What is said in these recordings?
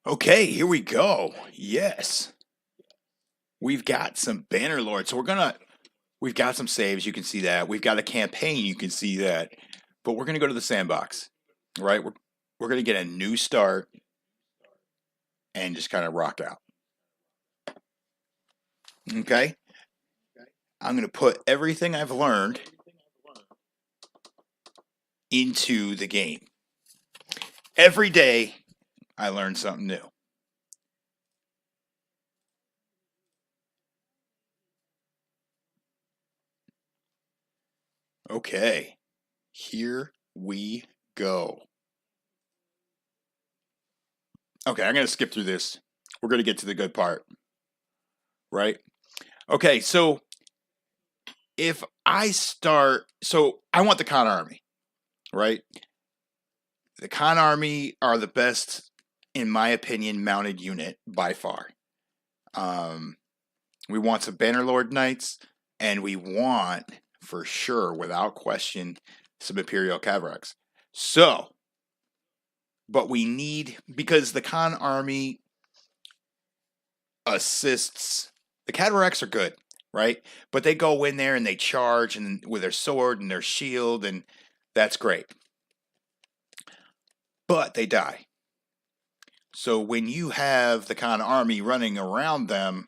Okay, here we go. Yes, we've got some banner lords. So we've got some saves. You can see that. We've got a campaign. You can see that. But we're gonna go to the sandbox, right? We're gonna get a new start and just kind of rock out. Okay, I'm gonna put everything I've learned into the game. Every day, I learn something new. Okay, here we go. Okay, I'm gonna skip through this. We're gonna get to the good part, right? Okay, so if I start, so I want the Khan Army, right? The Khan Army are the best, in my opinion, mounted unit by far. Um, we want some Bannerlord Knights, and we want, for sure, without question, some Imperial Cavalryx. So, but we need, because the Khan Army assists, the Cataracts are good, right? But they go in there and they charge and with their sword and their shield, and that's great. But they die. So when you have the Khan army running around them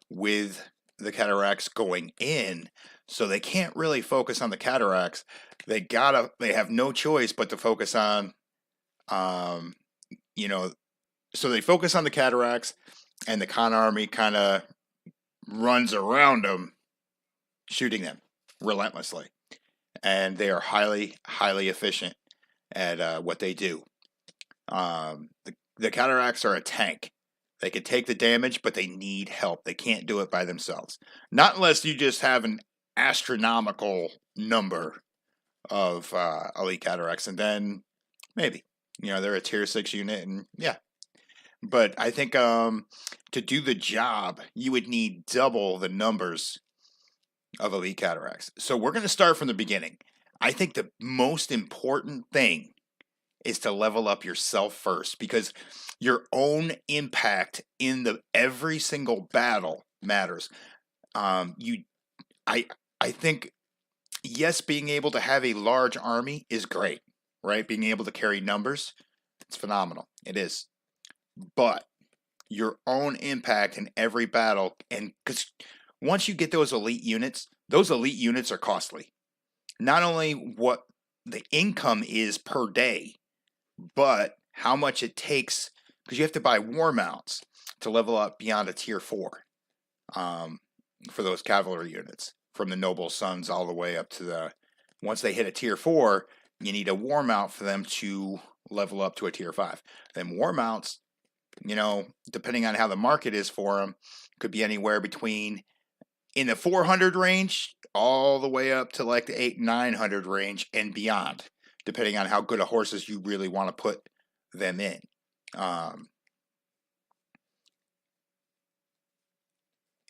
with the Cataracts going in, so they can't really focus on the Cataracts. They have no choice but to focus on, um, you know, so they focus on the Cataracts, and the Khan army kind of runs around them, shooting them relentlessly, and they are highly, highly efficient at what they do. The Cataracts are a tank. They can take the damage, but they need help. They can't do it by themselves. Not unless you just have an astronomical number of elite Cataracts, and then maybe they're a tier 6 unit, and yeah. But I think to do the job, you would need double the numbers of elite Cataracts. So we're going to start from the beginning. I think the most important thing is to level up yourself first, because your own impact in the every single battle matters. You, I, I think yes, being able to have a large army is great, right? Being able to carry numbers, it's phenomenal. It is, but your own impact in every battle, and because once you get those elite units are costly. Not only what the income is per day, but how much it takes, because you have to buy war mounts to level up beyond a tier 4 um, for those cavalry units, from the noble sons all the way up to once they hit a tier 4, you need a war mount for them to level up to a tier 5. Then war mounts, depending on how the market is for them, could be anywhere between in the 400 range all the way up to like the 800-900 range and beyond, depending on how good a horses you really want to put them in. Um,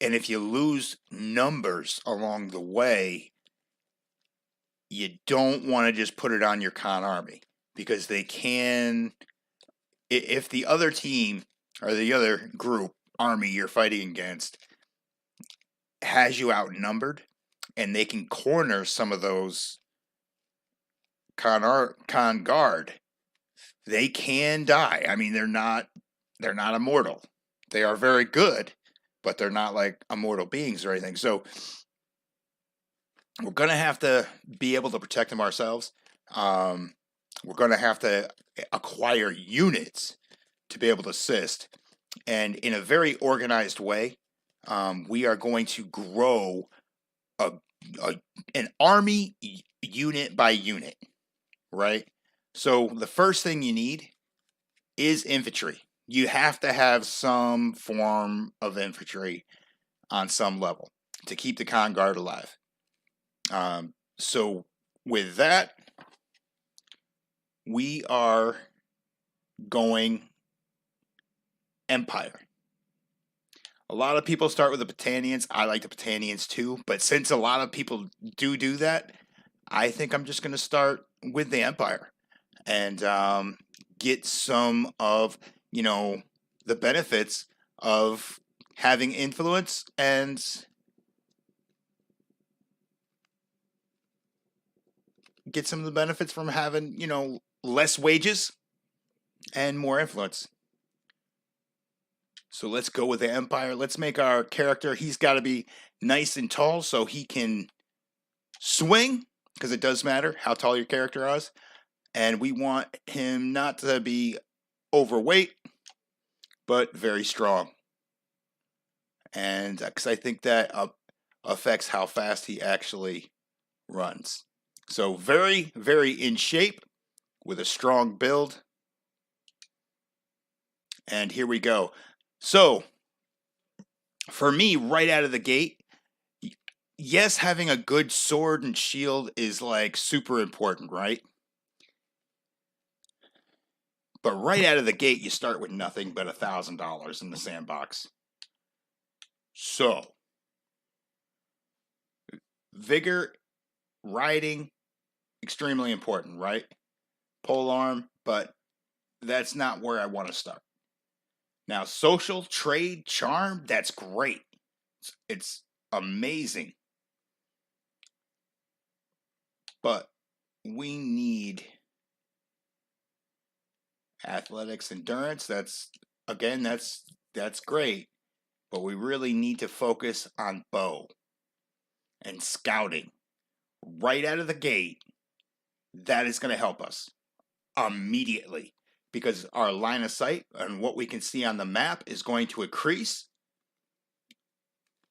and if you lose numbers along the way, you don't want to just put it on your Khan army, because they can, if the other team or the other group army you're fighting against has you outnumbered, and they can corner some of those Khan guard, they can die. I mean, they're not immortal. They are very good, but they're not like immortal beings or anything. So we're gonna have to be able to protect them ourselves. Um, we're gonna have to acquire units to be able to assist, and in a very organized way, we are going to grow a, an army unit by unit, right? So the first thing you need is infantry. You have to have some form of infantry on some level to keep the Khan Guard alive. So with that, we are going Empire. A lot of people start with the Battanians. I like the Battanians too, but since a lot of people do that, I think I'm just going to start with the Empire and get some of, you know, the benefits of having influence and get some of the benefits from having, less wages and more influence. So let's go with the Empire. Let's make our character, he's got to be nice and tall so he can swing, because it does matter how tall your character is. And we want him not to be overweight, but very strong. And because I think that affects how fast he actually runs. So very, very in shape with a strong build. And here we go. So for me, right out of the gate, yes, having a good sword and shield is like super important, right? But right out of the gate, you start with nothing but $1,000 in the sandbox. So, vigor, riding, extremely important, right? Polearm, but that's not where I want to start. Now, social, trade, charm, that's great. It's amazing. But we need athletics, endurance. That's great. But we really need to focus on bow and scouting right out of the gate. That is going to help us immediately, because our line of sight and what we can see on the map is going to increase.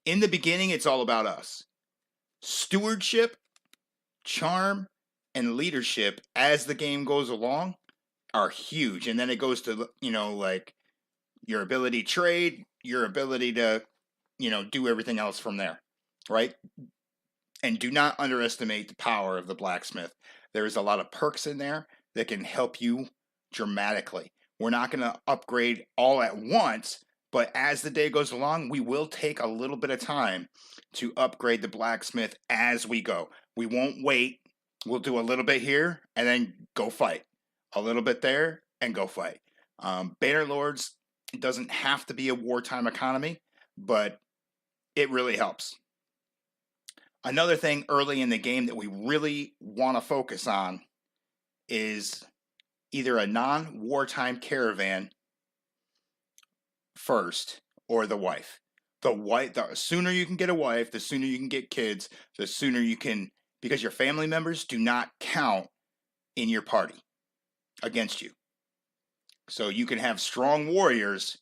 In the beginning, it's all about us. Stewardship, charm, and leadership as the game goes along are huge. And then it goes to, like your ability to trade, your ability to, do everything else from there, right? And do not underestimate the power of the blacksmith. There's a lot of perks in there that can help you dramatically. We're not going to upgrade all at once, but as the day goes along, we will take a little bit of time to upgrade the blacksmith as we go. We won't wait. We'll do a little bit here and then go fight. A little bit there and go fight. Bannerlords, it doesn't have to be a wartime economy, but it really helps. Another thing early in the game that we really want to focus on is either a non-wartime caravan first or the wife. The sooner you can get a wife, the sooner you can get kids, the sooner you can, because your family members do not count in your party against you. So you can have strong warriors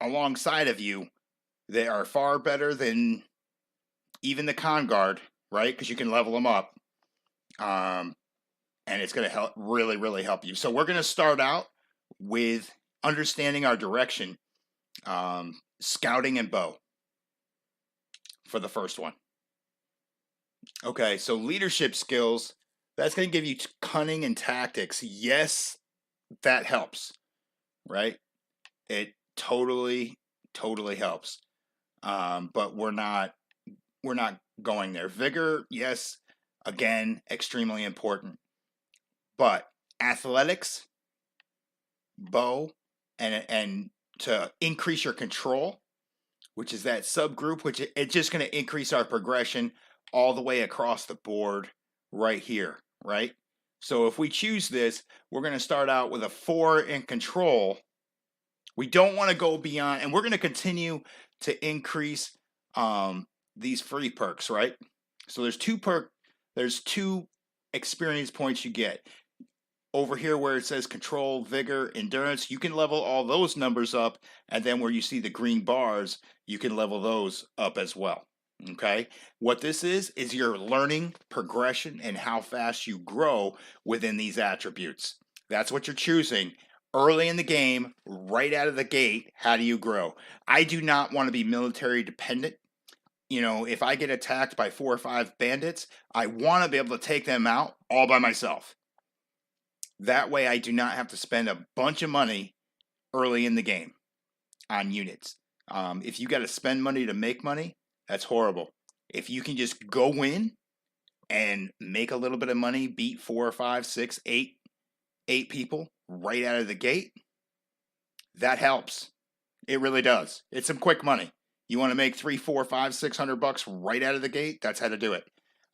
alongside of you that are far better than even the con guard, right? Because you can level them up. And it's going to really, really help you. So we're going to start out with understanding our direction, scouting and bow for the first one. Okay, so leadership skills, that's going to give you cunning and tactics. Yes, that helps, right? It totally helps. But we're not going there. Vigor, yes, again, extremely important. But athletics, bow, and to increase your control, which is that subgroup, which it's just going to increase our progression all the way across the board right here, right? So if we choose this, we're going to start out with a 4 in control. We don't want to go beyond, and we're going to continue to increase these free perks, right? So there's two experience points you get. Over here where it says control, vigor, endurance, you can level all those numbers up, and then where you see the green bars, you can level those up as well. Okay? What this is your learning progression and how fast you grow within these attributes. That's what you're choosing. Early in the game, right out of the gate, how do you grow? I do not want to be military dependent. If I get attacked by 4 or 5 bandits, I want to be able to take them out all by myself. That way I do not have to spend a bunch of money early in the game on units. If you got to spend money to make money, that's horrible. If you can just go in and make a little bit of money, beat 4 or 5, 6, 8 people right out of the gate, that helps. It really does. It's some quick money. You want to make $300, $400, $500, $600 right out of the gate? That's how to do it.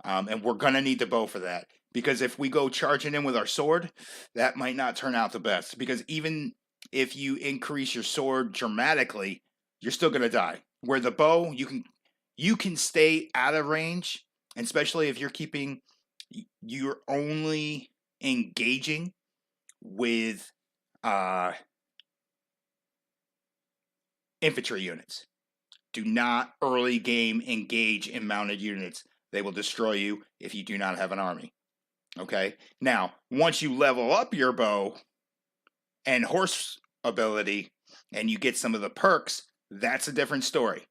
And we're gonna need the bow for that, because if we go charging in with our sword, that might not turn out the best. Because even if you increase your sword dramatically, you're still gonna die. Where the bow, you can stay out of range, and especially if you're only engaging with infantry units. Do not early game engage in mounted units. They will destroy you if you do not have an army. Okay? Now, once you level up your bow and horse ability and you get some of the perks, that's a different story.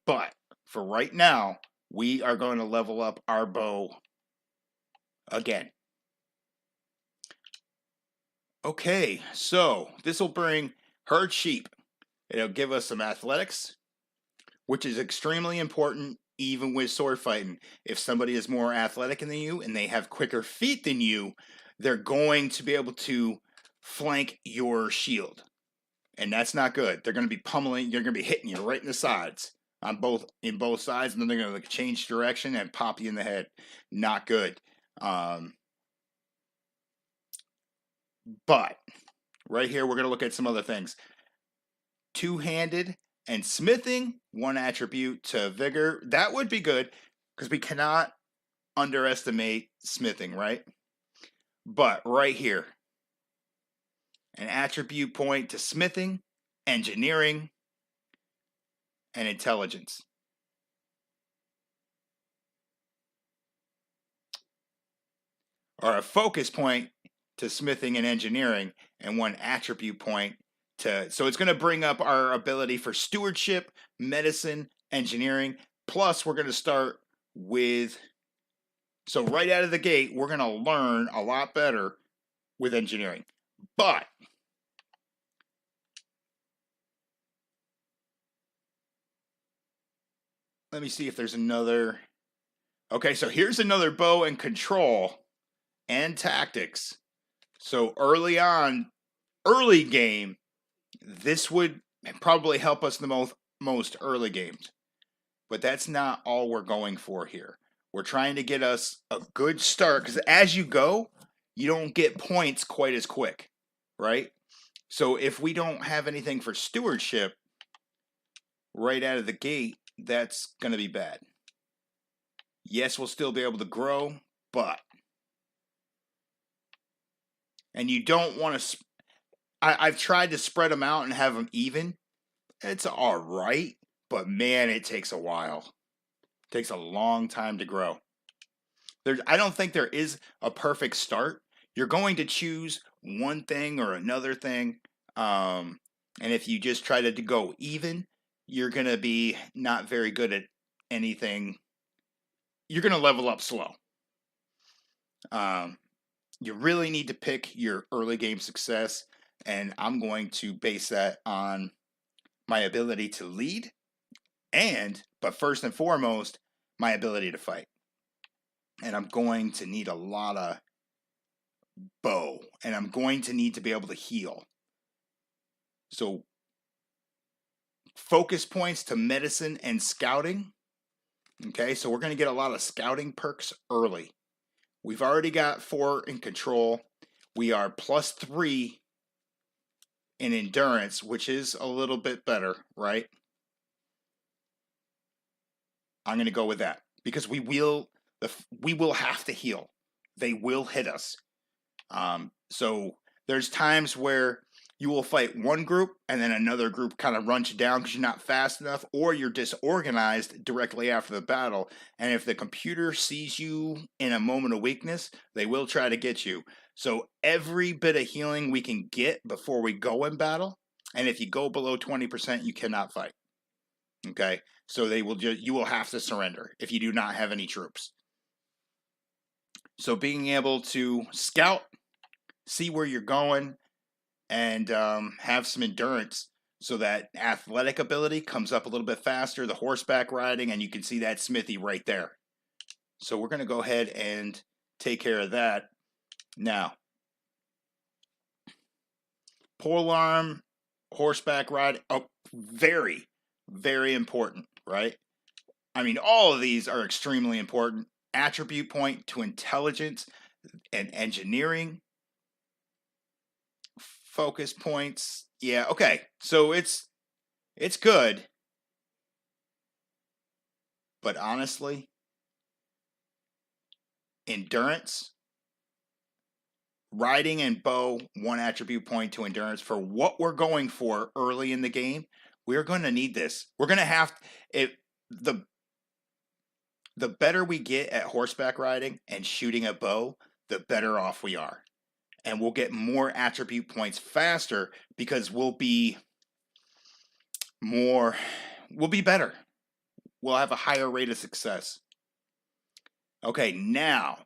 But for right now, we are going to level up our bow again. Okay, so this will bring herd sheep. It'll give us some athletics, which is extremely important even with sword fighting. If somebody is more athletic than you and they have quicker feet than you, they're going to be able to flank your shield. And that's not good. They're going to be pummeling, you're going to be hitting you right in the sides in both sides, and then they're going to change direction and pop you in the head. Not good. But right here, we're going to look at some other things. Two-handed and smithing, one attribute to vigor. That would be good, because we cannot underestimate smithing, right? But right here, an attribute point to smithing, engineering, and intelligence. Or a focus point to smithing and engineering, and one attribute point to, so it's going to bring up our ability for stewardship, medicine, engineering. Plus, we're going to start with, so right out of the gate, we're going to learn a lot better with engineering. But let me see if there's another. Okay, so here's another bow and control and tactics. So early on, early game, this would probably help us the most early games. But that's not all we're going for here. We're trying to get us a good start, because as you go, you don't get points quite as quick, right? So if we don't have anything for stewardship right out of the gate, that's going to be bad. Yes, we'll still be able to grow, but, and you don't want to, I've tried to spread them out and have them even. It's all right, but man, it takes a while. It takes a long time to grow. I don't think there is a perfect start. You're going to choose one thing or another thing. And if you just try to go even, you're going to be not very good at anything. You're going to level up slow. You really need to pick your early game success, and I'm going to base that on my ability to lead, but first and foremost, my ability to fight. And I'm going to need a lot of bow, and I'm going to need to be able to heal. So focus points to medicine and scouting. Okay, so we're going to get a lot of scouting perks early. We've already got 4 in control. We are +3 in endurance, which is a little bit better, right? I'm going to go with that, because we will have to heal. They will hit us. So there's times where you will fight one group and then another group kind of runs you down because you're not fast enough, or you're disorganized directly after the battle. And if the computer sees you in a moment of weakness, they will try to get you. So every bit of healing we can get before we go in battle, and if you go below 20%, you cannot fight. Okay, so you will have to surrender if you do not have any troops. So being able to scout, see where you're going, and have some endurance, so that athletic ability comes up a little bit faster, the horseback riding, and you can see that smithy right there. So we're going to go ahead and take care of that. Now, polearm horseback ride, oh, very, very important, right? I mean, all of these are extremely important. Attribute point to intelligence and engineering. Focus points. Yeah, okay. So it's good. But honestly, endurance, riding and bow, 1 attribute point to endurance for what we're going for early in the game. We're going to need this. We're going to have it. The better we get at horseback riding and shooting a bow, the better off we are. And we'll get more attribute points faster because we'll be better. We'll have a higher rate of success. Okay, now.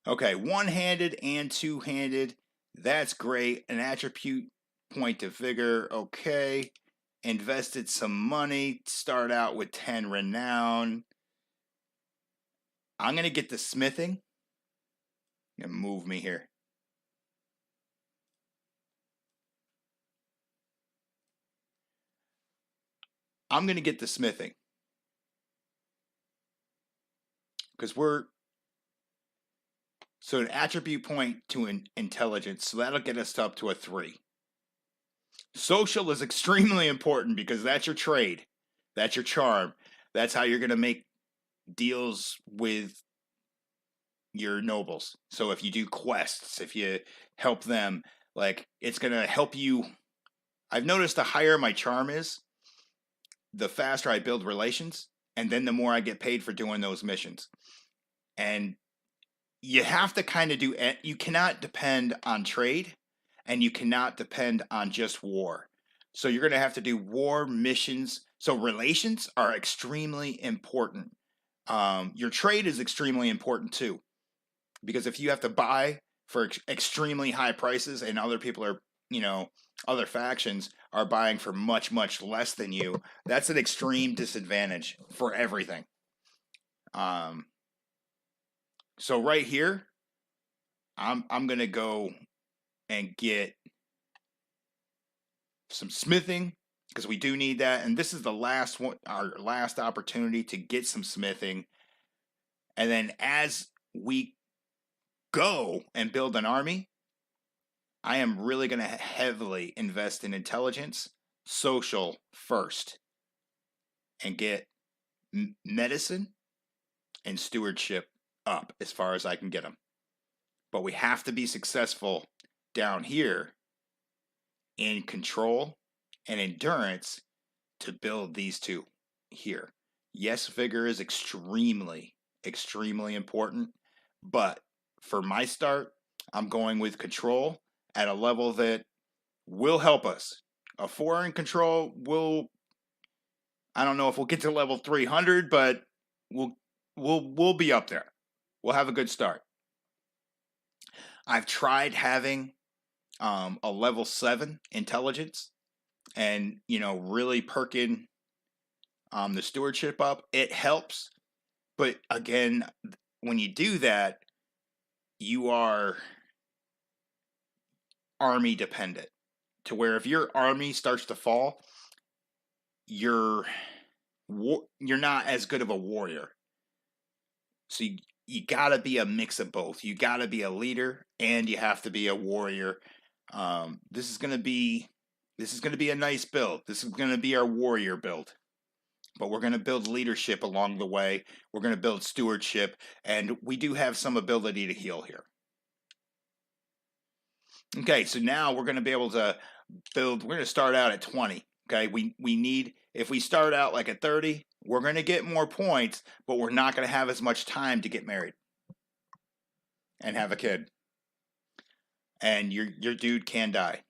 Okay, one-handed and two-handed. That's great. An attribute point to vigor. Okay. Invested some money. Start out with 10 renown. I'm going to get the smithing. I'm going to move me here. I'm going to get the smithing. Because so an attribute point to an intelligence. So that'll get us up to a 3. Social is extremely important because that's your trade. That's your charm. That's how you're going to make deals with your nobles. So if you do quests, if you help them, like, it's going to help you. I've noticed the higher my charm is, the faster I build relations, and then the more I get paid for doing those missions. And you have to kind of do, you cannot depend on trade, and you cannot depend on just war. So you're going to have to do war missions. So relations are extremely important. Your trade is extremely important too. Because if you have to buy for extremely high prices and other people are, other factions are buying for much, much less than you, that's an extreme disadvantage for everything. So right here, I'm going to go and get some smithing because we do need that. And this is the last one, our last opportunity to get some smithing. And then as we go and build an army, I am really going to heavily invest in intelligence, social first, and get medicine and stewardship up as far as I can get them. But we have to be successful down here in control and endurance to build these two here. Yes, vigor is extremely, extremely important, but for my start, I'm going with control at a level that will help us. A 4 in control will, I don't know if we'll get to level 300, but we'll be up there. We'll have a good start. I've tried having a level 7 intelligence and, really perking the stewardship up. It helps, but again, when you do that, you are army dependent to where if your army starts to fall, you're not as good of a warrior. So you gotta be a mix of both. You gotta be a leader and you have to be a warrior. This is gonna be a nice build. This is gonna be our warrior build. But we're going to build leadership along the way. We're going to build stewardship, and we do have some ability to heal here. Okay, so now we're going to be able to build. We're going to start out at 20. Okay, we need, if we start out like at 30, we're going to get more points, but we're not going to have as much time to get married and have a kid. And your dude can die.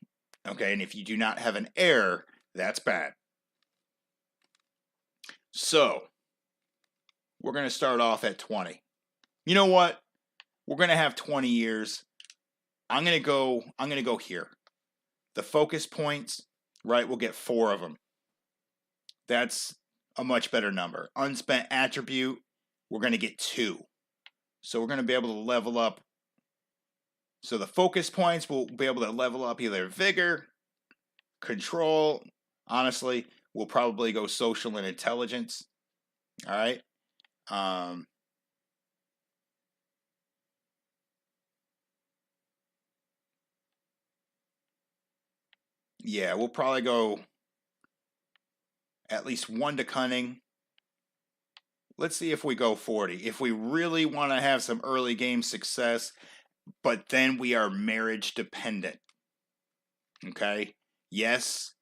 Okay, and if you do not have an heir, that's bad. So, we're going to start off at 20. You know what? We're going to have 20 years. I'm going to go here. The focus points, right? We'll get 4 of them. That's a much better number. Unspent attribute, we're going to get 2. So we're going to be able to level up So the focus points will be able to level up either vigor, control. Honestly, we'll probably go social and intelligence. All right. Yeah, we'll probably go at least 1 to cunning. Let's see if we go 40. If we really want to have some early game success, but then we are marriage dependent. Okay. Yes,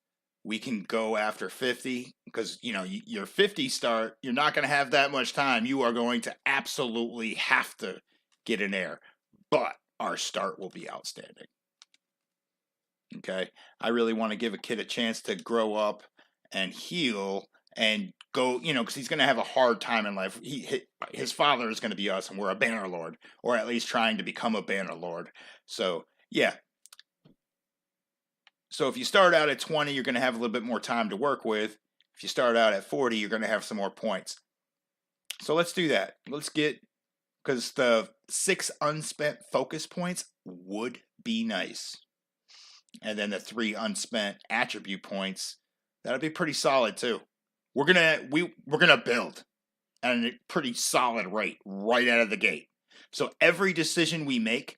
we can go after 50 because, you know, your 50 start, you're not going to have that much time. You are going to absolutely have to get an heir, but our start will be outstanding. Okay. I really want to give a kid a chance to grow up and heal and go, you know, because he's going to have a hard time in life. His father is going to be us, and we're a banner lord, or at least trying to become a banner lord. So, yeah. So if you start out at 20, you're going to have a little bit more time to work with. If you start out at 40, you're going to have some more points. So let's do that. Let's get, because the 6 unspent focus points would be nice. And then the 3 unspent attribute points, that'll be pretty solid too. We're gonna build at a pretty solid rate right out of the gate. So every decision we make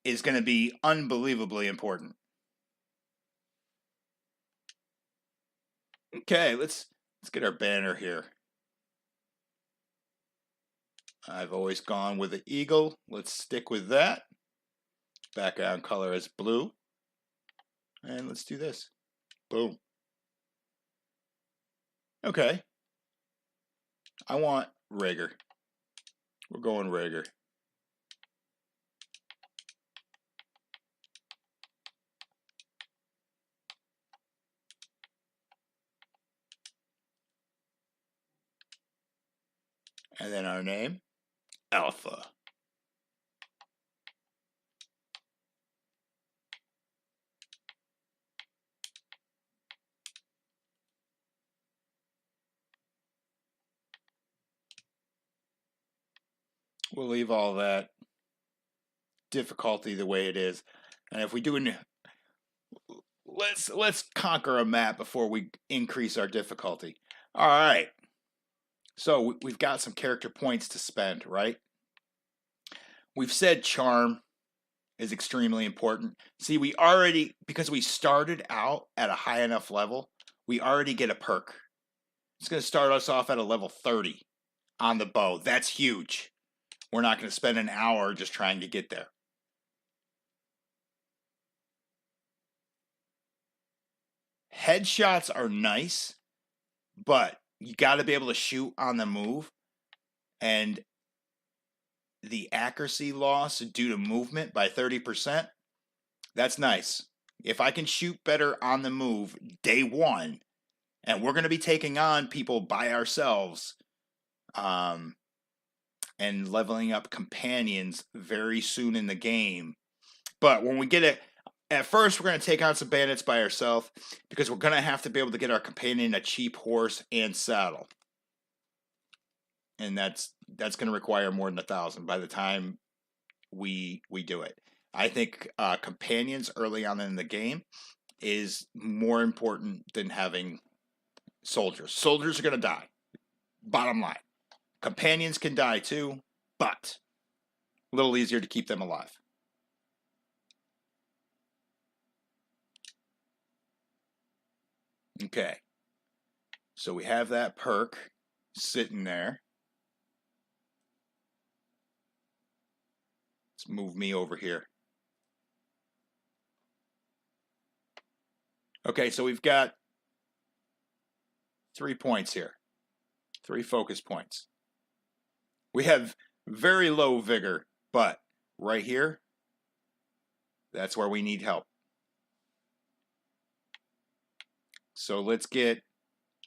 is going to be unbelievably important. Okay, let's get our banner here. I've always gone with the eagle. Let's stick with that. Background color is blue. And let's do this. Boom. Okay. I want Rhaegar. We're going Rhaegar. And then our name, Alpha. We'll leave all that difficulty the way it is. And if we do let's conquer a map before we increase our difficulty. All right. So we've got some character points to spend, right? We've said charm is extremely important. See, we already, because we started out at a high enough level, we already get a perk. It's going to start us off at a level 30 on the bow. That's huge. We're not going to spend an hour just trying to get there. Headshots are nice, but you got to be able to shoot on the move. And the accuracy loss due to movement by 30%, that's nice. If I can shoot better on the move day one, and we're going to be taking on people by ourselves, and leveling up companions very soon in the game. But when we get it, at first we're going to take on some bandits by ourselves because we're going to have to be able to get our companion a cheap horse and saddle. And that's going to require more than 1,000 by the time we do it. I think companions early on in the game is more important than having soldiers. Soldiers are going to die. Bottom line. Companions can die too, but a little easier to keep them alive. Okay. So we have that perk sitting there. Let's move me over here. Okay, so we've got 3 points here. 3 focus points. We have very low vigor, but right here, that's where we need help. So let's get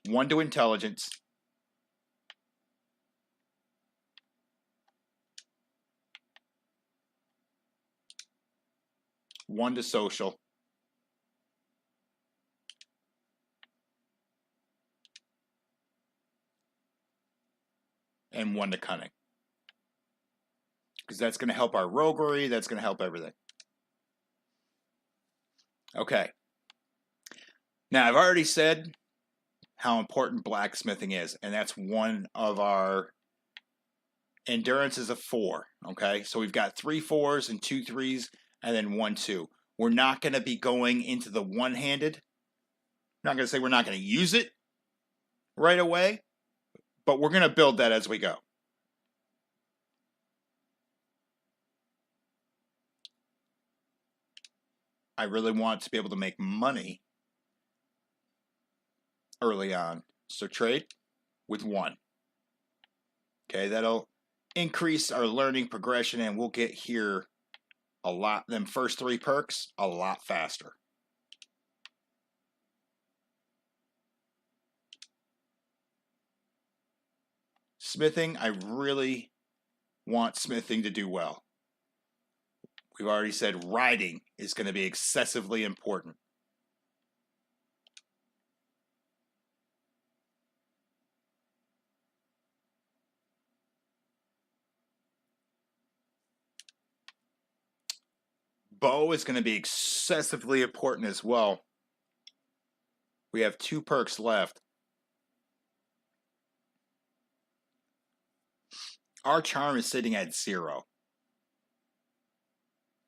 1 to intelligence. One to social. And 1 to cunning. because that's going to help our roguery. That's going to help everything. Okay. Now, I've already said how important blacksmithing is, and that's one of our endurance is a 4. Okay, so we've got 3 4s and 2 3s, and then 1 2. We're not going to be going into the one-handed. I'm not going to say we're not going to use it right away, but we're going to build that as we go. I really want to be able to make money early on. So trade with 1. Okay, that'll increase our learning progression, and we'll get here a lot, them first 3 perks, a lot faster. Smithing, I really want smithing to do well. We've already said riding is going to be excessively important. Bow is going to be excessively important as well. We have 2 perks left. Our charm is sitting at 0.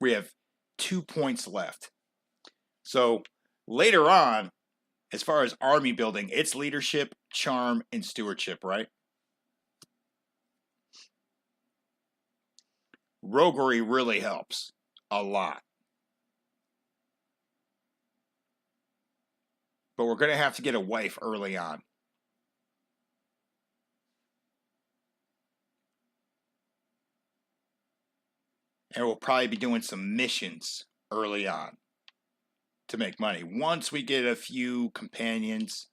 We have 2 points left. So later on, as far as army building, it's leadership, charm, and stewardship, right? Roguery really helps a lot. But we're going to have to get a wife early on. And we'll probably be doing some missions early on to make money. Once we get a few companions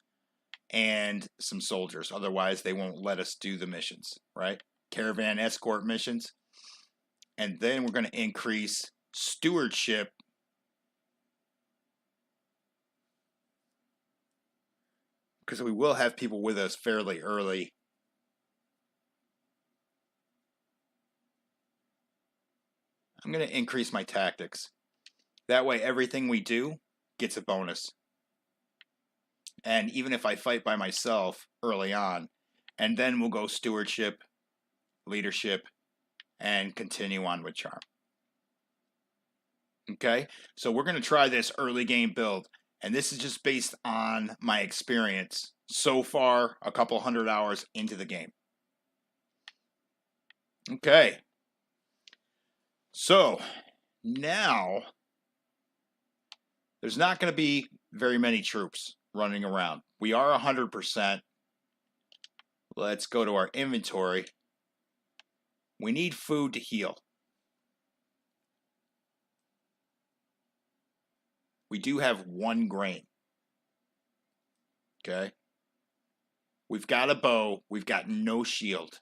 and some soldiers. Otherwise, they won't let us do the missions, right? Caravan escort missions. And then we're going to increase stewardship because we will have people with us fairly early. I'm going to increase my tactics. That way, everything we do gets a bonus. And even if I fight by myself early on, and then we'll go stewardship, leadership, and continue on with charm. Okay, so we're going to try this early game build. And this is just based on my experience so far, a couple 100 hours into the game. Okay. So now there's not going to be very many troops running around. We are 100%. Let's go to our inventory. We need food to heal. We do have 1 grain. Okay. We've got a bow. We've got no shield.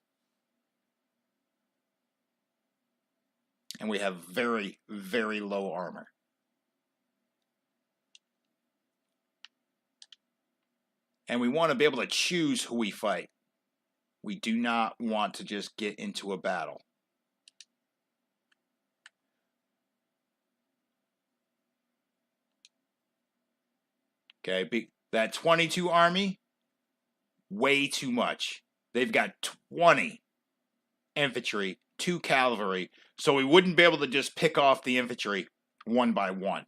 And we have very, very low armor. And we want to be able to choose who we fight. We do not want to just get into a battle. Okay, that 22 army, way too much. They've got 20 infantry, 2 cavalry, so we wouldn't be able to just pick off the infantry one by one.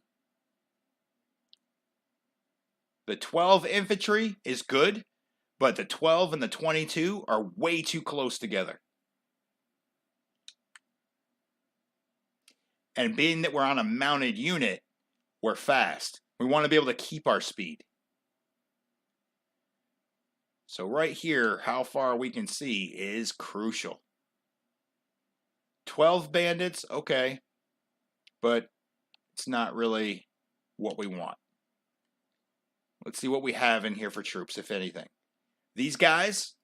The 12 infantry is good, but the 12 and the 22 are way too close together. And being that we're on a mounted unit, we're fast. We want to be able to keep our speed. So right here, how far we can see is crucial. 12 bandits, okay, but it's not really what we want. Let's see what we have in here for troops, if anything. These guys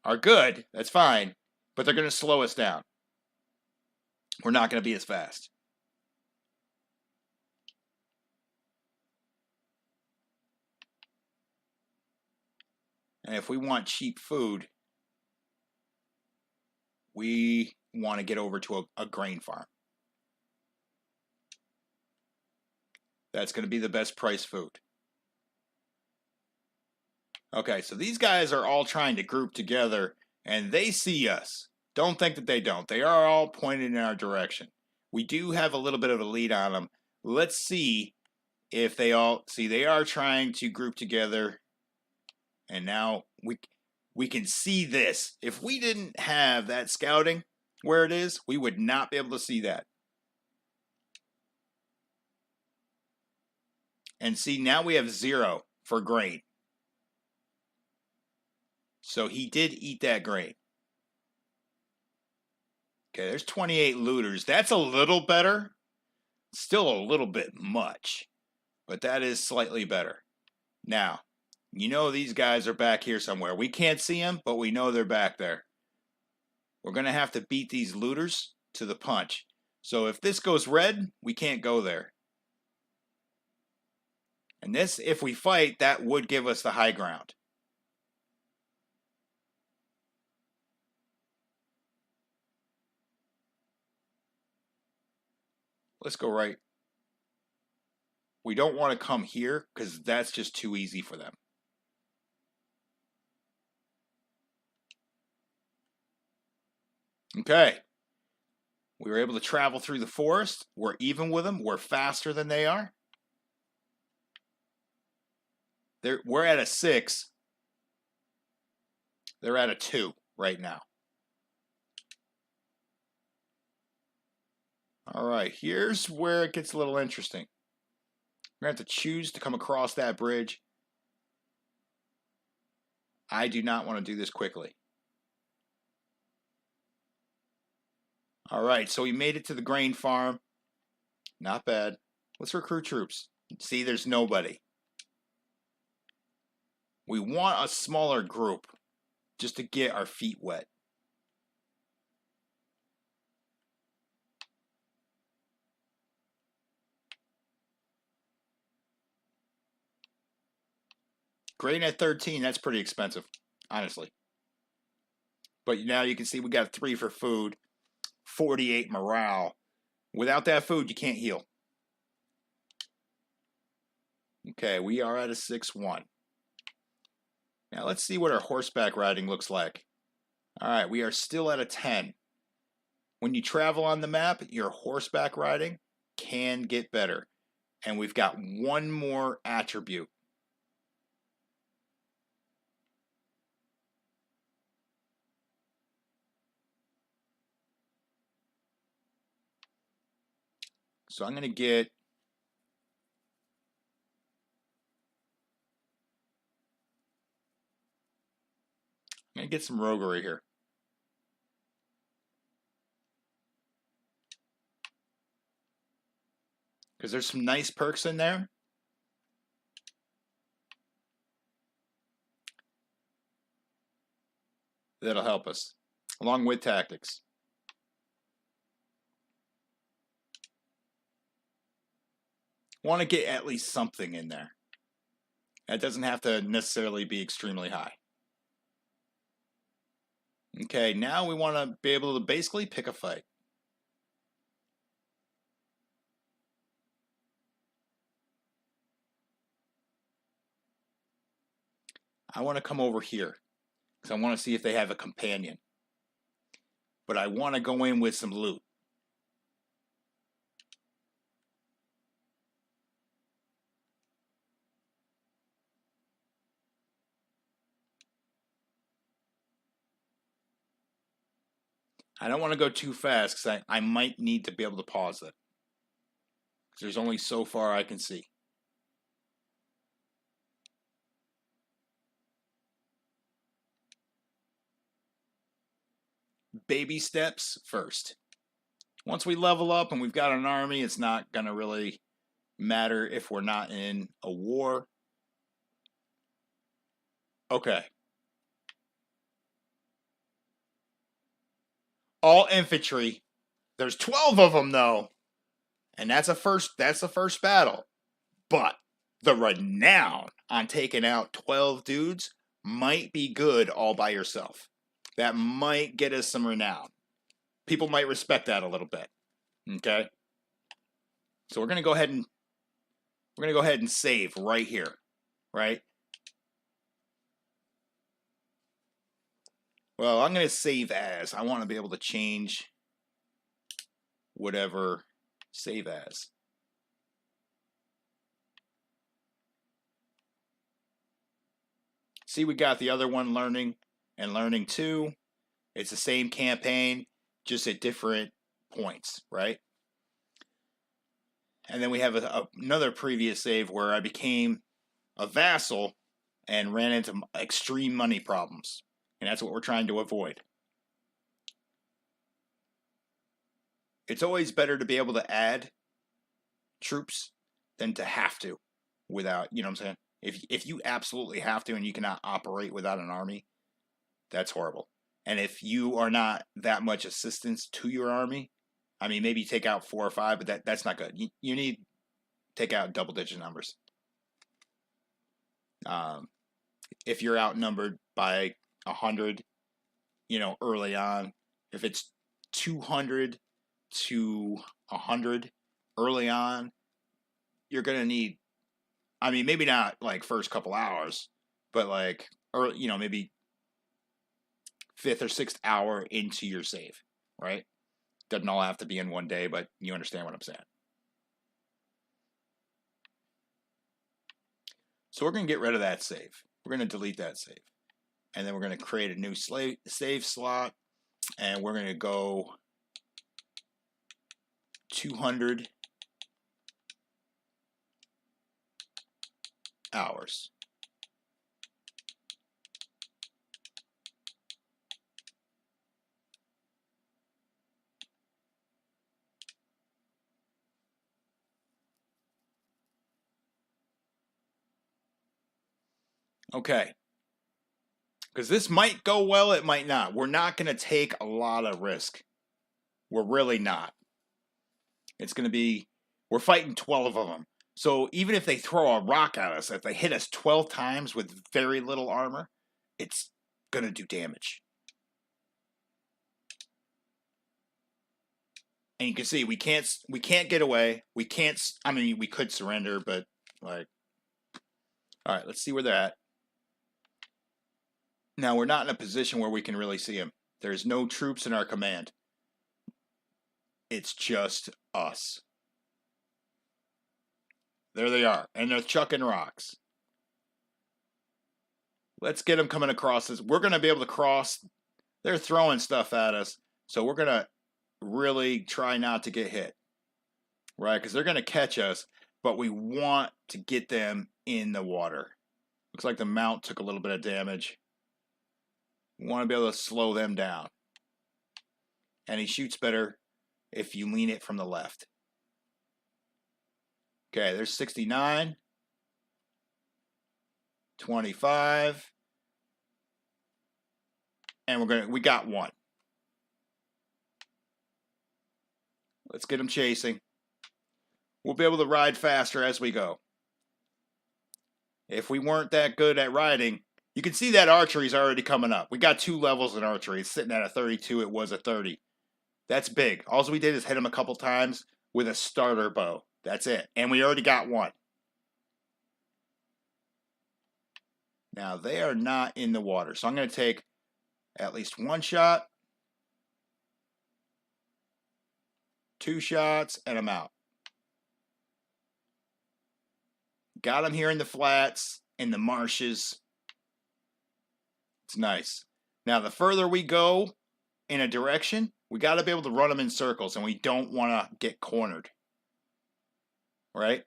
are good, that's fine, but they're going to slow us down. We're not going to be as fast. And if we want cheap food, we want to get over to a grain farm. That's going to be the best price food. Okay, so these guys are all trying to group together, and they see us. Don't think that they don't. They are all pointed in our direction. We do have a little bit of a lead on them. Let's see if they all see. They are trying to group together, and now we can see this. If we didn't have that scouting where it is, we would not be able to see that. And see, now we have 0 for grain. So he did eat that grain. Okay, there's 28 looters. That's a little better. Still a little bit much, but that is slightly better. Now, you know these guys are back here somewhere. We can't see them, but we know they're back there. We're going to have to beat these looters to the punch. So if this goes red, we can't go there. And this, if we fight, that would give us the high ground. Let's go right. We don't want to come here because that's just too easy for them. Okay. We were able to travel through the forest. We're even with them. We're faster than they are. We're at a 6. They're at a 2 right now. All right, here's where it gets a little interesting. We're going to have to choose to come across that bridge. I do not want to do this quickly. All right, so we made it to the grain farm. Not bad. Let's recruit troops. See, there's nobody. We want a smaller group just to get our feet wet. Grain at 13, that's pretty expensive, honestly. But now you can see we got 3 for food, 48 morale. Without that food, you can't heal. Okay, we are at a 6-1. Now let's see what our horseback riding looks like. All right, we are still at a 10. When you travel on the map, your horseback riding can get better. And we've got one more attribute. So I'm going to get some roguery here. Because there's some nice perks in there. That'll help us, along with tactics. Want to get at least something in there. That doesn't have to necessarily be extremely high. Okay, now we want to be able to basically pick a fight. I want to come over here because I want to see if they have a companion. But I want to go in with some loot. I don't want to go too fast because I might need to be able to pause it. There's only so far I can see. Baby steps first. Once we level up and we've got an army, it's not going to really matter if we're not in a war. Okay. All infantry. There's 12 of them though. And that's the first battle. But the renown on taking out 12 dudes might be good all by yourself. That might get us some renown. people might respect that a little bit. Okay? So we're going to go ahead and save right here, right? Well, I'm going to save as. I want to be able to change whatever save as. See, we got the other one, Learning and Learning 2. It's the same campaign, just at different points, right? And then we have another previous save where I became a vassal and ran into extreme money problems. And that's what we're trying to avoid. It's always better to be able to add troops than to have to without, you know what I'm saying? If you absolutely have to and you cannot operate without an army, that's horrible. And if you are not that much assistance to your army, I mean, maybe take out 4 or 5, but that's not good. You need take out double-digit numbers. If you're outnumbered by 100, you know, early on, if it's 200 to 100 early on, you're gonna need. I mean, maybe not like first couple hours, but like, or you know, maybe 5th or 6th hour into your save, right? Doesn't all have to be in one day, but you understand what I'm saying. So we're going to get rid of that save. We're going to delete that save. And then we're going to create a new save slot. And we're going to go 200 hours. Okay. Because this might go well, it might not. We're not going to take a lot of risk. We're really not. It's going to be, we're fighting 12 of them. So even if they throw a rock at us, if they hit us 12 times with very little armor, it's going to do damage. And you can see we can't get away. We can't, I mean, we could surrender, but like, all right, let's see where they're at. Now, we're not in a position where we can really see them. There's no troops in our command. It's just us. There they are, and they're chucking rocks. Let's get them coming across this. We're going to be able to cross. They're throwing stuff at us, so we're going to really try not to get hit, right? Because they're going to catch us, but we want to get them in the water. Looks like the mount took a little bit of damage. We want to be able to slow them down. And he shoots better if you lean it from the left. Okay, there's 69. 25. And we got one. Let's get him chasing. We'll be able to ride faster as we go. If we weren't that good at riding, you can see that archery's already coming up. We got 2 levels in archery. It's sitting at a 32. It was a 30. That's big. All we did is hit him a couple times with a starter bow. That's it. And we already got one. Now, they are not in the water. So I'm going to take at least 1 shot, 2 shots, and I'm out. Got them here in the flats, in the marshes. It's nice. Now, the further we go in a direction, we got to be able to run them in circles, and we don't want to get cornered. Right?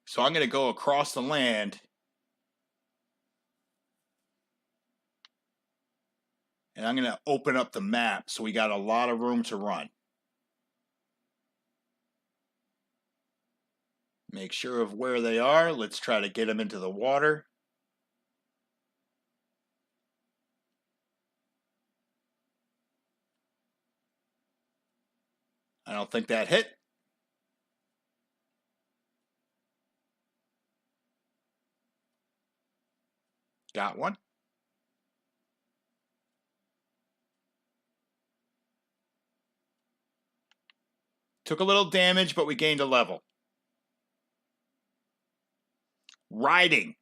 So I'm going to go across the land. And I'm going to open up the map so we got a lot of room to run. Make sure of where they are. Let's try to get them into the water. I don't think that hit. Got one. Took a little damage, but we gained a level. Riding.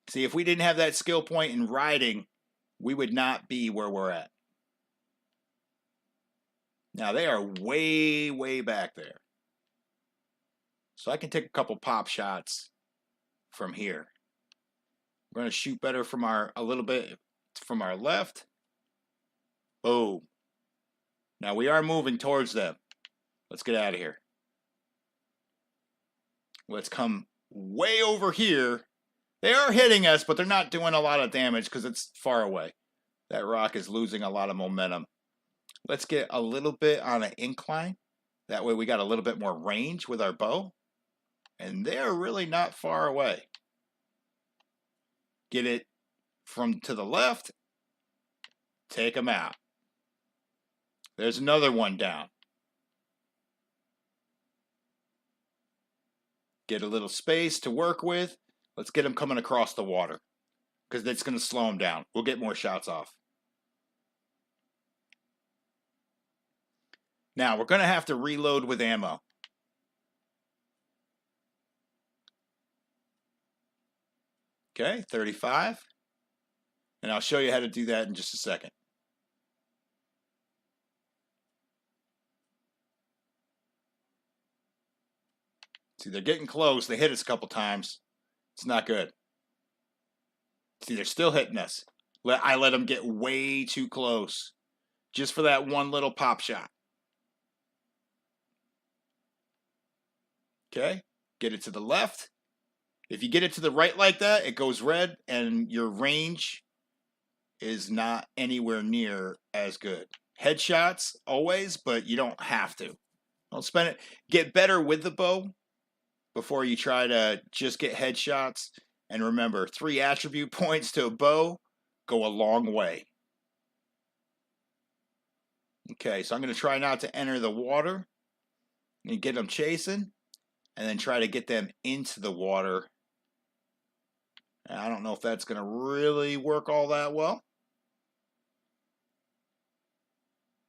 See, if we didn't have that skill point in riding, we would not be where we're at. Now, they are way, way back there. So I can take a couple pop shots from here. We're going to shoot better from a little bit from our left. Boom. Now, we are moving towards them. Let's get out of here. Let's come way over here. They are hitting us, but they're not doing a lot of damage because it's far away. That rock is losing a lot of momentum. Let's get a little bit on an incline. That way we got a little bit more range with our bow. And they're really not far away. Get it from to the left. Take them out. There's another one down. Get a little space to work with. Let's get them coming across the water because that's going to slow them down. We'll get more shots off. Now, we're going to have to reload with ammo. Okay, 35. And I'll show you how to do that in just a second. See, they're getting close. They hit us a couple times. It's not good. See, they're still hitting us. I let them get way too close just for that one little pop shot. Okay, get it to the left. If you get it to the right like that, it goes red, and your range is not anywhere near as good. Headshots, always, but you don't have to. Don't spend it. Get better with the bow before you try to just get headshots. And remember, 3 attribute points to a bow go a long way. Okay, so I'm going to try not to enter the water and get them chasing, and then try to get them into the water. I don't know if that's going to really work all that well.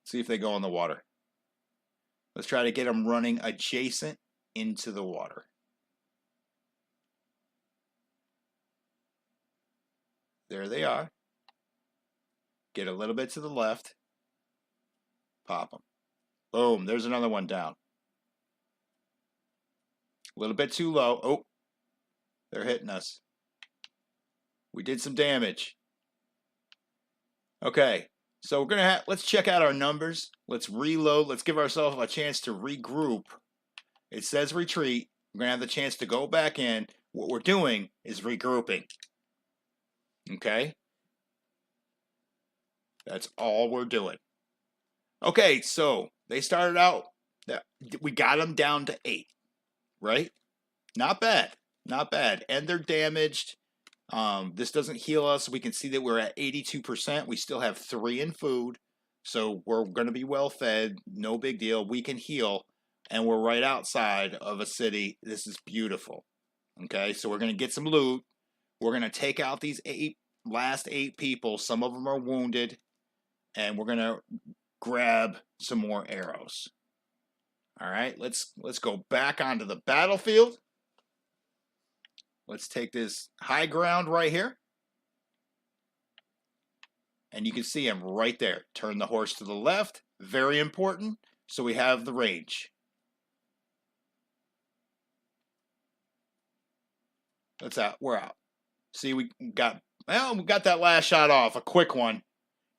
See if they go in the water. Let's try to get them running adjacent into the water. There they are. Get a little bit to the left. Pop them. Boom, there's another one down. A little bit too low. Oh, they're hitting us. We did some damage. Okay, so we're gonna let's check out our numbers. Let's reload. Let's give ourselves a chance to regroup. It says retreat. We're gonna have the chance to go back in. What we're doing is regrouping. Okay, that's all we're doing. Okay, so they started out. We got them down to 8, right? Not bad, not bad, and they're damaged. This doesn't heal us. We can see that we're at 82%. We still have 3 in food, so we're going to be well fed. No big deal. We can heal, and we're right outside of a city. This is beautiful. Okay, so we're going to get some loot. We're going to take out these last 8 people. Some of them are wounded, and we're going to grab some more arrows. All right, let's go back onto the battlefield. Let's take this high ground right here. And you can see him right there. Turn the horse to the left. Very important. So we have the range. That's out. We're out. See, we got that last shot off. A quick one.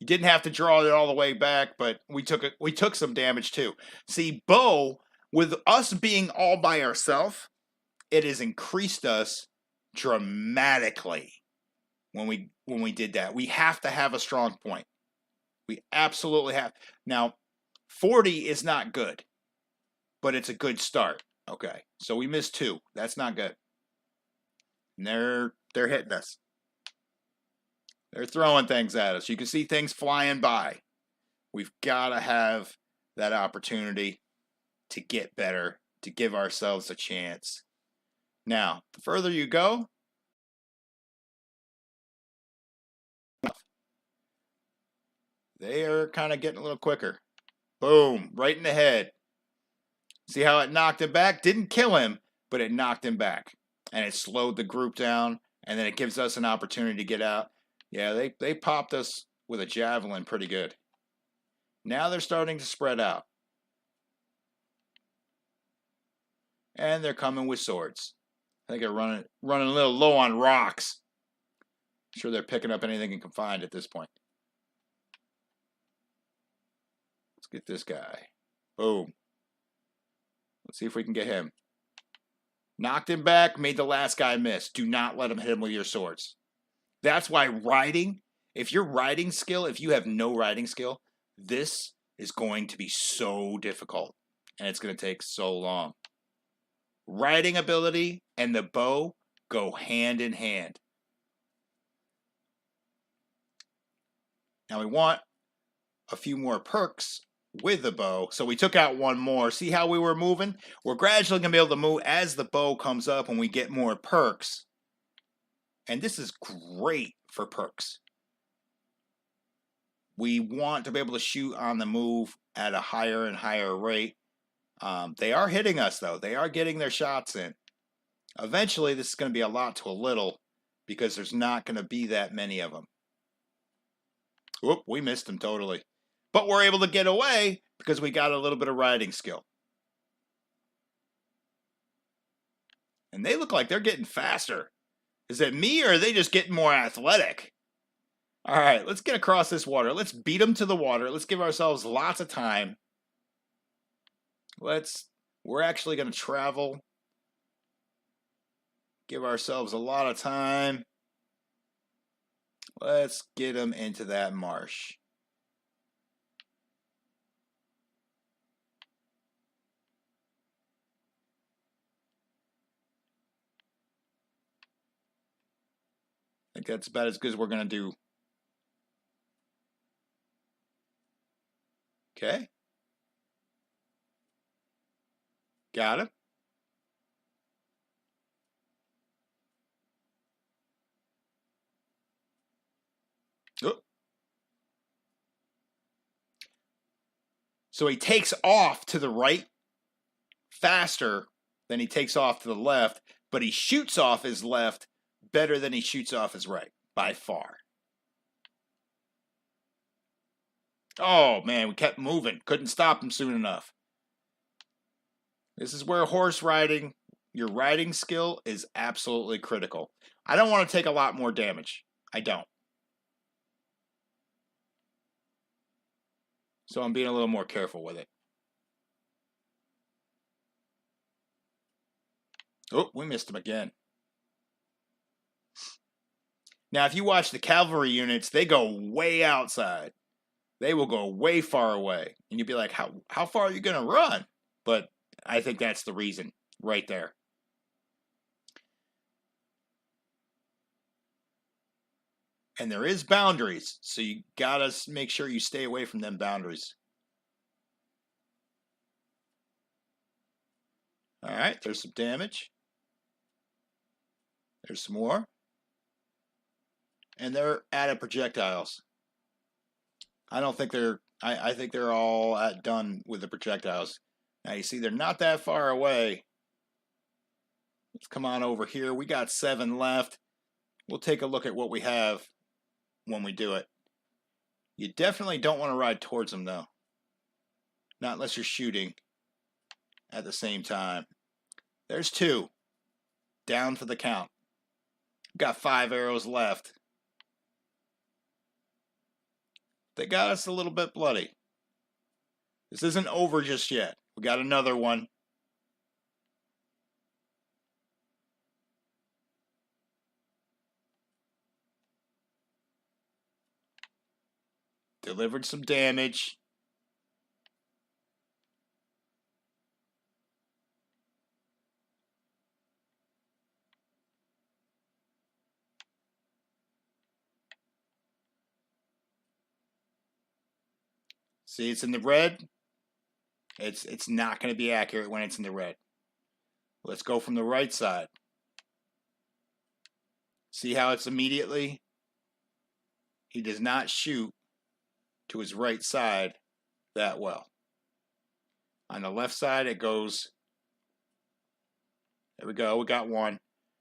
You didn't have to draw it all the way back, but we took some damage too. See, bow, with us being all by ourselves, it has increased us dramatically when we did that. We have to have a strong point. We absolutely have. Now, 40 is not good, but it's a good start. Okay, so we missed 2. That's not good. And they're hitting us. They're throwing things at us. You can see things flying by. We've got to have that opportunity to get better, to give ourselves a chance. Now, the further you go, they are kind of getting a little quicker. Boom, right in the head. See how it knocked him back? Didn't kill him, but it knocked him back. And it slowed the group down, and then it gives us an opportunity to get out. Yeah, they popped us with a javelin pretty good. Now they're starting to spread out. And they're coming with swords. I think they're running a little low on rocks. I'm sure they're picking up anything they can find at this point. Let's get this guy. Boom. Let's see if we can get him. Knocked him back, made the last guy miss. Do not let him hit him with your swords. That's why riding, if your riding skill, if you have no riding skill, this is going to be so difficult. And it's going to take so long. Riding ability and the bow go hand in hand. Now we want a few more perks with the bow. So we took out one more. See how we were moving? We're gradually going to be able to move as the bow comes up and we get more perks. And this is great for perks. We want to be able to shoot on the move at a higher and higher rate. They are hitting us, though. They are getting their shots in. Eventually, this is going to be a lot to a little because there's not going to be that many of them. Whoop, we missed them totally. But we're able to get away because we got a little bit of riding skill. And they look like they're getting faster. Is it me or are they just getting more athletic? All right, let's get across this water. Let's beat them to the water. Let's give ourselves lots of time. We're actually going to travel. Give ourselves a lot of time. Let's get them into that marsh. I think that's about as good as we're going to do. Okay. Got him. Oh. So he takes off to the right faster than he takes off to the left, but he shoots off his left better than he shoots off his right, by far. Oh, man, we kept moving. Couldn't stop him soon enough. This is where horse riding, your riding skill is absolutely critical. I don't want to take a lot more damage. I don't. So I'm being a little more careful with it. Oh, we missed him again. Now, if you watch the cavalry units, they go way outside. They will go way far away. And you'll be like, how far are you going to run? But I think that's the reason right there. And there is boundaries, so you got to make sure you stay away from them boundaries. All right, there's some damage. There's some more. And they're out of projectiles. I don't think they're... I think they're all done with the projectiles. Now, you see, they're not that far away. Let's come on over here. We got 7 left. We'll take a look at what we have when we do it. You definitely don't want to ride towards them, though. Not unless you're shooting at the same time. There's 2. Down for the count. Got 5 arrows left. They got us a little bit bloody. This isn't over just yet. We got another one. Delivered some damage. See, it's in the red. It's not going to be accurate when it's in the red. Let's go from the right side. See how it's immediately? He does not shoot to his right side that well. On the left side, it goes. There we go. We got one.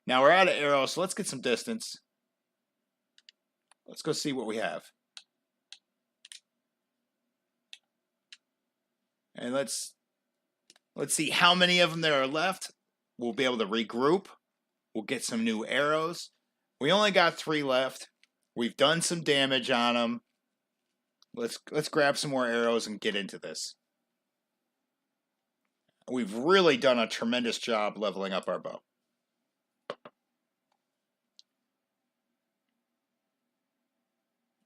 Now we're out of arrows, so let's get some distance. Let's go see what we have. And let's see how many of them there are left. We'll be able to regroup. We'll get some new arrows. We only got 3 left. We've done some damage on them. Let's grab some more arrows and get into this. We've really done a tremendous job leveling up our bow.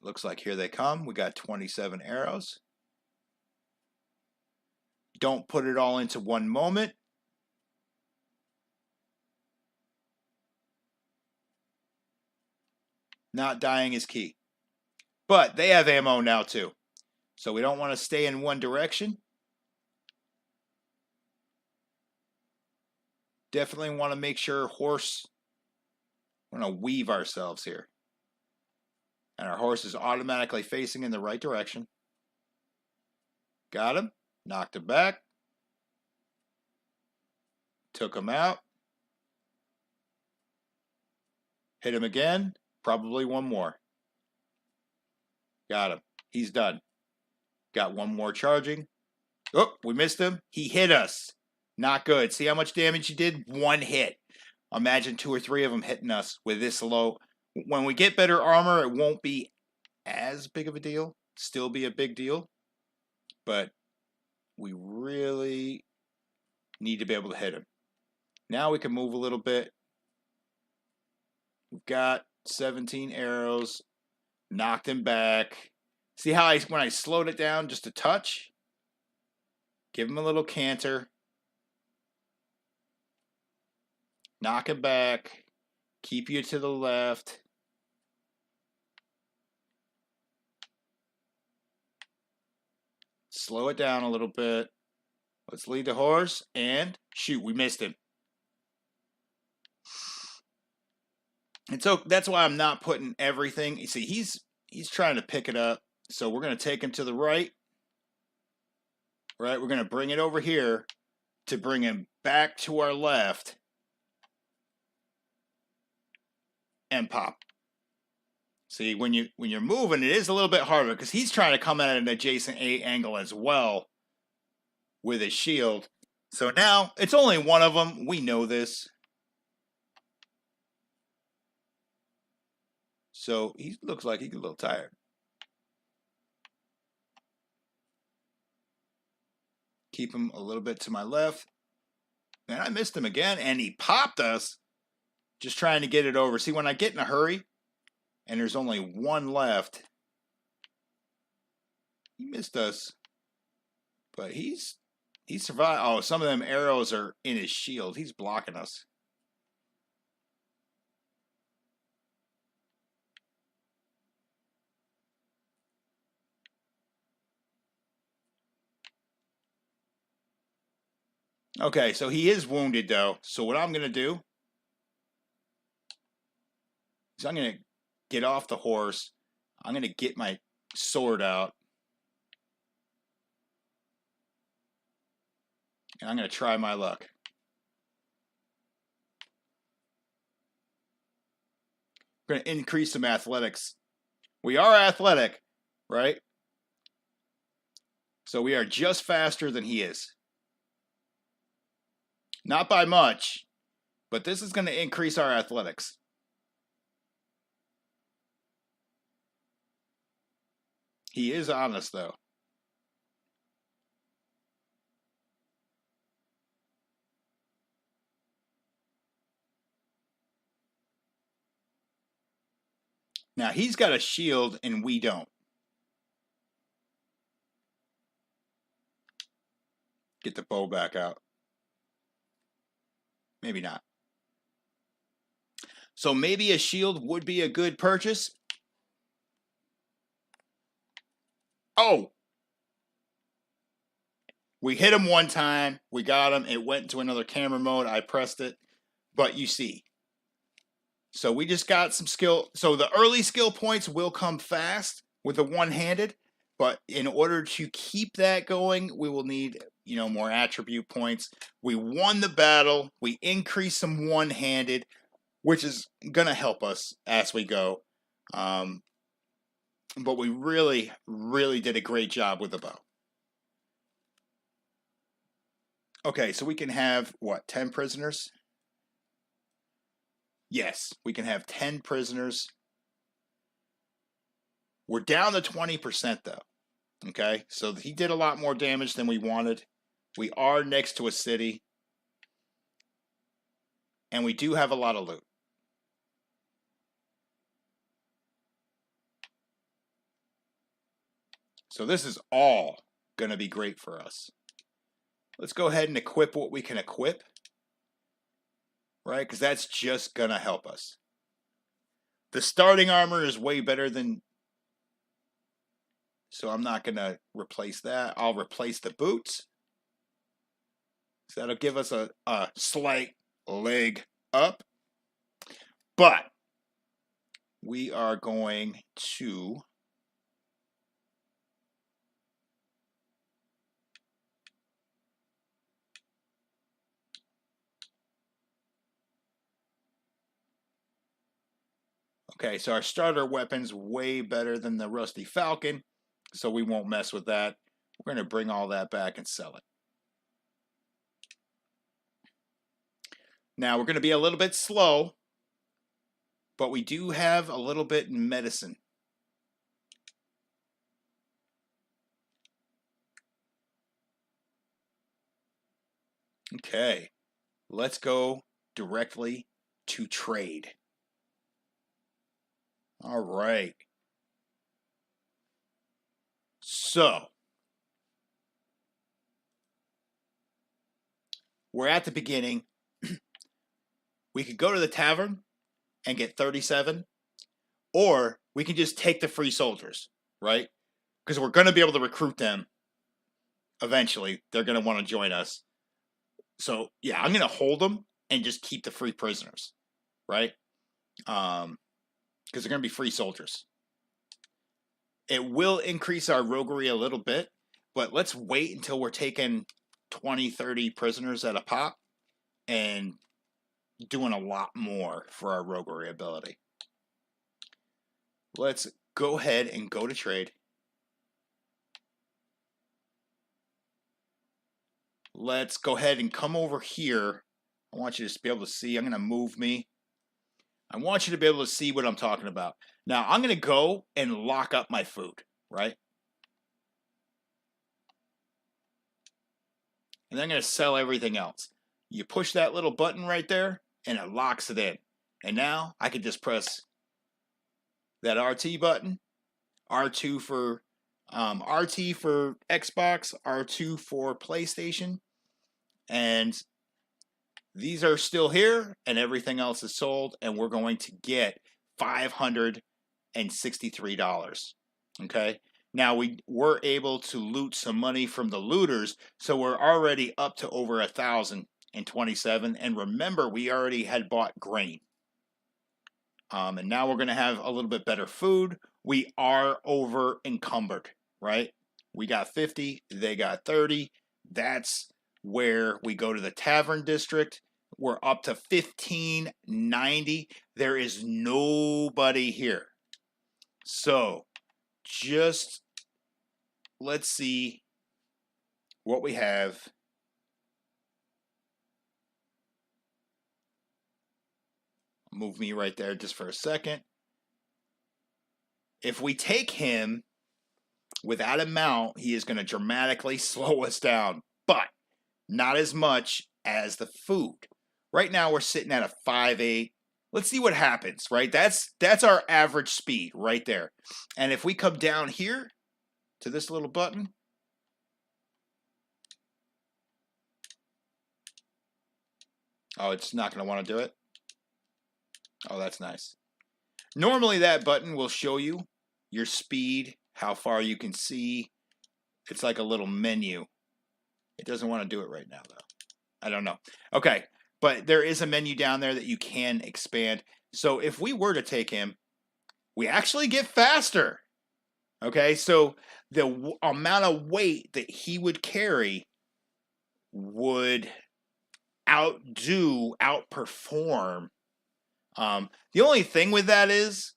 Looks like here they come. We got 27 arrows. Don't put it all into one moment. Not dying is key. But they have ammo now too. So we don't want to stay in one direction. Definitely want to make sure horse. We're going to weave ourselves here. And our horse is automatically facing in the right direction. Got him. Knocked him back. Took him out. Hit him again. Probably one more. Got him. He's done. Got one more charging. Oh, we missed him. He hit us. Not good. See how much damage he did? One hit. Imagine 2 or 3 of them hitting us with this low. When we get better armor, it won't be as big of a deal. Still be a big deal. But we really need to be able to hit him. Now we can move a little bit. We've got 17 arrows. Knocked him back. See how when I slowed it down just a touch? Give him a little canter. Knock him back. Keep you to the left. Slow it down a little bit. Let's lead the horse. And shoot, we missed him. And so that's why I'm not putting everything. You see, he's trying to pick it up. So we're going to take him to the right. Right? We're going to bring it over here to bring him back to our left. And pop. See, when you're moving, it is a little bit harder because he's trying to come at an adjacent angle as well with his shield. So now it's only one of them. We know this. So he looks like he's a little tired. Keep him a little bit to my left. Man, I missed him again, and he popped us. Just trying to get it over. See, when I get in a hurry, and there's only one left, he missed us. But he survived. Oh, some of them arrows are in his shield. He's blocking us. Okay, so he is wounded, though. So what I'm going to do is I'm going to get off the horse. I'm going to get my sword out. And I'm going to try my luck. We're going to increase some athletics. We are athletic, right? So we are just faster than he is. Not by much, but this is going to increase our athletics. He is honest, though. Now, he's got a shield, and we don't. Get the bow back out. Maybe not. So maybe a shield would be a good purchase. Oh! We hit him one time. We got him. It went into another camera mode. I pressed it. But you see. So we just got some skill. So the early skill points will come fast with the one-handed. But in order to keep that going, we will need, more attribute points. We won the battle. We increased some one-handed, which is going to help us as we go. But we really, really did a great job with the bow. Okay, so we can have, what, 10 prisoners? Yes, we can have 10 prisoners. We're down to 20% though. Okay, so he did a lot more damage than we wanted. We are next to a city. And we do have a lot of loot. So this is all going to be great for us. Let's go ahead and equip what we can equip. Right, because that's just going to help us. The starting armor is way better than... So I'm not going to replace that. I'll replace the boots. So that'll give us a slight leg up. But we are going to... Okay, so our starter weapon's way better than the Rusty Falcon, so we won't mess with that. We're going to bring all that back and sell it. Now, we're going to be a little bit slow, but we do have a little bit in medicine. Okay, let's go directly to trade. All right. So, we're at the beginning. We could go to the tavern and get 37, or we can just take the free soldiers, right? Because we're going to be able to recruit them eventually. They're going to want to join us. So, yeah, I'm going to hold them and just keep the free prisoners, right? Because they're going to be free soldiers. It will increase our roguery a little bit, but let's wait until we're taking 20, 30 prisoners at a pop and doing a lot more for our roguery ability. Let's go ahead and go to trade. Let's go ahead and come over here. I want you to be able to see. I'm going to move me. I want you to be able to see what I'm talking about. Now, I'm going to go and lock up my food, right? And then I'm going to sell everything else. You push that little button right there, and it locks it in. And now I can just press that RT button. R2 for RT for Xbox, R2 for PlayStation. And these are still here, and everything else is sold, and we're going to get $563. Okay? Now, we were able to loot some money from the looters, so we're already up to over 1,027. And remember, we already had bought grain. And now we're going to have a little bit better food. We are over encumbered, right? We got 50, they got 30. That's where we go to the tavern district. We're up to 1590. There is nobody here. So just let's see what we have. Move me right there just for a second. If we take him without a mount, he is going to dramatically slow us down, but not as much as the food. Right now we're sitting at a 5.8. Let's see what happens, right? That's our average speed right there. And if we come down here to this little button, oh, it's not going to want to do it. Oh, that's nice. Normally that button will show you your speed, how far you can see. It's like a little menu. It doesn't want to do it right now, though. I don't know. Okay, but there is a menu down there that you can expand. So if we were to take him, we actually get faster. Okay, so the amount of weight that he would carry would outperform. The only thing with that is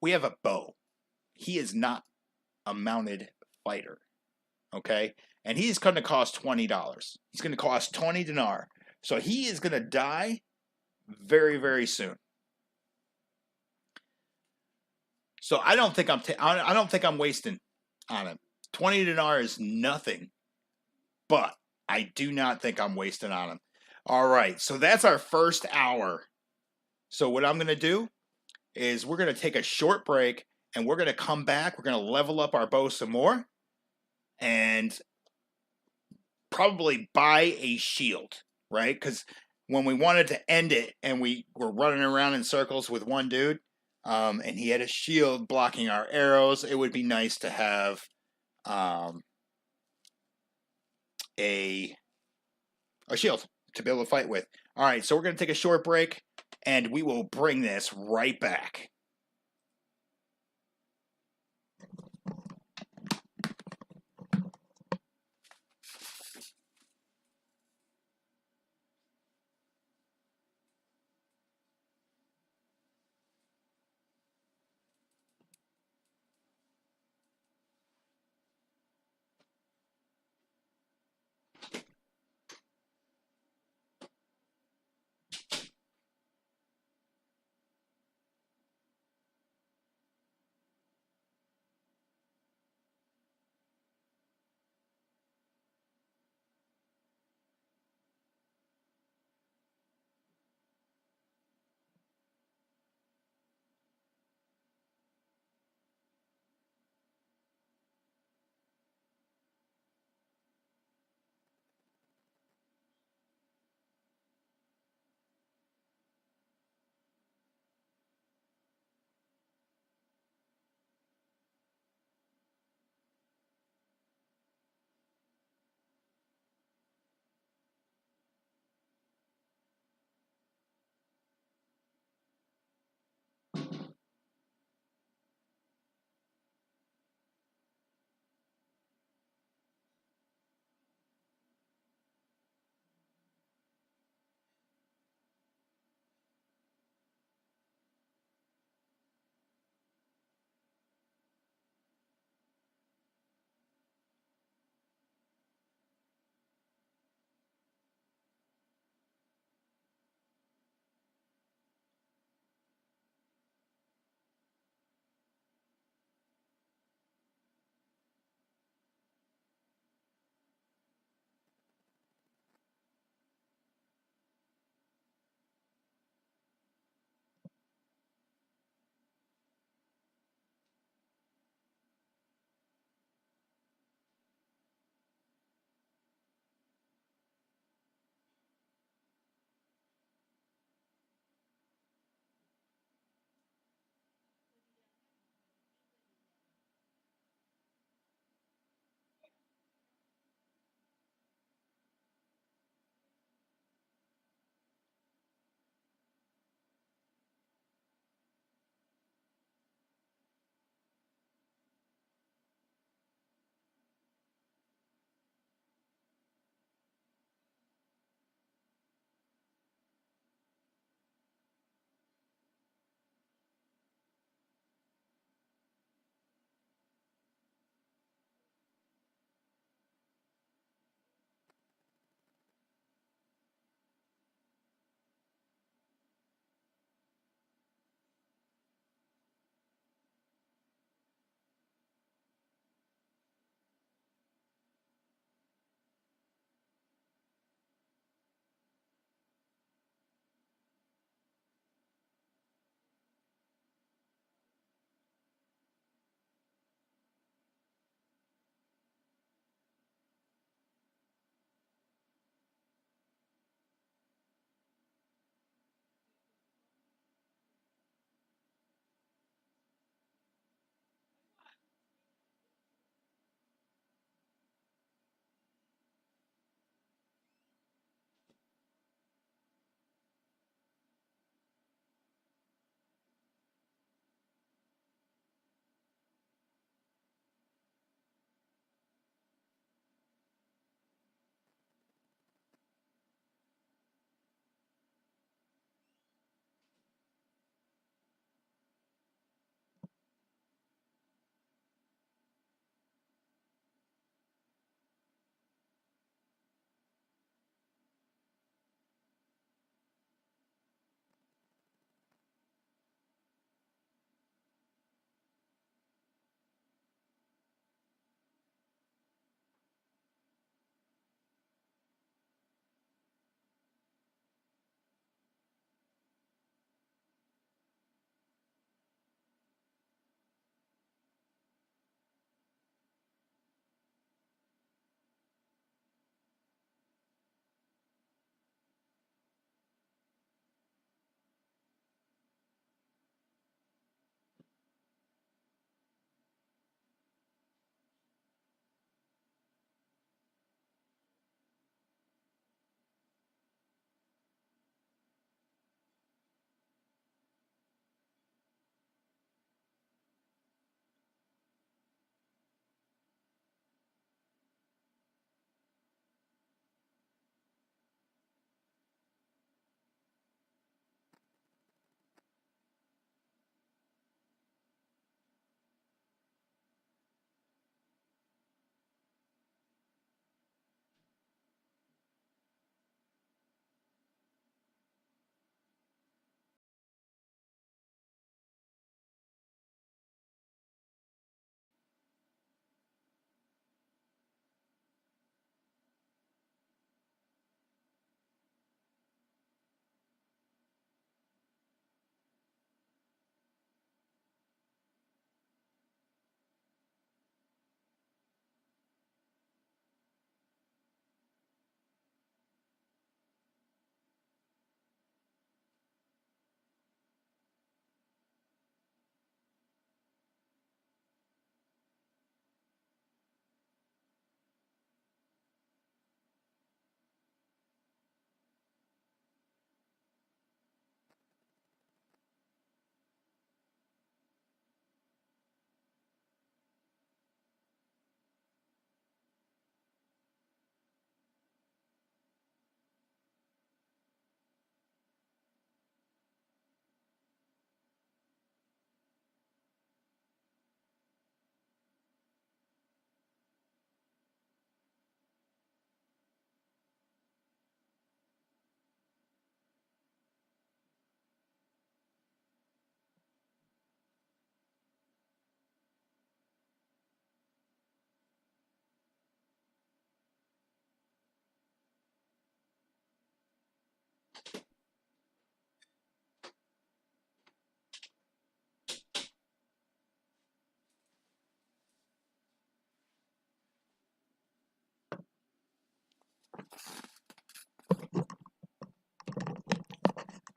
we have a bow. He is not a mounted fighter, okay? And he's going to cost $20. He's going to cost 20 dinar. So he is going to die very, very soon. So I don't think I'm wasting on him. 20 dinar is nothing, but I do not think I'm wasting on him. All right, so that's our first hour. So what I'm going to do is we're going to take a short break, and we're going to come back. We're going to level up our bow some more, and probably buy a shield, right? Because when we wanted to end it and we were running around in circles with one dude, and he had a shield blocking our arrows, it would be nice to have a shield to be able to fight with. All right, so we're going to take a short break, and we will bring this right back.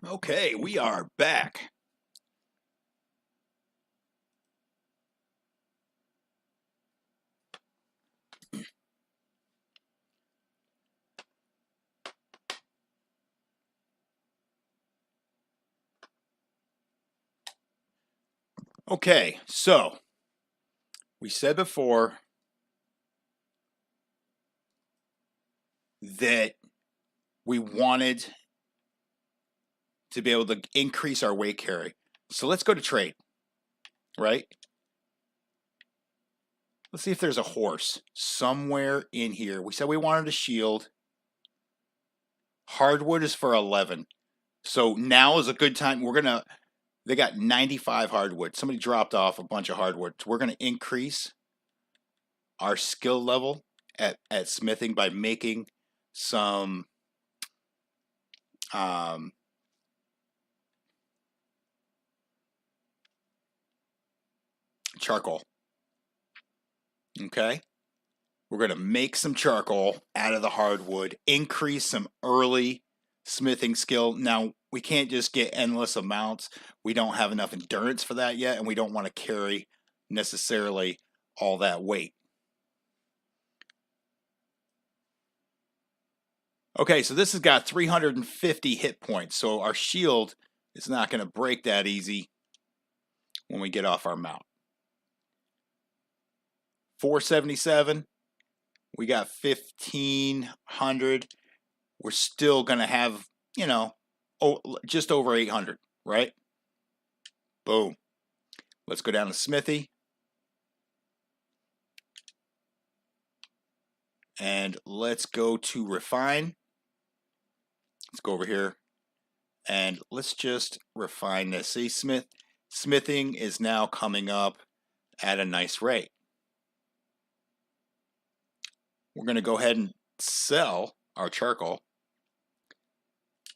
Okay, we are back. Okay, so we said before that we wanted to be able to increase our weight carry. So let's go to trade, right? Let's see if there's a horse somewhere in here. We said we wanted a shield. Hardwood is for 11. So now is a good time. They got 95 hardwood. Somebody dropped off a bunch of hardwood. So we're going to increase our skill level at smithing by making some charcoal. Okay. We're going to make some charcoal out of the hardwood, increase some early smithing skill. Now, we can't just get endless amounts. We don't have enough endurance for that yet, and we don't want to carry necessarily all that weight. Okay, so this has got 350 hit points, so our shield is not going to break that easy when we get off our mount. 477. We got 1,500. We're still going to have, just over 800, right? Boom. Let's go down to Smithy. And let's go to Refine. Let's go over here. And let's just refine this. See, smithing is now coming up at a nice rate. We're going to go ahead and sell our charcoal.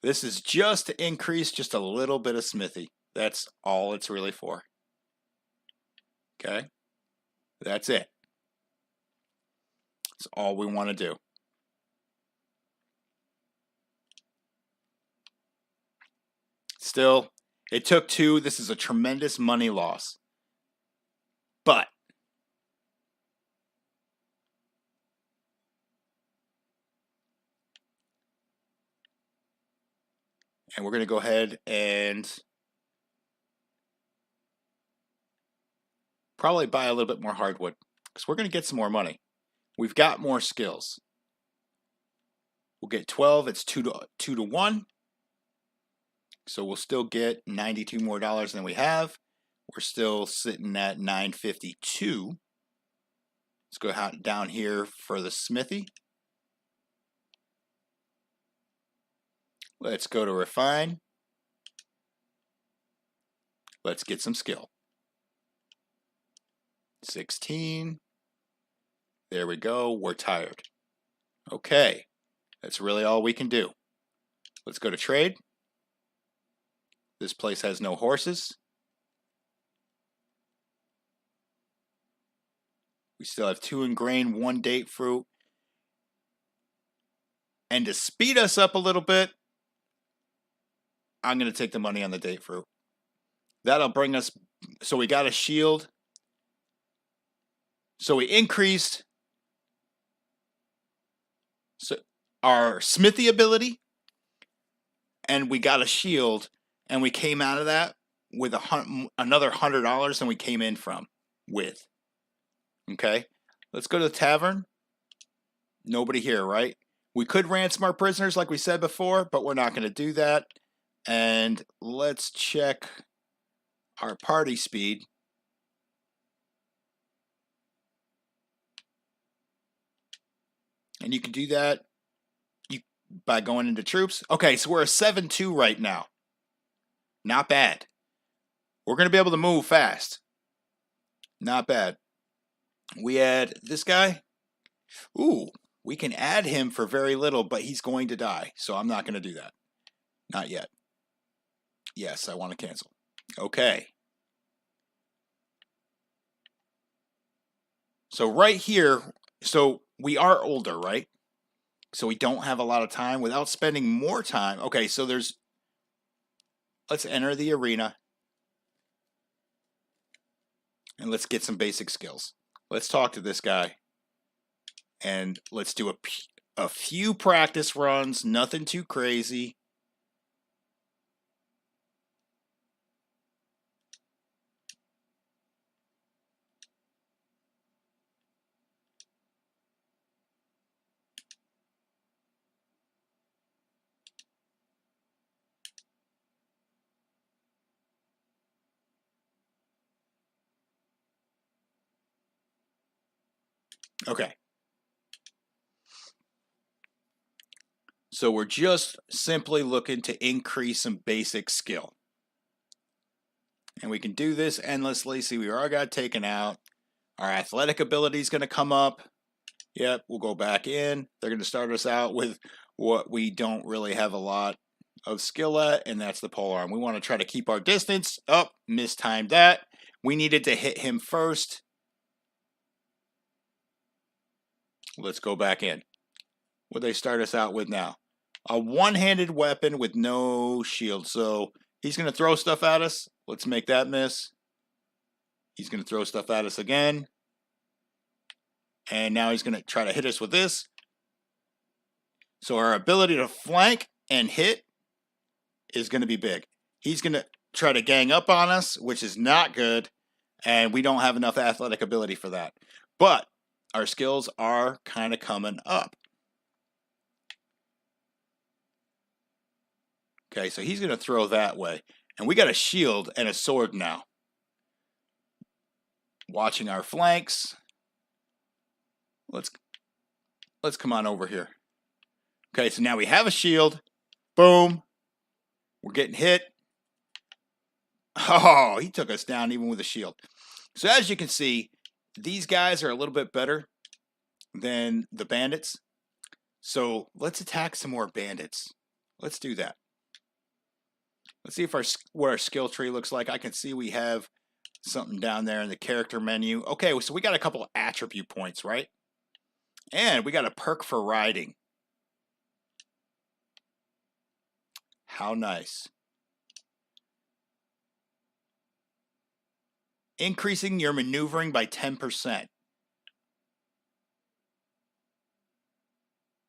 This is just to increase just a little bit of smithy. That's all it's really for. Okay? That's it. That's all we want to do. Still, it took 2. This is a tremendous money loss. But and we're going to go ahead and probably buy a little bit more hardwood because we're going to get some more money. We've got more skills. We'll get 12. It's 2 to 1. So we'll still get $92 more than we have. We're still sitting at 952. Let's go down here for the smithy. Let's go to refine. Let's get some skill. 16. There we go. We're tired. Okay. That's really all we can do. Let's go to trade. This place has no horses. We still have 2 ingrained, 1 date fruit. And to speed us up a little bit, I'm going to take the money on the date fruit. That'll bring us, so we got a shield. So we increased our smithy ability, and we got a shield, and we came out of that with another $100 than we came in with. Okay, let's go to the tavern. Nobody here, right? We could ransom our prisoners like we said before, but we're not going to do that. And let's check our party speed. And you can do that by going into troops. Okay, so we're a 7-2 right now. Not bad. We're going to be able to move fast. Not bad. We add this guy. Ooh, we can add him for very little, but he's going to die. So I'm not going to do that. Not yet. Yes, I want to cancel. Okay. So right here, so we are older, right? So we don't have a lot of time without spending more time. Okay, so there's let's enter the arena and let's get some basic skills. Let's talk to this guy and let's do a few practice runs, nothing too crazy. Okay. So we're just simply looking to increase some basic skill. And we can do this endlessly. See, we already got taken out. Our athletic ability is going to come up. Yep, we'll go back in. They're going to start us out with what we don't really have a lot of skill at, and that's the polearm. We want to try to keep our distance. Oh, mistimed that. We needed to hit him first. Let's go back in. What they start us out with now? A one-handed weapon with no shield. So he's going to throw stuff at us. Let's make that miss. He's going to throw stuff at us again. And now he's going to try to hit us with this. So our ability to flank and hit is going to be big. He's going to try to gang up on us, which is not good. And we don't have enough athletic ability for that. But our skills are kind of coming up. Okay, so he's going to throw that way. And we got a shield and a sword now. Watching our flanks. Let's come on over here. Okay, so now we have a shield. Boom. We're getting hit. Oh, he took us down even with a shield. So as you can see, these guys are a little bit better than the bandits. So let's attack some more bandits. Let's do that. Let's see if what our skill tree looks like. I can see we have something down there in the character menu. Okay, so we got a couple of attribute points, right? And we got a perk for riding. How nice. Increasing your maneuvering by 10%.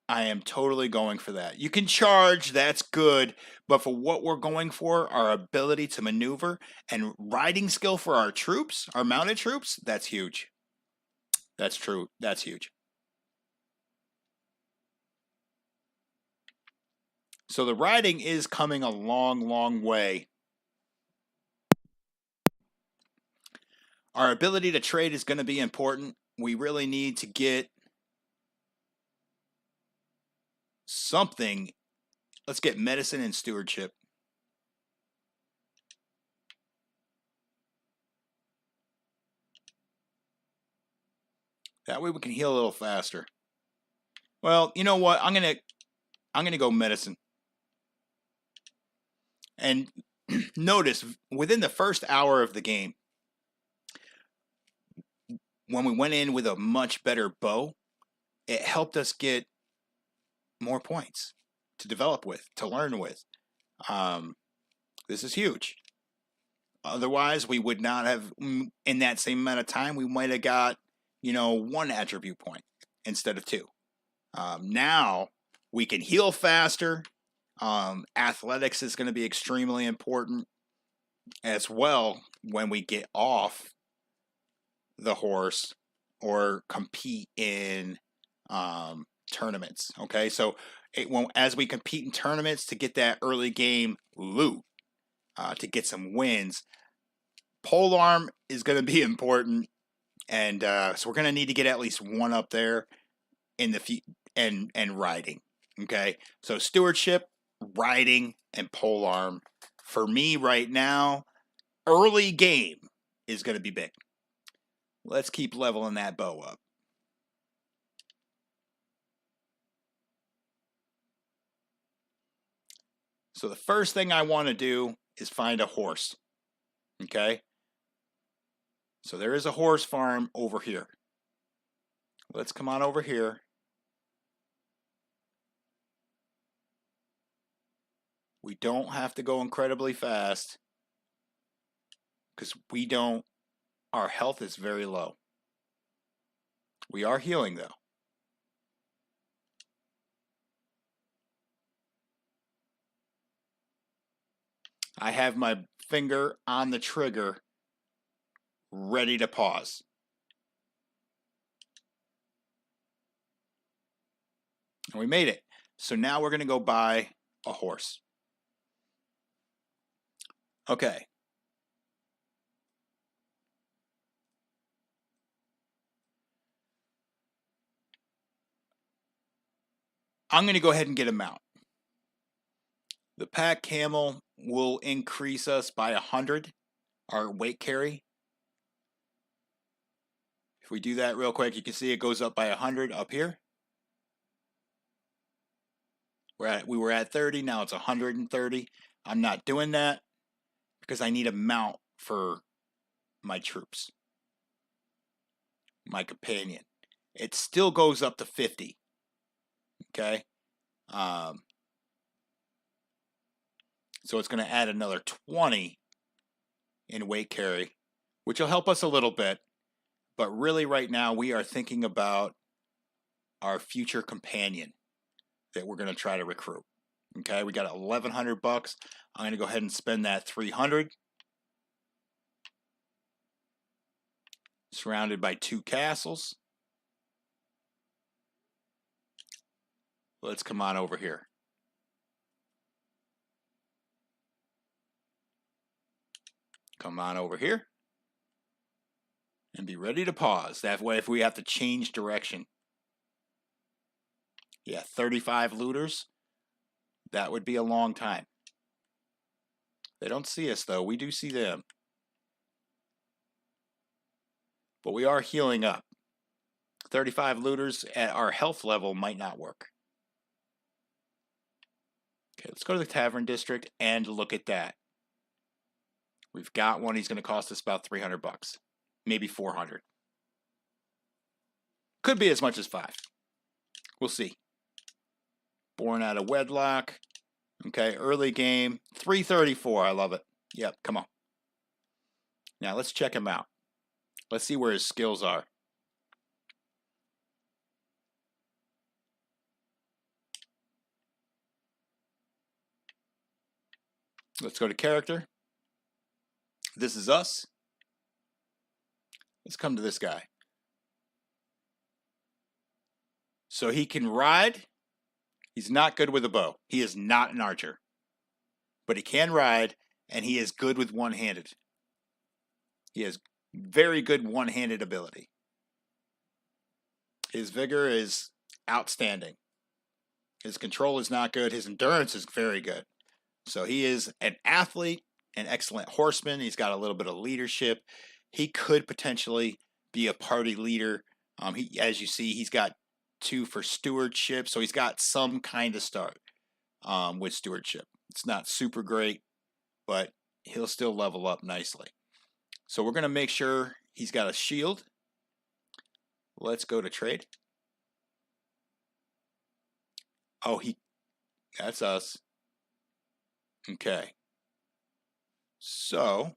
I am totally going for that. You can charge, that's good, but for what we're going for, our ability to maneuver and riding skill for our troops, our mounted troops, that's huge. That's true. That's huge. So the riding is coming a long, long way. Our ability to trade is going to be important. We really need to get something. Let's get medicine and stewardship. That way we can heal a little faster. Well, you know what? I'm gonna go medicine. And notice within the first hour of the game, when we went in with a much better bow, it helped us get more points to develop with, to learn with. This is huge. Otherwise, we would not have, in that same amount of time, we might have got, one attribute point instead of two. Now we can heal faster. Athletics is going to be extremely important as well when we get off the horse or compete in tournaments. Okay, so as we compete in tournaments to get that early game loot, to get some wins, polearm is going to be important, and so we're going to need to get at least one up there in the and riding. Okay, so stewardship, riding, and polearm for me right now. Early game is going to be big. Let's keep leveling that bow up. So the first thing I want to do is find a horse. Okay? So there is a horse farm over here. Let's come on over here. We don't have to go incredibly fast because our health is very low. We are healing though. I have my finger on the trigger ready to pause. And we made it. So now we're going to go buy a horse. Okay. I'm going to go ahead and get a mount. The pack camel will increase us by 100, our weight carry. If we do that real quick, you can see it goes up by 100 up here. We were at 30, now it's 130. I'm not doing that because I need a mount for my troops, my companion. It still goes up to 50. Okay. So it's going to add another 20 in weight carry, which will help us a little bit. But really right now we are thinking about our future companion that we're going to try to recruit. Okay, we got $1,100 bucks. I'm going to go ahead and spend that 300. Surrounded by 2 castles. Let's come on over here. Come on over here. And be ready to pause. That way if we have to change direction. Yeah, 35 looters. That would be a long time. They don't see us though. We do see them. But we are healing up. 35 looters at our health level might not work. Okay, let's go to the Tavern District and look at that. We've got one. He's going to cost us about 300 bucks. Maybe 400. Could be as much as 5. We'll see. Born out of wedlock. Okay, early game. 334. I love it. Yep, come on. Now let's check him out. Let's see where his skills are. Let's go to character. This is us. Let's come to this guy. So he can ride. He's not good with a bow. He is not an archer. But he can ride, and he is good with one-handed. He has very good one-handed ability. His vigor is outstanding. His control is not good. His endurance is very good. So he is an athlete, an excellent horseman. He's got a little bit of leadership. He could potentially be a party leader. As you see, he's got 2 for stewardship. So he's got some kind of start with stewardship. It's not super great, but he'll still level up nicely. So we're going to make sure he's got a shield. Let's go to trade. Oh, that's us. Okay. So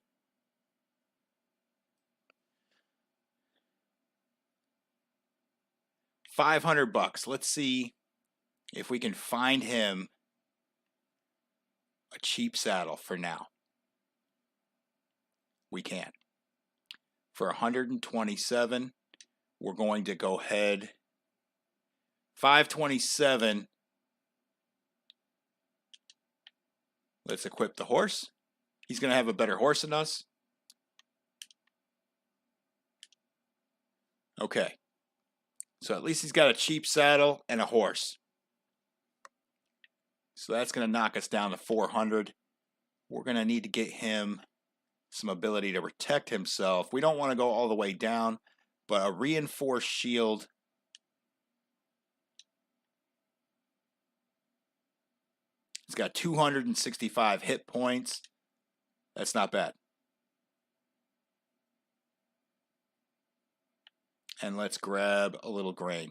$500. Let's see if we can find him a cheap saddle for now. We can. For 127, we're going to go ahead. 527. Let's equip the horse. He's going to have a better horse than us. Okay. So at least he's got a cheap saddle and a horse. So that's going to knock us down to 400. We're going to need to get him some ability to protect himself. We don't want to go all the way down, but a reinforced shield. He's got 265 hit points. That's not bad. And let's grab a little grain.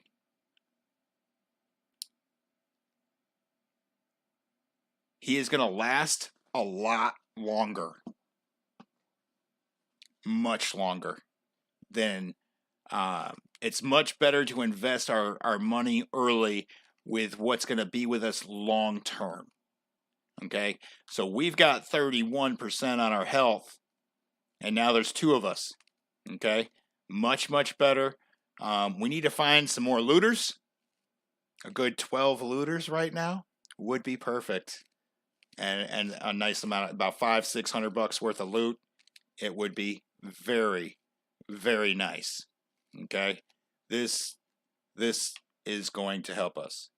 he is going to last a lot longer. Much longer than it's much better to invest our money early with what's going to be with us long term. Okay, so we've got 31% on our health, and now there's 2 of us. Okay, much better. We need to find some more looters. A good 12 looters right now would be perfect, and a nice amount, about $500-600 worth of loot. It would be very, very nice. Okay, this is going to help us.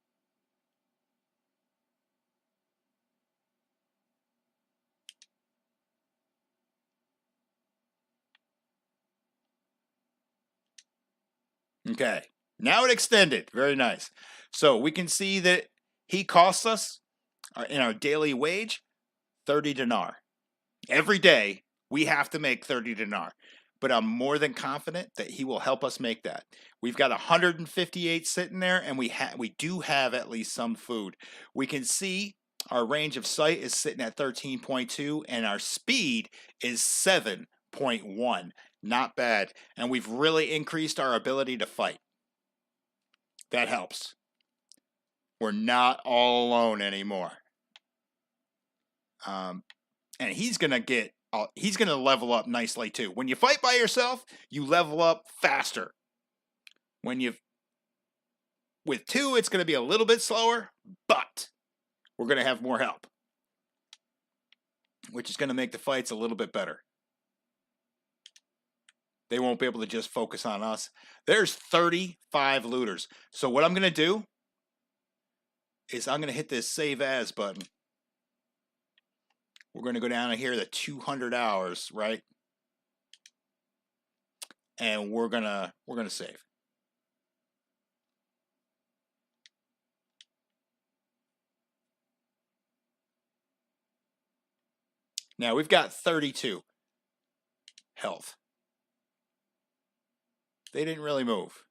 Okay, now it extended. Very nice. So we can see that he costs us in our daily wage 30 dinar. Every day we have to make 30 dinar. But I'm more than confident that he will help us make that. We've got 158 sitting there, and we do have at least some food. We can see our range of sight is sitting at 13.2, and our speed is 7.1. Not bad. And we've really increased our ability to fight. That helps. We're not all alone anymore. And he's going to level up nicely too. When you fight by yourself, you level up faster. With 2, it's going to be a little bit slower, but we're going to have more help, which is going to make the fights a little bit better. They won't be able to just focus on us. There's 35 looters. So what I'm going to do is I'm going to hit this save as button. We're going to go down here to 200 hours, right? And we're going to save. Now we've got 32 health. They didn't really move.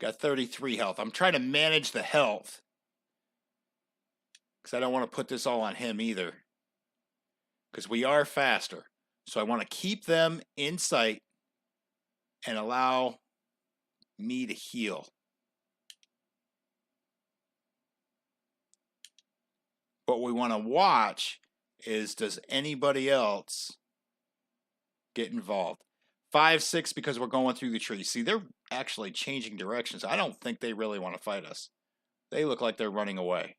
Got 33 health. I'm trying to manage the health because I don't want to put this all on him either, because we are faster. So I want to keep them in sight and allow me to heal. What we want to watch is, does anybody else get involved? 5, 6, because we're going through the trees. See, they're actually changing directions. I don't think they really want to fight us. They look like they're running away.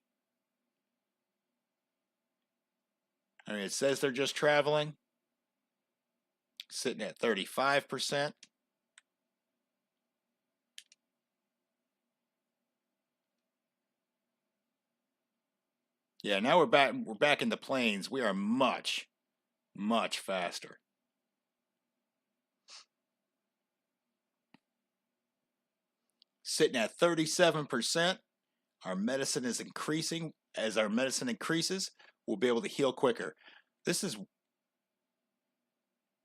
I mean, it says they're just traveling. Sitting at 35%. Yeah, now we're back in the plains. We are much faster. Sitting at 37%. Our medicine is increasing. As our medicine increases, we'll be able to heal quicker. This is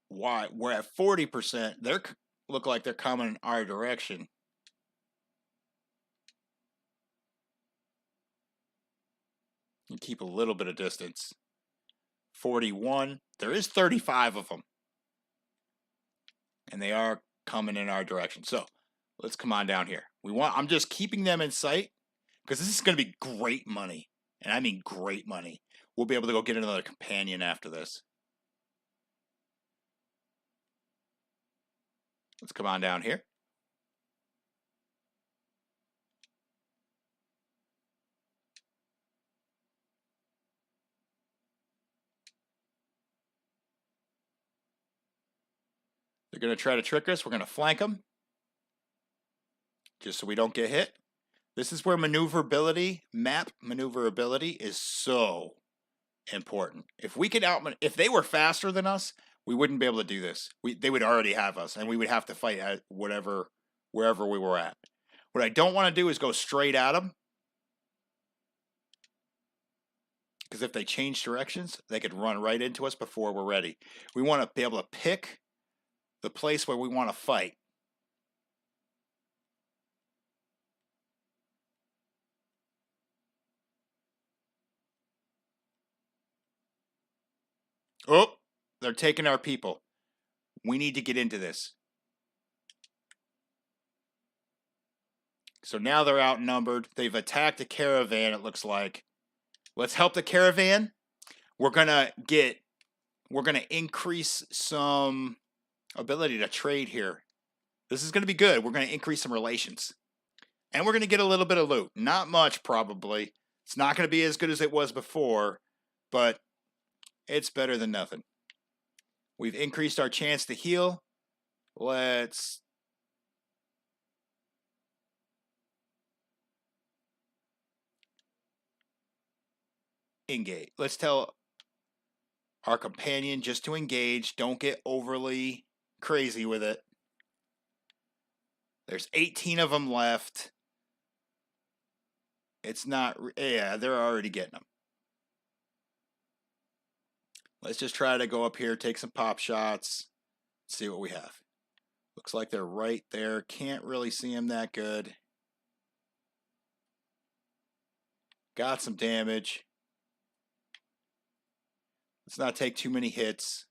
why we're at 40%. They look like they're coming in our direction. You keep a little bit of distance. 41. There is 35 of them. And they are coming in our direction. So let's come on down here. I'm just keeping them in sight because this is going to be great money. And I mean great money. We'll be able to go get another companion after this. Let's come on down here. They're going to try to trick us. We're going to flank them just so we don't get hit. This is where maneuverability, map maneuverability is so important. If we could if they were faster than us, we wouldn't be able to do this. They would already have us, and we would have to fight at wherever we were at. What I don't want to do is go straight at them, because if they change directions, they could run right into us before we're ready. We want to be able to pick the place where we want to fight. They're taking our people. We need to get into this. So now they're outnumbered. They've attacked a caravan, it looks like. Let's help the caravan. We're gonna increase some ability to trade here. This is gonna be good. We're gonna increase some relations. And we're gonna get a little bit of loot. Not much, probably. It's not gonna be as good as it was before, but it's better than nothing. We've increased our chance to heal. Let's engage. Let's tell our companion just to engage. Don't get overly crazy with it. There's 18 of them left. It's not, yeah, they're already getting them. Let's just try to go up here, take some pop shots, see what we have. Looks like they're right there. Can't really see them that good. Got some damage. Let's not take too many hits.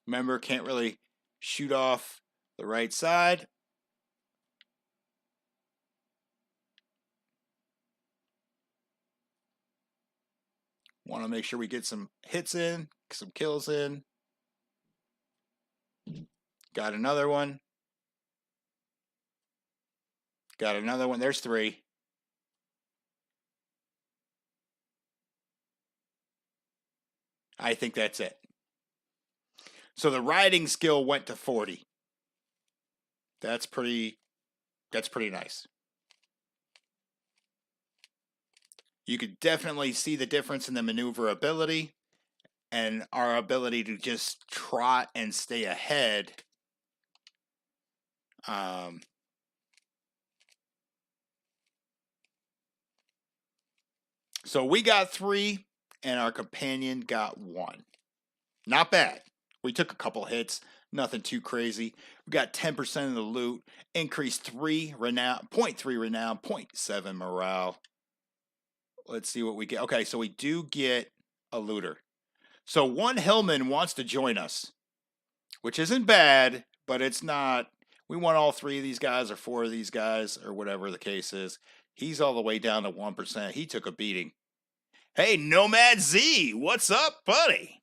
Remember, can't really shoot off the right side. Want to make sure we get some hits in, some kills in. Got another one. Got another one. There's 3. I think that's it. So the riding skill went to 40. That's pretty nice. You could definitely see the difference in the maneuverability and our ability to just trot and stay ahead. So we got 3 and our companion got 1. Not bad. We took a couple hits, nothing too crazy. We got 10% of the loot, increased 3 renown, 0.3 renown, 0.7 morale. Let's see what we get. Okay, so we do get a looter. So one Hillman wants to join us, which isn't bad, but it's not. We want all 3 of these guys or 4 of these guys or whatever the case is. He's all the way down to 1%. He took a beating. Hey, Nomad Z, what's up, buddy?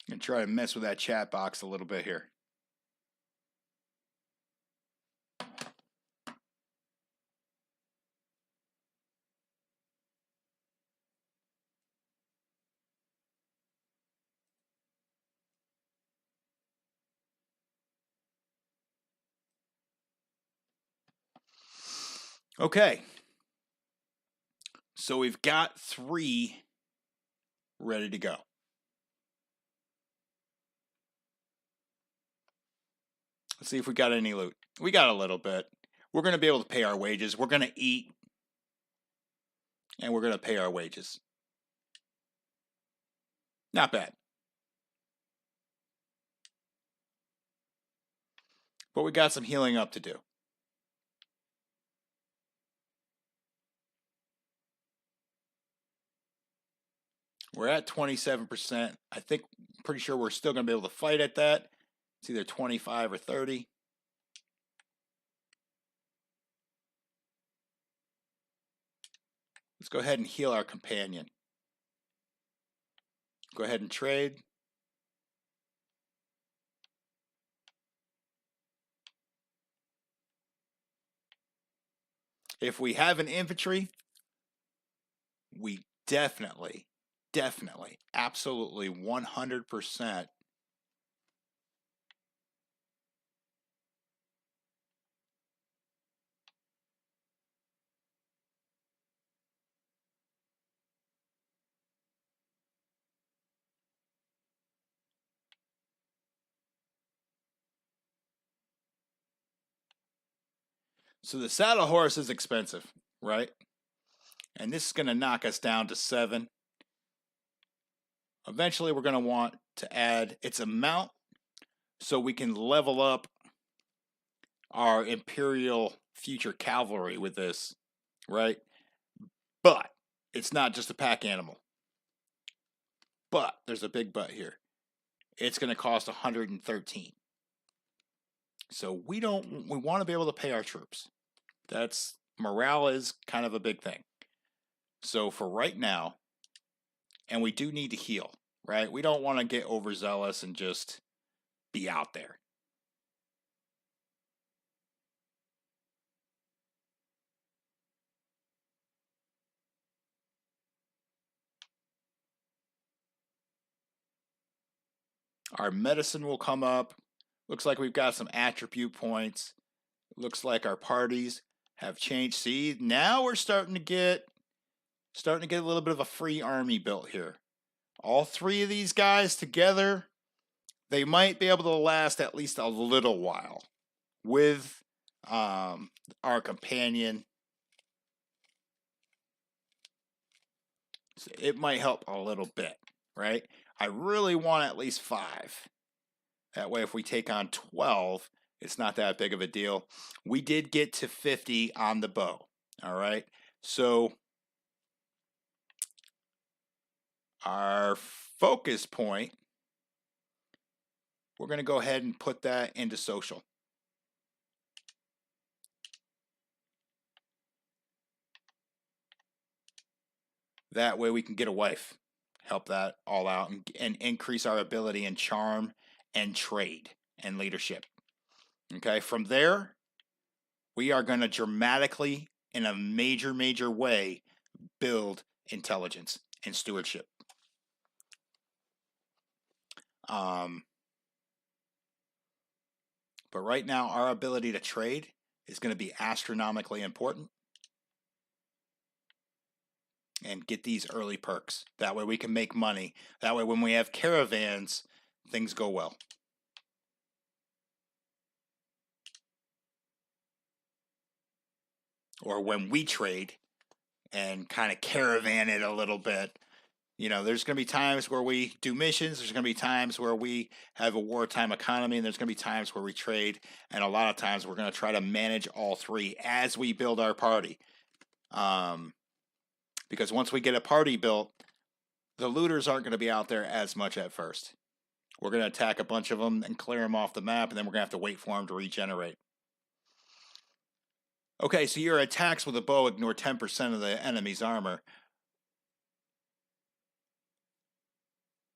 I'm going to try to mess with that chat box a little bit here. Okay. So we've got 3 ready to go. Let's see if we got any loot. We got a little bit. We're going to be able to pay our wages. We're going to eat. And we're going to pay our wages. Not bad. But we got some healing up to do. We're at 27%. I think, pretty sure we're still going to be able to fight at that. It's either 25 or 30. Let's go ahead and heal our companion. Go ahead and trade. If we have an infantry, we definitely, absolutely 100% So the saddle horse is expensive, right? And this is going to knock us down to 7. Eventually, we're going to want to add its amount so we can level up our Imperial future cavalry with this, right? But it's not just a pack animal. But there's a big but here. It's going to cost 113. So we want to be able to pay our troops. That's morale is kind of a big thing. So for right now, and we do need to heal, right? We don't want to get overzealous and just be out there. Our medicine will come up. Looks like we've got some attribute points. Looks like our parties have changed. See, now we're starting to get a little bit of a free army built here. All 3 of these guys together, they might be able to last at least a little while with our companion. So it might help a little bit, right? I really want at least 5. That way, if we take on 12, it's not that big of a deal. We did get to 50 on the bow, all right? So our focus point, we're going to go ahead and put that into social. That way we can get a wife, help that all out, and increase our ability in charm and trade and leadership. Okay, from there, we are going to dramatically, in a major way, build intelligence and stewardship. But right now, our ability to trade is going to be astronomically important. And get these early perks. That way we can make money. That way when we have caravans, things go well. Or when we trade and kind of caravan it a little bit. You know, there's going to be times where we do missions. There's going to be times where we have a wartime economy. And there's going to be times where we trade. And a lot of times we're going to try to manage all 3 as we build our party. Because once we get a party built, the looters aren't going to be out there as much at first. We're going to attack a bunch of them and clear them off the map, and then we're going to have to wait for them to regenerate. Okay, so your attacks with a bow ignore 10% of the enemy's armor.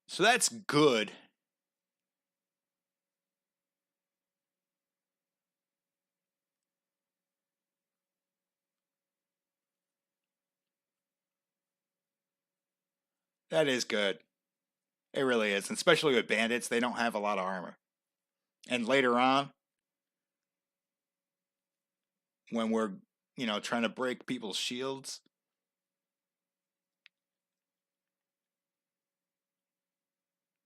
So that's good. That is good. It really is. And especially with bandits, they don't have a lot of armor. And later on, when we're, trying to break people's shields,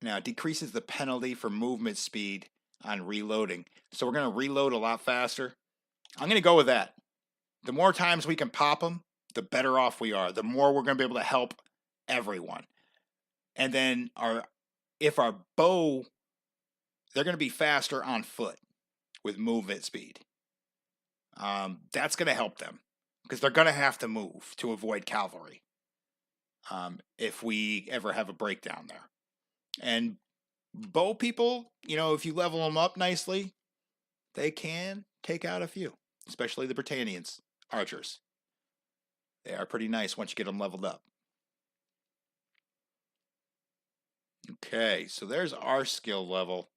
now it decreases the penalty for movement speed on reloading. So we're going to reload a lot faster. I'm going to go with that. The more times we can pop them, the better off we are. The more we're going to be able to help everyone. And then if our bow, they're going to be faster on foot with movement speed. That's going to help them because they're going to have to move to avoid cavalry if we ever have a breakdown there. And bow people, if you level them up nicely, they can take out a few, especially the Britannians, archers. They are pretty nice once you get them leveled up. Okay, so there's our skill level.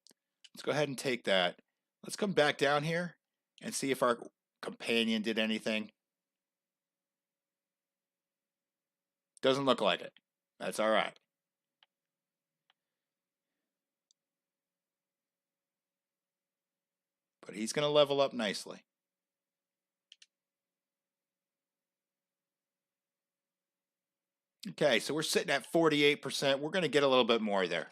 Let's go ahead and take that. Let's come back down here and see if our companion did anything. Doesn't look like it. That's all right. But he's going to level up nicely. Okay, so we're sitting at 48%. We're going to get a little bit more there.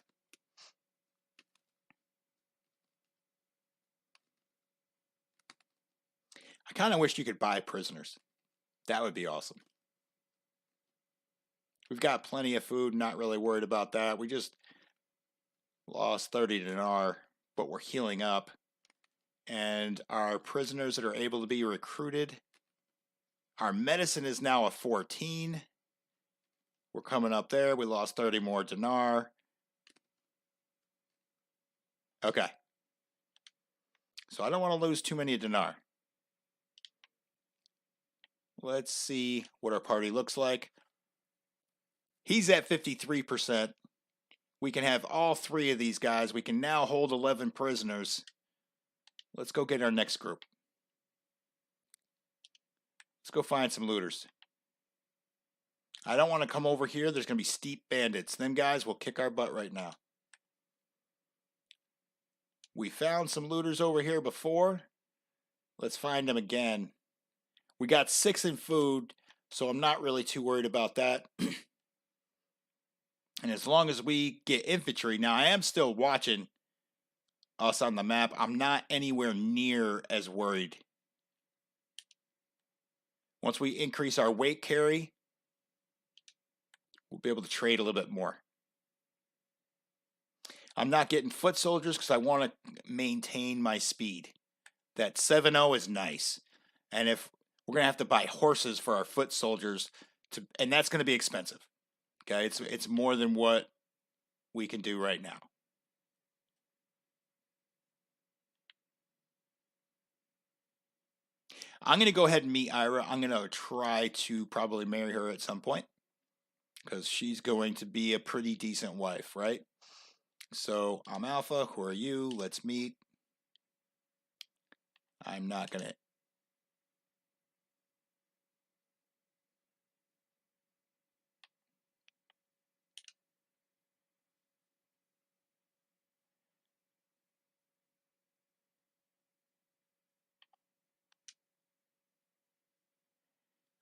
I kind of wish you could buy prisoners. That would be awesome. We've got plenty of food, not really worried about that. We just lost 30 dinar, but we're healing up. And our prisoners that are able to be recruited, our medicine is now a 14. We're coming up there. We lost 30 more dinar. Okay. So I don't want to lose too many dinar. Let's see what our party looks like. He's at 53%. We can have all three of these guys. We can now hold 11 prisoners. Let's go get our next group. Let's go find some looters. I don't want to come over here. There's going to be steep bandits. Them guys will kick our butt right now. We found some looters over here before. Let's find them again. We got 6 in food, so I'm not really too worried about that. And as long as we get infantry, now I am still watching us on the map. I'm not anywhere near as worried. Once we increase our weight carry, we'll be able to trade a little bit more. I'm not getting foot soldiers because I want to maintain my speed. That 7-0 is nice. And if we're going to have to buy horses for our foot soldiers, and that's going to be expensive. Okay, it's more than what we can do right now. I'm going to go ahead and meet Ira. I'm going to try to probably marry her at some point because she's going to be a pretty decent wife, right? So I'm Alpha. Who are you? Let's meet. I'm not going to.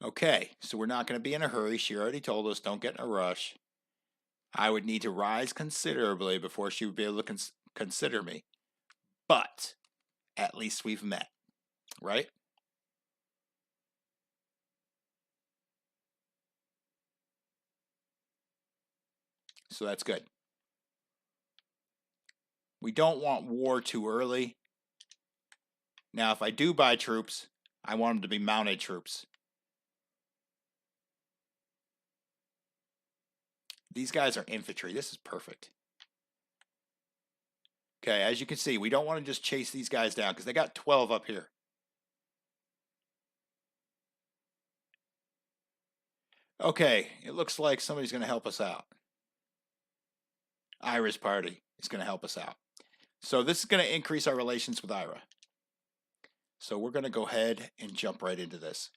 Okay, so we're not going to be in a hurry. She already told us don't get in a rush. I would need to rise considerably before she would be able to consider me. But at least we've met, right? So that's good. We don't want war too early. Now, if I do buy troops, I want them to be mounted troops. These guys are infantry. This is perfect. Okay, as you can see, we don't want to just chase these guys down because they got 12 up here. Okay, it looks like somebody's going to help us out. Ira's party is going to help us out. So this is going to increase our relations with Ira. So we're going to go ahead and jump right into this.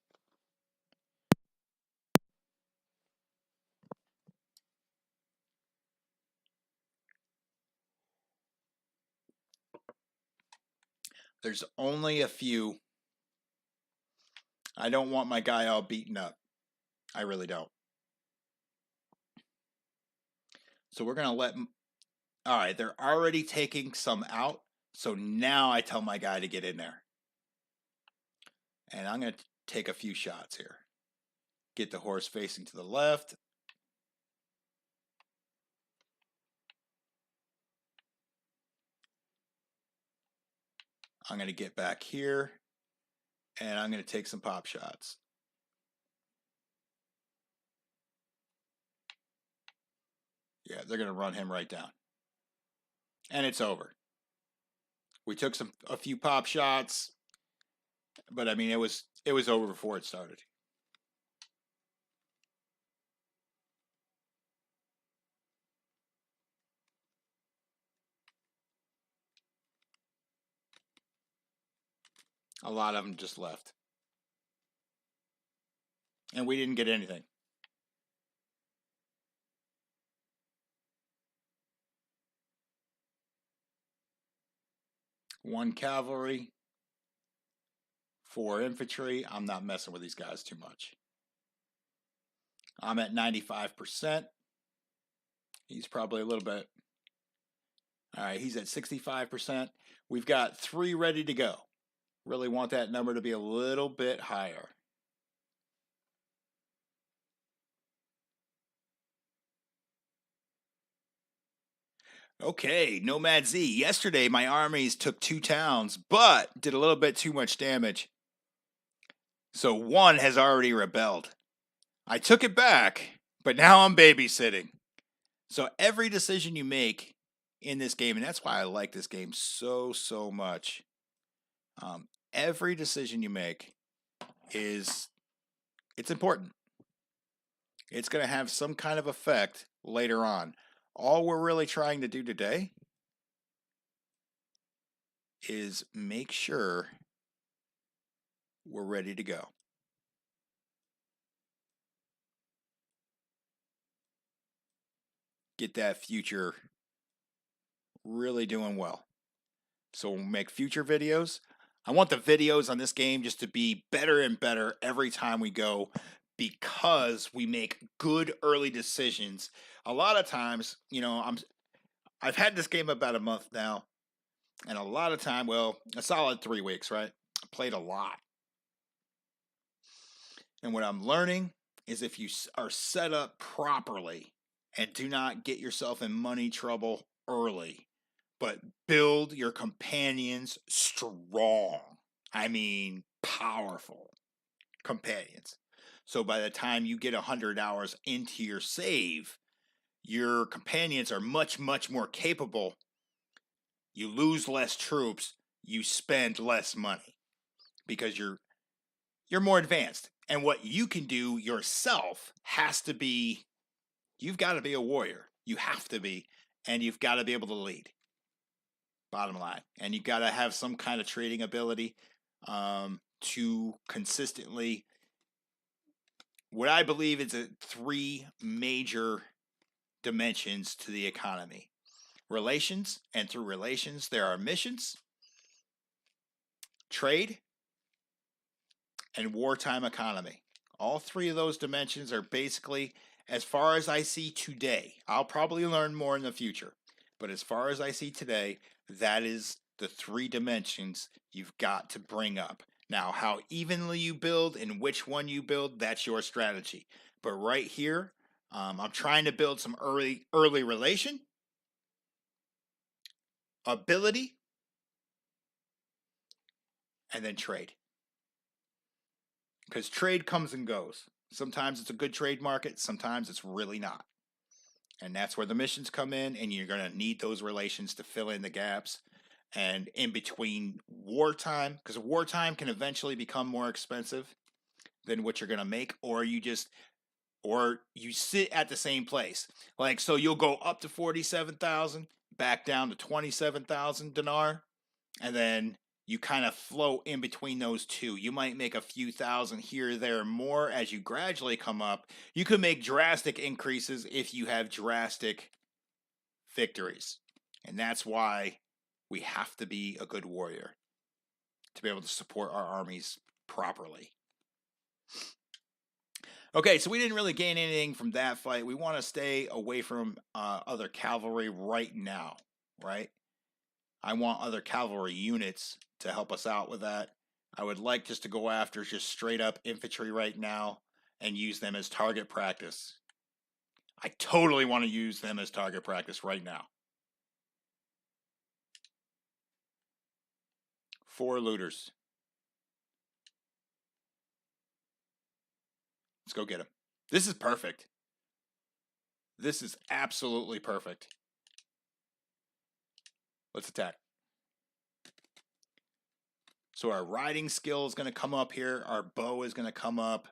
There's only a few. I don't want my guy all beaten up. I really don't. So we're going to let... All right, they're already taking some out. So now I tell my guy to get in there. And I'm going to take a few shots here. Get the horse facing to the left. I'm going to get back here. And I'm going to take some pop shots. Yeah, they're going to run him right down. And it's over. We took a few pop shots. But I mean, it was over before it started. A lot of them just left. And we didn't get anything. One cavalry. 4 infantry. I'm not messing with these guys too much. I'm at 95%. He's probably a little bit. All right, he's at 65%. We've got 3 ready to go. Really want that number to be a little bit higher. Okay, Nomad Z. Yesterday, my armies took 2 towns, but did a little bit too much damage. So one has already rebelled. I took it back, but now I'm babysitting. So every decision you make in this game, and that's why I like this game so much. Every decision you make it's important. It's going to have some kind of effect later on. All we're really trying to do today is make sure we're ready to go. Get that future really doing well. So we'll make future videos. I want the videos on this game just to be better and better every time we go, because we make good early decisions. A lot of times, I've had this game about a month now, and a lot of time, well, a solid 3 weeks, right? I played a lot. And what I'm learning is if you are set up properly and do not get yourself in money trouble early, but build your companions strong. I mean, powerful companions. So by the time you get 100 hours into your save, your companions are much more capable. You lose less troops, you spend less money because you're more advanced. And what you can do yourself has to be, you've got to be a warrior. You have to be, and you've got to be able to lead. Bottom line. And you've got to have some kind of trading ability to consistently, what I believe is 3 major dimensions to the economy. Relations, and through relations there are missions, trade, and wartime economy. All 3 of those dimensions are basically, as far as I see today, I'll probably learn more in the future, but as far as I see today, that is the 3 dimensions you've got to bring up. Now, how evenly you build and which one you build, that's your strategy. But right here, I'm trying to build some early relation, ability, and then trade. Because trade comes and goes. Sometimes it's a good trade market, sometimes it's really not. And that's where the missions come in, and you're going to need those relations to fill in the gaps. And in between wartime, because wartime can eventually become more expensive than what you're going to make, or you sit at the same place. Like, so you'll go up to 47,000, back down to 27,000 dinar, and then you kind of float in between those two. You might make a few thousand here, there, more as you gradually come up. You could make drastic increases if you have drastic victories. And that's why we have to be a good warrior to be able to support our armies properly. Okay, so we didn't really gain anything from that fight. We want to stay away from other cavalry right now, right? I want other cavalry units to help us out with that. I would like just to go after just straight up infantry right now and use them as target practice. I totally want to use them as target practice right now. 4 looters. Let's go get them. This is perfect. This is absolutely perfect. Let's attack. So our riding skill is going to come up here. Our bow is going to come up.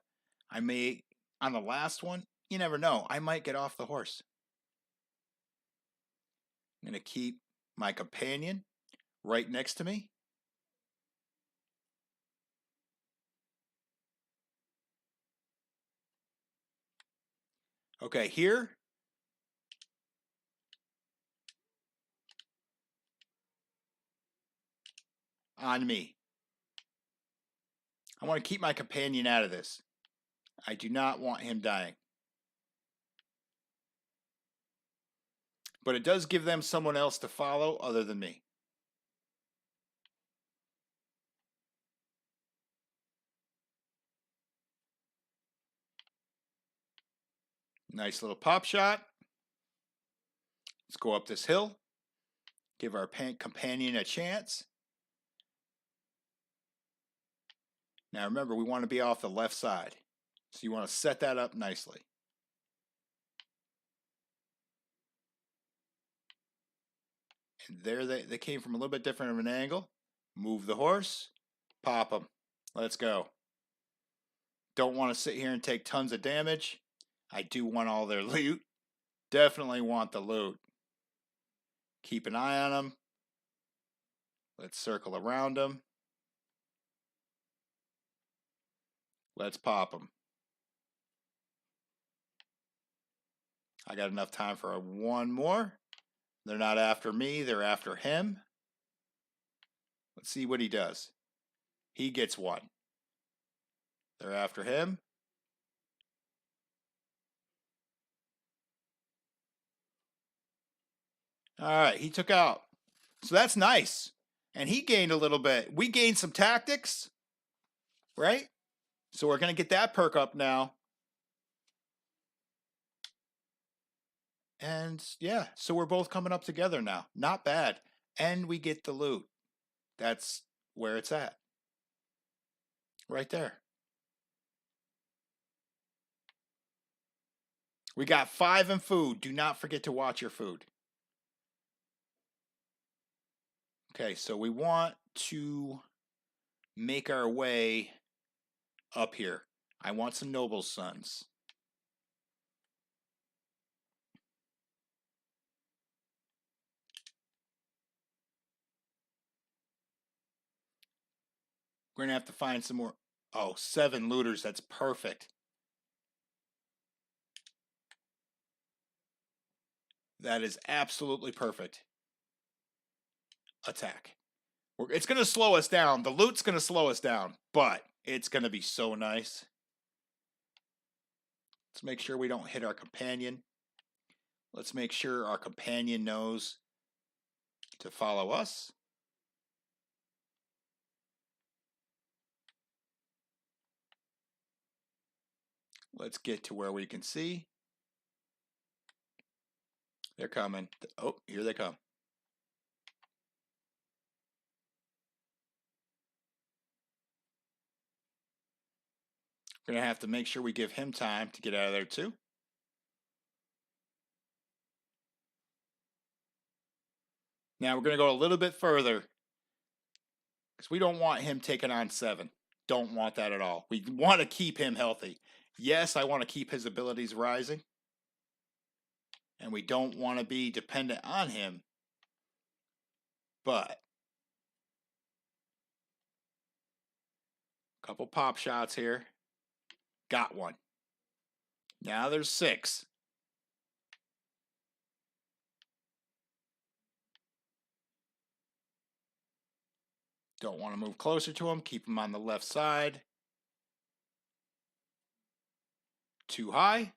I may, on the last one, you never know, I might get off the horse. I'm going to keep my companion right next to me. Okay, here. On me. I want to keep my companion out of this. I do not want him dying. But it does give them someone else to follow other than me. Nice little pop shot. Let's go up this hill. Give our companion a chance. Now remember, we want to be off the left side. So you want to set that up nicely. And there they came from a little bit different of an angle. Move the horse. Pop them. Let's go. Don't want to sit here and take tons of damage. I do want all their loot. Definitely want the loot. Keep an eye on them. Let's circle around them. Let's pop them. I got enough time for one more. They're not after me, they're after him. Let's see what he does. He gets one. They're after him. All right, he took out. So that's nice. And he gained a little bit. We gained some tactics, right? So we're going to get that perk up now. And yeah, so we're both coming up together now. Not bad. And we get the loot. That's where it's at. Right there. We got 5 in food. Do not forget to watch your food. Okay, so we want to make our way up here. I want some noble sons. We're going to have to find some more. Oh, 7 looters. That's perfect. That is absolutely perfect. Attack. It's going to slow us down. The loot's going to slow us down, but it's going to be so nice. Let's make sure we don't hit our companion. Let's make sure our companion knows to follow us. Let's get to where we can see. They're coming. Oh, here they come. We're going to have to make sure we give him time to get out of there too. Now we're going to go a little bit further because we don't want him taking on 7. Don't want that at all. We want to keep him healthy. Yes, I want to keep his abilities rising. And we don't want to be dependent on him. But a couple pop shots here. Got one. Now there's 6. Don't want to move closer to him. Keep him on the left side. Too high.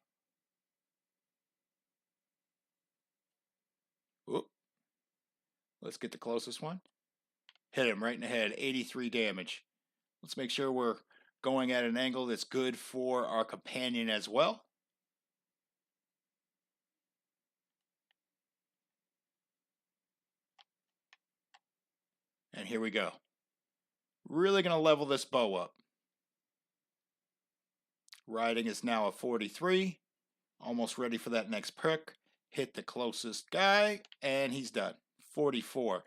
Oop. Let's get the closest one. Hit him right in the head. 83 damage. Let's make sure we're going at an angle that's good for our companion as well. And here we go. Really going to level this bow up. Riding is now a 43. Almost ready for that next perk. Hit the closest guy, and he's done. 44.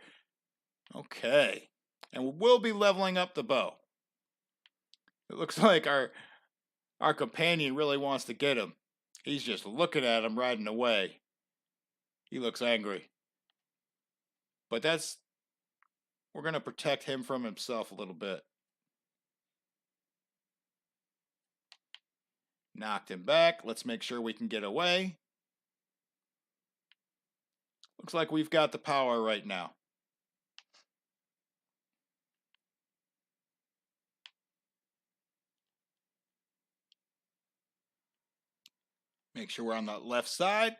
Okay. And we'll be leveling up the bow. It looks like our companion really wants to get him. He's just looking at him riding away. He looks angry. But we're going to protect him from himself a little bit. Knocked him back. Let's make sure we can get away. Looks like we've got the power right now. Make sure we're on the left side.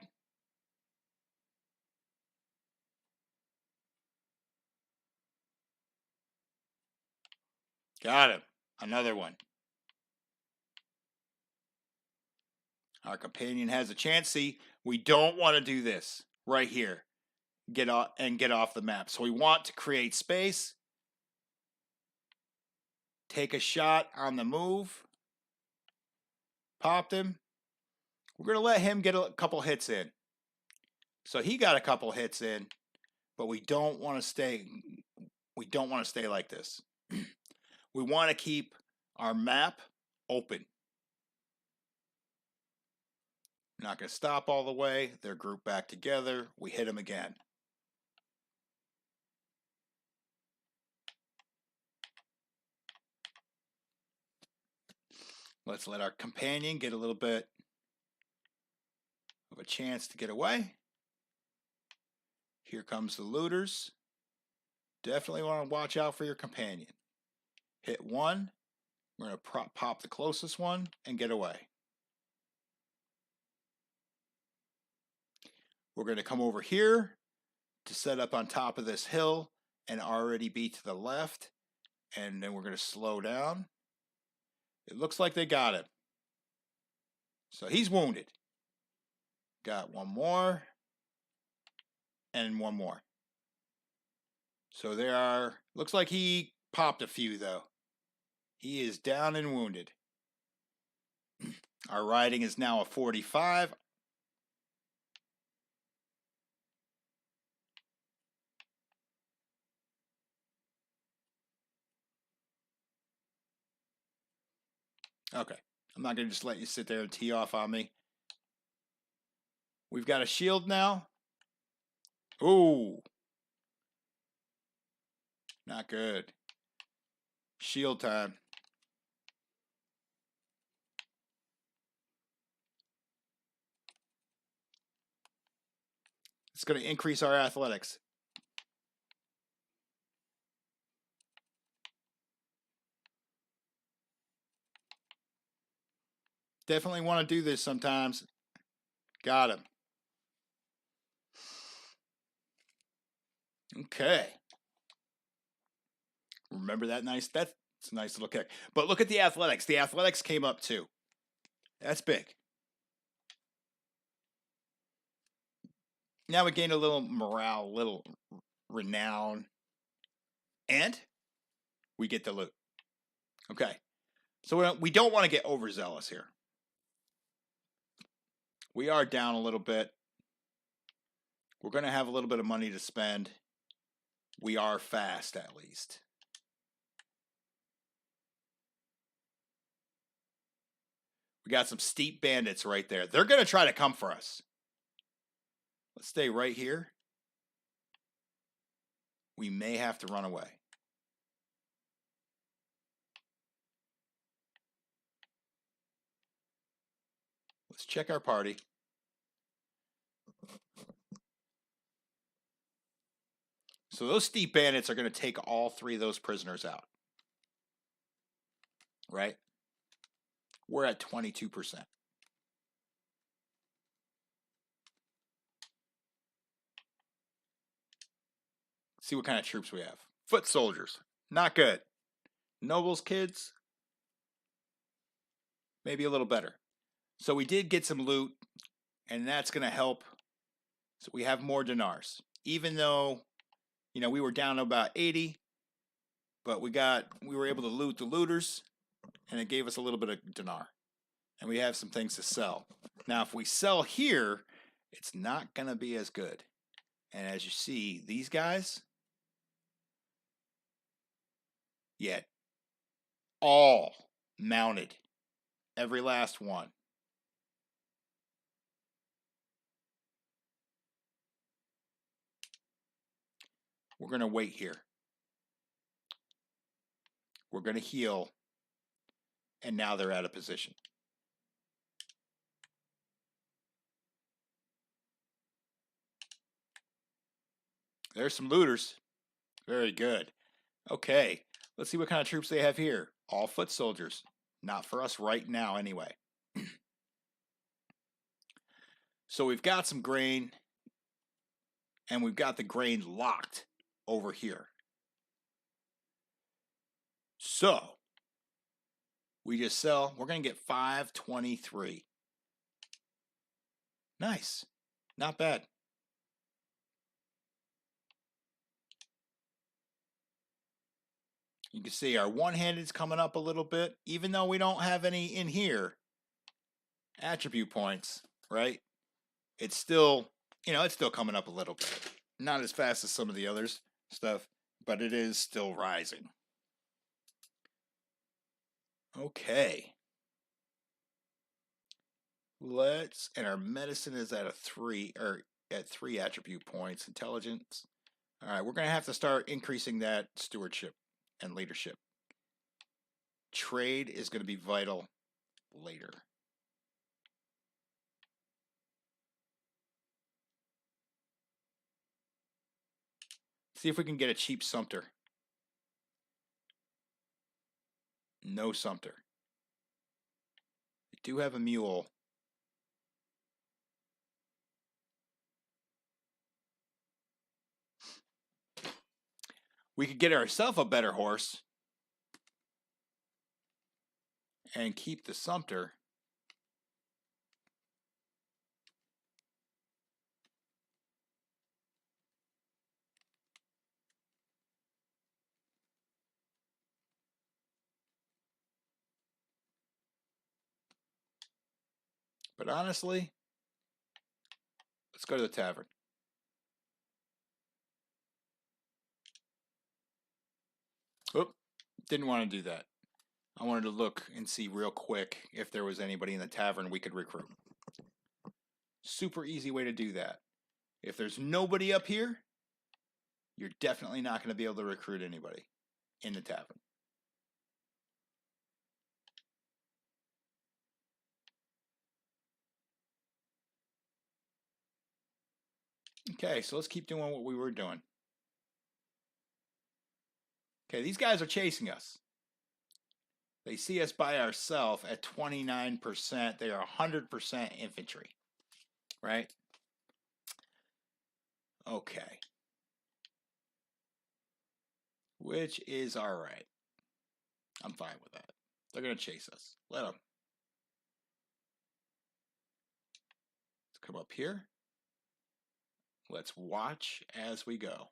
Got him. Another one. Our companion has a chance. See, we don't want to do this right here. Get off the map. So we want to create space. Take a shot on the move. Popped him. We're going to let him get a couple hits in. So he got a couple hits in, but we don't want to stay like this. We want to keep our map open. Not going to stop all the way. They're grouped back together. We hit them again. Let's let our companion get a little bit of a chance to get away. Here comes the looters. Definitely want to watch out for your companion. Hit one. We're going to pop the closest one and get away. We're going to come over here to set up on top of this hill and already be to the left. And then we're going to slow down. It looks like they got him. So he's wounded. Got one more. And one more. So there are, looks like he popped a few though. He is down and wounded. Our riding is now a 45. Okay, I'm not going to just let you sit there and tee off on me. We've got a shield now. Ooh. Not good. Shield time. It's going to increase our athletics. Definitely want to do this sometimes. Got him. Okay. Remember that nice? That's a nice little kick. But look at the athletics. The athletics came up too. That's big. Now we gained a little morale, a little renown. And we get the loot. Okay. So we don't want to get overzealous here. We are down a little bit. We're going to have a little bit of money to spend. We are fast, at least. We got some steep bandits right there. They're going to try to come for us. Let's stay right here. We may have to run away. Let's check our party. So those steep bandits are going to take all three of those prisoners out. Right? We're at 22%. See what kind of troops we have. Foot soldiers. Not good. Nobles' kids. Maybe a little better. So we did get some loot, and that's going to help. So we have more dinars. Even though, you know, we were down to about 80, but we were able to loot the looters, and it gave us a little bit of dinar. And we have some things to sell. Now, if we sell here, it's not going to be as good. And as you see, these guys, yet all mounted. Every last one. We're going to wait here. We're going to heal. And now they're out of position. There's some looters. Very good. Okay, let's see what kind of troops they have here. All foot soldiers. Not for us right now anyway. So we've got some grain. And we've got the grain locked over here. So we just sell. We're going to get 523. Nice. Not bad. You can see our one-handed's coming up a little bit, even though we don't have any in here attribute points, right? It's still, it's still coming up a little bit. Not as fast as some of the others stuff, but it is still rising. Okay. And our medicine is at 3 attribute points. Intelligence. All right, we're going to have to start increasing that stewardship and leadership. Trade is going to be vital later. See if we can get a cheap Sumpter. No Sumpter. We do have a mule. We could get ourselves a better horse and keep the Sumpter. But honestly, let's go to the tavern. Oop, didn't want to do that. I wanted to look and see real quick if there was anybody in the tavern we could recruit. Super easy way to do that. If there's nobody up here, you're definitely not going to be able to recruit anybody in the tavern. Okay, so let's keep doing what we were doing. Okay, these guys are chasing us. They see us by ourselves at 29%. They are 100% infantry, right? Okay. Which is all right. I'm fine with that. They're going to chase us. Let them. Let's come up here. Let's watch as we go.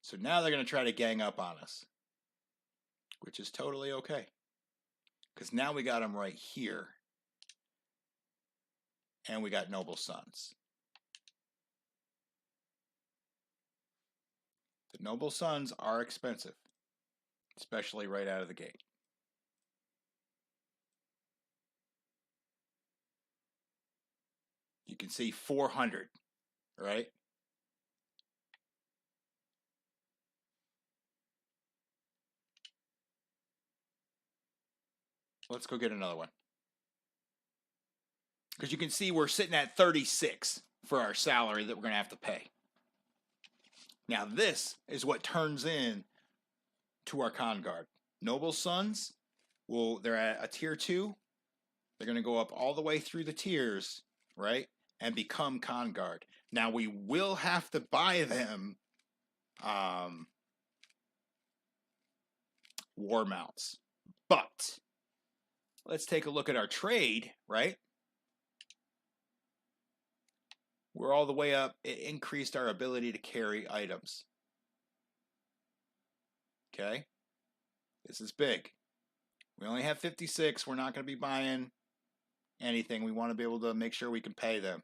So now they're going to try to gang up on us, which is totally okay. Because now we got them right here. And we got noble sons. The noble sons are expensive, especially right out of the gate. You can see 400, right? Let's go get another one. Because you can see we're sitting at 36 for our salary that we're going to have to pay. Now this is what turns in to our con guard. Noble sons, they're at a tier 2. They're going to go up all the way through the tiers, right? And become con guard. Now we will have to buy them war mounts. But let's take a look at our trade, right? We're all the way up. It increased our ability to carry items. Okay? This is big. We only have 56. We're not going to be buying anything. We want to be able to make sure we can pay them.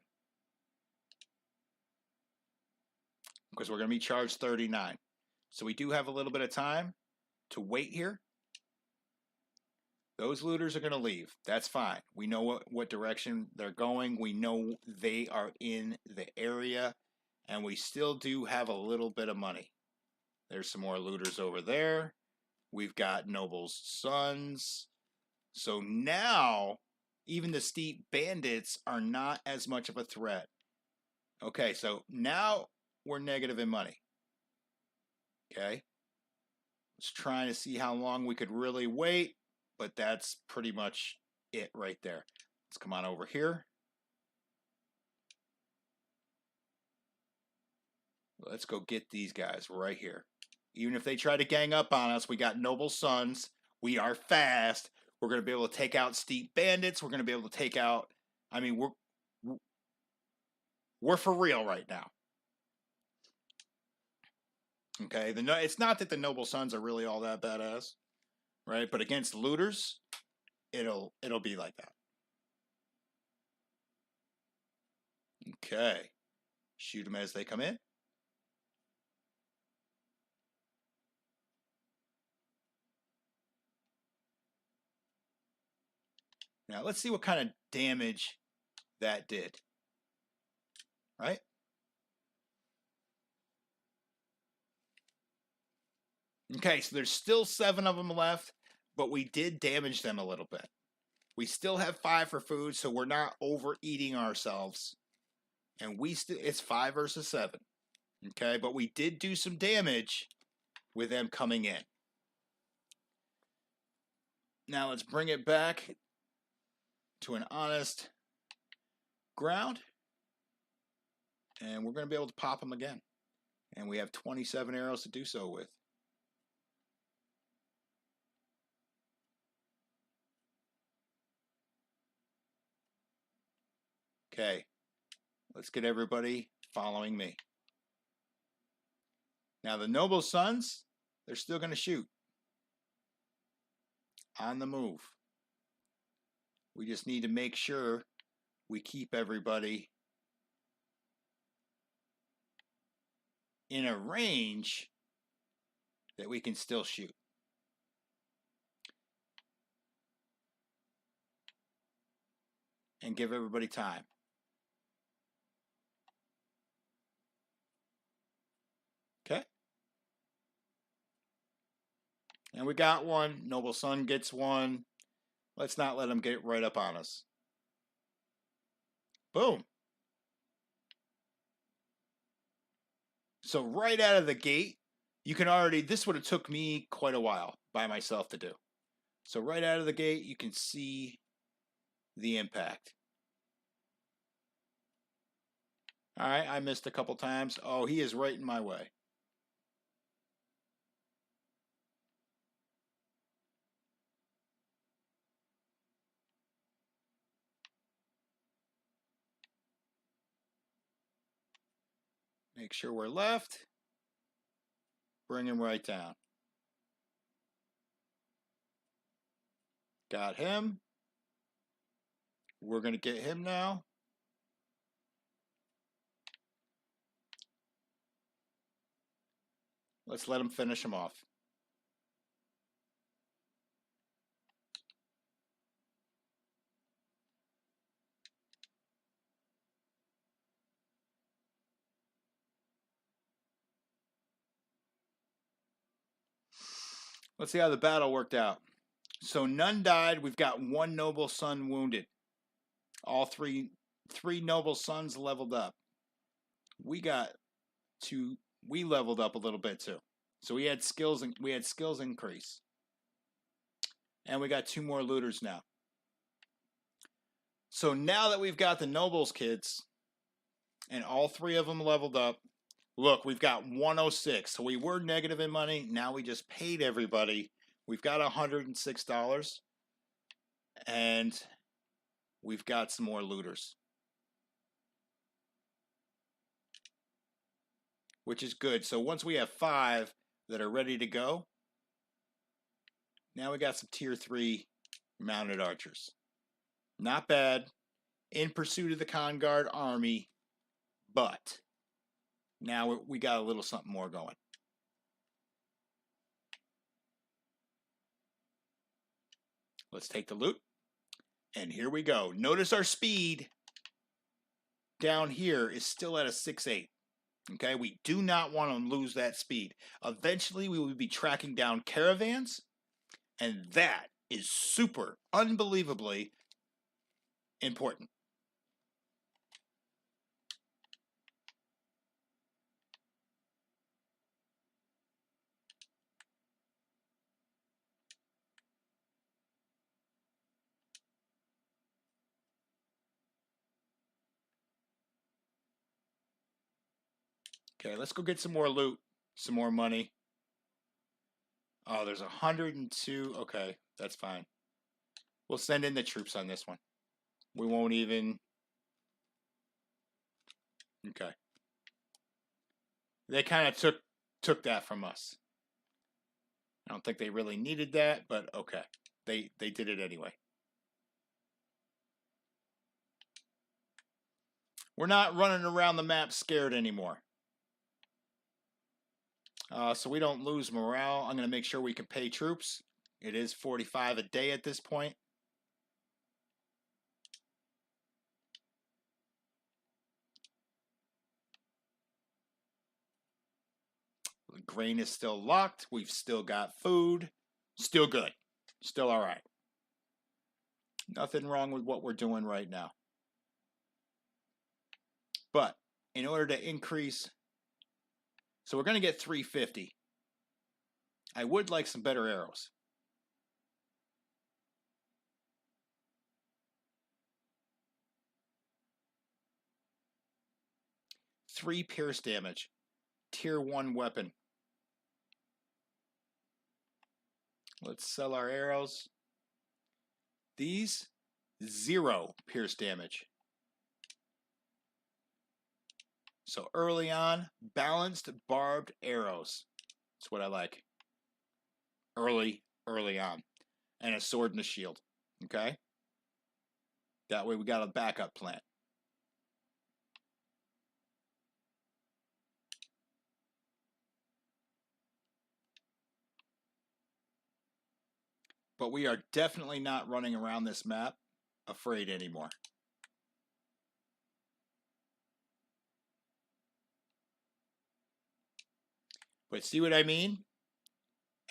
Because we're going to be charged 39. So we do have a little bit of time to wait here. Those looters are going to leave. That's fine. We know what direction they're going. We know they are in the area. And we still do have a little bit of money. There's some more looters over there. We've got nobles' sons. So now, even the steep bandits are not as much of a threat. Okay, so now we're negative in money. Okay. Just trying to see how long we could really wait. But that's pretty much it right there. Let's come on over here. Let's go get these guys right here. Even if they try to gang up on us, we got noble sons. We are fast. We're going to be able to take out steep bandits. We're going to be able to take out, We're for real right now. Okay, it's not that the noble sons are really all that badass, right? But against looters, it'll be like that. Okay, shoot them as they come in. Now let's see what kind of damage that did. Right? Okay, so there's still 7 of them left, but we did damage them a little bit. We still have 5 for food, so we're not overeating ourselves. And it's 5 versus 7. Okay, but we did do some damage with them coming in. Now let's bring it back to an honest ground. And we're going to be able to pop them again. And we have 27 arrows to do so with. Okay, let's get everybody following me. Now the noble sons, they're still going to shoot. On the move. We just need to make sure we keep everybody in a range that we can still shoot. And give everybody time. Okay? And we got one. Noble Son gets one. Let's not let him get right up on us. Boom. So right out of the gate, you can already, this would have took me quite a while by myself to do. So right out of the gate, you can see the impact. All right, I missed a couple times. Oh, he is right in my way. Make sure we're left. Bring him right down. Got him. We're going to get him now. Let's let him finish him off. Let's see how the battle worked out. So none died. We've got 1 noble son wounded. All three noble sons leveled up. We leveled up a little bit too. So we had skills increase. And we got 2 more looters now. So now that we've got the nobles kids and all 3 of them leveled up, look, we've got 106. So we were negative in money. Now we just paid everybody. We've got $106. And we've got some more looters. Which is good. So once we have 5 that are ready to go, now we got some tier 3 mounted archers. Not bad. In pursuit of the Conguard army, but now we got a little something more going. Let's take the loot. And here we go. Notice our speed down here is still at a 6.8. Okay, we do not want to lose that speed. Eventually, we will be tracking down caravans, and that is super, unbelievably important. Okay, let's go get some more loot, some more money. Oh, there's 102. Okay, that's fine. We'll send in the troops on this one. We won't even... Okay. They kind of took that from us. I don't think they really needed that, but okay. They did it anyway. We're not running around the map scared anymore. So we don't lose morale. I'm going to make sure we can pay troops. It is 45 a day at this point. The grain is still locked. We've still got food. Still good. Still all right. Nothing wrong with what we're doing right now. But in order to increase, so we're going to get 350. I would like some better arrows. 3 pierce damage. Tier 1 weapon. Let's sell our arrows. These, 0 pierce damage. So early on, balanced barbed arrows. That's what I like. Early on. And a sword and a shield. Okay? That way we got a backup plan. But we are definitely not running around this map afraid anymore. But see what I mean?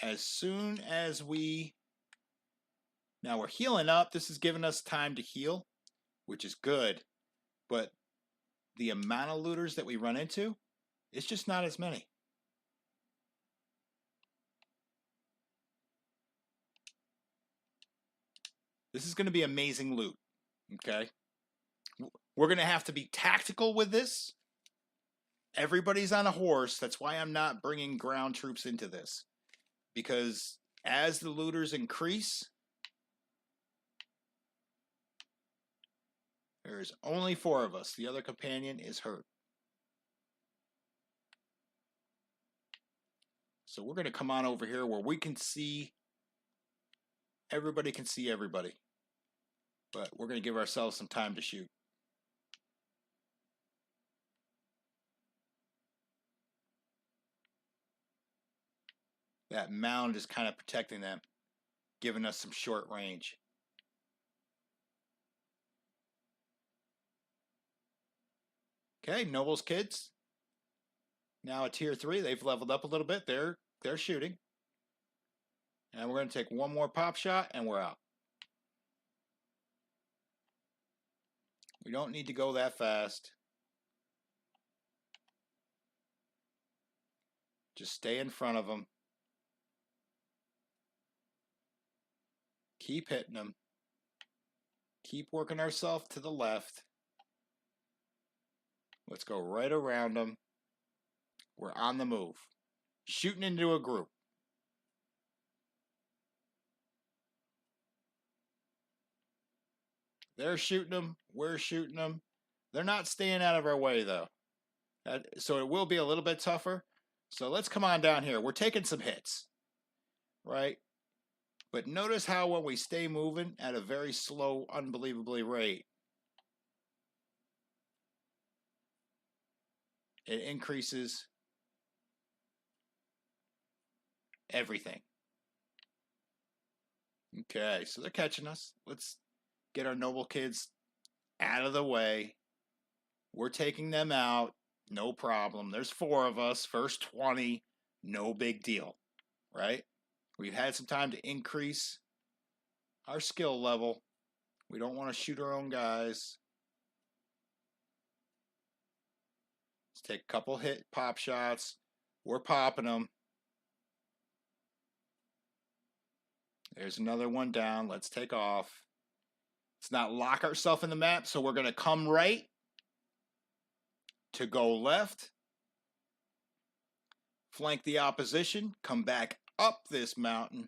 As soon as we... Now we're healing up. This is giving us time to heal, which is good. But the amount of looters that we run into, it's just not as many. This is going to be amazing loot. Okay? We're going to have to be tactical with this. Everybody's on a horse. That's why I'm not bringing ground troops into this. Because as the looters increase, there's only 4 of us. The other companion is hurt. So we're going to come on over here where we can see, everybody can see everybody. But we're going to give ourselves some time to shoot. That mound is kind of protecting them, giving us some short range. Okay, Noble's kids. Now a tier 3. They've leveled up a little bit. They're shooting. And we're going to take one more pop shot and we're out. We don't need to go that fast. Just stay in front of them. Keep hitting them. Keep working ourselves to the left. Let's go right around them. We're on the move. Shooting into a group. They're shooting them. We're shooting them. They're not staying out of our way, though. So it will be a little bit tougher. So let's come on down here. We're taking some hits, right? But notice how when we stay moving at a very slow, unbelievably rate, it increases everything. Okay, so they're catching us. Let's get our noble kids out of the way. We're taking them out. No problem. There's 4 of us. First 20. No big deal. Right? We've had some time to increase our skill level. We don't want to shoot our own guys. Let's take a couple hit pop shots. We're popping them. There's another one down. Let's take off. Let's not lock ourselves in the map, so we're going to come right to go left. Flank the opposition. Come back up this mountain,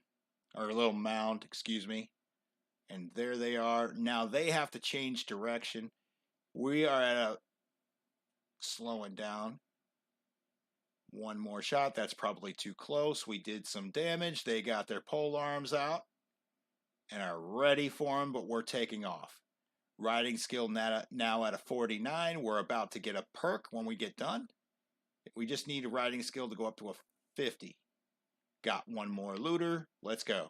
or a little mound, excuse me. And there they are. Now they have to change direction. We are at a slowing down. One more shot. That's probably too close. We did some damage. They got their pole arms out and are ready for them, but we're taking off. Riding skill now at a 49. We're about to get a perk when we get done. We just need a riding skill to go up to a 50. Got one more looter. Let's go.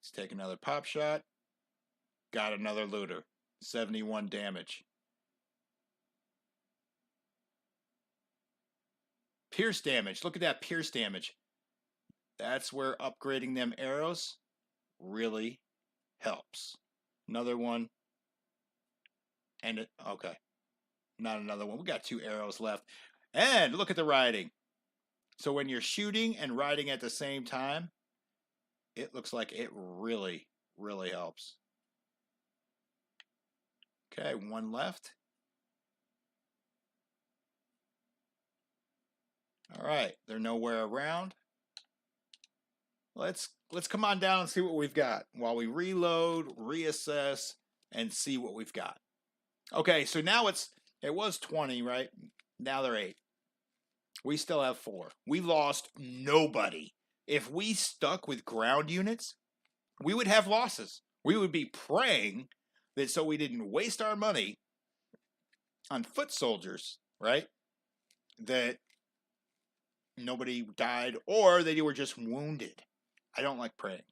Let's take another pop shot. Got another looter. 71 damage. Pierce damage. Look at that pierce damage. That's where upgrading them arrows really helps. Another one. And okay. Not another one. We got 2 arrows left. And look at the riding. So when you're shooting and riding at the same time, it looks like it really, really helps. Okay, one left. All right, they're nowhere around. Let's come on down and see what we've got while we reload, reassess, and see what we've got. Okay, so now it was 20, right? Now they're 8. We still have 4. We lost nobody. If we stuck with ground units, we would have losses. We would be praying that so we didn't waste our money on foot soldiers, right? That nobody died or they were just wounded. I don't like praying.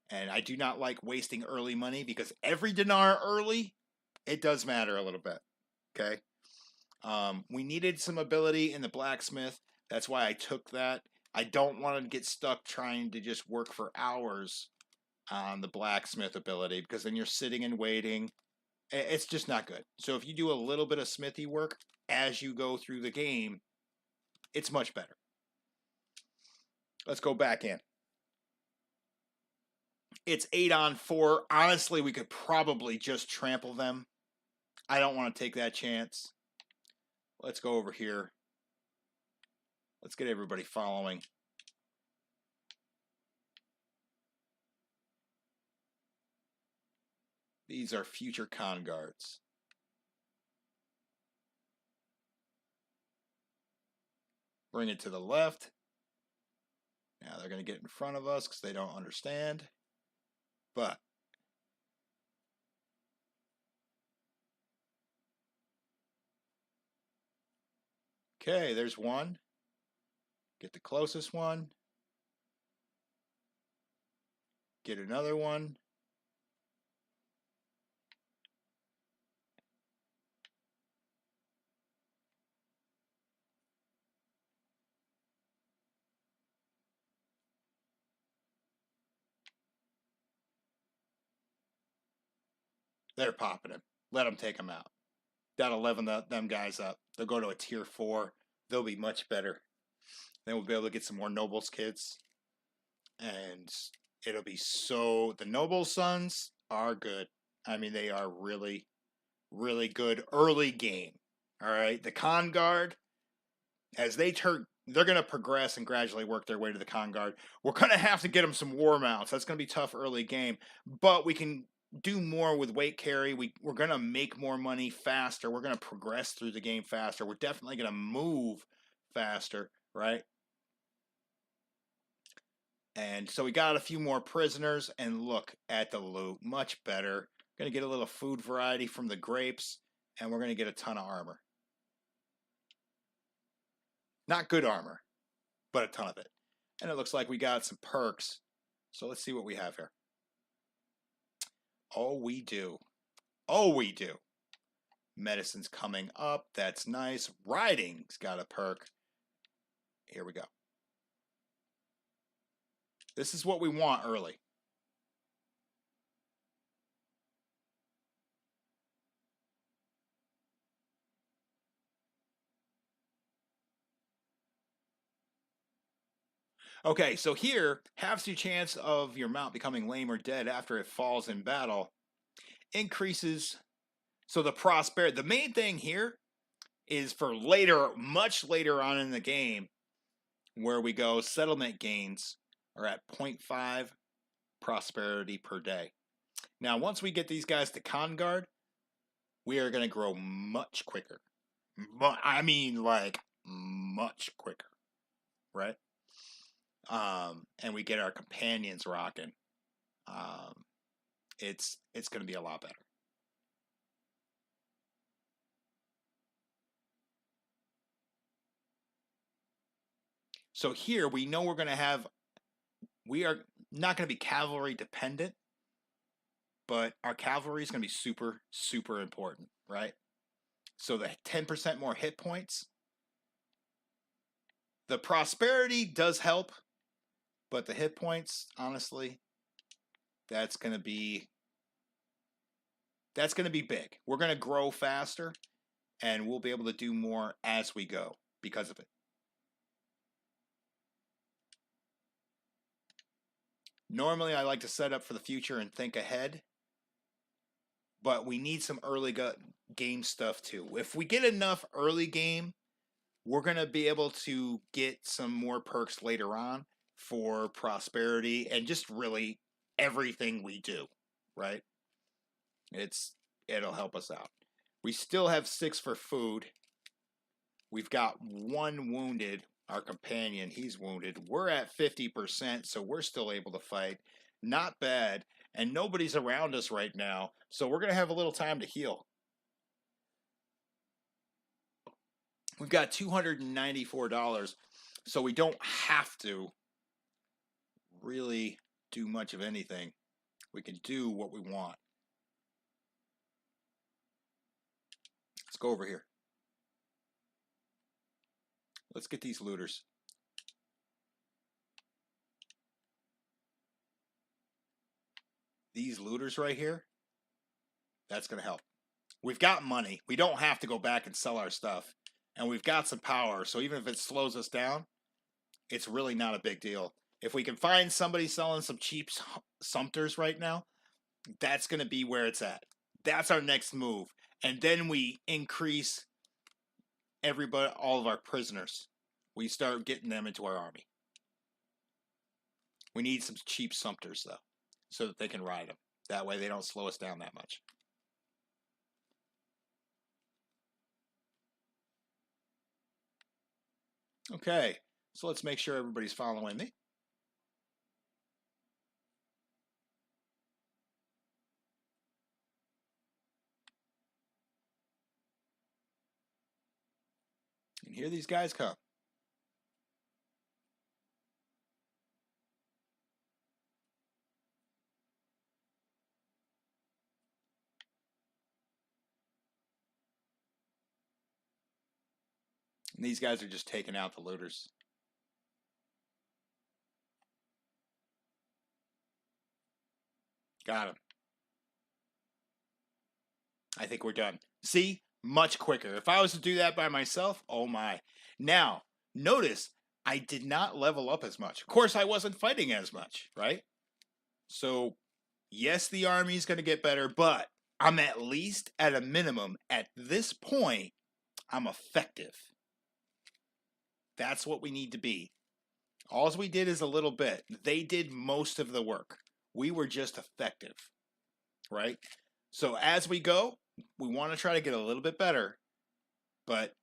And I do not like wasting early money because every dinar early, it does matter a little bit. Okay? We needed some ability in the blacksmith. That's why I took that. I don't want to get stuck trying to just work for hours on the blacksmith ability because then you're sitting and waiting. It's just not good. So if you do a little bit of smithy work as you go through the game, it's much better. Let's go back in. It's 8-on-4. Honestly, we could probably just trample them. I don't want to take that chance. Let's go over here. Let's get everybody following. These are future con guards. Bring it to the left. Now they're going to get in front of us because they don't understand. But okay, there's one. Get the closest one. Get another one. They're popping him. Let them take him out. That'll level them guys up. They'll go to a tier 4. They'll be much better. Then we'll be able to get some more nobles kids. And it'll be so... The noble sons are good. I mean, they are really, really good early game. All right? The con guard, as they turn... They're going to progress and gradually work their way to the con guard. We're going to have to get them some war mounts. That's going to be tough early game. But we can do more with weight carry. We're going to make more money faster. We're going to progress through the game faster. We're definitely going to move faster, right? And so we got a few more prisoners, and look at the loot. Much better. Going to get a little food variety from the grapes, and we're going to get a ton of armor. Not good armor, but a ton of it. And it looks like we got some perks. So let's see what we have here. Oh, we do. Oh, we do. Medicine's coming up. That's nice. Riding's got a perk. Here we go. This is what we want early. Okay, so here, halves your chance of your mount becoming lame or dead after it falls in battle increases. So the main thing here is for later, much later on in the game, where we go settlement gains. are at 0.5 prosperity per day. Now, once we get these guys to Con Guard, we are going to grow much quicker. I mean, like, much quicker, right? And we get our companions rocking. It's going to be a lot better. So here we know we are not going to be cavalry dependent, but our cavalry is going to be super, super important, right? So the 10% more hit points. The prosperity does help, but the hit points, honestly, that's going to be big. We're going to grow faster, and we'll be able to do more as we go because of it. Normally, I like to set up for the future and think ahead, but we need some early game stuff too. If we get enough early game, we're going to be able to get some more perks later on for prosperity and just really everything we do, right? It'll help us out. We still have 6 for food. We've got 1 wounded. Our companion, he's wounded. We're at 50%, so we're still able to fight. Not bad. And nobody's around us right now, so we're going to have a little time to heal. We've got $294, so we don't have to really do much of anything. We can do what we want. Let's go over here. Let's get these looters. These looters right here, that's going to help. We've got money. We don't have to go back and sell our stuff. And we've got some power, so even if it slows us down, it's really not a big deal. If we can find somebody selling some cheap Sumters right now, that's going to be where it's at. That's our next move. And then we increase all of our prisoners. We start getting them into our army. We need some cheap Sumters, though, so that they can ride them. That way they don't slow us down that much. Okay, so let's make sure everybody's following me. And here these guys come. And these guys are just taking out the looters. Got him. I think we're done. See? Much quicker. If I was to do that by myself, oh my. Now, notice I did not level up as much. Of course, I wasn't fighting as much, right? So, yes, the army's going to get better, but I'm at least at a minimum at this point, I'm effective. That's what we need to be. All we did is a little bit. They did most of the work. We were just effective, right? So as we go, we want to try to get a little bit better, but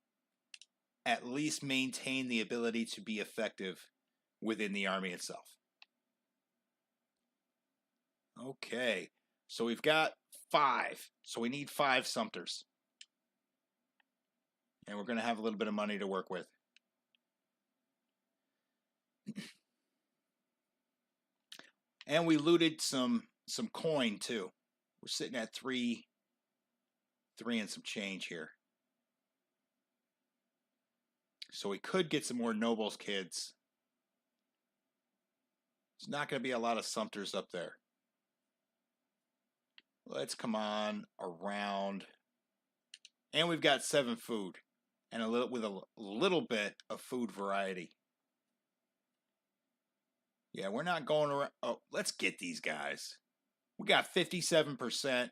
at least maintain the ability to be effective within the army itself. Okay, so we've got 5. So we need 5 Sumters. And we're going to have a little bit of money to work with. And we looted some coin too. We're sitting at 3 and some change here. So we could get some more nobles kids. There's not going to be a lot of Sumters up there. Let's come on around. And we've got 7 food. And a little bit of food variety. Yeah, we're not going around. Oh, let's get these guys. We got 57%.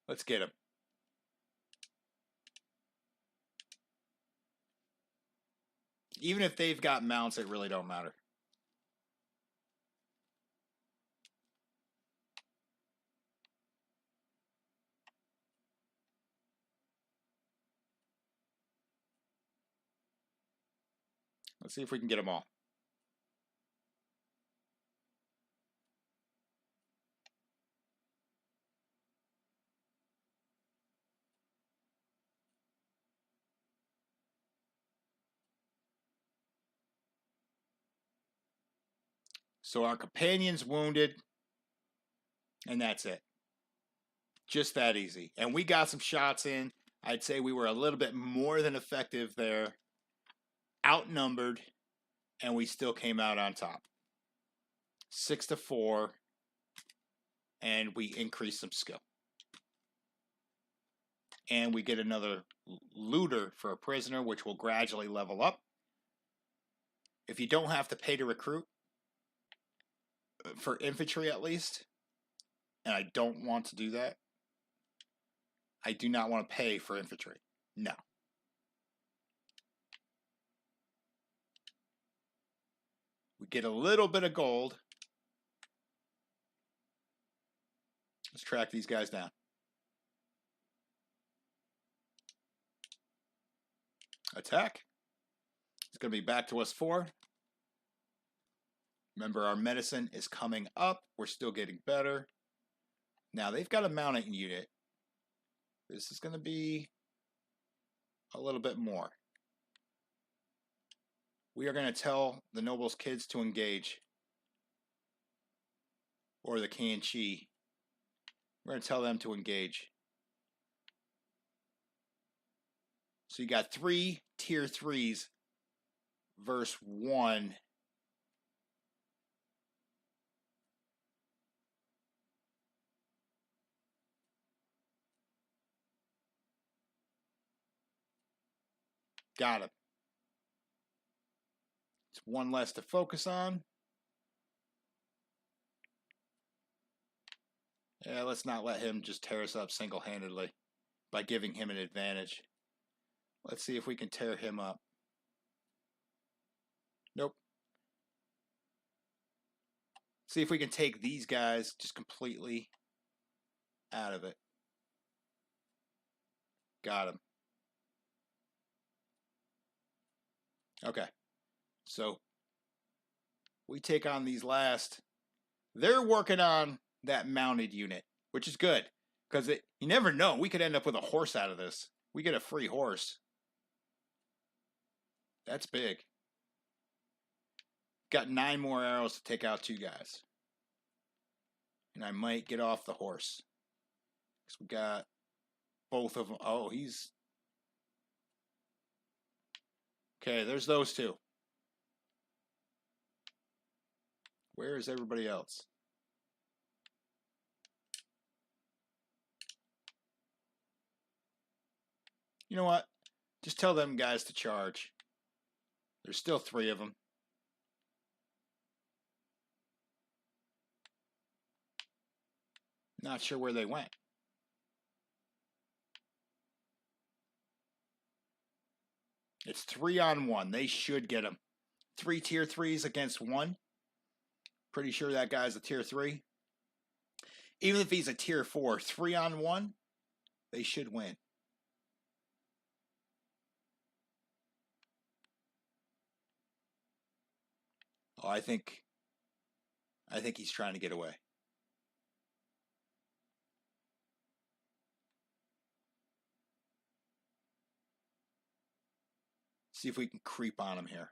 Let's get them. Even if they've got mounts, it really don't matter. Let's see if we can get them all. So our companion's wounded, and that's it. Just that easy. And we got some shots in. I'd say we were a little bit more than effective there. Outnumbered, and we still came out on top. 6-4, and we increased some skill. And we get another looter for a prisoner, which will gradually level up. If you don't have to pay to recruit, for infantry at least, and I don't want to do that, I do not want to pay for infantry. No. We get a little bit of gold. Let's track these guys down. Attack. It's going to be back to us 4. Remember, our medicine is coming up. We're still getting better. Now, they've got a mounting unit. This is going to be a little bit more. We are going to tell the nobles' kids to engage. Or the Kanchi. We're going to tell them to engage. So you got 3 tier 3s versus 1. Got him. It's 1 less to focus on. Yeah, let's not let him just tear us up single-handedly by giving him an advantage. Let's see if we can tear him up. Nope. See if we can take these guys just completely out of it. Got him. Okay. So we take on these last. They're working on that mounted unit, which is good. Because you never know. We could end up with a horse out of this. We get a free horse. That's big. Got 9 more arrows to take out 2 guys. And I might get off the horse. Because we got both of them. Oh, he's... Okay, there's those 2. Where is everybody else? You know what? Just tell them guys to charge. There's still 3 of them. Not sure where they went. It's 3-on-1. They should get him. 3 tier 3s against 1. Pretty sure that guy's a tier 3. Even if he's a tier 4, 3-on-1, they should win. Oh, I think he's trying to get away. See if we can creep on him here.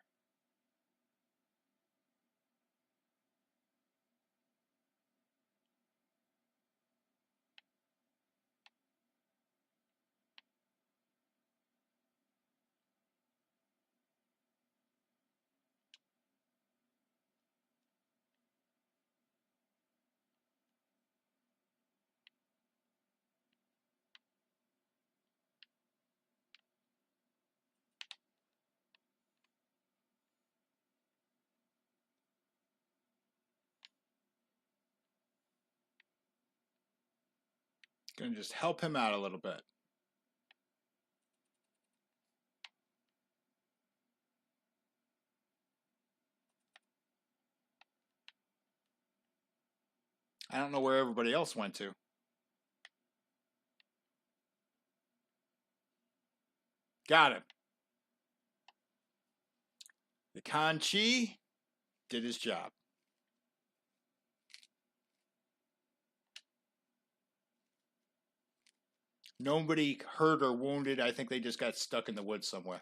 Gonna just help him out a little bit. – I don't know where everybody else went to. Got him. The Kan Chi did his job. Nobody hurt or wounded. I think they just got stuck in the woods somewhere.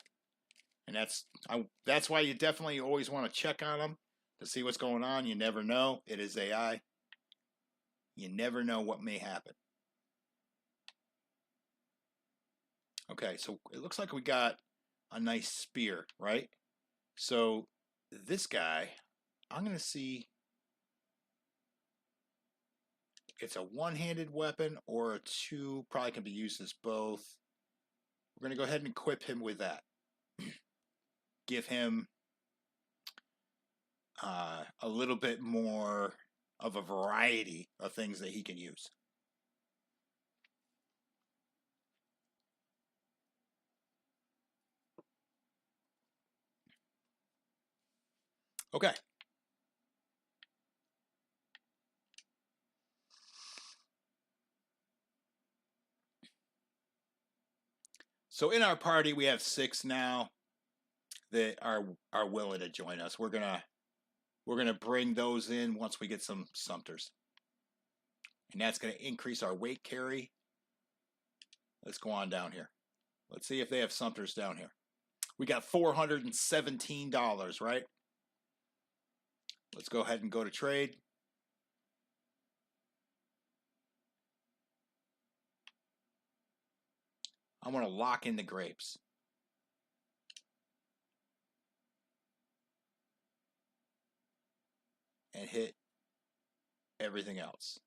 And that's why you definitely always want to check on them to see what's going on. You never know. It is AI. You never know what may happen. Okay, so it looks like we got a nice spear, right? So this guy, I'm going to see it's a one-handed weapon or a two, probably can be used as both. We're going to go ahead and equip him with that. Give him a little bit more of a variety of things that he can use. Okay. So in our party, we have 6 now that are willing to join us. We're gonna bring those in once we get some Sumters, and that's gonna increase our weight carry. Let's go on down here. Let's see if they have Sumters down here. We got $417, right? Let's go ahead and go to trade. I want to lock in the grapes. And hit everything else.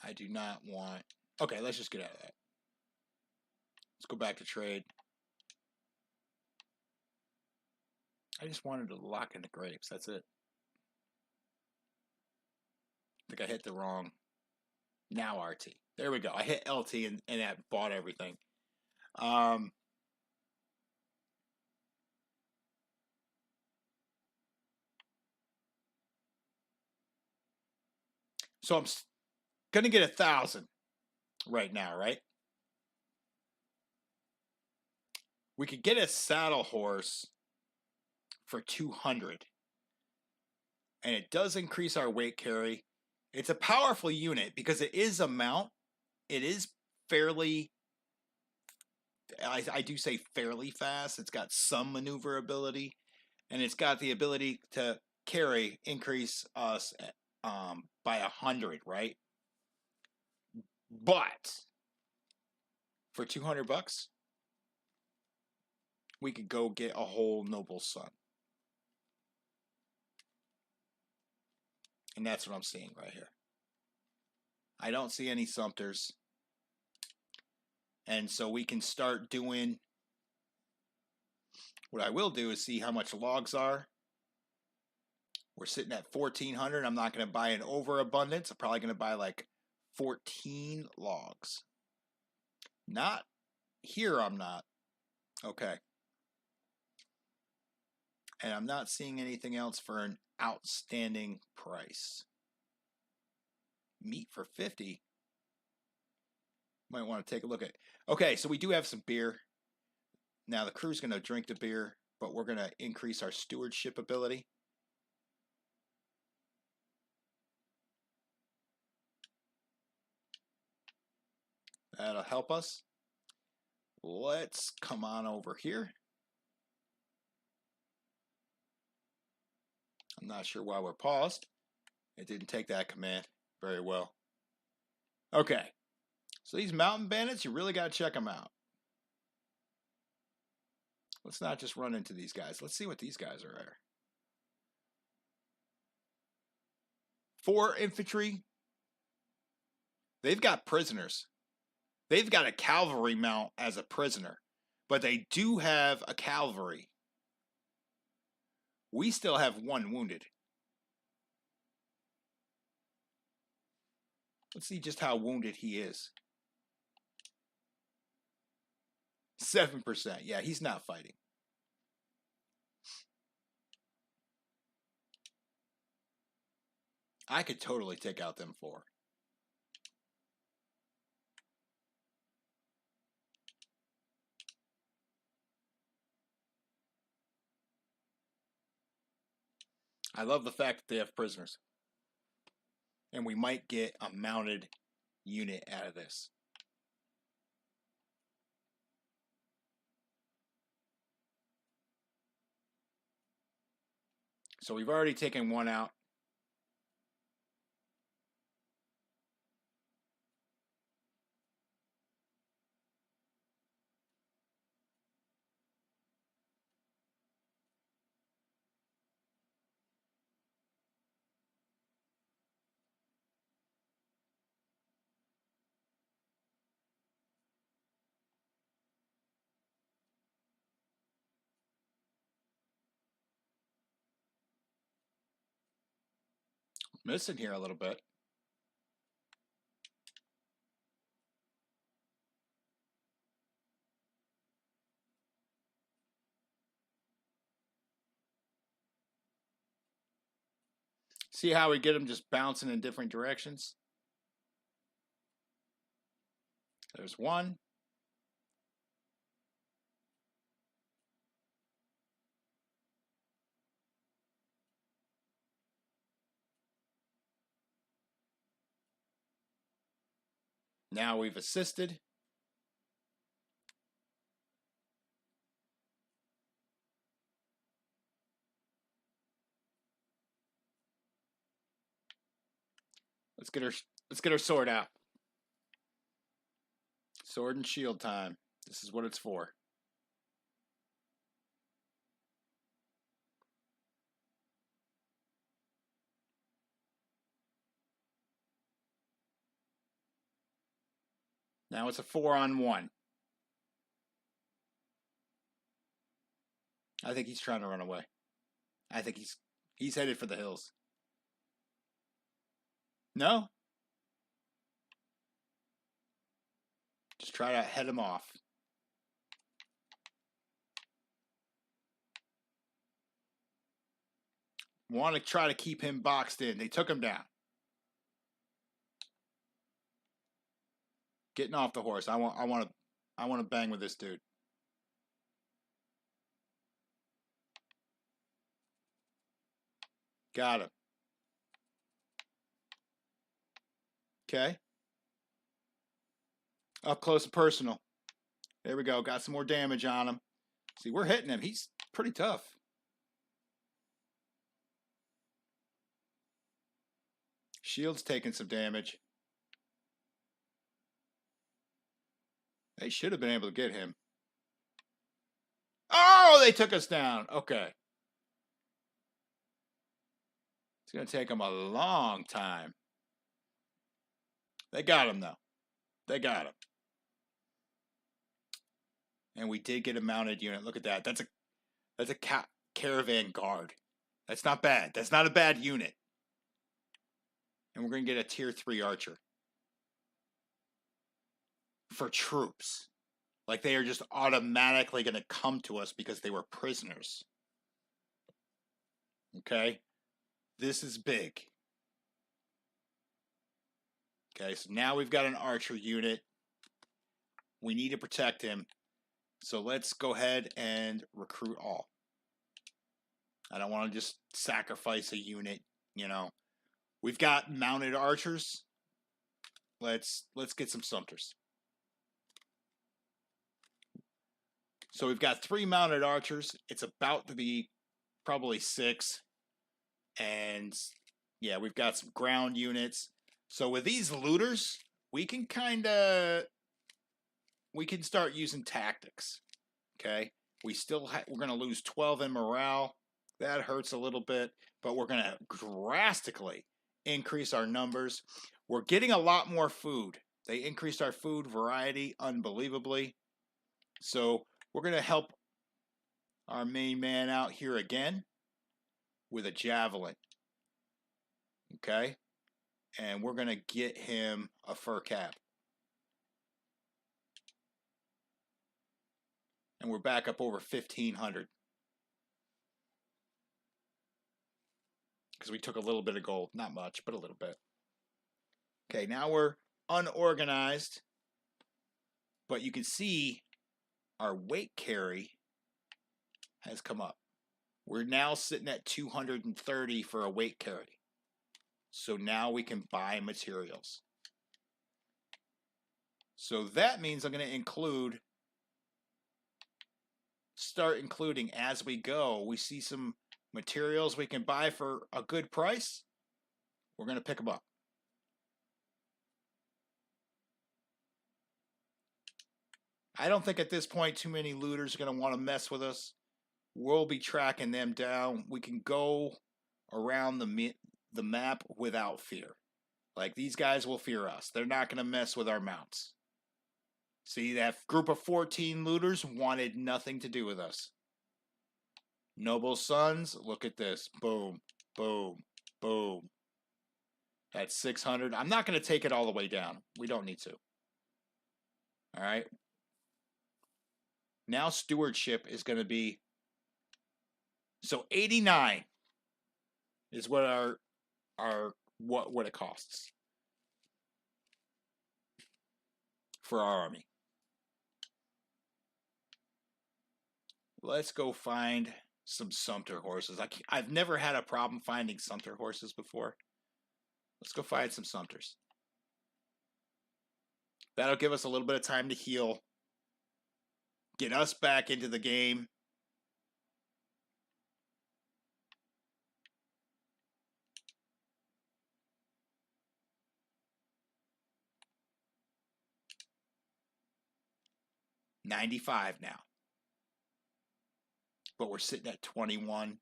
I do not want... Okay, let's just get out of that. Let's go back to trade. I just wanted to lock in the grapes. That's it. I think I hit the wrong... Now RT. There we go. I hit LT and that bought everything. So I'm gonna get 1,000 right now, right? We could get a saddle horse for 200, and it does increase our weight carry. It's a powerful unit because it is a mount. It is fairly, I do say fairly fast. It's got some maneuverability, and it's got the ability to carry, increase us by 100, right? But for 200 bucks, we could go get a whole noble son. And that's what I'm seeing right here. I don't see any Sumters. And so we can start doing... What I will do is see how much logs are. We're sitting at 1,400. I'm not going to buy an overabundance. I'm probably going to buy like 14 logs. Not here, I'm not. Okay. And I'm not seeing anything else for an outstanding price. Meat for 50. Might want to take a look at it. Okay, so we do have some beer. Now the crew's going to drink the beer, but we're going to increase our stewardship ability. That'll help us. Let's come on over here. I'm not sure why we're paused. It didn't take that command very well. Okay. So these mountain bandits, you really got to check them out. Let's not just run into these guys. Let's see what these guys are there. 4 infantry. They've got prisoners. They've got a cavalry mount as a prisoner. But they do have a cavalry. We still have 1 wounded. Let's see just how wounded he is. 7%. Yeah, he's not fighting. I could totally take out them 4. I love the fact that they have prisoners. And we might get a mounted unit out of this. So we've already taken 1 out. Missing here a little bit. See how we get them just bouncing in different directions? There's 1. Now we've assisted. Let's get our sword out. Sword and shield time. This is what it's for. Now it's a 4-on-1. I think he's trying to run away. I think he's headed for the hills. No? Just try to head him off. Want to try to keep him boxed in. They took him down. Getting off the horse. I want to bang with this dude. Got him. Okay. Up close and personal. There we go. Got some more damage on him. See, we're hitting him. He's pretty tough. Shield's taking some damage. They should have been able to get him. Oh, they took us down. Okay. It's going to take them a long time. They got him, though. They got him. And we did get a mounted unit. Look at that. That's a caravan guard. That's not bad. That's not a bad unit. And we're going to get a tier 3 archer. For troops. Like they are just automatically going to come to us because they were prisoners. Okay? This is big. Okay, so now we've got an archer unit. We need to protect him. So let's go ahead and recruit all. I don't want to just sacrifice a unit, you know. We've got mounted archers. Let's get some Sumters. So we've got 3 mounted archers. It's about to be probably 6. And yeah, we've got some ground units. So with these looters, we can start using tactics. Okay? We're going to lose 12 in morale. That hurts a little bit, but we're going to drastically increase our numbers. We're getting a lot more food. They increased our food variety unbelievably. So we're going to help our main man out here again with a javelin. Okay? And we're going to get him a fur cap. And we're back up over 1,500. Because we took a little bit of gold. Not much, but a little bit. Okay, now we're unorganized. But you can see our weight carry has come up. We're now sitting at 230 for a weight carry. So now we can buy materials. So that means I'm going to start including as we go. We see some materials we can buy for a good price. We're going to pick them up. I don't think at this point too many looters are going to want to mess with us. We'll be tracking them down. We can go around the map without fear. Like, these guys will fear us. They're not going to mess with our mounts. See, that group of 14 looters wanted nothing to do with us. Noble Sons, look at this. Boom, boom, boom. That's 600. I'm not going to take it all the way down. We don't need to. All right. Now stewardship is going to be... So 89 is what what it costs for our army. Let's go find some Sumpter horses. I've never had a problem finding Sumpter horses before. Let's go find some Sumpters. That'll give us a little bit of time to heal. Get us back into the game. $95 now. But we're sitting at 21.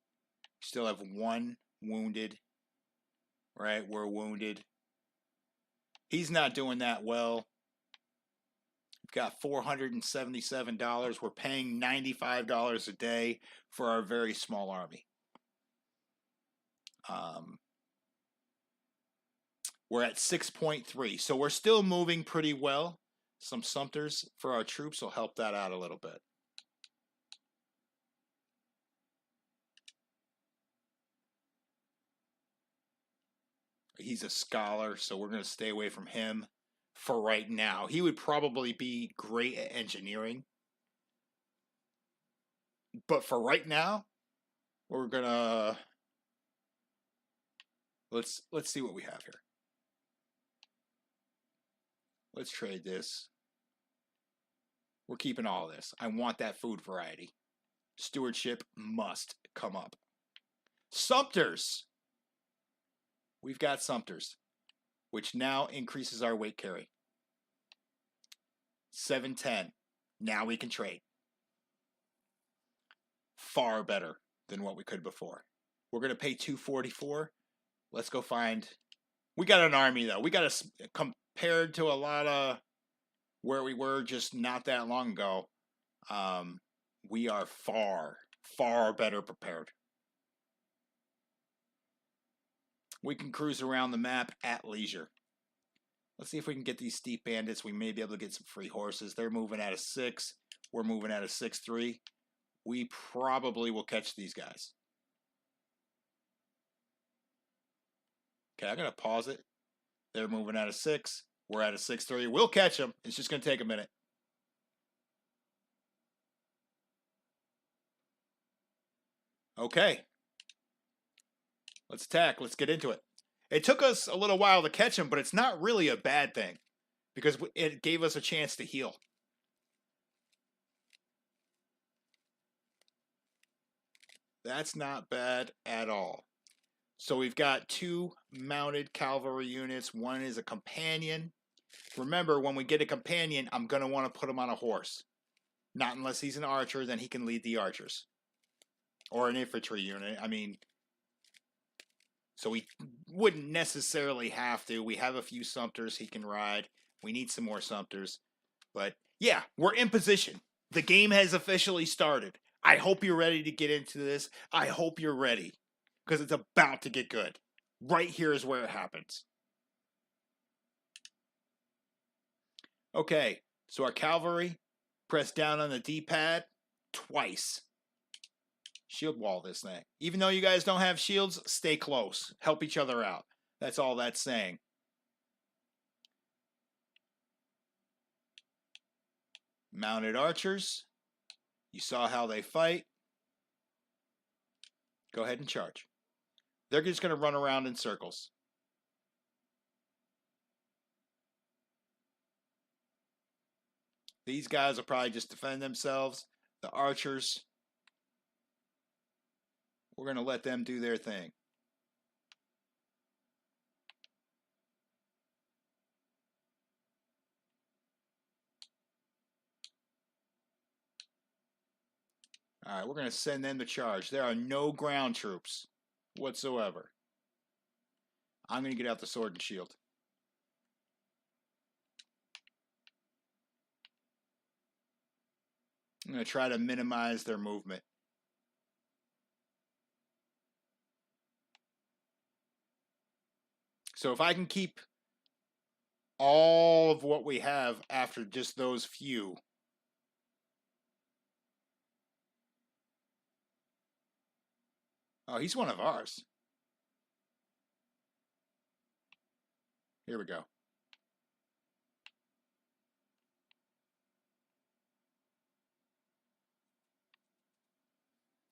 Still have one wounded. Right? We're wounded. He's not doing that well. We've got $477. We're paying $95 a day for our very small army. We're at 6.3. So we're still moving pretty well. Some Sumpters for our troops will help that out a little bit. He's a scholar, so we're going to stay away from him for right now. He would probably be great at engineering. But for right now, we're going to... Let's see what we have here. Let's trade this. We're keeping all of this. I want that food variety. Stewardship must come up. Sumpters. We've got Sumpters, which now increases our weight carry. 710. Now we can trade. Far better than what we could before. We're going to pay 244. Let's go find... We got an army, though. We got a... Compared to a lot of where we were just not that long ago, we are far, far better prepared. We can cruise around the map at leisure. Let's see if we can get these steep bandits. We may be able to get some free horses. They're moving at a 6. We're moving at a 6-3. We probably will catch these guys. Okay, I'm going to pause it. They're moving at a 6. We're at a 6-3. We'll catch them. It's just going to take a minute. Okay. Let's attack. Let's get into it. It took us a little while to catch them, but it's not really a bad thing because it gave us a chance to heal. That's not bad at all. So we've got 2 mounted cavalry units. One is a companion. Remember, when we get a companion, I'm going to want to put him on a horse. Not unless he's an archer, then he can lead the archers. Or an infantry unit. I mean, so we wouldn't necessarily have to. We have a few Sumpters he can ride. We need some more Sumpters. But yeah, we're in position. The game has officially started. I hope you're ready to get into this. I hope you're ready. Because it's about to get good. Right here is where it happens. Okay, so our cavalry, press down on the D-pad twice. Shield wall this thing. Even though you guys don't have shields, stay close. Help each other out. That's all that's saying. Mounted archers. You saw how they fight. Go ahead and charge. They're just going to run around in circles. These guys will probably just defend themselves. The archers, we're going to let them do their thing. All right, we're going to send them to charge. There are no ground troops whatsoever. I'm going to get out the sword and shield. I'm going to try to minimize their movement. So if I can keep all of what we have after just those few. Oh, he's one of ours. Here we go.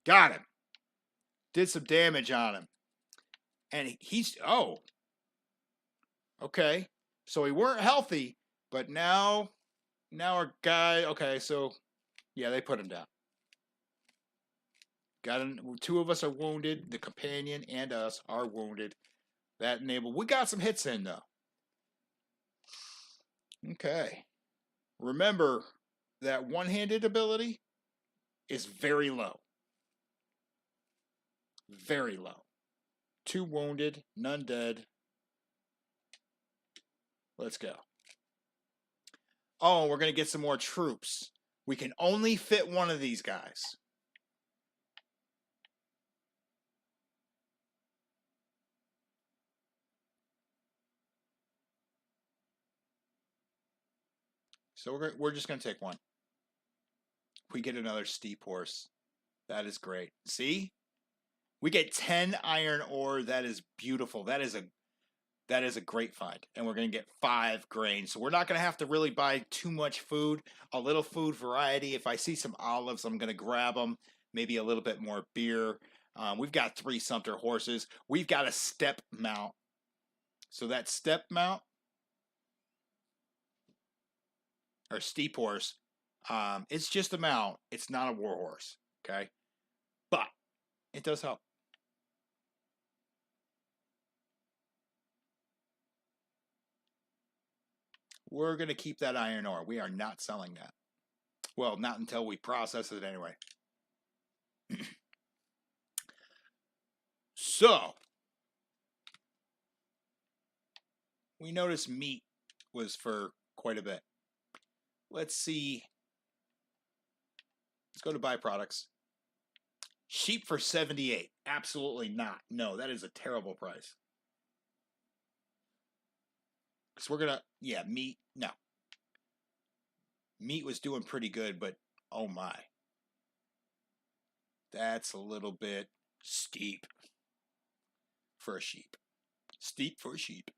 Got him. Did some damage on him. And he's, oh. Okay. So we weren't healthy, but now our guy, okay, so, yeah, they put him down. Got him. Two of us are wounded. The companion and us are wounded. That enabled. We got some hits in, though. Okay. Remember that one-handed ability is very low. Very low. 2 wounded, none dead. Let's go. Oh, we're going to get some more troops. We can only fit one of these guys. So we're just going to take one. We get another steep horse. That is great. See? We get 10 iron ore. That is beautiful. That is a great find. And we're going to get 5 grain. So we're not going to have to really buy too much food. A little food variety. If I see some olives, I'm going to grab them. Maybe a little bit more beer. We've got 3 Sumpter horses. We've got a step mount. So that step mount, or steep horse, it's just a mount. It's not a war horse. Okay? But it does help. We're going to keep that iron ore. We are not selling that. Well, not until we process it anyway. So, we noticed meat was for quite a bit. Let's see. Let's go to byproducts. Sheep for 78. Absolutely not. No, that is a terrible price. Because we're going to, yeah, meat, no. Meat was doing pretty good, but oh my. That's a little bit steep for a sheep. Steep for a sheep.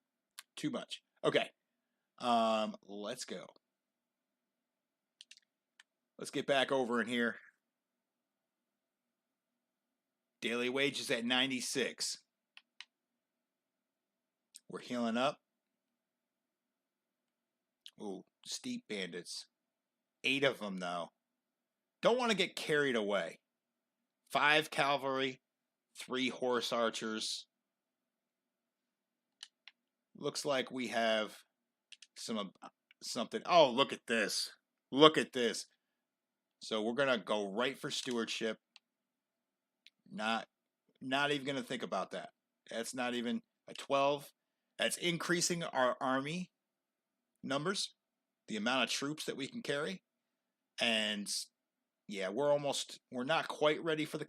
Too much. Okay. Let's go. Let's get back over in here. Daily wages at 96. We're healing up. Ooh, steep bandits. 8 of them, though. Don't want to get carried away. 5 cavalry, 3 horse archers. Looks like we have something. Oh, look at this. Look at this. So we're going to go right for stewardship. Not even going to think about that. That's not even a 12. That's increasing our army numbers, the amount of troops that we can carry. And yeah, we're not quite ready for the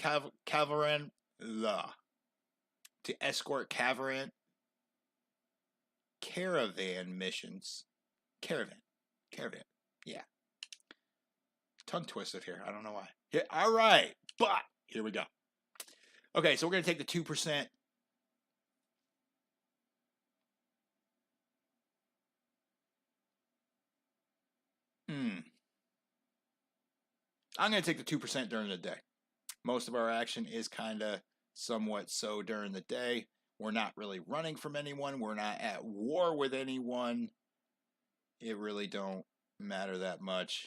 caravan to escort caravan missions. Caravan Caravan. Yeah. Tongue twisted here. I don't know why. Yeah, all right. But here we go. Okay, so we're going to take the 2%. I'm going to take the 2% during the day. Most of our action is kind of somewhat so during the day. We're not really running from anyone. We're not at war with anyone. It really don't matter that much.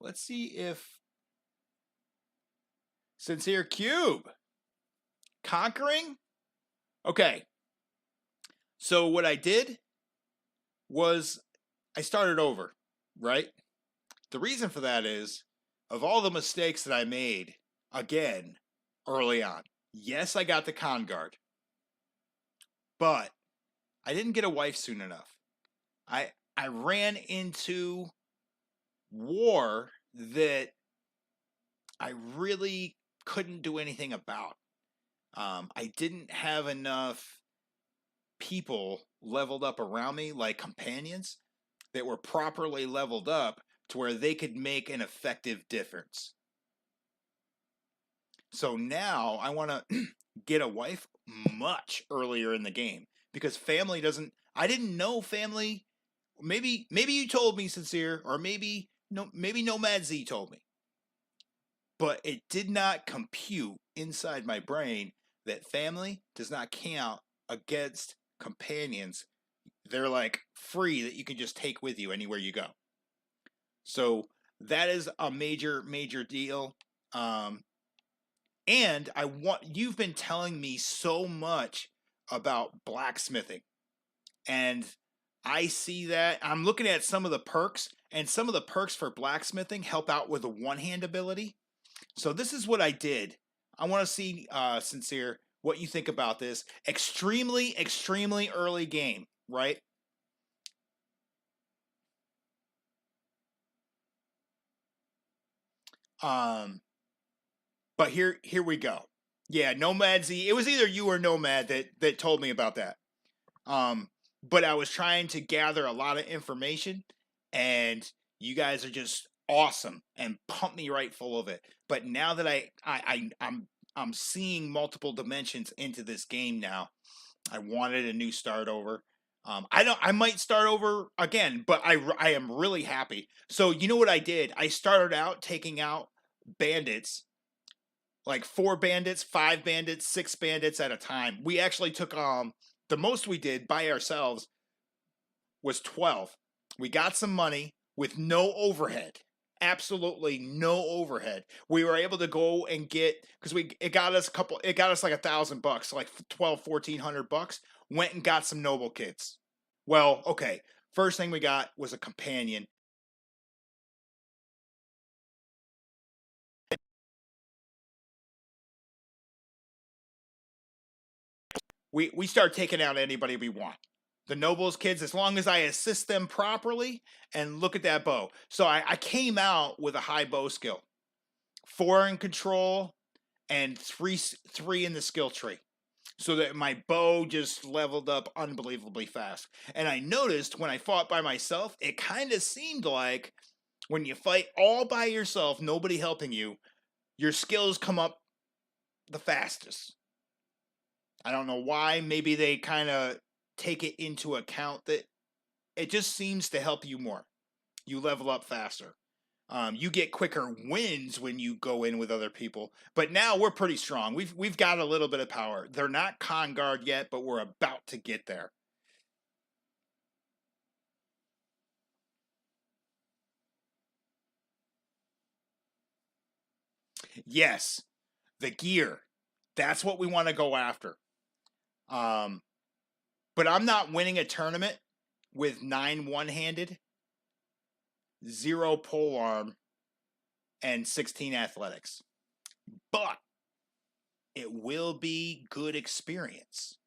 Let's see if Sincere Cube conquering. Okay. So what I did was I started over, right? The reason for that is of all the mistakes that I made, again, early on. Yes, I got the con guard, but I didn't get a wife soon enough. I ran into war that I really couldn't do anything about. I didn't have enough people leveled up around me, like companions, that were properly leveled up to where they could make an effective difference. So now I want to get a wife much earlier in the game because family doesn't. I didn't know family. Maybe you told me, Sincere, or maybe Nomad Z told me, but it did not compute inside my brain that family does not count against companions. They're like free that you can just take with you anywhere you go. So that is a major deal. And you've been telling me so much about blacksmithing, and I see that. I'm looking at some of the perks, and some of the perks for blacksmithing help out with the one-hand ability. So this is what I did. I want to see, Sincere, what you think about this. Extremely early game, right? But here we go. Yeah, Nomad Z. It was either you or Nomad that told me about that. But I was trying to gather a lot of information, and you guys are just awesome and pump me right full of it. But now that I'm seeing multiple dimensions into this game now, I wanted a new start over. I might start over again, but I am really happy. So you know what I did? I started out taking out bandits, like 4 bandits, 5 bandits, 6 bandits at a time. We actually took the most we did by ourselves was 12. We got some money with no overhead. Absolutely no overhead. We were able to go and get, because it got us like $1,000, like 1,200, $1,400. Went and got some noble kids. Well, okay. First thing we got was a companion. We start taking out anybody we want. The nobles kids, as long as I assist them properly. And look at that bow. So I came out with a high bow skill, 4 in control and 3 in the skill tree, so that my bow just leveled up unbelievably fast. And I noticed when I fought by myself, it kind of seemed like when you fight all by yourself, nobody helping you, your skills come up the fastest. I don't know why. Maybe they kind of take it into account that it just seems to help you more. You level up faster. You get quicker wins when you go in with other people. But now we're pretty strong. We've got a little bit of power. They're not con guard yet, but we're about to get there. Yes, the gear. That's what we want to go after. But I'm not winning a tournament with 9 one-handed, 0 pole arm, and 16 athletics. But it will be good experience.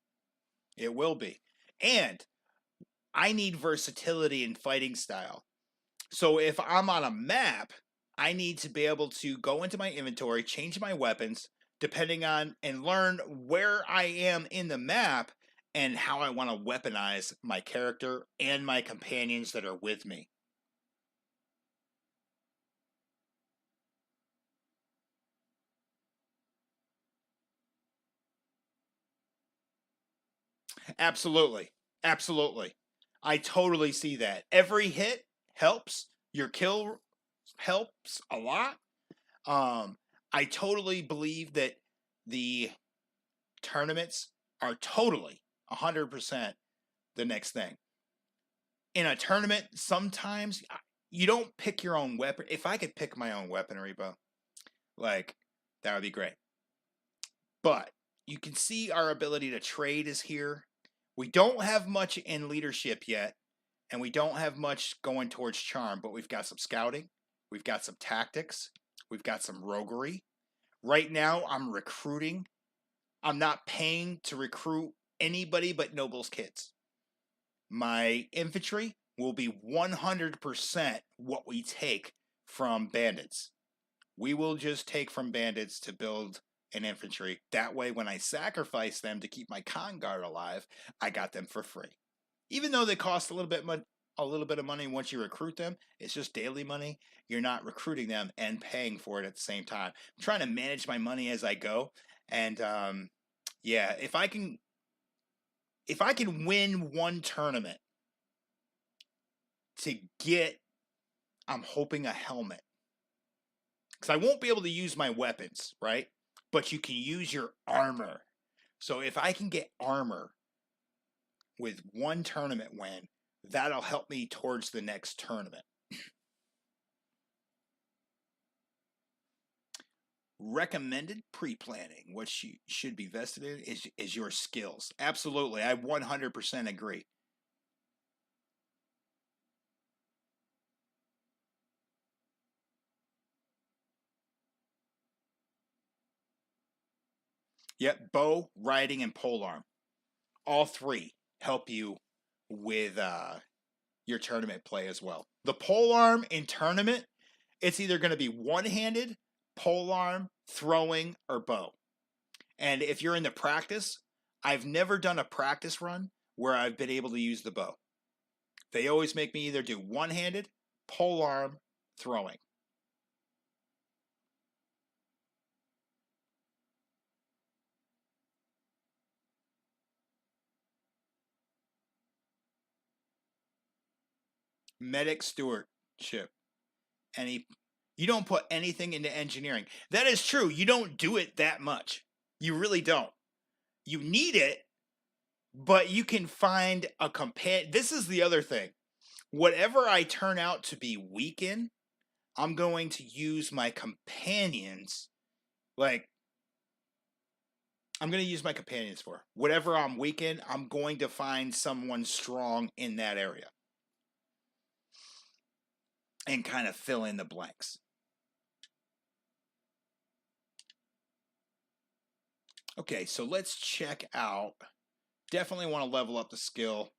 It will be. And I need versatility in fighting style. So if I'm on a map, I need to be able to go into my inventory, change my weapons, depending on, and learn where I am in the map, and how I want to weaponize my character and my companions that are with me. Absolutely. Absolutely. I totally see that. Every hit helps. Your kill helps a lot. Um, I totally believe that the tournaments are totally 100% the next thing. In a tournament, sometimes you don't pick your own weapon. If I could pick my own weaponry, Bo, like, that would be great. But you can see our ability to trade is here. We don't have much in leadership yet, and we don't have much going towards charm, but we've got some scouting, we've got some tactics, we've got some roguery. Right now, I'm recruiting. I'm not paying to recruit anybody but nobles' kids. My infantry will be 100% what we take from bandits. We will just take from bandits to build an infantry. That way, when I sacrifice them to keep my con guard alive, I got them for free. Even though they cost a little bit of money once you recruit them, it's just daily money. You're not recruiting them and paying for it at the same time. I'm trying to manage my money as I go, and yeah, if I can win one tournament to get, I'm hoping, a helmet. Because I won't be able to use my weapons, right? But you can use your armor. So if I can get armor with one tournament win, that'll help me towards the next tournament. Recommended pre-planning, what you should be vested in is your skills. Absolutely, I 100% agree. Yep, bow, riding, and polearm. All three help you with your tournament play as well. The polearm in tournament, it's either going to be one-handed, polearm, throwing, or bow. And if you're in the practice, I've never done a practice run where I've been able to use the bow. They always make me either do one-handed, polearm, throwing. Medic stewardship. You don't put anything into engineering. That is true. You don't do it that much. You really don't. You need it, but you can find a companion. This is the other thing. Whatever I turn out to be weak in, I'm going to use my companions. Like, I'm going to use my companions for whatever I'm weak in. I'm going to find someone strong in that area and kind of fill in the blanks. Okay, so let's check out. Definitely want to level up the skill.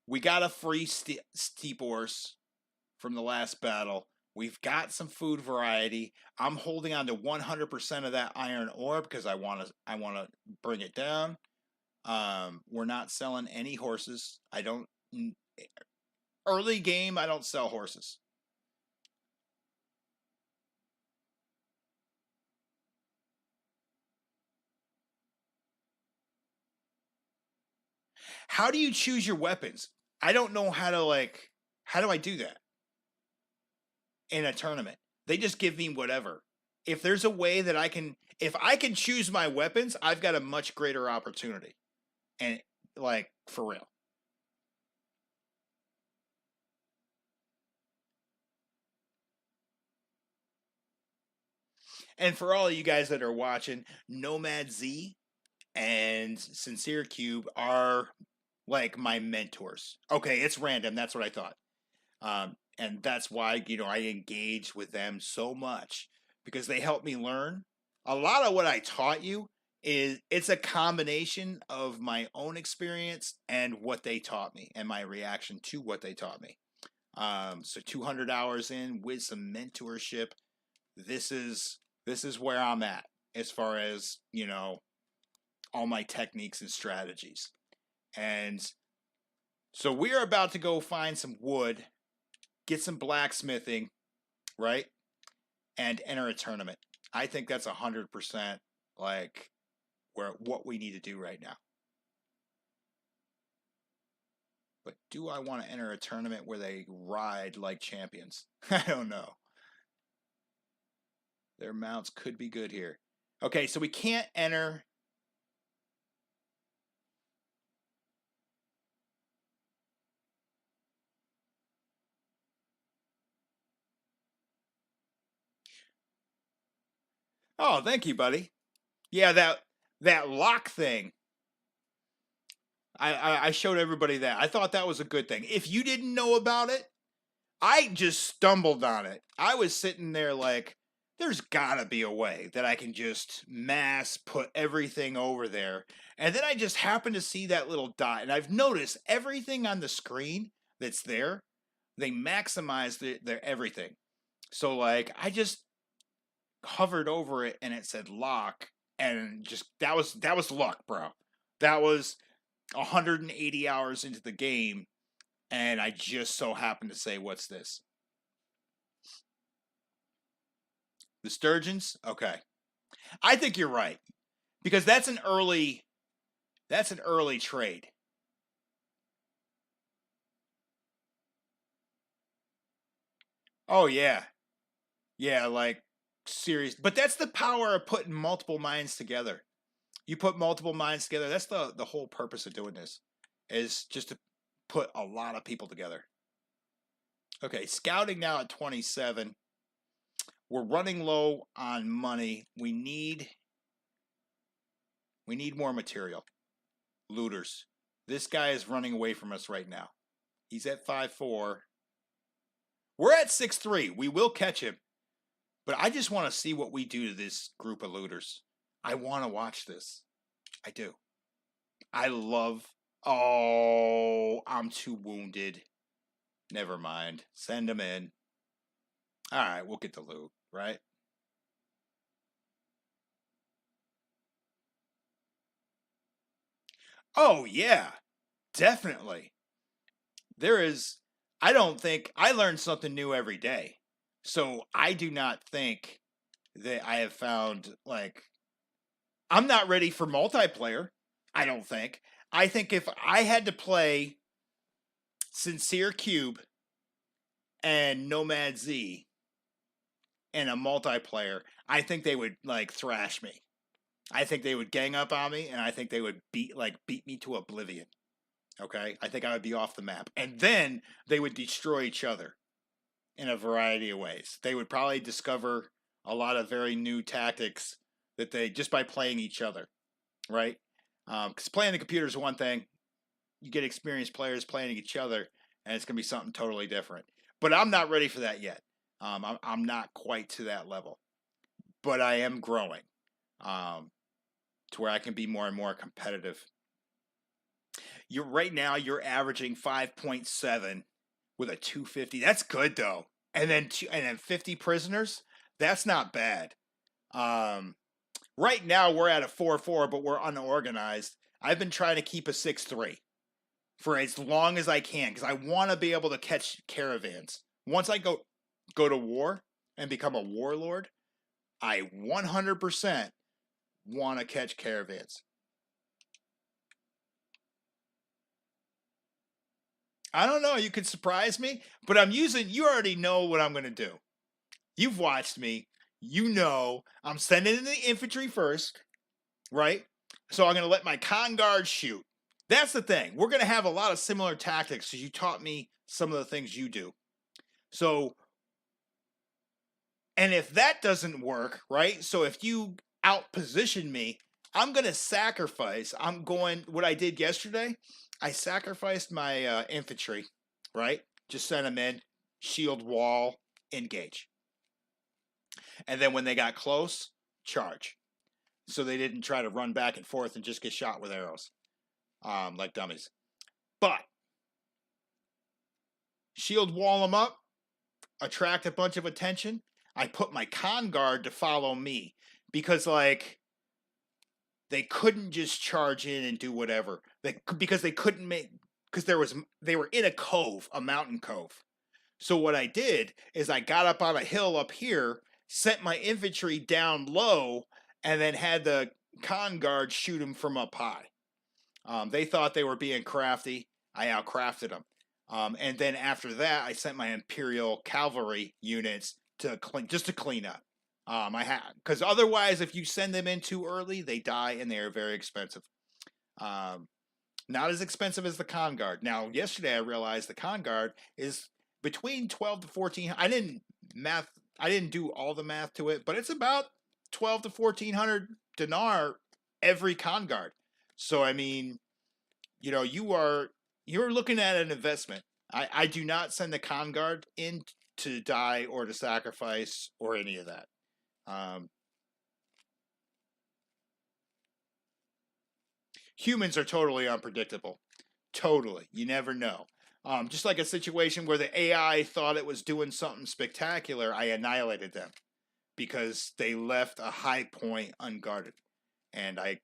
We got a free steep horse from the last battle. We've got some food variety. I'm holding on to 100% of that iron ore because I want to bring it down. We're not selling any horses. I don't early game. I don't sell horses. How do you choose your weapons? I don't know how to how do I do that in a tournament? They just give me whatever. If there's a way that if I can choose my weapons, I've got a much greater opportunity. And like, for real. And for all of you guys that are watching, Nomad Z and Sincere Cube are like my mentors. Okay, it's random. That's what I thought. And that's why, I engage with them so much because they help me learn. A lot of what I taught you it's a combination of my own experience and what they taught me and my reaction to what they taught me. So 200 hours in with some mentorship, this is where I'm at as far as, all my techniques and strategies. And so we're about to go find some wood, get some blacksmithing, right? And enter a tournament. I think that's 100% like what we need to do right now. But do I want to enter a tournament where they ride like champions? I don't know. Their mounts could be good here. Okay, so we can't enter. Oh, thank you, buddy. Yeah, that lock thing. I showed everybody that. I thought that was a good thing. If you didn't know about it, I just stumbled on it. I was sitting there like, there's gotta be a way that I can just mass put everything over there. And then I just happened to see that little dot. And I've noticed everything on the screen that's there, they maximize their everything. So like I just hovered over it and it said lock, and just that was luck, bro. That was 180 hours into the game, and I just so happened to say, what's this? The sturgeons? Okay. I think you're right. Because that's an early trade. Oh yeah. Yeah, like serious. But that's the power of putting multiple minds together. You put multiple minds together. That's the whole purpose of doing this, is just to put a lot of people together. Okay, scouting now at 27. We're running low on money. We need more material. Looters. This guy is running away from us right now. He's at 5-4. We're at 6-3. We will catch him. But I just want to see what we do to this group of looters. I want to watch this. I do. I love... Oh, I'm too wounded. Never mind. Send him in. All right, we'll get the loot, right? Oh, yeah. Definitely. There is... I don't think... I learn something new every day. So I do not think that I have found, like... I'm not ready for multiplayer. I don't think. I think if I had to play Sincere Cube and Nomad Z in a multiplayer, I think they would like thrash me. I think they would gang up on me, and I think they would beat me to oblivion. Okay? I think I would be off the map. And then they would destroy each other in a variety of ways. They would probably discover a lot of very new tactics that they just by playing each other, right? Because playing the computer is one thing. You get experienced players playing each other, and it's going to be something totally different. But I'm not ready for that yet. I'm not quite to that level. But I am growing to where I can be more and more competitive. Right now, you're averaging 5.7 with a 250. That's good, though. And then 50 prisoners? That's not bad. Right now, we're at a 4-4, but we're unorganized. I've been trying to keep a 6-3 for as long as I can because I want to be able to catch caravans. Once I go to war and become a warlord, I 100% want to catch caravans. I don't know. You could surprise me, but you already know what I'm going to do. You've watched me. You know I'm sending in the infantry first, right? So I'm going to let my con guard shoot. That's the thing. We're going to have a lot of similar tactics because you taught me some of the things you do. So, and if that doesn't work, right? So if you outposition me, I'm going to sacrifice. What I did yesterday, I sacrificed my infantry, right? Just sent them in, shield wall, engage. And then when they got close, charge. So they didn't try to run back and forth and just get shot with arrows like dummies. But shield wall them up, attract a bunch of attention. I put my con guard to follow me because, like, they couldn't just charge in and do whatever. Because they couldn't make because they were in a cove, a mountain cove. So what I did is I got up on a hill up here, sent my infantry down low, and then had the con guard shoot them from up high. They thought they were being crafty. I outcrafted them. And then after that, I sent my Imperial cavalry units to clean up. I had because otherwise, if you send them in too early, they die and they are very expensive. Not as expensive as the con guard. Now, yesterday I realized the con guard is between 12 to 14. I didn't do all the math to it, but it's about 12 to 1400 dinar every con guard. So I mean, you're looking at an investment. I do not send the con guard in to die or to sacrifice or any of that. Humans are totally unpredictable. Totally. You never know. Just like a situation where the AI thought it was doing something spectacular, I annihilated them because they left a high point unguarded. And I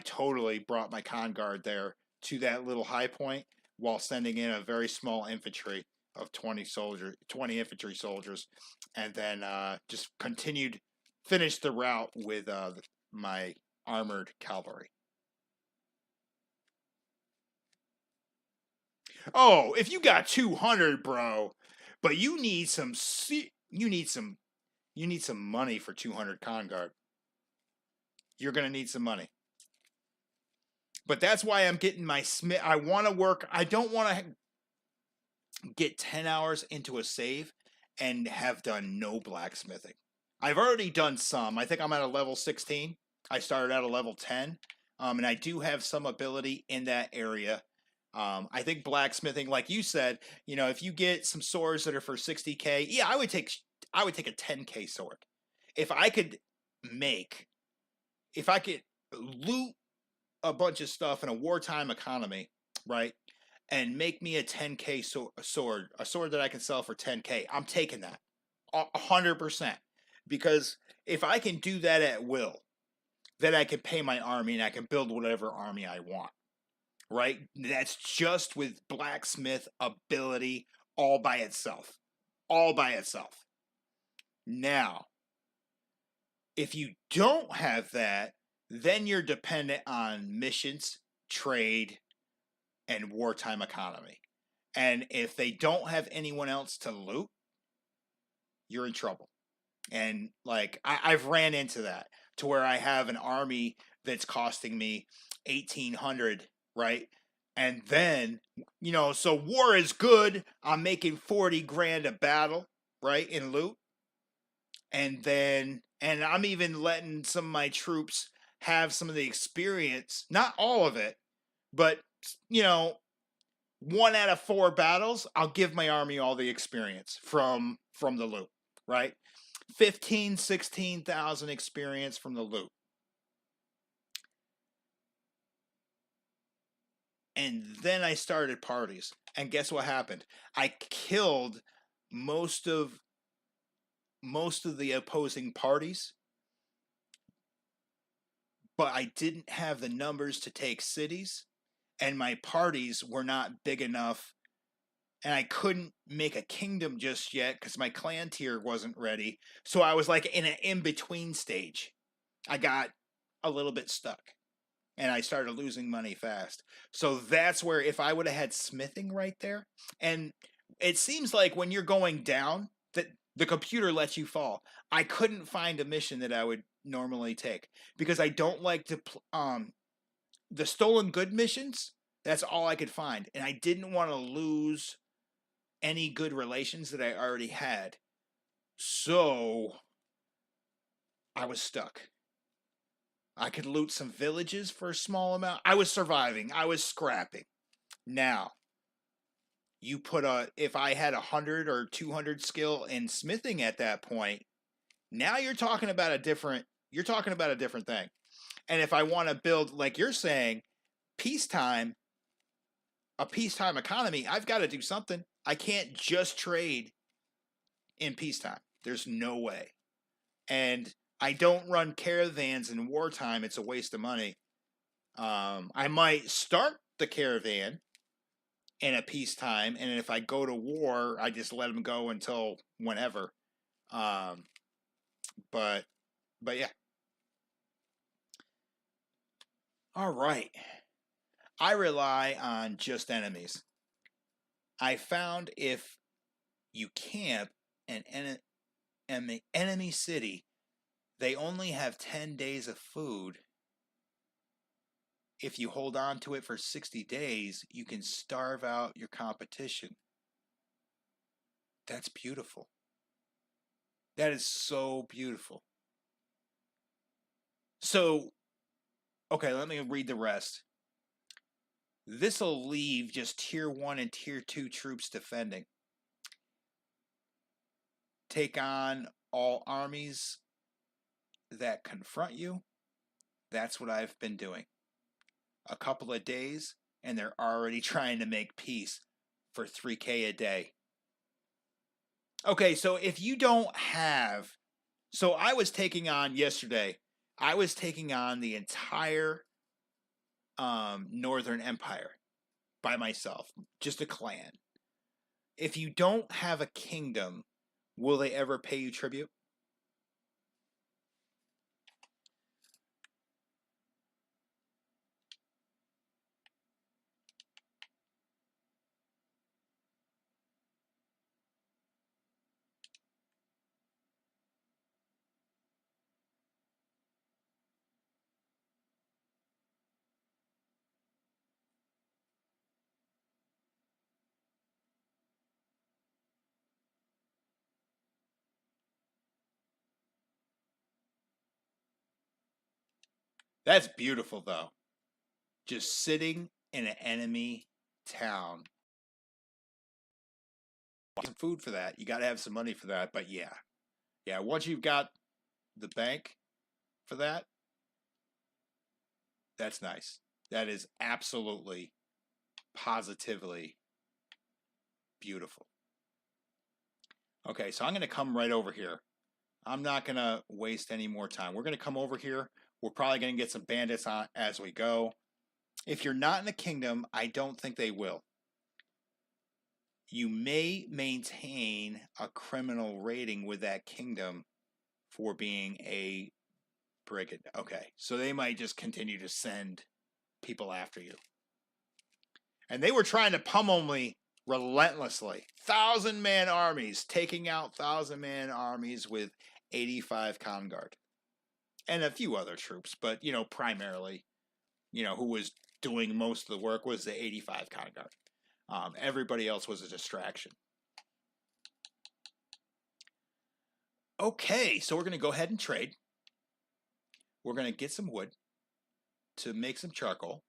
totally brought my con guard there to that little high point while sending in a very small infantry of 20 infantry soldiers, and then just finished the route with my armored cavalry. Oh, if you got 200, bro, but you need some money for 200 con guard. You're gonna need some money. But that's why I'm getting my smith. I want to work. I don't want to get 10 hours into a save and have done no blacksmithing. I've already done some. I think I'm at a level 16. I started at a level 10. And I do have some ability in that area. I think blacksmithing, like you said, if you get some swords that are for 60K, yeah, I would take a 10K sword. If I could loot a bunch of stuff in a wartime economy, right? And make me a 10K sword, a sword that I can sell for 10K. I'm taking that 100%. Because if I can do that at will, then I can pay my army and I can build whatever army I want, right? That's just with blacksmith ability all by itself. All by itself. Now, if you don't have that, then you're dependent on missions, trade, and wartime economy. And if they don't have anyone else to loot, you're in trouble. And like I've ran into that to where I have an army that's costing me 1,800, right? And then, so war is good. I'm making 40 grand a battle, right, in loot. And I'm even letting some of my troops have some of the experience, not all of it, but 1 out of 4 battles, I'll give my army all the experience from the loot, right? 16,000 experience from the loot. And then I started parties. And guess what happened? I killed most of the opposing parties, but I didn't have the numbers to take cities, and my parties were not big enough, and I couldn't make a kingdom just yet because my clan tier wasn't ready. So I was like in an in-between stage. I got a little bit stuck, and I started losing money fast. So that's where if I would have had smithing right there, and it seems like when you're going down, that the computer lets you fall. I couldn't find a mission that I would normally take because I don't like to the stolen good missions. That's all I could find, and I didn't want to lose any good relations that I already had. So I was stuck. I could loot some villages for a small amount. I was surviving. I was scrapping. Now, if I had 100 or 200 skill in smithing at that point, now you're talking about a different thing. And if I want to build, like you're saying, a peacetime economy, I've got to do something. I can't just trade in peacetime. There's no way. And I don't run caravans in wartime. It's a waste of money. I might start the caravan in a peacetime, and if I go to war, I just let them go until whenever. Um, but yeah. All right. I rely on just enemies. I found if you camp in an enemy city, they only have 10 days of food. If you hold on to it for 60 days, you can starve out your competition. That's beautiful. That is so beautiful. So, okay, let me read the rest. This will leave just tier 1 and tier 2 troops defending. Take on all armies that confront you. That's what I've been doing. A couple of days, and they're already trying to make peace for 3K a day. Okay, so if you don't have. So I was taking on yesterday, I was taking on the entire Northern Empire by myself, just a clan. If you don't have a kingdom, will they ever pay you tribute? That's beautiful, though. Just sitting in an enemy town. Some food for that. You got to have some money for that. But yeah. Yeah, once you've got the bank for that, that's nice. That is absolutely, positively beautiful. Okay, so I'm going to come right over here. I'm not going to waste any more time. We're going to come over here. We're probably going to get some bandits on as we go. If you're not in the kingdom, I don't think they will. You may maintain a criminal rating with that kingdom for being a brigand. Okay, so they might just continue to send people after you. And they were trying to pummel me relentlessly. 1,000-man armies, taking out 1,000-man armies with 85 con guard. And a few other troops, but, primarily, who was doing most of the work was the 85 con guard. Everybody else was a distraction. Okay, so we're going to go ahead and trade. We're going to get some wood to make some charcoal.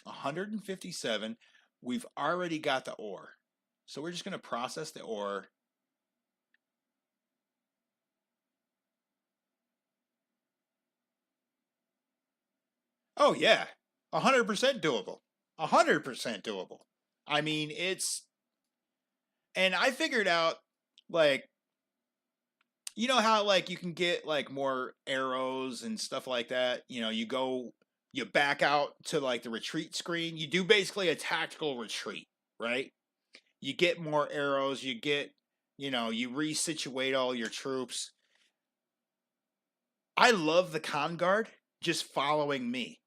$157. We've already got the ore. So we're just going to process the ore. Oh, yeah. 100% doable. 100% doable. I mean, it's. And I figured out, like, you know how, like, you can get, like, more arrows and stuff like that? You back out to, like, the retreat screen. You do basically a tactical retreat, right? You get more arrows. You get, you resituate all your troops. I love the con guard just following me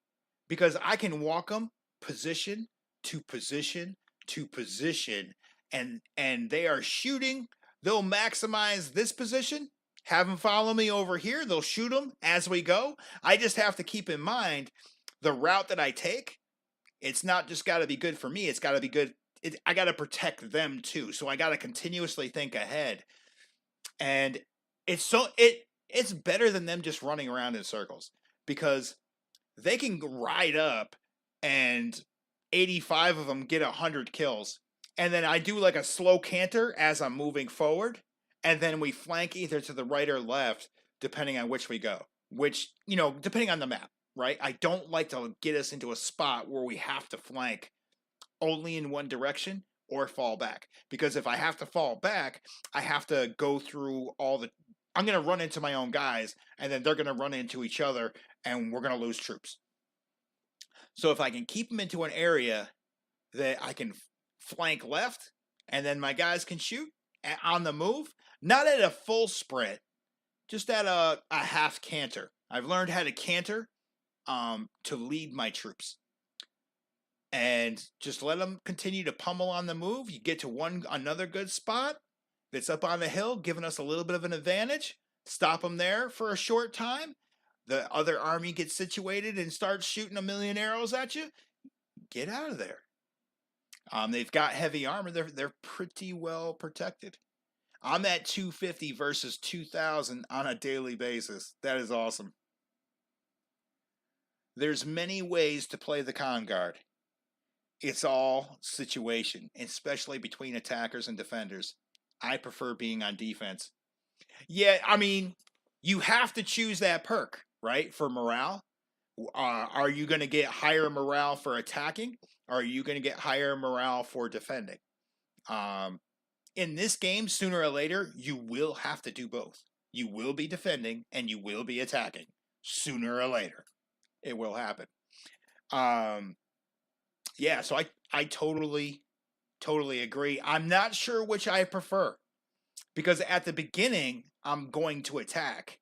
because I can walk them position to position to position, and they are shooting. They'll maximize this position, have them follow me over here. They'll shoot them as we go. I just have to keep in mind the route that I take. It's not just got to be good for me. It's got to be good. I got to protect them too. So I got to continuously think ahead. And it's better than them just running around in circles because they can ride up and 85 of them get 100 kills. And then I do like a slow canter as I'm moving forward. And then we flank either to the right or left, depending on which we go. Which, depending on the map, right? I don't like to get us into a spot where we have to flank only in one direction or fall back. Because if I have to fall back, I have to go through all the. I'm going to run into my own guys, and then they're going to run into each other, and we're going to lose troops. So if I can keep them into an area that I can flank left, and then my guys can shoot on the move, not at a full sprint, just at a half canter. I've learned how to canter to lead my troops. And just let them continue to pummel on the move. You get to another good spot that's up on the hill, giving us a little bit of an advantage. Stop them there for a short time. The other army gets situated and starts shooting a million arrows at you. Get out of there. They've got heavy armor. They're pretty well protected. I'm at 250 versus 2,000 on a daily basis. That is awesome. There's many ways to play the Khan Guard. It's all situation, especially between attackers and defenders. I prefer being on defense. Yeah, I mean, you have to choose that perk, right, for morale. Are you going to get higher morale for attacking? Or are you going to get higher morale for defending? In this game, sooner or later, you will have to do both. You will be defending and you will be attacking. Sooner or later, it will happen. Yeah, so I totally agree. I'm not sure which I prefer. Because at the beginning, I'm going to attack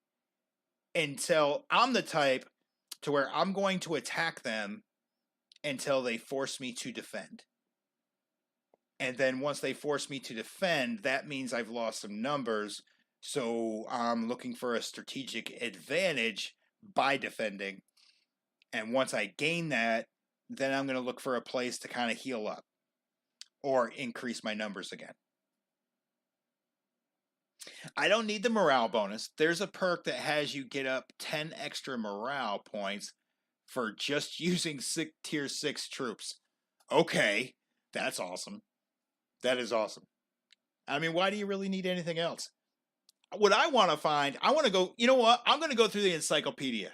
until I'm the type to where I'm going to attack them until they force me to defend. And then once they force me to defend, that means I've lost some numbers. So I'm looking for a strategic advantage by defending. And once I gain that, then I'm going to look for a place to kind of heal up or increase my numbers again. I don't need the morale bonus. There's a perk that has you get up 10 extra morale points for just using tier 6 troops. Okay, that's awesome. That is awesome. I mean, why do you really need anything else? What I want to find, I want to go, you know what? I'm going to go through the encyclopedia.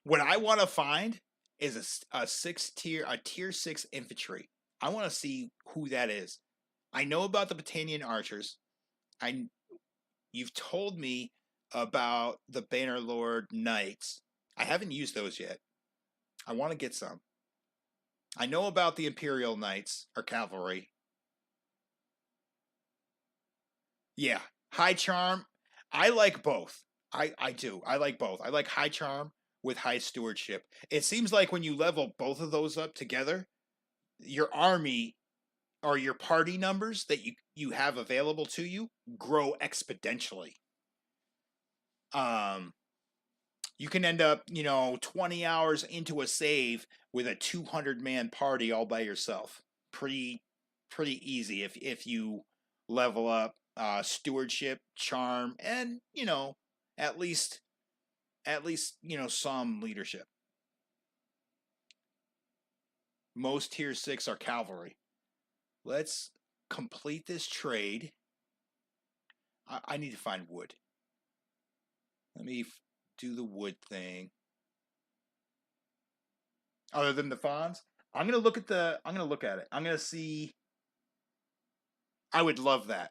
What I want to find is a tier 6 infantry. I want to see who that is. I know about the Battanian archers. You've told me about the Bannerlord Knights. I haven't used those yet. I want to get some. I know about the Imperial Knights, or cavalry. Yeah, high charm. I like both. I do. I like both. I like high charm with high stewardship. It seems like when you level both of those up together, your army or your party numbers that you have available to you grow exponentially. You can end up, 20 hours into a save with a 200-man party all by yourself. Pretty easy if you level up stewardship, charm, and at least some leadership. Most tier 6 are cavalry. Let's complete this trade. I need to find wood. Let me do the wood thing. Other than the fawns, I'm gonna look at it. I'm gonna see. I would love that.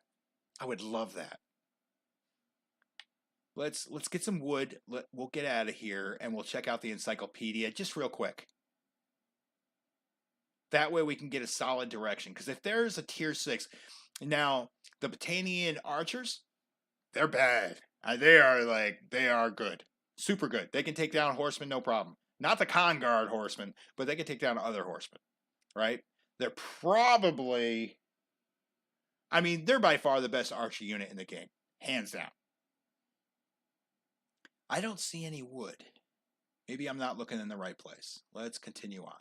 Let's get some wood. We'll get out of here and we'll check out the encyclopedia just real quick. That way we can get a solid direction. Because if there's a tier 6, now the Battanian archers, they're bad. They are good. Super good. They can take down horsemen, no problem. Not the Khan Guard horsemen, but they can take down other horsemen, right? They're probably, they're by far the best archer unit in the game. Hands down. I don't see any wood. Maybe I'm not looking in the right place. Let's continue on.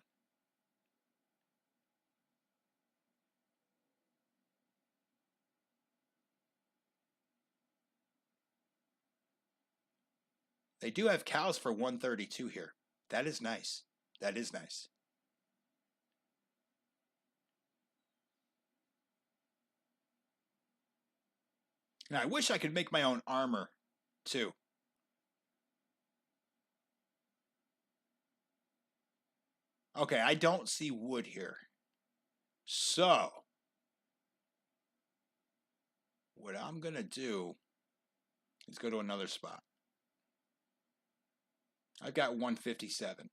They do have cows for 132 here. That is nice. That is nice. Now, I wish I could make my own armor, too. Okay, I don't see wood here. So, what I'm going to do is go to another spot. I've got 157.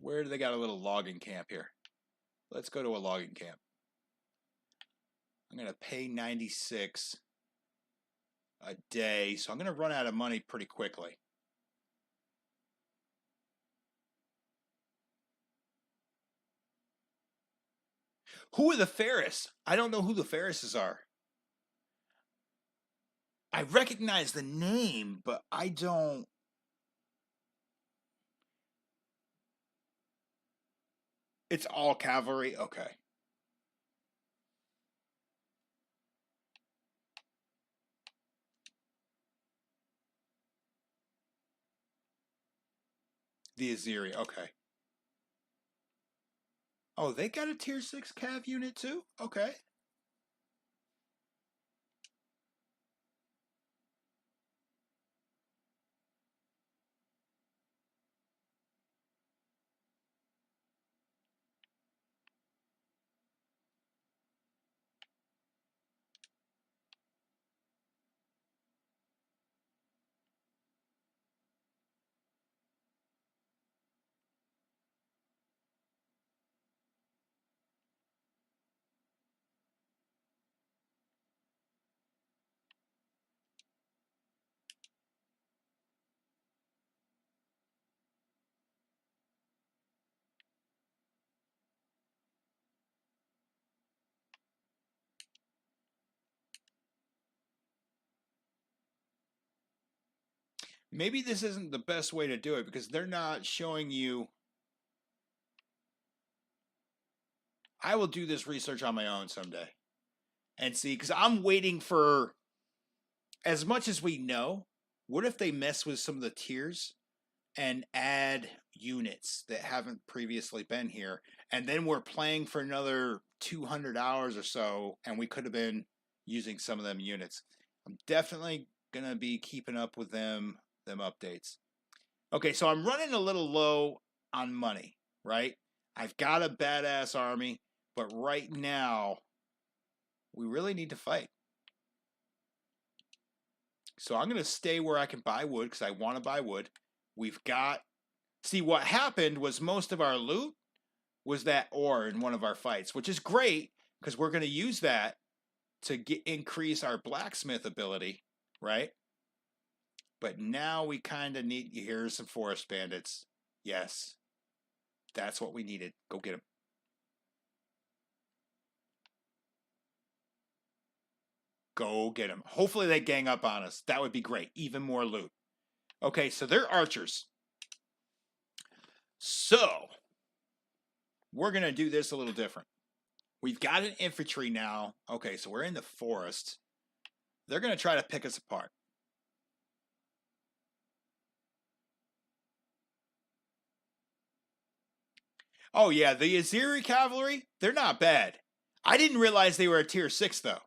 Where do they got a little logging camp here? Let's go to a logging camp. I'm going to pay 96 a day, so I'm going to run out of money pretty quickly. Who are the Ferris? I don't know who the Ferrises are. I recognize the name, but I don't. It's all cavalry? Okay. The Azeri, okay. Oh, they got a tier 6 cav unit too? Okay. Maybe this isn't the best way to do it because they're not showing you. I will do this research on my own someday and see, because I'm waiting for, as much as we know, what if they mess with some of the tiers and add units that haven't previously been here, and then we're playing for another 200 hours or so, and we could have been using some of them units. I'm definitely gonna be keeping up with them updates. Okay, so I'm running a little low on money, right? I've got a badass army, but right now we really need to fight. So I'm going to stay where I can buy wood because I want to buy wood. We've got. See, what happened was most of our loot was that ore in one of our fights, which is great because we're going to use that to increase our blacksmith ability, right? But now we kind of need. Here's some forest bandits. Yes, that's what we needed. Go get them. Go get them. Hopefully they gang up on us. That would be great. Even more loot. Okay, so they're archers. So we're going to do this a little different. We've got an infantry now. Okay, so we're in the forest. They're going to try to pick us apart. Oh, yeah, the Azeri cavalry, they're not bad. I didn't realize they were a tier 6, though.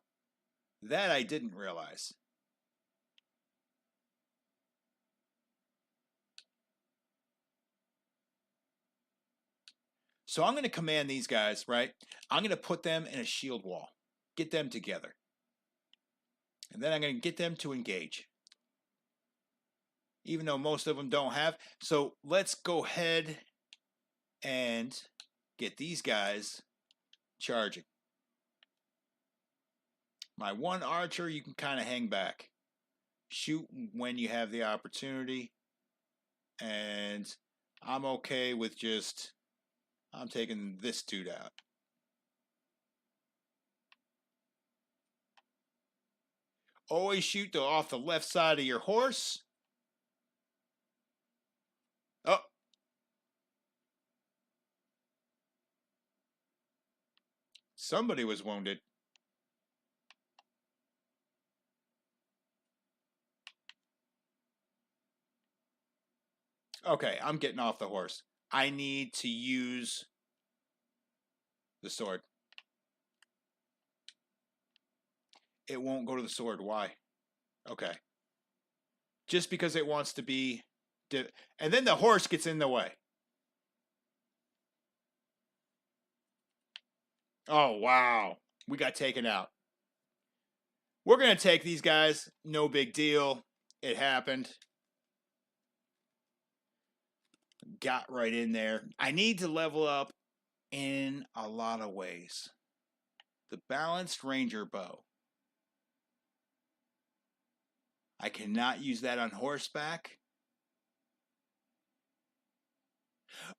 That I didn't realize. So I'm going to command these guys, right? I'm going to put them in a shield wall. Get them together. And then I'm going to get them to engage. Even though most of them don't have. So let's go ahead and get these guys charging. My one archer, you can kind of hang back. Shoot when you have the opportunity. And I'm okay with just, I'm taking this dude out. Always shoot off the left side of your horse. Oh. Somebody was wounded. Okay, I'm getting off the horse. I need to use the sword. It won't go to the sword. Why? Okay. Just because it wants to be... And then the horse gets in the way. Oh, wow. We got taken out. We're going to take these guys. No big deal. It happened. Got right in there. I need to level up in a lot of ways. The balanced ranger bow. I cannot use that on horseback.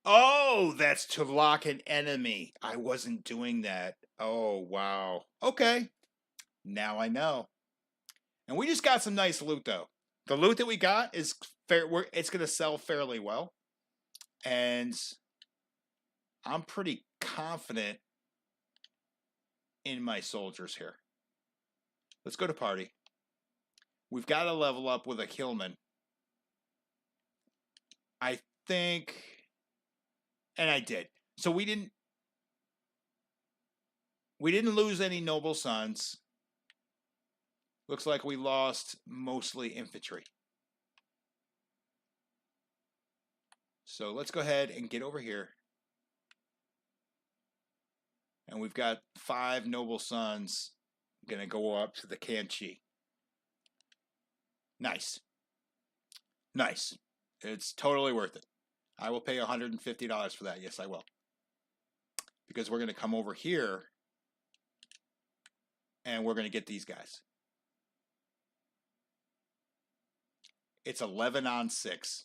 Oh, that's to lock an enemy. I wasn't doing that. Oh, wow. Okay. Now I know. And we just got some nice loot, though. The loot that we got is fair. It's going to sell fairly well. And I'm pretty confident in my soldiers here. Let's go to party. We've got to level up with a Hillman. I think, and I did. So we didn't lose any noble sons. Looks like we lost mostly infantry. So let's go ahead and get over here. And we've got 5 noble sons going to go up to the Kanchi. Nice. Nice. It's totally worth it. I will pay $150 for that. Yes, I will. Because we're going to come over here and we're going to get these guys. It's 11 on 6.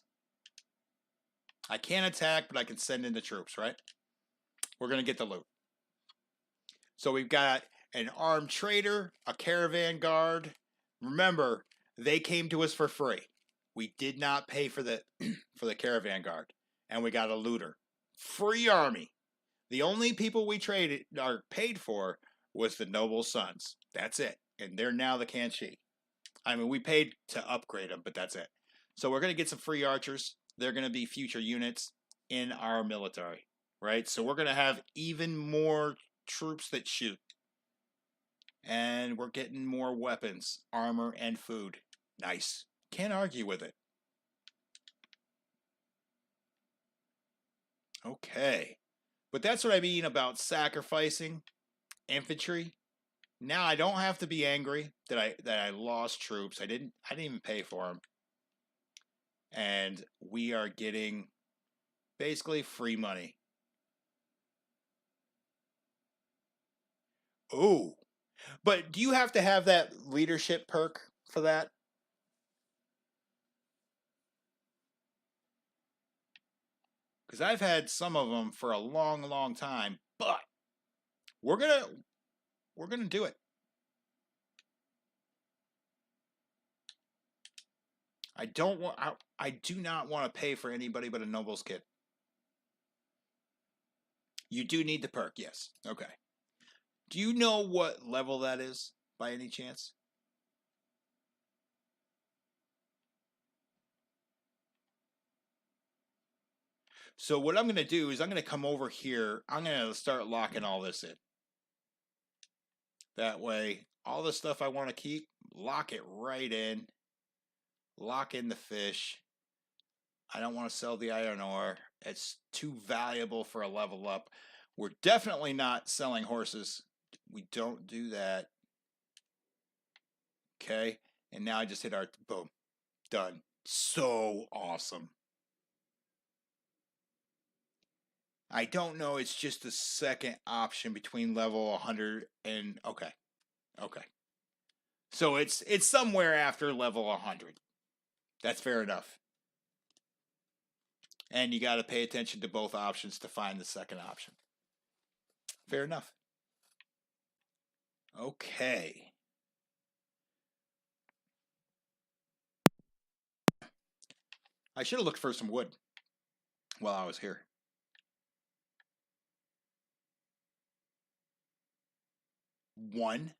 I can't attack, but I can send in the troops, right? We're going to get the loot. So we've got an armed trader, a caravan guard. Remember, they came to us for free. We did not pay for the for the caravan guard, and we got a looter. Free army. The only people we traded or paid for was the noble sons. That's it, and they're now the Kanchi. I mean, we paid to upgrade them, but that's it. So we're going to get some free archers. They're going to be future units in our military, right? So we're going to have even more troops that shoot. And we're getting more weapons, armor, and food. Nice. Can't argue with it. Okay. But that's what I mean about sacrificing infantry. Now I don't have to be angry that I lost troops. I didn't even pay for them. And we are getting basically free money. Oh. But do you have to have that leadership perk for that? Because I've had some of them for a long, long time, but we're gonna do it. I don't want. I do not want to pay for anybody but a noble's kit. You do need the perk, yes. Okay. Do you know what level that is by any chance? So what I'm going to do is I'm going to come over here. I'm going to start locking all this in. That way, all the stuff I want to keep, lock it right in. Lock in the fish. I don't want to sell the iron ore. It's too valuable for a level up. We're definitely not selling horses. We don't do that. Okay. And now I just hit our boom. Done. So awesome. I don't know. It's just the second option between level 100 and okay. Okay. So it's somewhere after level 100. That's fair enough. And you got to pay attention to both options to find the second option. Fair enough. Okay. I should have looked for some wood while I was here. One.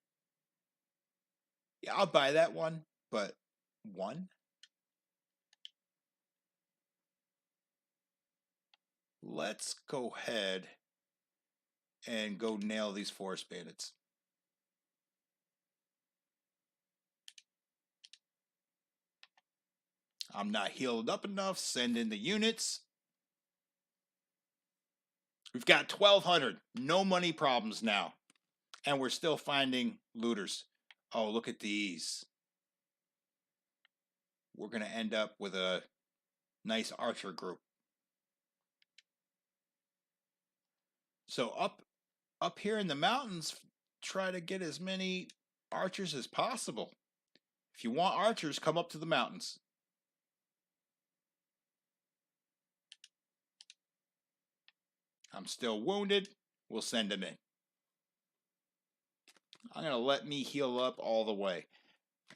Yeah, I'll buy that one, but one? Let's go ahead and go nail these forest bandits. I'm not healed up enough. Send in the units. We've got 1,200. No money problems now. And we're still finding looters. Oh, look at these. We're going to end up with a nice archer group. So up here in the mountains, try to get as many archers as possible. If you want archers, come up to the mountains. I'm still wounded. We'll send him in. I'm going to let me heal up all the way.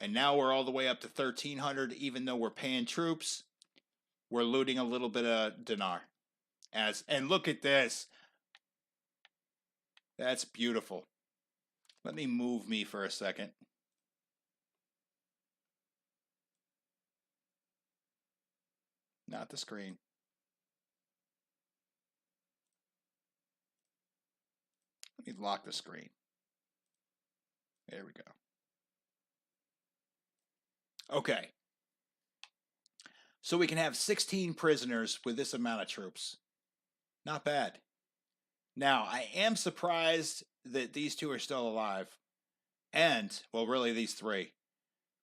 And now we're all the way up to 1,300. Even though we're paying troops, we're looting a little bit of dinar. And look at this. That's beautiful. Let me move me for a second. Not the screen. Let me lock the screen. There we go. Okay. So we can have 16 prisoners with this amount of troops. Not bad. Now, I am surprised that these two are still alive. And, well, really these three.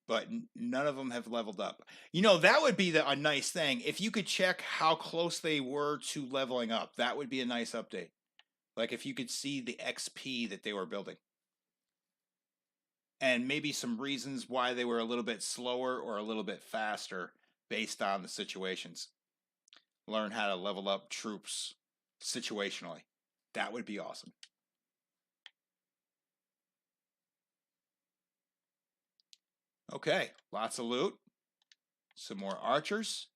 But none of them have leveled up. You know, that would be a nice thing. If you could check how close they were to leveling up, that would be a nice update. Like if you could see the XP that they were building. And maybe some reasons why they were a little bit slower or a little bit faster based on the situations. Learn how to level up troops situationally. That would be awesome. Okay, lots of loot. Some more archers.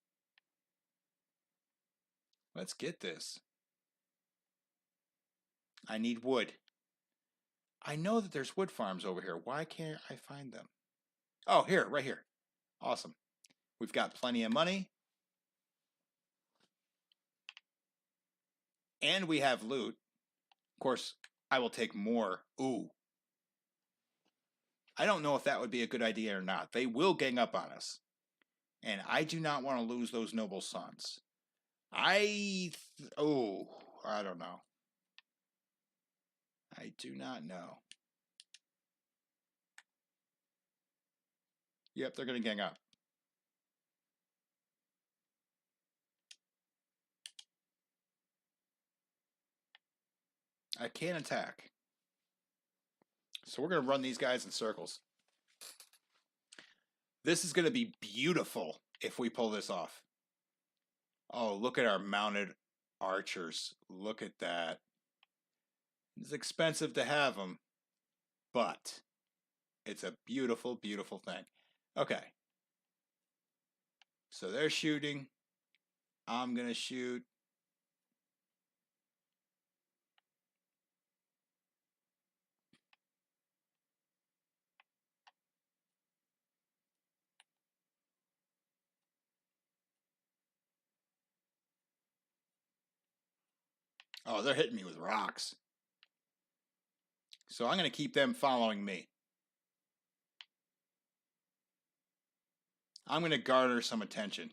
Let's get this. I need wood. I know that there's wood farms over here. Why can't I find them? Oh, here, right here. Awesome. We've got plenty of money. And we have loot. Of course, I will take more. Ooh. I don't know if that would be a good idea or not. They will gang up on us. And I do not want to lose those noble sons. I don't know. I do not know. Yep, they're going to gang up. I can't attack. So we're going to run these guys in circles. This is going to be beautiful if we pull this off. Oh, look at our mounted archers. Look at that. It's expensive to have them, but it's a beautiful, beautiful thing. Okay. So they're shooting. I'm going to shoot. Oh, they're hitting me with rocks. So I'm going to keep them following me. I'm going to garner some attention.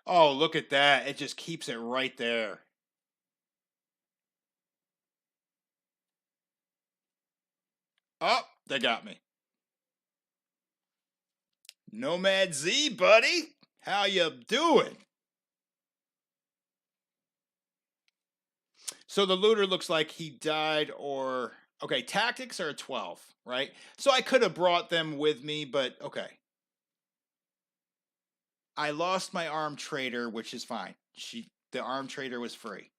Oh, look at that. It just keeps it right there. Oh, they got me. Nomad Z, buddy. How you doing? So the looter looks like he died or... Okay, tactics are a 12, right? So I could have brought them with me, but okay. I lost my armed trader, which is fine. The armed trader was free.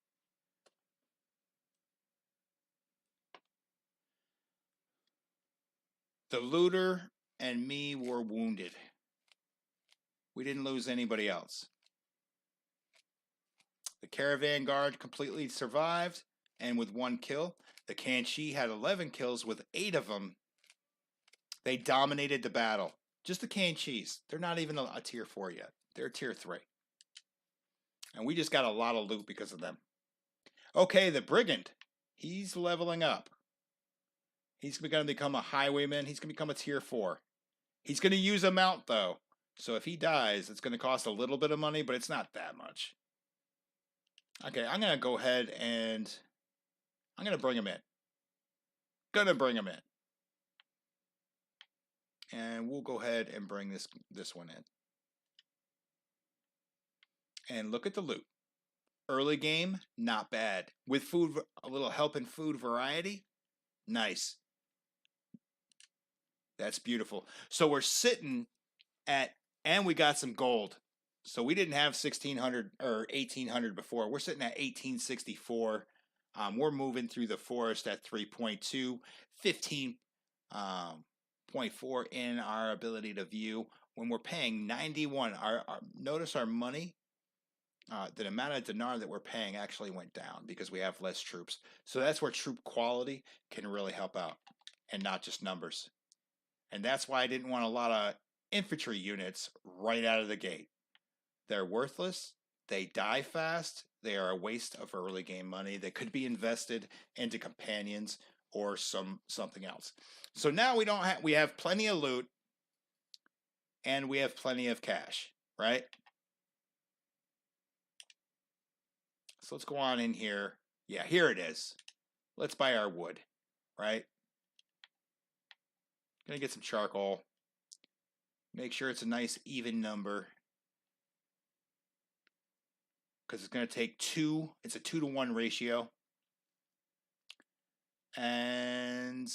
The looter and me were wounded. We didn't lose anybody else. The caravan guard completely survived, and with 1 kill. The Kanchi had 11 kills with 8 of them. They dominated the battle. Just the Kanchis. They're not even a tier 4 yet. They're tier 3. And we just got a lot of loot because of them. Okay, the brigand. He's leveling up. He's going to become a highwayman. He's going to become a tier 4. He's going to use a mount, though. So if he dies, it's going to cost a little bit of money, but it's not that much. Okay, I'm going to go ahead and I'm going to bring him in. Gonna bring him in. And we'll go ahead and bring this one in. And look at the loot. Early game, not bad. With food, a little help in food variety, nice. That's beautiful. So we're sitting at, and we got some gold. So we didn't have 1600 or 1800 before. We're sitting at 1864. We're moving through the forest at 3.2, 15.4 in our ability to view. When we're paying 91, notice our money, the amount of dinar that we're paying actually went down because we have less troops. So that's where troop quality can really help out and not just numbers. And that's why I didn't want a lot of infantry units right out of the gate. They're worthless. They die fast. They are a waste of early game money. They could be invested into companions or something else. So now we have plenty of loot and we have plenty of cash, right? So let's go on in here. Yeah, here it is. Let's buy our wood, right? Gonna get some charcoal. Make sure it's a nice even number. Because it's going to take 2. It's a 2-to-1 ratio. And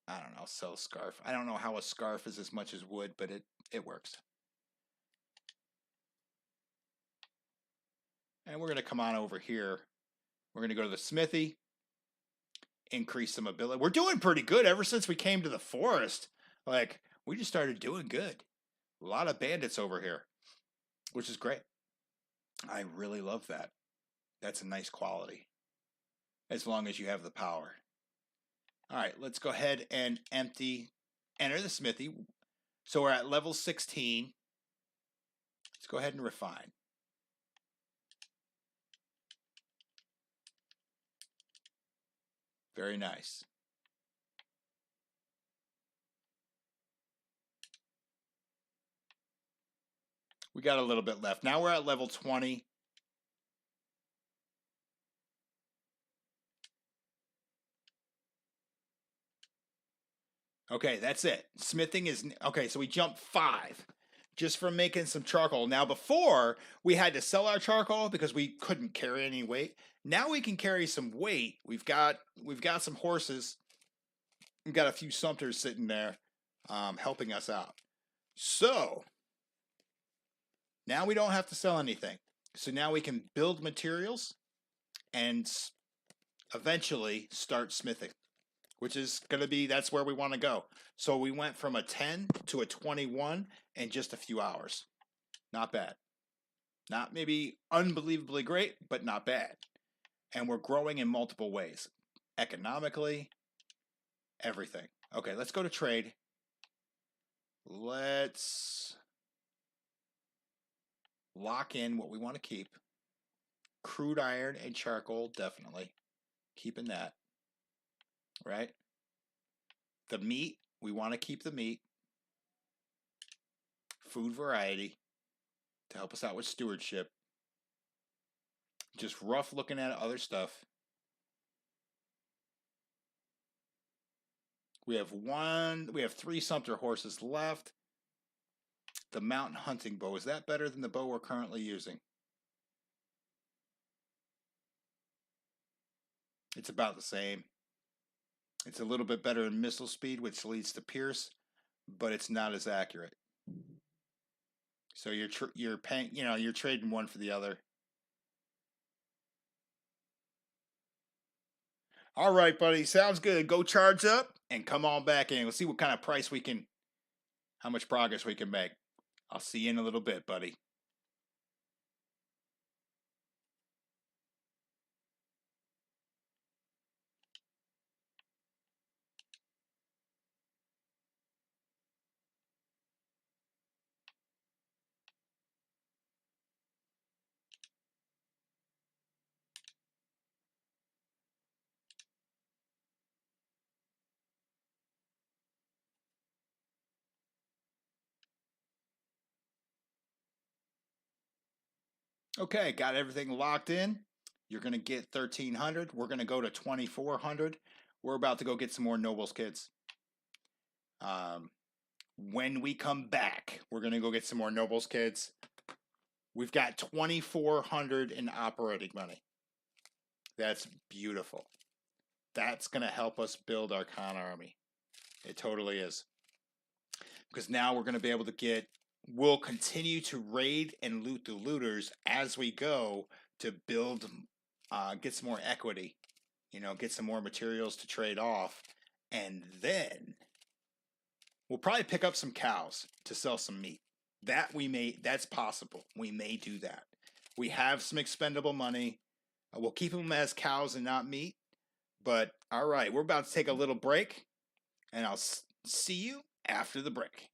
I don't know, sell a scarf. I don't know how a scarf is as much as wood, but it works. And we're going to come on over here. We're going to go to the smithy. Increase some ability. We're doing pretty good ever since we came to the forest. Like, we just started doing good. A lot of bandits over here, which is great. I really love that. That's a nice quality. As long as you have the power. All right, let's go ahead and enter the smithy. So we're at level 16. Let's go ahead and refine. Very nice. We got a little bit left. Now we're at level 20. Okay, that's it. Smithing is, okay, so we jumped 5 just from making some charcoal. Now before, we had to sell our charcoal because we couldn't carry any weight. Now we can carry some weight. We've got some horses. We've got a few Sumters sitting there helping us out. So now we don't have to sell anything. So now we can build materials and eventually start smithing, which is going to be, that's where we want to go. So we went from a 10 to a 21 in just a few hours. Not bad. Not maybe unbelievably great, but not bad. And we're growing in multiple ways. Economically, everything. Okay, let's go to trade. Let's lock in what we want to keep. Crude iron and charcoal, definitely. Keeping that. Right? The meat, we want to keep the meat. Food variety to help us out with stewardship. Just rough looking at other stuff. We have 3 Sumter horses left. The mountain hunting bow, is that better than the bow we're currently using? It's about the same. It's a little bit better in missile speed, which leads to pierce, but it's not as accurate. So you're paying, you're trading one for the other. All right, buddy, sounds good. Go charge up and come on back in. We'll see what kind of price how much progress we can make. I'll see you in a little bit, buddy. Okay, got everything locked in. You're going to get 1,300. We're going to go to 2,400. We're about to go get some more Nobles kids. When we come back, we're going to go get some more Nobles kids. We've got 2,400 in operating money. That's beautiful. That's going to help us build our Khan army. It totally is. Because now we're going to be able to get, we'll continue to raid and loot the looters as we go to build, get some more equity, you know, get some more materials to trade off. And then we'll probably pick up some cows to sell some meat. That's possible. We may do that. We have some expendable money. We'll keep them as cows and not meat. But all right, we're about to take a little break, and I'll see you after the break.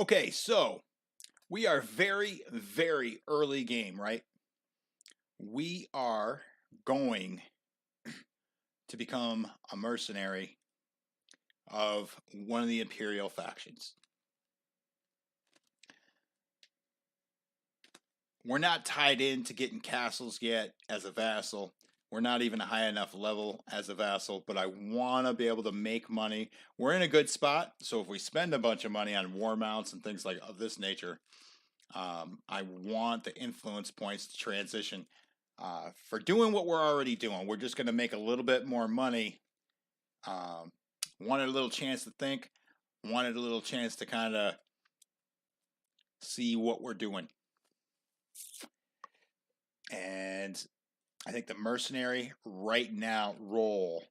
Okay, so we are very, very early game, right? We are going to become a mercenary of one of the Imperial factions. We're not tied into getting castles yet as a vassal. We're not even a high enough level as a vassal, but I want to be able to make money. We're in a good spot, so if we spend a bunch of money on war mounts and things like of this nature, I want the influence points to transition. For doing what we're already doing, we're just going to make a little bit more money. Wanted a little chance to think, wanted a little chance to kind of see what we're doing. And I think the mercenary right now would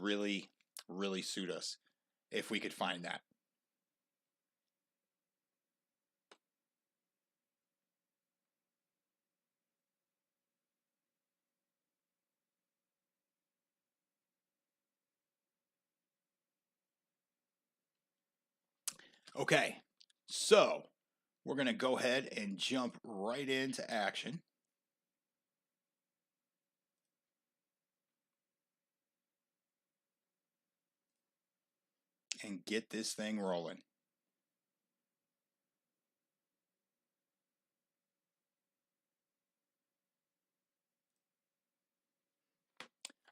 really, really suit us if we could find that. Okay, so we're going to go ahead and jump right into action. And get this thing rolling.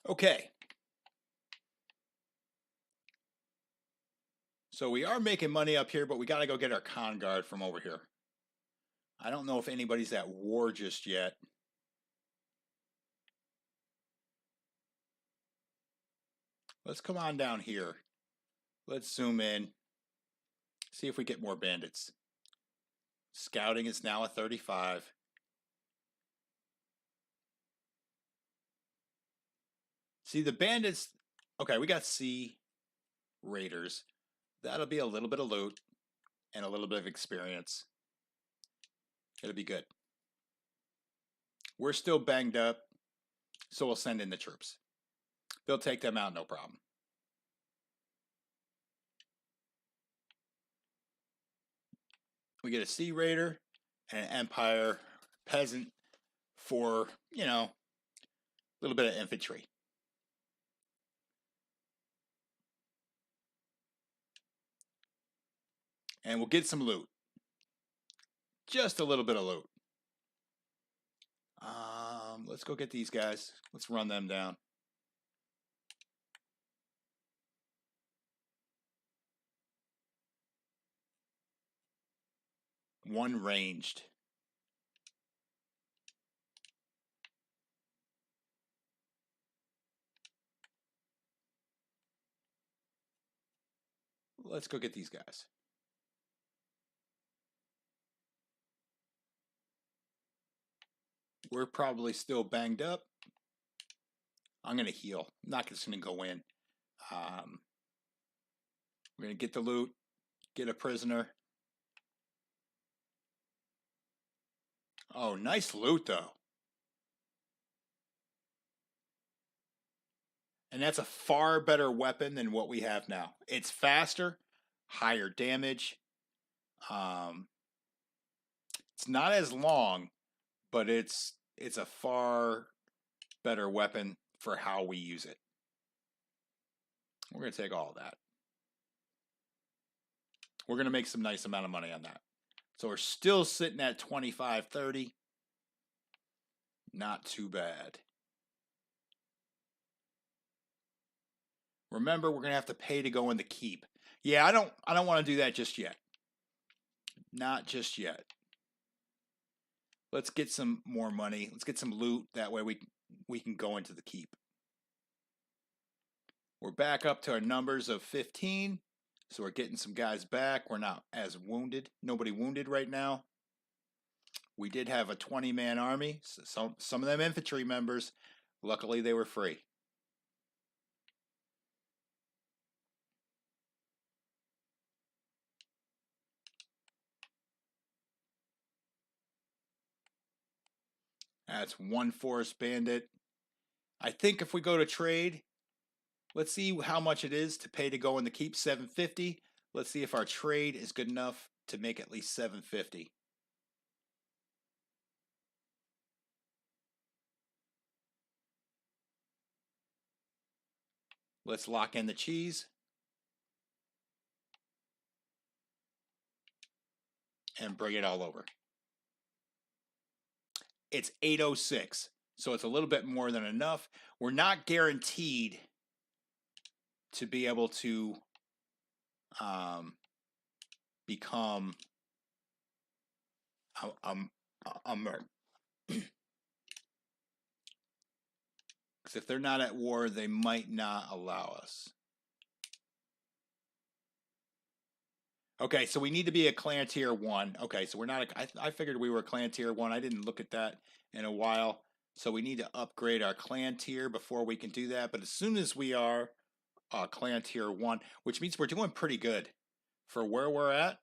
Okay. So we are making money up here, but we got to go get our con guard from over here. I don't know if anybody's at war just yet. Let's come on down here. Let's zoom in. See if we get more bandits. Scouting is now at 35. See, the bandits... Okay, we got C raiders. That'll be a little bit of loot and a little bit of experience. It'll be good. We're still banged up, so we'll send in the troops. They'll take them out, no problem. We get a Sea Raider and an Empire Peasant for, you know, a little bit of infantry. And we'll get some loot. Just a little bit of loot. Let's go get these guys. Let's run them down. One ranged. Let's go get these guys. We're probably still banged up. I'm going to heal. I'm not just going to go in. We're going to get the loot, get a prisoner. Oh, nice loot, though. And that's a far better weapon than what we have now. It's faster, higher damage. It's not as long, but it's a far better weapon for how we use it. We're going to take all of that. We're going to make some nice amount of money on that. So we're still sitting at 25-30. Not too bad. Remember, we're going to have to pay to go in the keep. Yeah, I don't want to do that just yet. Not just yet. Let's get some more money. Let's get some loot. That way we can go into the keep. We're back up to our numbers of 15. So we're getting some guys back. We're not as wounded. Nobody wounded right now. We did have a 20-man army. So some of them infantry members, luckily they were free. That's one forest bandit. I think if we go to trade, let's see how much it is to pay to go in the keep. 750. Let's see if our trade is good enough to make at least 750. Let's lock in the cheese. And bring it all over. It's 806, so it's a little bit more than enough. We're not guaranteed to be able to become a merc. Because if they're not at war, they might not allow us. Okay, so we need to be a clan tier 1. Okay, so we're not. I figured we were a clan tier 1. I didn't look at that in a while. So we need to upgrade our clan tier before we can do that. But as soon as we are clan tier 1, which means we're doing pretty good for where we're at.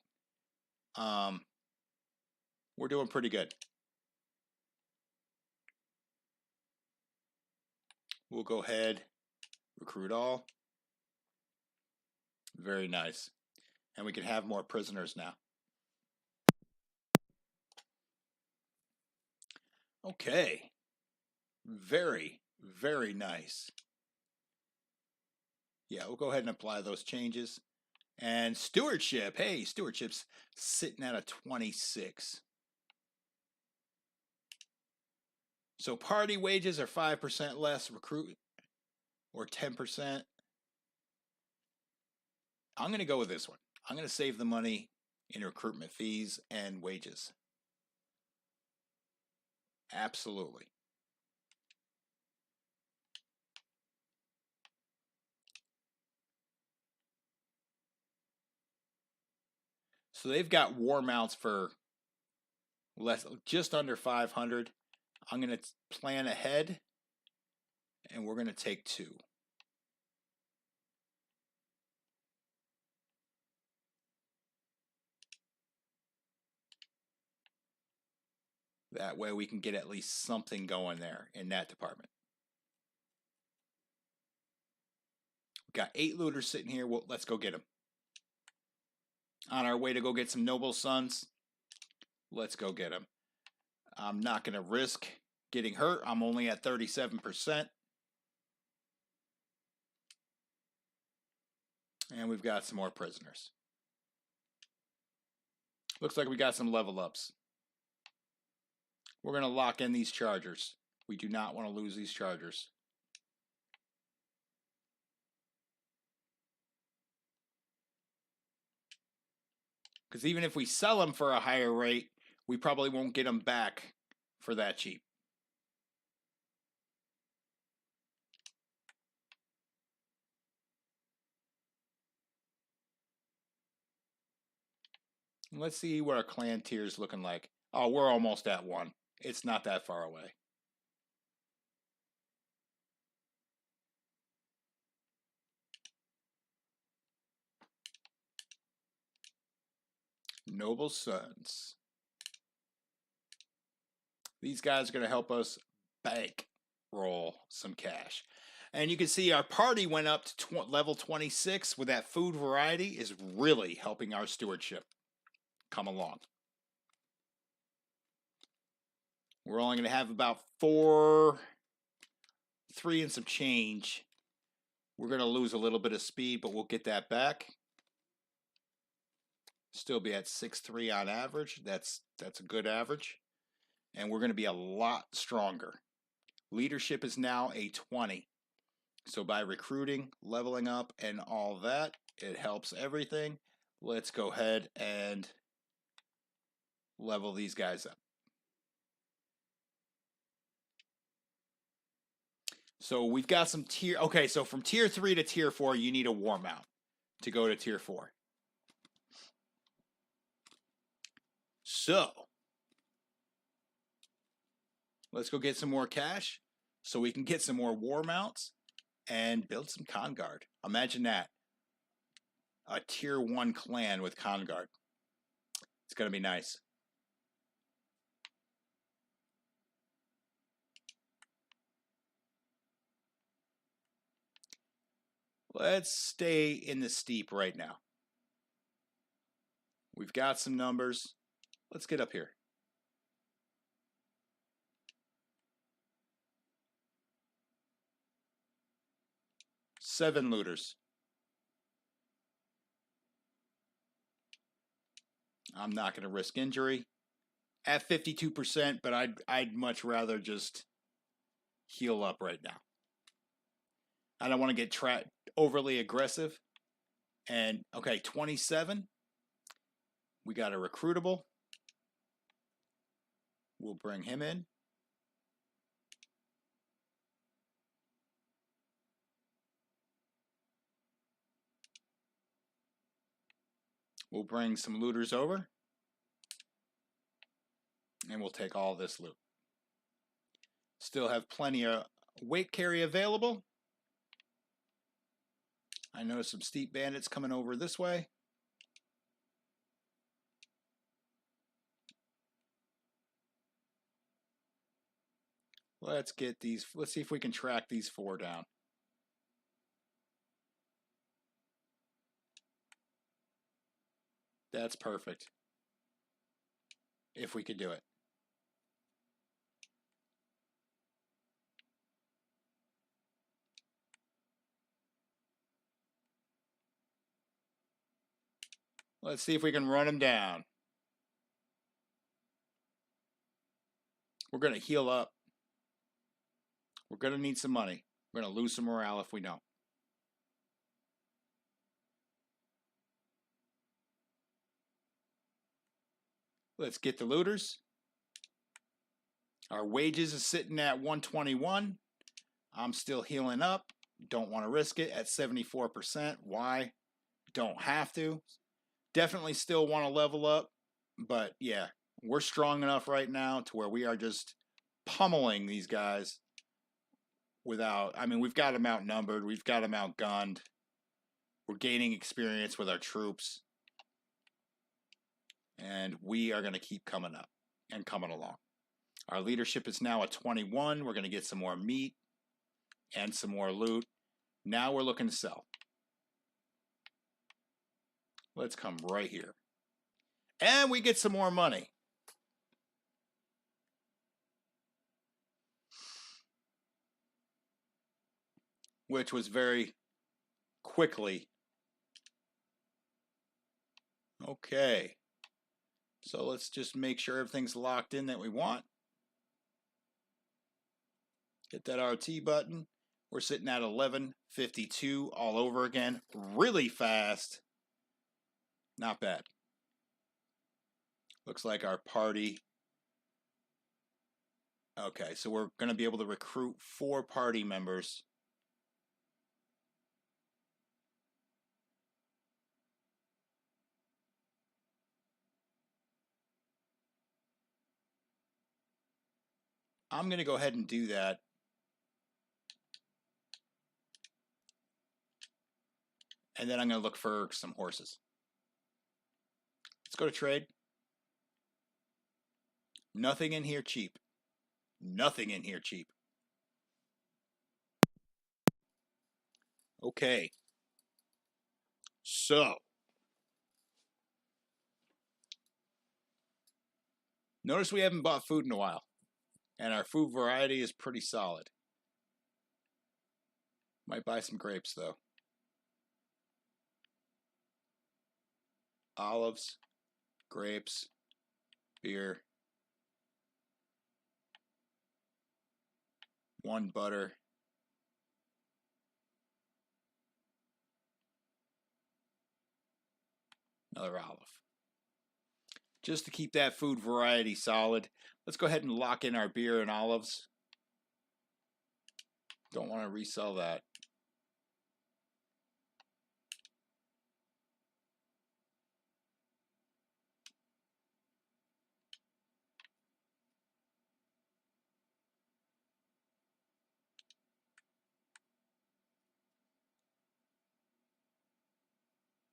We're doing pretty good. We'll go ahead, recruit all. Very nice. And we can have more prisoners now. Okay. Very, very nice. Yeah, we'll go ahead and apply those changes. And stewardship. Hey, stewardship's sitting at a 26. So party wages are 5% less, recruit or 10%. I'm going to go with this one. I'm going to save the money in recruitment fees and wages. Absolutely. So they've got war mounts for just under 500. I'm going to plan ahead, and we're going to take 2. That way we can get at least something going there in that department. We've got 8 looters sitting here. Well, let's go get them. On our way to go get some noble sons. Let's go get them. I'm not going to risk getting hurt. I'm only at 37%. And we've got some more prisoners. Looks like we got some level ups. We're going to lock in these chargers. We do not want to lose these chargers. Because even if we sell them for a higher rate, we probably won't get them back for that cheap. Let's see what our clan tier is looking like. Oh, we're almost at 1. It's not that far away. Noble sons. These guys are going to help us bank roll some cash. And you can see our party went up to level 26 with that food variety is really helping our stewardship come along. We're only going to have about 3 and some change. We're going to lose a little bit of speed, but we'll get that back. Still be at 6.3 on average. That's a good average. And we're going to be a lot stronger. Leadership is now a 20. So by recruiting, leveling up, and all that, it helps everything. Let's go ahead and level these guys up. So we've got some tier. Okay, so from tier 3 to tier 4, you need a war mount to go to tier 4. So let's go get some more cash so we can get some more war mounts and build some Con Guard. Imagine that. A tier 1 clan with Con Guard. It's going to be nice. Let's stay in the steep right now. We've got some numbers. Let's get up here. Seven looters. I'm not going to risk injury at 52%, but I'd much rather just heal up right now. I don't want to get overly aggressive. And okay, 27. We got a recruitable. We'll bring him in. We'll bring some looters over. And we'll take all this loot. Still have plenty of weight carry available. I know some steep bandits coming over this way. Let's get these. Let's see if we can track these four down. That's perfect. If we could do it. Let's see if we can run them down. We're going to heal up. We're going to need some money. We're going to lose some morale if we don't. Let's get the looters. Our wages is sitting at 121. I'm still healing up. Don't want to risk it at 74%. Why? Don't have to. Definitely still want to level up. But yeah, we're strong enough right now to where we are just pummeling these guys without, I mean, we've got them outnumbered. We've got them outgunned. We're gaining experience with our troops. And we are going to keep coming up and coming along. Our leadership is now at 21. We're going to get some more meat and some more loot. Now we're looking to sell. Let's come right here. And we get some more money. Which was very quickly. Okay. So let's just make sure everything's locked in that we want. Hit that RT button. We're sitting at 11:52 all over again. Really fast. Not bad. Looks like our party. Okay, so we're going to be able to recruit 4 party members. I'm going to go ahead and do that. And then I'm going to look for some horses. Let's go to trade. Nothing in here cheap. Nothing in here cheap. Okay. So. Notice we haven't bought food in a while. And our food variety is pretty solid. Might buy some grapes though. Olives, grapes, beer, 1 butter, another olive. Just to keep that food variety solid, let's go ahead and lock in our beer and olives. Don't want to resell that.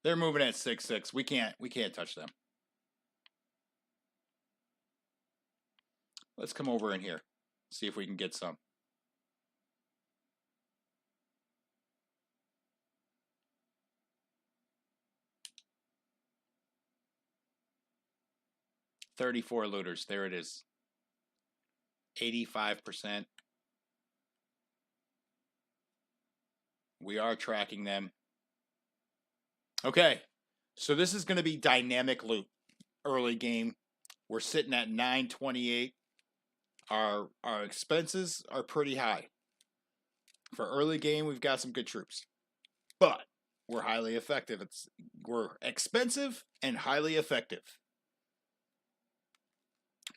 They're moving at 6-6. We can't touch them. Let's come over in here. See if we can get some. 34 looters. There it is. 85%. We are tracking them. Okay. So this is going to be dynamic loot. Early game. We're sitting at 928. Our expenses are pretty high. For early game, we've got some good troops. But we're highly effective. We're expensive and highly effective.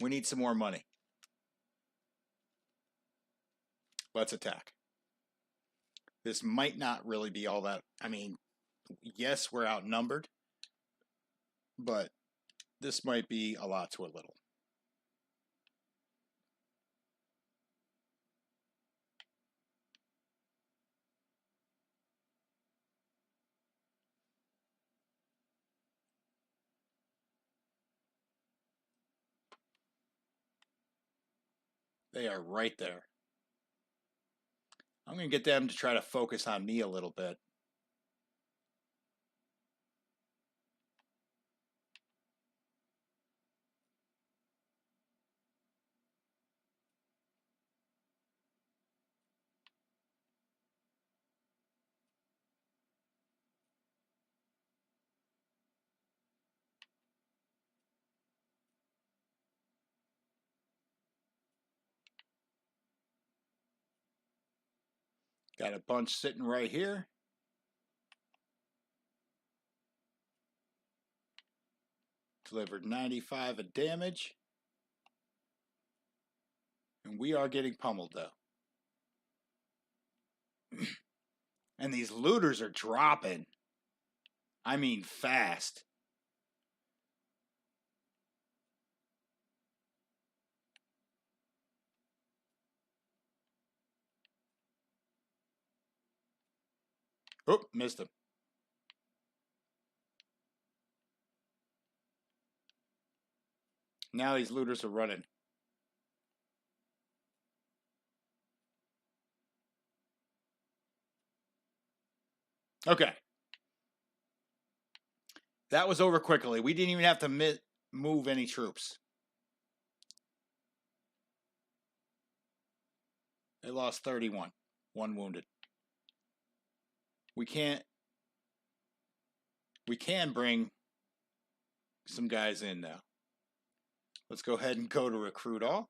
We need some more money. Let's attack. This might not really be all that. I mean, yes, we're outnumbered, but this might be a lot to a little. They are right there. I'm going to get them to try to focus on me a little bit. Got a bunch sitting right here. Delivered 95 of damage. And we are getting pummeled, though. And these looters are dropping. I mean, fast. Oh, missed him. Now these looters are running. Okay. That was over quickly. We didn't even have to move any troops. They lost 31. 1 wounded. We can bring some guys in now. Let's go ahead and go to recruit all.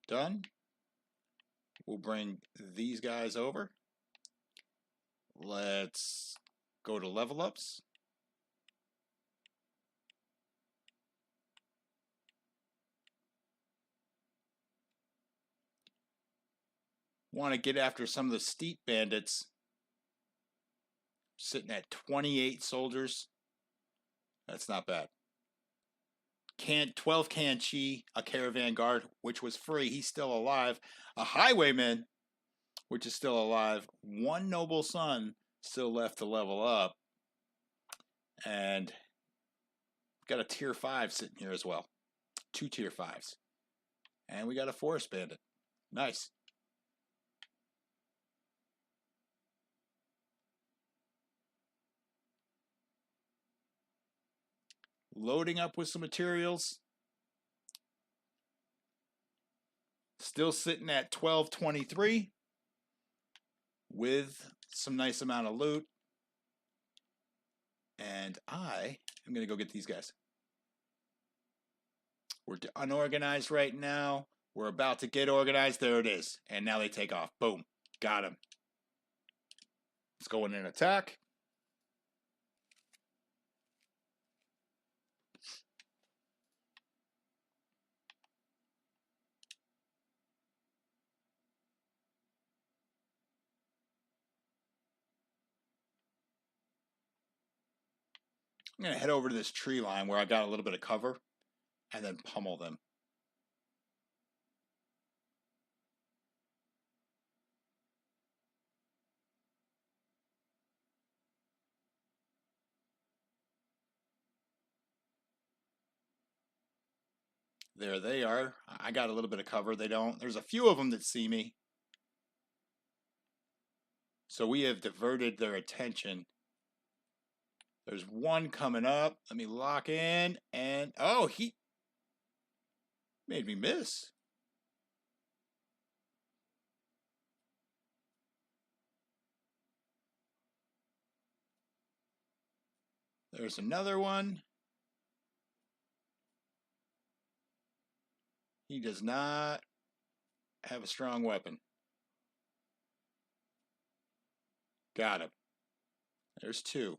Done. We'll bring these guys over. Let's go to level ups. Want to get after some of the steep bandits. Sitting at 28 soldiers. That's not bad. 12 Kan-Chi, a caravan guard, which was free. He's still alive. A highwayman, which is still alive. 1 noble son still left to level up. And got a tier 5 sitting here as well. 2 tier 5s. And we got a forest bandit. Nice. Loading up with some materials. Still sitting at 1223 with some nice amount of loot. And I am going to go get these guys. We're unorganized right now. We're about to get organized. There it is. And now they take off. Boom. Got him. Let's go in and attack. I'm going to head over to this tree line where I got a little bit of cover and then pummel them. There they are. I got a little bit of cover. They don't. There's a few of them that see me. So we have diverted their attention. There's one coming up. Let me lock in. And, oh, he made me miss. There's another one. He does not have a strong weapon. Got him. There's two.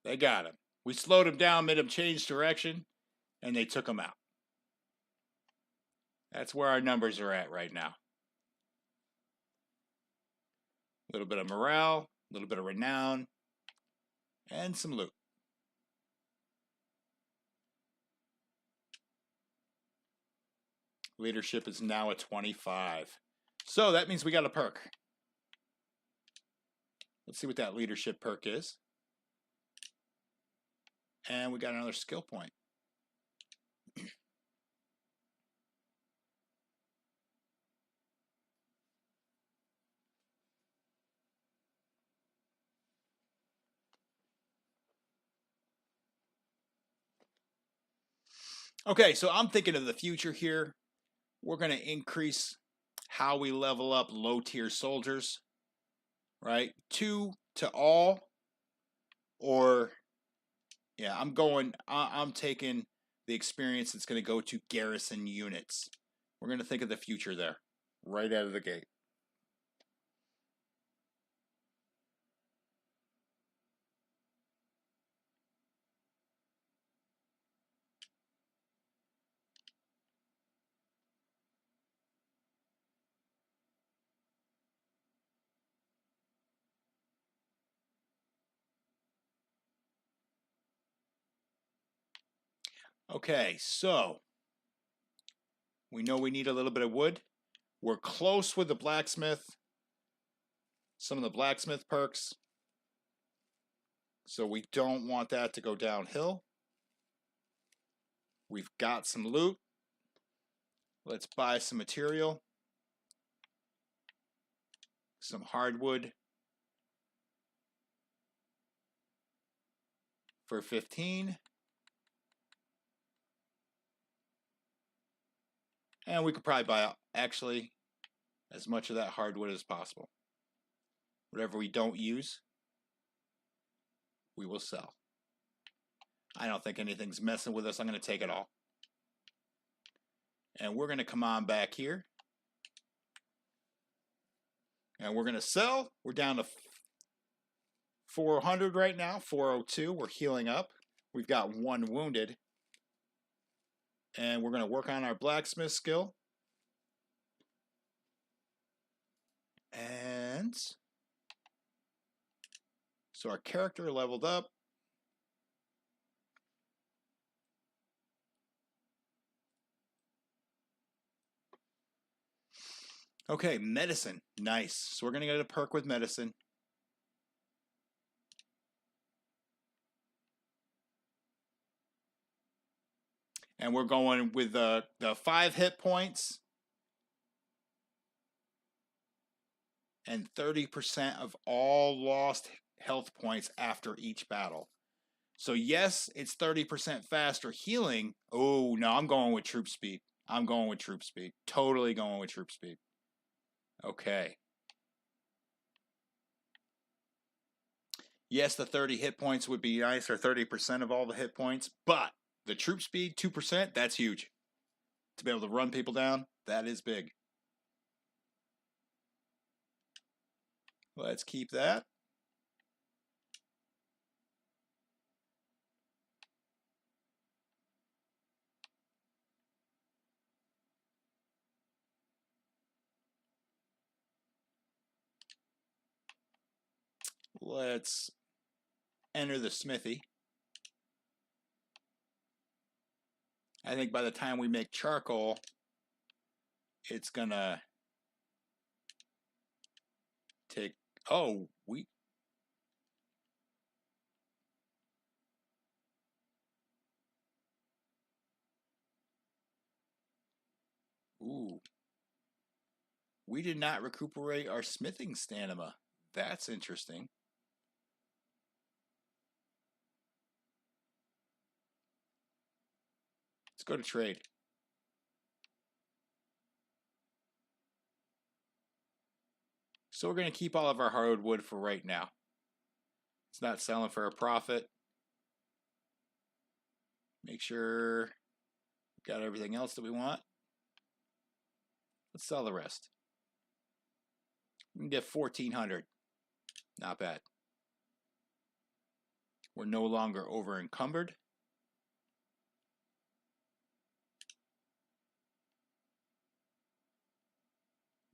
They got him. We slowed him down, made him change direction, and they took him out. That's where our numbers are at right now. A little bit of morale, a little bit of renown, and some loot. Leadership is now at 25. So that means we got a perk. Let's see what that leadership perk is. And we got another skill point. Okay, so I'm thinking of the future here. We're going to increase how we level up low tier soldiers, right? 2 to all, or yeah, I'm taking the experience that's going to go to garrison units. We're going to think of the future there, right out of the gate. Okay, so we know we need a little bit of wood. We're close with the blacksmith. Some of the blacksmith perks. So we don't want that to go downhill. We've got some loot. Let's buy some material. Some hardwood for 15. And we could probably buy actually as much of that hardwood as possible. Whatever we don't use, we will sell. I don't think anything's messing with us. I'm going to take it all. And we're going to come on back here. And we're going to sell. We're down to 400 right now, 402. We're healing up. We've got one wounded. And we're going to work on our blacksmith skill. And so our character leveled up. Okay, medicine. Nice. So we're going to get a perk with medicine. And we're going with the 5 hit points and 30% of all lost health points after each battle. So yes, it's 30% faster healing. Oh, no, I'm going with troop speed. I'm going with troop speed. Totally going with troop speed. Okay. Yes, the 30 hit points would be nice, or 30% of all the hit points, but the troop speed, 2%, that's huge. To be able to run people down, that is big. Let's keep that. Let's enter the smithy. I think by the time we make charcoal, it's gonna Oh, we... Ooh. We did not recuperate our smithing stamina. That's interesting. Let's go to trade. So we're going to keep all of our hardwood for right now. It's not selling for a profit. Make sure we got everything else that we want. Let's sell the rest. We can get 1,400. Not bad. We're no longer over encumbered.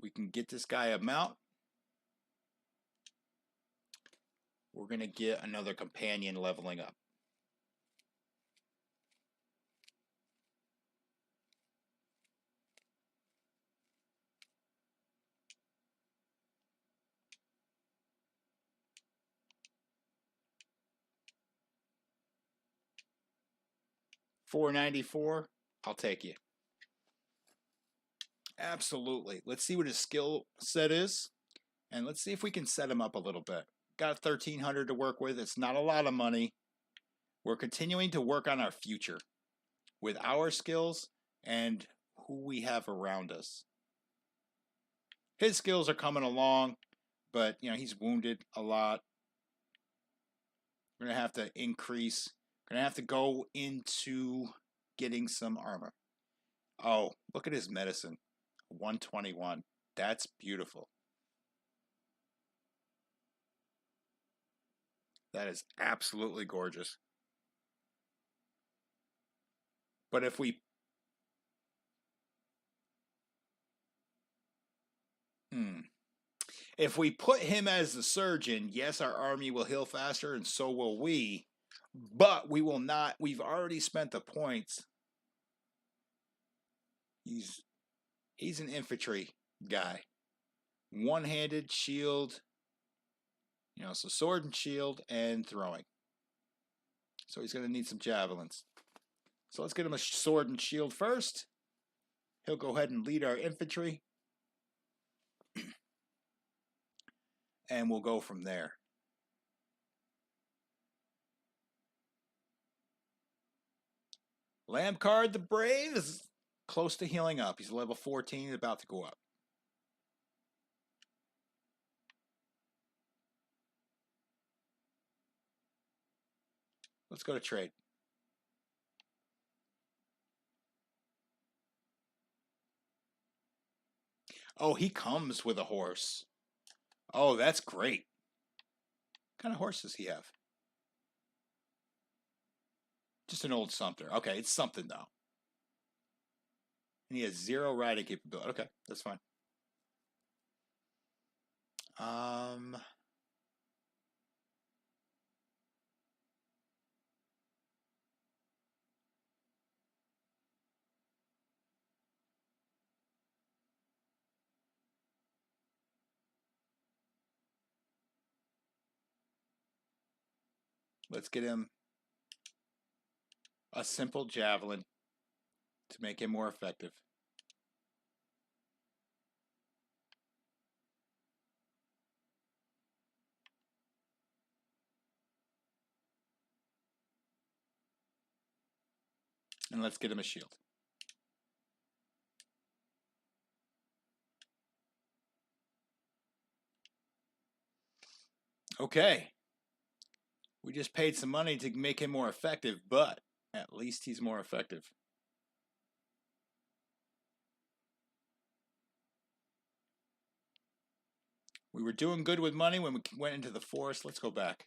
We can get this guy a mount. We're going to get another companion leveling up. $494. I'll take you. Absolutely. Let's see what his skill set is, and let's see if we can set him up a little bit. Got 1,300 to work with. It's not a lot of money. We're continuing to work on our future with our skills and who we have around us. His skills are coming along, but you know, he's wounded a lot. We're gonna have to increase. We're gonna have to go into getting some armor. Oh, look at his medicine. 121. That's beautiful. That is absolutely gorgeous. But if we put him as the surgeon, yes, our army will heal faster, and so will we. But we will not. We've already spent the points. He's an infantry guy. One-handed shield. You know, so sword and shield and throwing. So he's going to need some javelins. So let's get him a sword and shield first. He'll go ahead and lead our infantry. And we'll go from there. Lamcard the Brave is close to healing up. He's level 14, about to go up. Let's go to trade. Oh, he comes with a horse. Oh, that's great. What kind of horse does he have? Just an old Sumter. Okay, it's something though. And he has 0 riding capability. Okay, that's fine. Let's get him a simple javelin to make him more effective. And let's get him a shield. Okay. We just paid some money to make him more effective, but at least he's more effective. We were doing good with money when we went into the forest. Let's go back.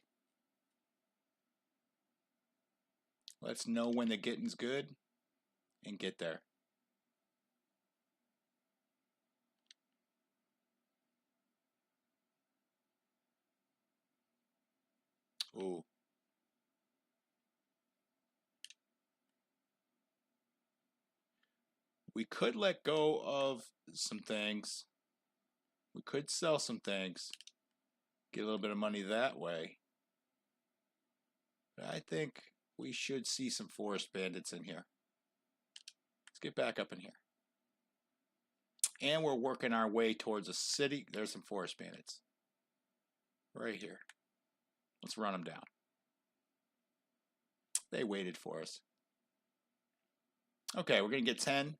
Let's know when the getting's good and get there. Ooh. We could let go of some things. We could sell some things. Get a little bit of money that way. But I think we should see some forest bandits in here. Let's get back up in here. And we're working our way towards a city. There's some forest bandits. Right here. Let's run them down. They waited for us. Okay, we're going to get 10.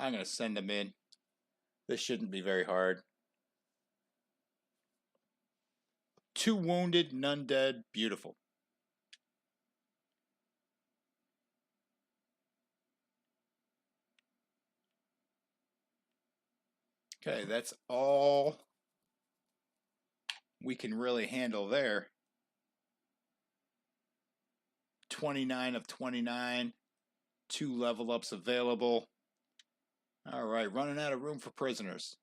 I'm going to send them in. This shouldn't be very hard. 2 wounded, none dead. Beautiful. Okay, that's all we can really handle there. 29 of 29. 2 level ups available. All right, running out of room for prisoners.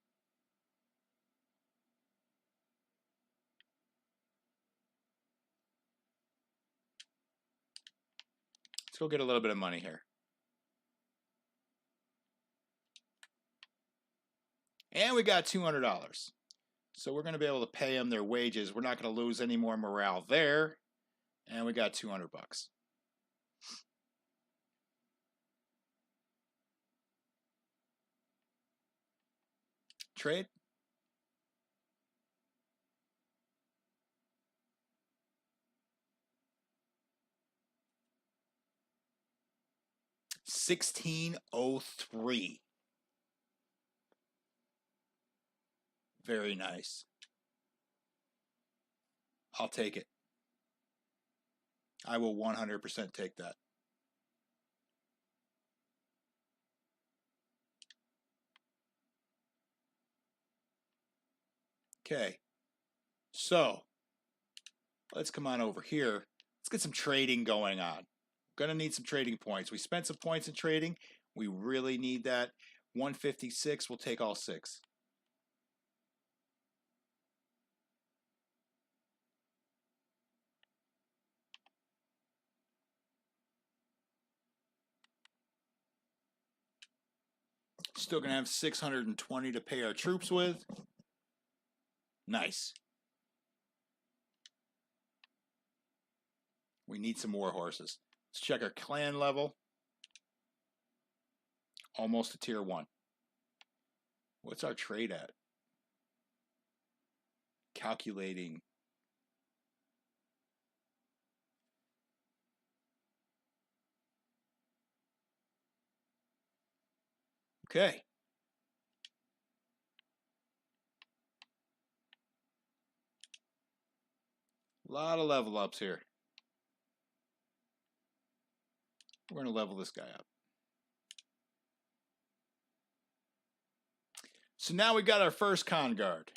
Let's go get a little bit of money here. And we got $200. So we're going to be able to pay them their wages. We're not going to lose any more morale there. And we got 200 bucks. Trade. $16.03. Very nice. I'll take it. I will 100% take that. Okay. So, let's come on over here. Let's get some trading going on. Gonna need some trading points. We spent some points in trading. We really need that. 156, we'll take all 6. Still gonna have 620 to pay our troops with. Nice. We need some more horses. Let's check our clan level. Almost a tier 1. What's our trade at? Calculating. Okay. A lot of level ups here. We're going to level this guy up. So now we got our first con guard.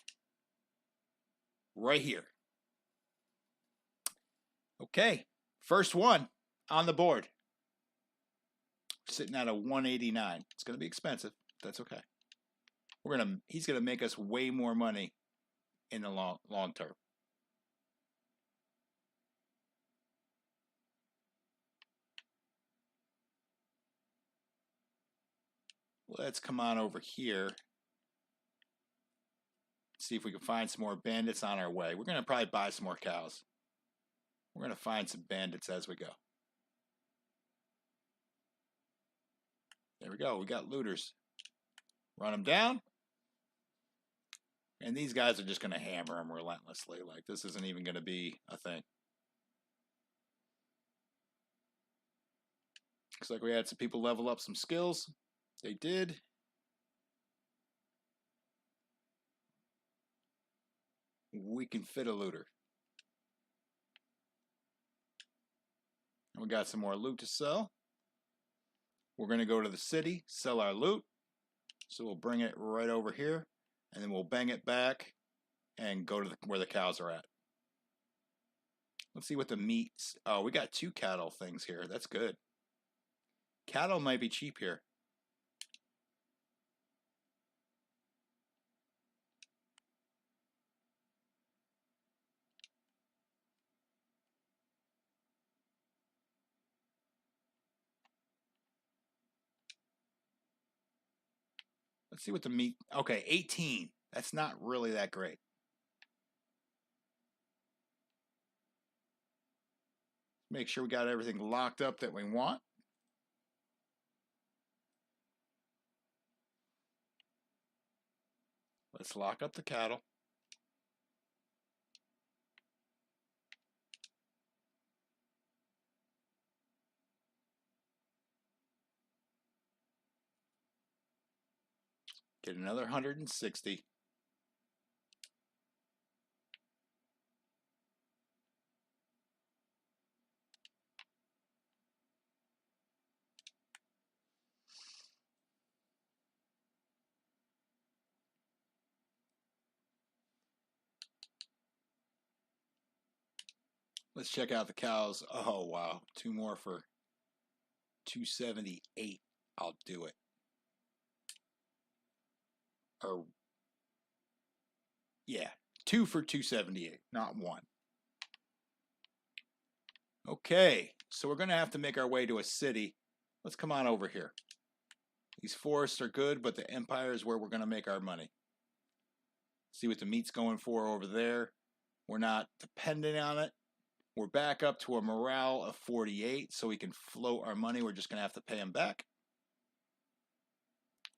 Right here. Okay. First one on the board. Sitting at a 189. It's going to be expensive. That's okay. He's going to make us way more money in the long term. Let's come on over here. See if we can find some more bandits on our way. We're going to probably buy some more cows. We're going to find some bandits as we go. There we go. We got looters. Run them down. And these guys are just going to hammer them relentlessly. Like, this isn't even going to be a thing. Looks like we had some people level up some skills. They did. We can fit a looter. And we got some more loot to sell. We're going to go to the city, sell our loot. So we'll bring it right over here. And then we'll bang it back and go to where the cows are at. Let's see what the meats. Oh, we got 2 cattle things here. That's good. Cattle might be cheap here. Let's see what the meat. Okay, 18. That's not really that great. Make sure we got everything locked up that we want. Let's lock up the cattle. Get another 160. Let's check out the cows. Oh, wow. 2 more for 278. I'll do it. Or, yeah, 2 for 278, not 1. Okay, so we're going to have to make our way to a city. Let's come on over here. These forests are good, but the empire is where we're going to make our money. See what the meat's going for over there. We're not dependent on it. We're back up to a morale of 48, so we can float our money. We're just going to have to pay them back.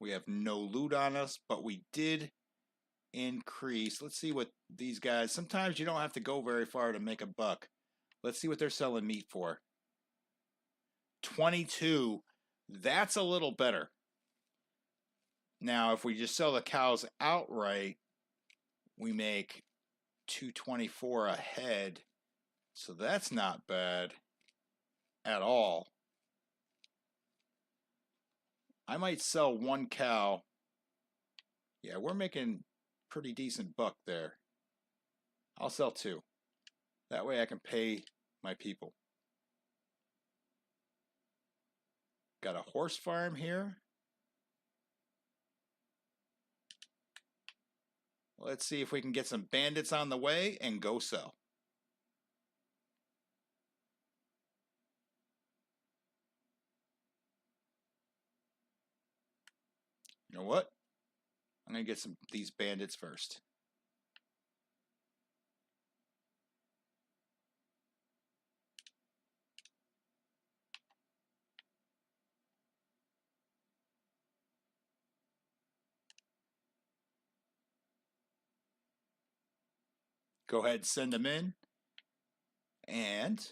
We have no loot on us, but we did increase. Let's see what these guys... Sometimes you don't have to go very far to make a buck. Let's see what they're selling meat for. 22. That's a little better. Now, if we just sell the cows outright, we make 224 a head. So that's not bad at all. I might sell 1 cow. Yeah, we're making pretty decent buck there. I'll sell 2. That way I can pay my people. Got a horse farm here. Let's see if we can get some bandits on the way and go sell. You know what? I'm going to get these bandits first. Go ahead and send them in. And,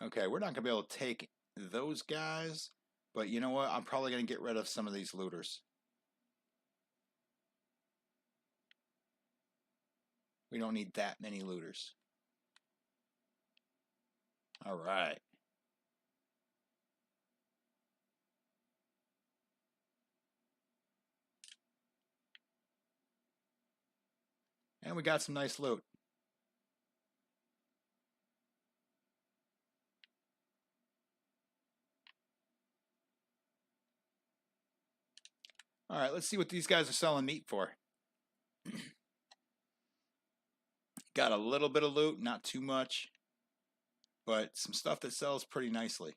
okay, we're not going to be able to take those guys. But you know what? I'm probably going to get rid of some of these looters. We don't need that many looters. All right. And we got some nice loot. All right, let's see what these guys are selling meat for. Got a little bit of loot, not too much, but some stuff that sells pretty nicely.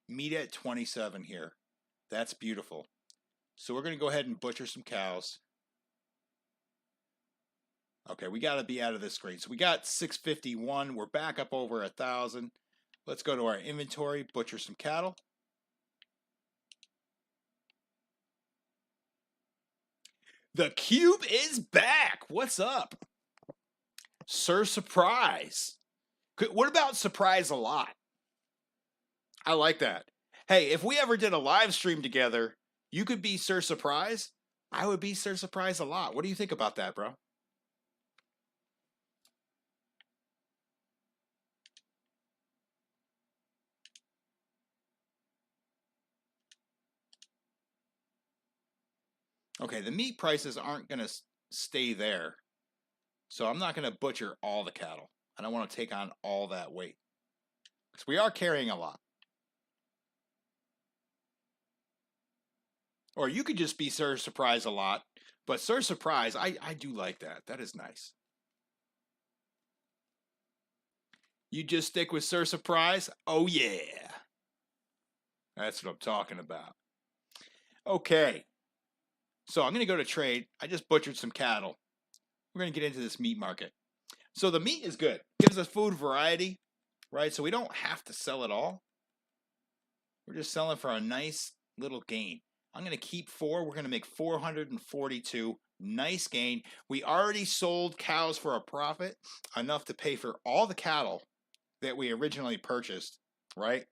Meat at 27 here. That's beautiful. So we're going to go ahead and butcher some cows. Okay, we got to be out of this screen. So we got 651. We're back up over 1,000. Let's go to our inventory, butcher some cattle. The cube is back. What's up? Sir Surprise. What about Surprise a Lot? I like that. Hey, if we ever did a live stream together, you could be Sir Surprise. I would be Sir Surprise a Lot. What do you think about that, bro? Okay, the meat prices aren't going to stay there. So I'm not going to butcher all the cattle. I don't want to take on all that weight. Because we are carrying a lot. Or you could just be Sir Surprise a Lot. But Sir Surprise, I do like that. That is nice. You just stick with Sir Surprise? Oh, yeah. That's what I'm talking about. Okay. So I'm going to go to trade. I just butchered some cattle. We're going to get into this meat market. So the meat is good. Gives us food variety, right? So we don't have to sell it all. We're just selling for a nice little gain. I'm going to keep 4. We're going to make 442. Nice gain. We already sold cows for a profit, enough to pay for all the cattle that we originally purchased, right?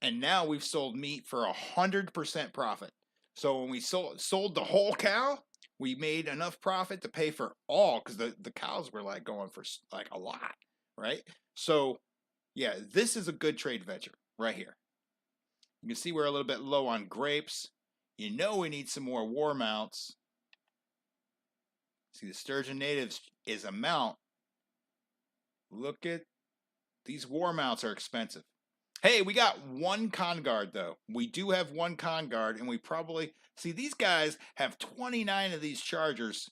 And now we've sold meat for 100% profit. So when we sold the whole cow, we made enough profit to pay for all, because the cows were like going for like a lot, right? So yeah, this is a good trade venture right here. You can see we're a little bit low on grapes. You know we need some more war mounts. See, the Sturgeon Natives is a mount. Look at these war mounts are expensive. Hey, we got one con guard though. We do have one con guard, and we probably see these guys have 29 of these chargers.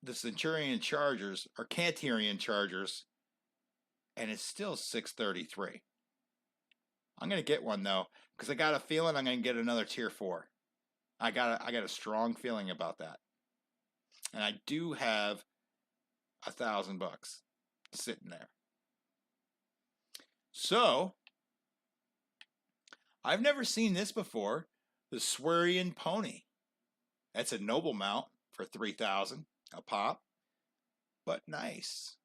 The Centurion Chargers or Cantarian Chargers, and it's still 633. I'm gonna get one though, because I got a feeling I'm gonna get another tier 4. I got a strong feeling about that. And I do have $1,000 sitting there. So I've never seen this before. The Swerian Pony. That's a noble mount for 3,000 a pop, but nice.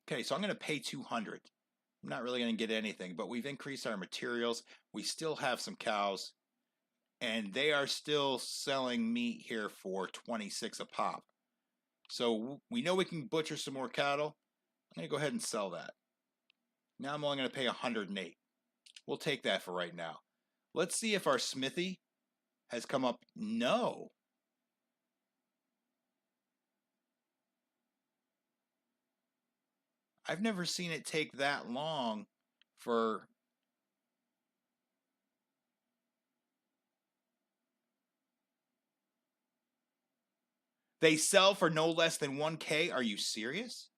Okay, so I'm going to pay 200. I'm not really going to get anything, but we've increased our materials. We still have some cows, and they are still selling meat here for 26 a pop. So we know we can butcher some more cattle. I'm going to go ahead and sell that. Now I'm only going to pay 108. We'll take that for right now. Let's see if our smithy has come up. No. I've never seen it take that long for... They sell for no less than 1K? Are you serious?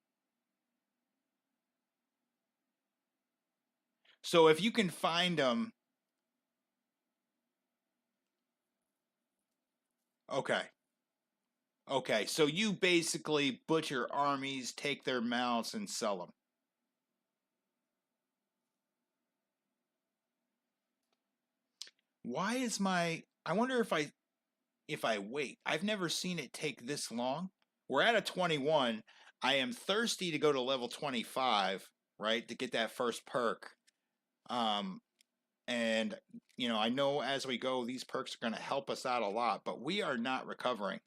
So if you can find them... Okay. Okay, so you basically butcher armies, take their mounts, and sell them. Why is my... I wonder if I wait. I've never seen it take this long. We're at a 21. I am thirsty to go to level 25, right, to get that first perk. And, you know, I know as we go, these perks are going to help us out a lot, but we are not recovering.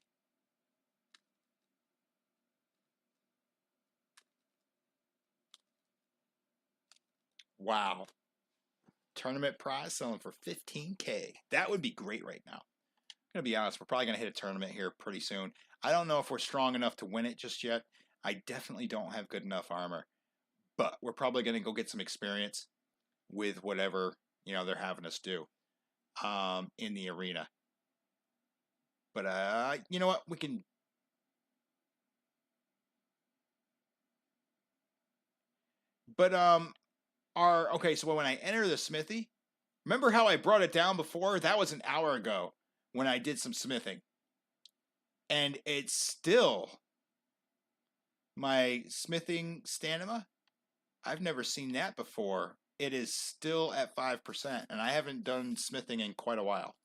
Wow. Tournament prize selling for 15K. That would be great right now. I'm going to be honest, we're probably going to hit a tournament here pretty soon. I don't know if we're strong enough to win it just yet. I definitely don't have good enough armor. But we're probably going to go get some experience with whatever, you know, they're having us do in the arena. But you know what? We can... But okay, so when I enter the smithy, remember how I brought it down before? That was an hour ago when I did some smithing. And it's still my smithing stamina. I've never seen that before. It is still at 5%, and I haven't done smithing in quite a while.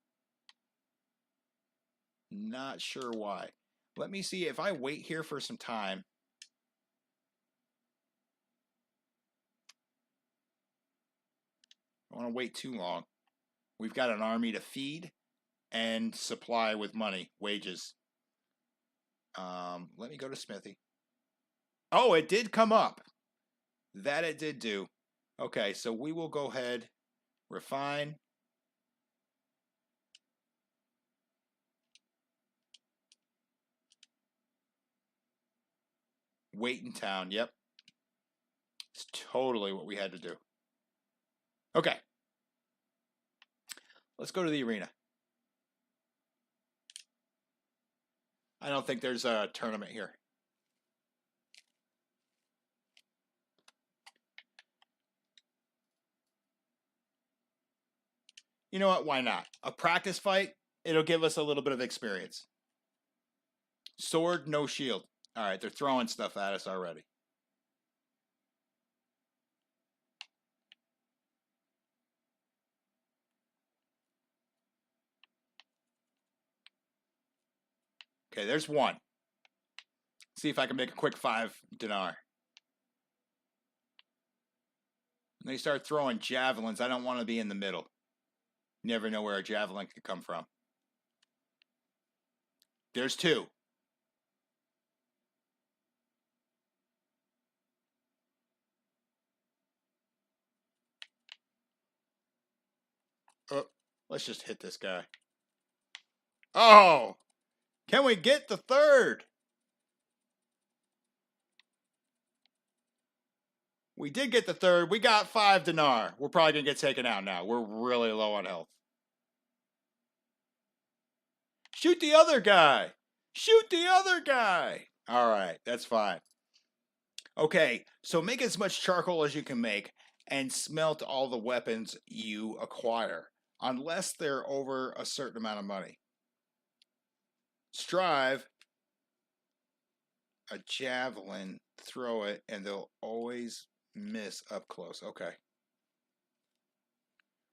Not sure why. Let me see if I wait here for some time. I don't want to wait too long. We've got an army to feed and supply with money, wages. Let me go to smithy. Oh, it did come up. That it did do. Okay, so we will go ahead, refine. Wait in town, yep. It's totally what we had to do. Okay. Let's go to the arena. I don't think there's a tournament here. You know what? Why not? A practice fight, it'll give us a little bit of experience. Sword, no shield. All right, they're throwing stuff at us already. Okay, there's one. See if I can make a quick 5 dinar. They start throwing javelins. I don't want to be in the middle. You never know where a javelin could come from. There's 2. Oh, let's just hit this guy. Oh! Can we get the 3rd? We did get the 3rd. We got 5 dinar. We're probably going to get taken out now. We're really low on health. Shoot the other guy. Shoot the other guy. All right, that's fine. Okay, so make as much charcoal as you can make and smelt all the weapons you acquire, unless they're over a certain amount of money. Strive a javelin, throw it, and they'll always miss up close. Okay.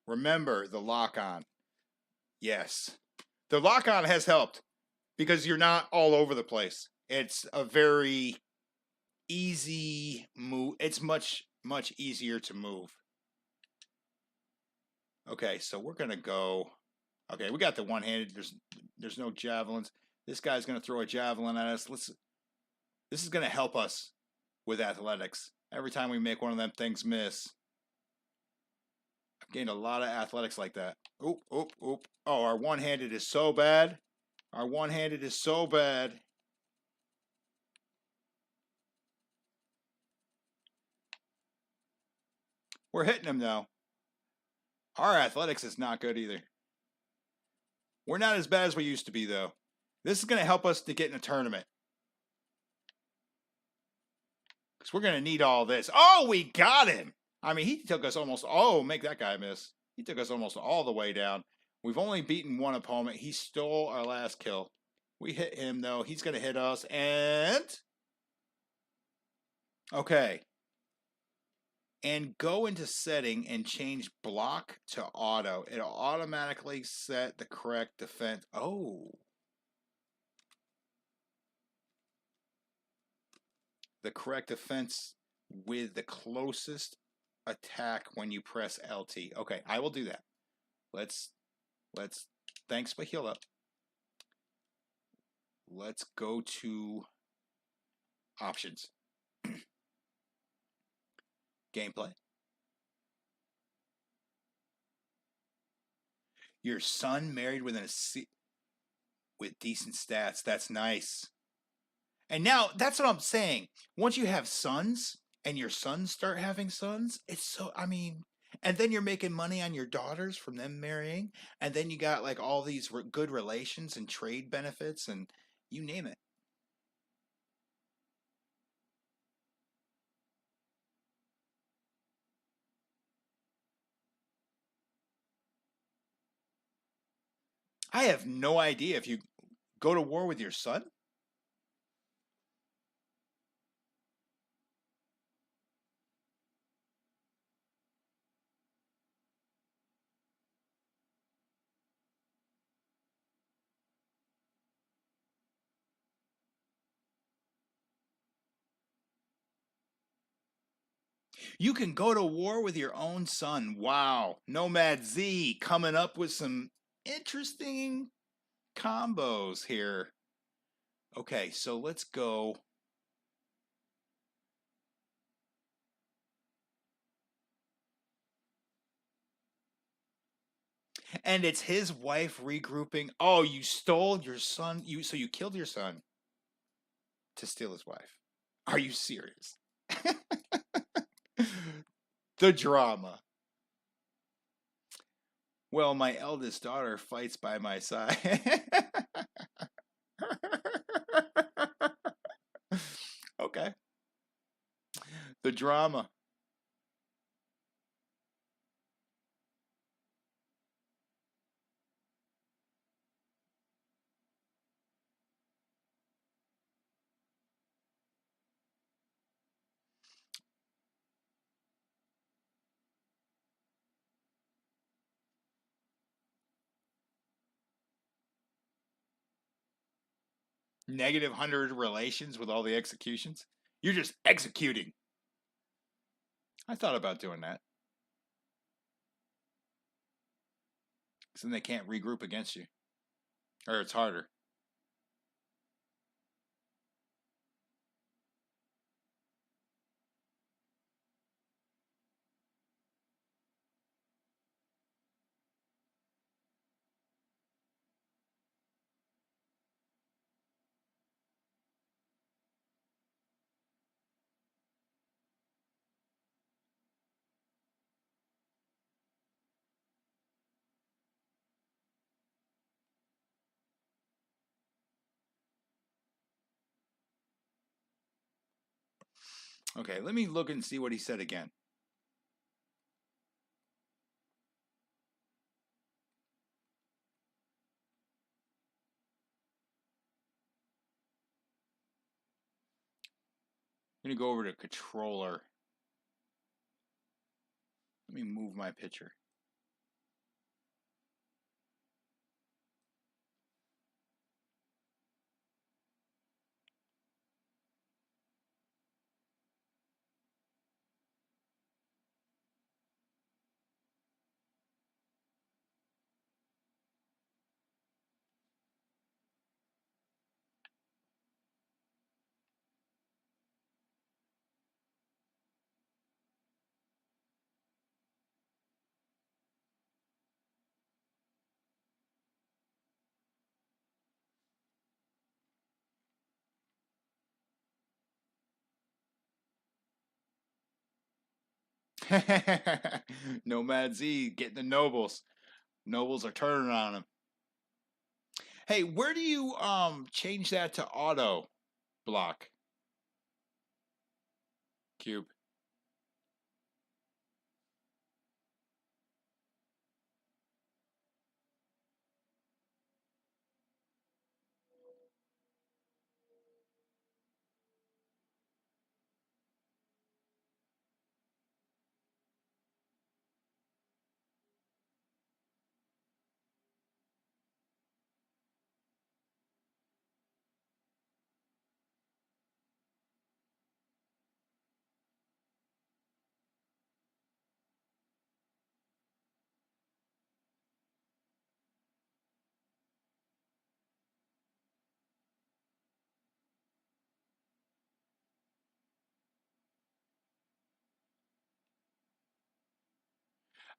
Remember the lock-on. Yes. The lock-on has helped because you're not all over the place. It's a very easy move. It's much easier to move. Okay, so we're gonna go. Okay, we got the one-handed. There's no javelins. This guy's gonna throw a javelin at us. This is gonna help us with athletics. Every time we make one of them things miss. I've gained a lot of athletics like that. Oop, oop, oop. Oh, our one-handed is so bad. Our one-handed is so bad. We're hitting him though. Our athletics is not good either. We're not as bad as we used to be though. This is going to help us to get in a tournament. Because we're going to need all this. Oh, we got him. I mean, he took us almost... Oh, make that guy miss. He took us almost all the way down. We've only beaten one opponent. He stole our last kill. We hit him, though. He's going to hit us. And... Okay. And go into setting and change block to auto. It'll automatically set the correct defense. Oh. The correct defense with the closest attack when you press LT. Okay, I will do that. Let's thanks, but heal up. Let's go to options. Gameplay. Your son married with decent stats. That's nice. And now that's what I'm saying. Once you have sons and your sons start having sons, it's so, I mean, and then you're making money on your daughters from them marrying, and then you got like all these good relations and trade benefits and you name it. I have no idea if you go to war with your son. You can go to war with your own son. Wow. Nomad Z coming up with some interesting combos here. Okay, so let's go. And it's his wife regrouping. Oh, you stole your son. So you killed your son to steal his wife. Are you serious? The drama. Well, my eldest daughter fights by my side. Okay. The drama. Negative 100 relations with all the executions. You're just executing. I thought about doing that. Because then they can't regroup against you. Or it's harder. Okay, let me look and see what he said again. I'm going to go over to controller. Let me move my picture. Nomad Z getting the nobles. Nobles are turning on him. Hey, where do you change that to auto block? Cube.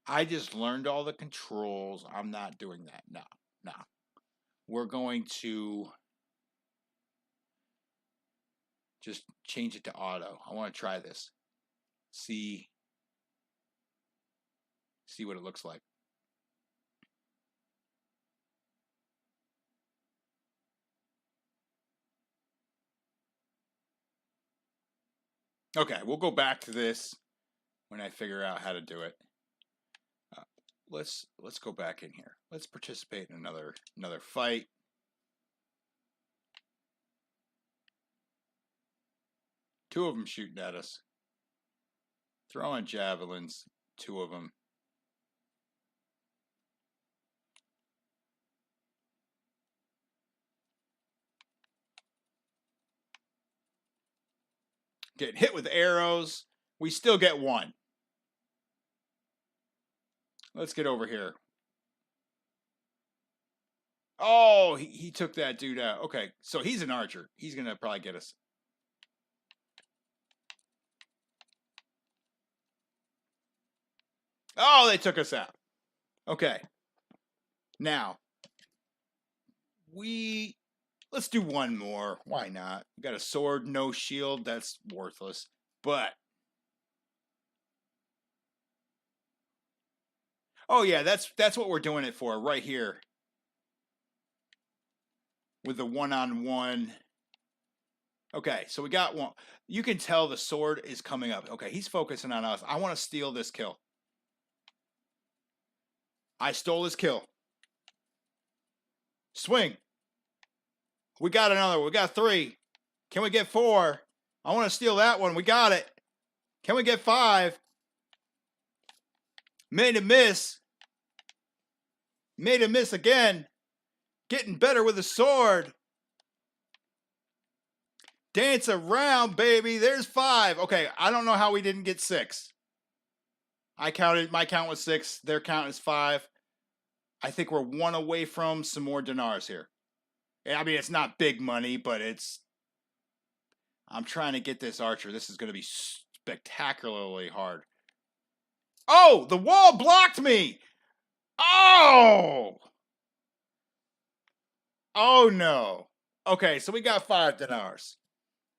I just learned all the controls. I'm not doing that. No, no. We're going to just change it to auto. I want to try this. See what it looks like. Okay, we'll go back to this when I figure out how to do it. Let's go back in here. Let's participate in another fight. Two of them shooting at us. Throwing javelins. Two of them. Getting hit with arrows. We still get one. Let's get over here. Oh, he took that dude out. Okay, so he's an archer. He's going to probably get us. Oh, they took us out. Okay. Now, let's do one more. Why not? We got a sword, no shield. That's worthless. But oh yeah, that's what we're doing it for right here. With the one-on-one. Okay, so we got one. You can tell the sword is coming up. Okay, he's focusing on us. I want to steal this kill. I stole his kill. Swing. We got another. We got 3. Can we get 4? I want to steal that one. We got it. Can we get 5? Made a miss. Made a miss again. Getting better with the sword. Dance around, baby. There's 5. Okay, I don't know how we didn't get 6. I counted, my count was 6. Their count is 5. I think we're 1 away from some more dinars here. I mean, it's not big money, but it's... I'm trying to get this archer. This is going to be spectacularly hard. Oh, the wall blocked me. Oh! Oh, no. Okay, so we got 5 dinars.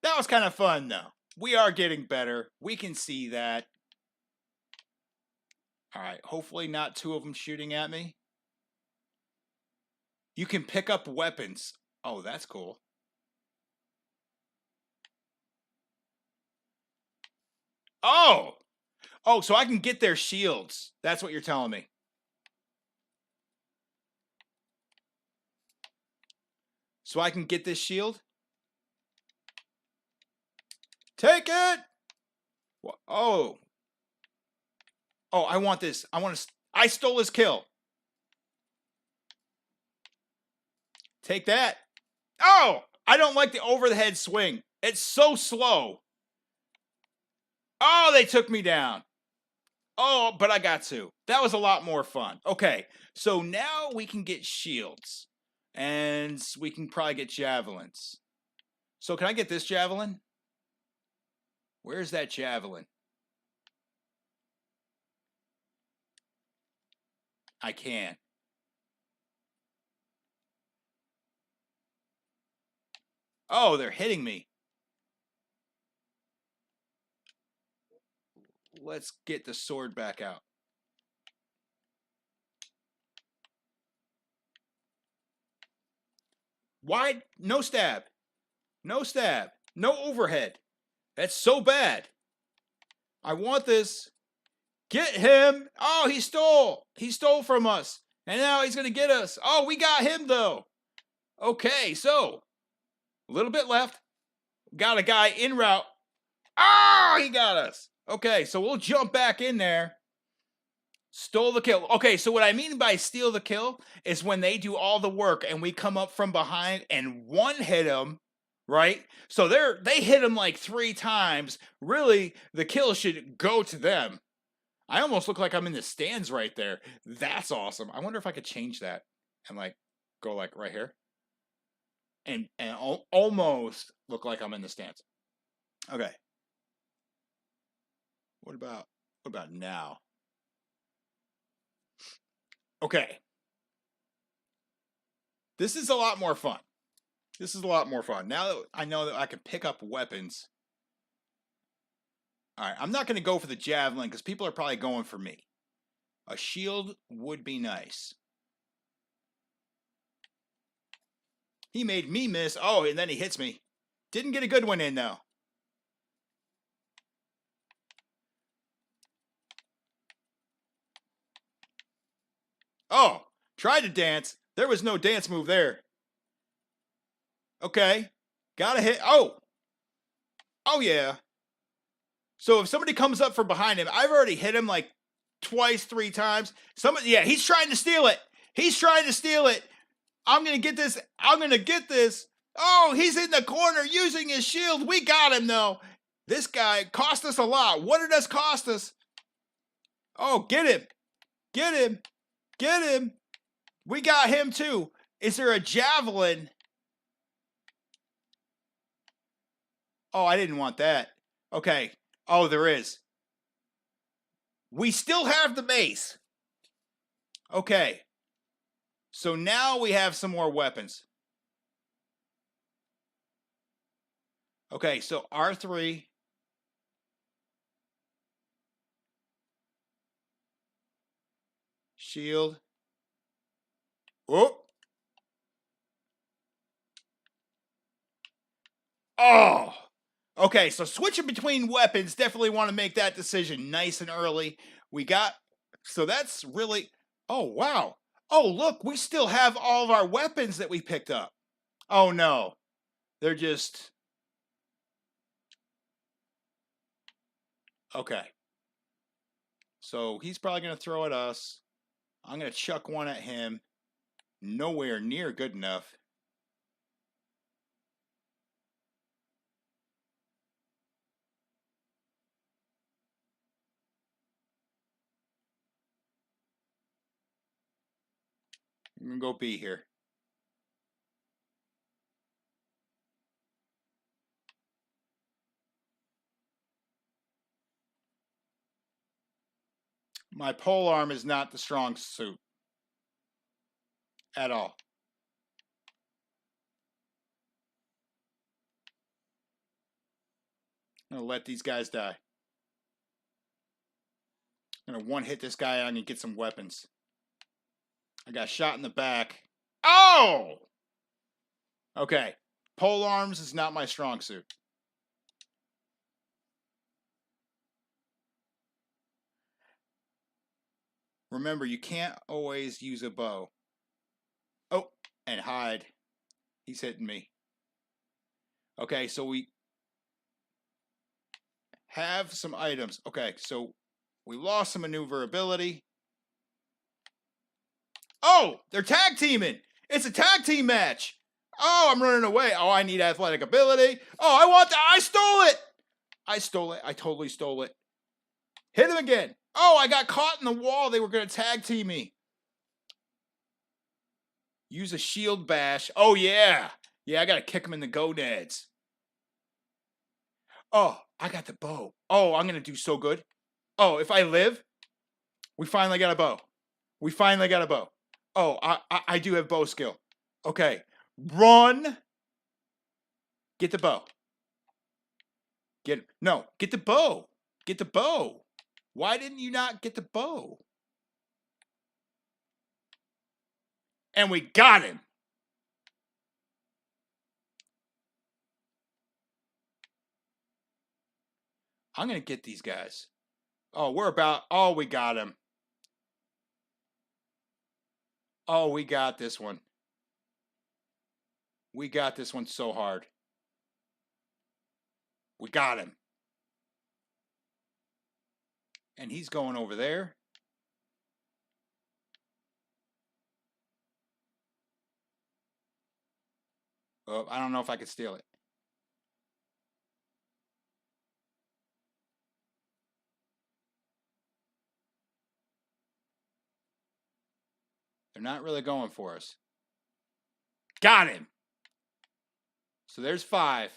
That was kind of fun, though. We are getting better. We can see that. All right, hopefully not 2 of them shooting at me. You can pick up weapons. Oh, that's cool. Oh! Oh, so I can get their shields. That's what you're telling me. So I can get this shield? Take it! Oh. Oh, I want this. I stole his kill. Take that. Oh! I don't like the over the head swing. It's so slow. Oh, they took me down. Oh, but I got 2. That was a lot more fun. Okay, so now we can get shields. And we can probably get javelins. So can I get this javelin? Where's that javelin? I can. Oh, they're hitting me. Let's get the sword back out. Wide, no stab. No stab. No overhead. That's so bad. I want this. Get him. Oh, he stole. He stole from us. And now he's going to get us. Oh, we got him, though. Okay, so a little bit left. Got a guy en route. Oh, he got us. Okay, so we'll jump back in there. Stole the kill. Okay, so what I mean by steal the kill is when they do all the work and we come up from behind and one hit them, right? So they hit him like 3 times. Really, the kill should go to them. I almost look like I'm in the stands right there. That's awesome. I wonder if I could change that and like go like right here. And almost look like I'm in the stands. Okay. What about now? Okay. This is a lot more fun. This is a lot more fun. Now that I know that I can pick up weapons. All right, I'm not going to go for the javelin because people are probably going for me. A shield would be nice. He made me miss. Oh, and then he hits me. Didn't get a good one in, though. Oh, tried to dance. There was no dance move there. Okay. Gotta hit. Oh. Oh, yeah. So if somebody comes up from behind him, I've already hit him like twice, 3 times. Yeah, he's trying to steal it. He's trying to steal it. I'm going to get this. I'm going to get this. Oh, he's in the corner using his shield. We got him, though. This guy cost us a lot. What did this cost us? Oh, get him. Get him. Get him. We got him, too. Is there a javelin? Oh, I didn't want that. Okay. Oh, there is. We still have the mace. Okay. So now we have some more weapons. Okay, so R3. Shield. Oh. Oh. Okay, so switching between weapons, definitely want to make that decision nice and early. We got, so that's really, oh, wow. Oh, look, we still have all of our weapons that we picked up. Oh, no. They're just, okay. So he's probably going to throw at us. I'm going to chuck one at him. Nowhere near good enough. I'm going to go B here. My pole arm is not the strong suit at all. I'm going to let these guys die. I'm going to one-hit this guy out and get some weapons. I got shot in the back. Oh! Okay. Pole arms is not my strong suit. Remember, you can't always use a bow. Oh, and hide. He's hitting me. Okay, so we have some items. Okay, so we lost some maneuverability. Oh, they're tag teaming. It's a tag team match. Oh, I'm running away. Oh, I need athletic ability. Oh, I want that. I stole it. I stole it. I totally stole it. Hit him again. Oh, I got caught in the wall. They were going to tag team me. Use a shield bash. Oh, yeah. Yeah, I got to kick him in the gonads. Oh, I got the bow. Oh, I'm going to do so good. Oh, if I live, we finally got a bow. We finally got a bow. Oh, I do have bow skill. Okay. Run. Get the bow. Get the bow. Get the bow. Why didn't you not get the bow? And we got him. I'm going to get these guys. Oh, we got him. Oh, we got this one. We got this one so hard. We got him. And he's going over there. Oh, I don't know if I could steal it. They're not really going for us. Got him. So there's 5.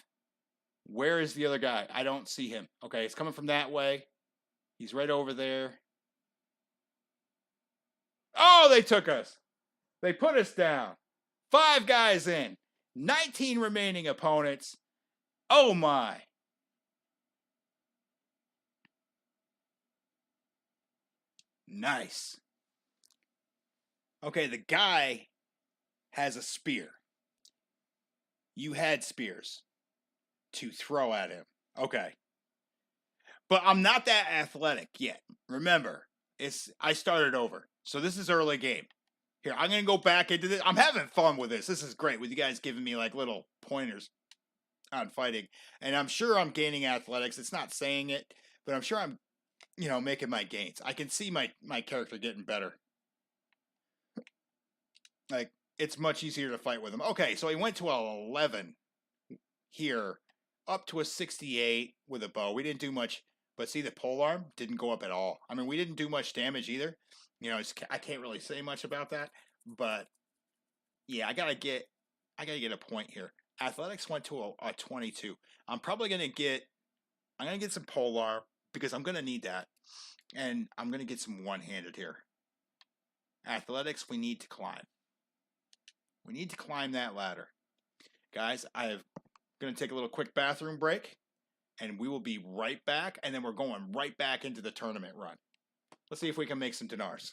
Where is the other guy? I don't see him. Okay, he's coming from that way. He's right over there. Oh, they took us. They put us down. 5 guys in. 19 remaining opponents. Oh my. Nice. Okay, the guy has a spear. You had spears to throw at him. Okay. But I'm not that athletic yet. Remember, I started over. So this is early game. Here, I'm going to go back into this. I'm having fun with this. This is great with you guys giving me like little pointers on fighting. And I'm sure I'm gaining athletics. It's not saying it, but I'm sure I'm, making my gains. I can see my character getting better. Like, it's much easier to fight with him. Okay, so he went to a 11 here, up to a 68 with a bow. We didn't do much, but see, the polearm didn't go up at all. I mean, we didn't do much damage either. I can't really say much about that, but yeah, I gotta get a point here. Athletics went to a 22. I'm gonna get some polearm because I'm gonna need that, and I'm gonna get some one-handed here. Athletics, we need to climb. We need to climb that ladder. Guys, I'm going to take a little quick bathroom break, and we will be right back, and then we're going right back into the tournament run. Let's see if we can make some dinars.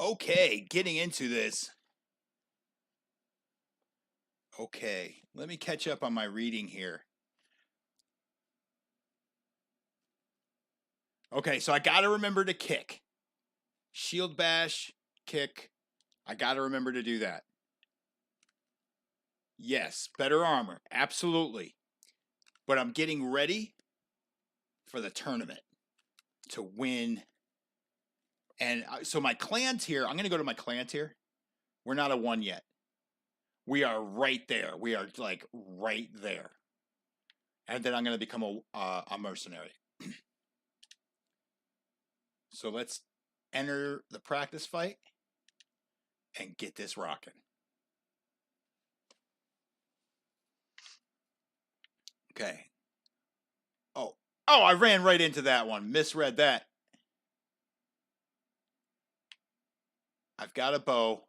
Okay, getting into this. Okay, let me catch up on my reading here. Okay, so I got to remember to kick. Shield bash, kick. I got to remember to do that. Yes, better armor. Absolutely. But I'm getting ready for the tournament to win. And so my clan tier, I'm going to go to my clan tier. We're not a 1 yet. We are right there. We are like right there. And then I'm going to become a mercenary. So let's enter the practice fight and get this rocking. Okay. Oh, I ran right into that one. Misread that. I've got a bow.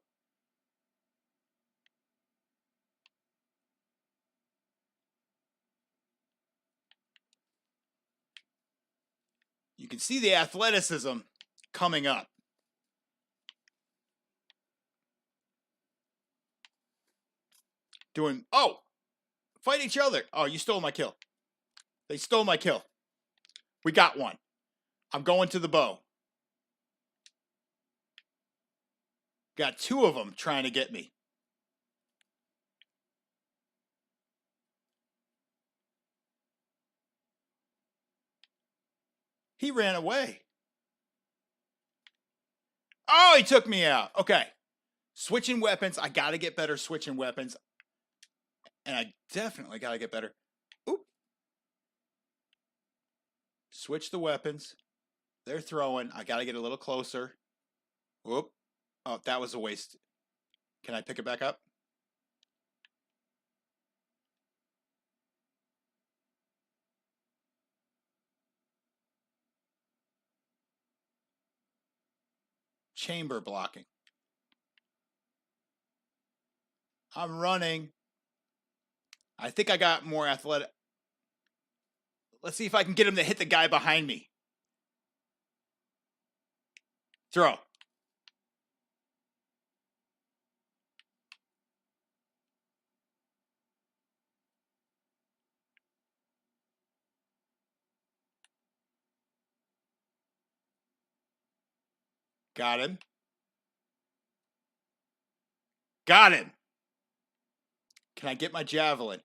You can see the athleticism coming up. Fight each other. Oh, you stole my kill. They stole my kill. We got one. I'm going to the bow. Got 2 of them trying to get me. He ran away. Oh, he took me out. Okay. Switching weapons. I got to get better switching weapons. And I definitely got to get better. Oop. Switch the weapons. They're throwing. I got to get a little closer. Whoop. Oh, that was a waste. Can I pick it back up? Chamber blocking. I'm running. I think I got more athletic. Let's see if I can get him to hit the guy behind me. Throw. Got him. Got him. Can I get my javelin?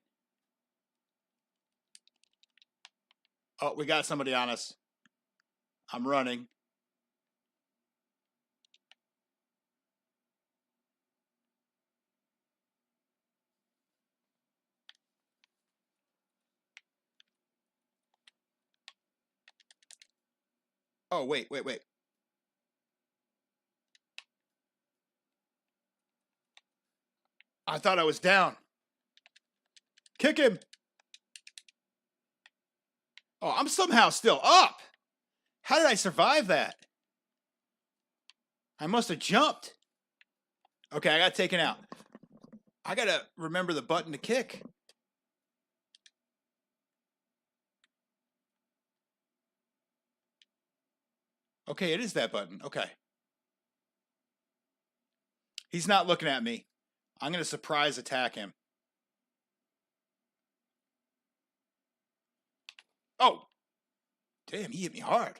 Oh, we got somebody on us. I'm running. Oh, wait. I thought I was down. Kick him. Oh, I'm somehow still up. How did I survive that? I must have jumped. Okay, I got taken out. I got to remember the button to kick. Okay, it is that button. Okay. He's not looking at me. I'm going to surprise attack him. Oh. Damn, he hit me hard.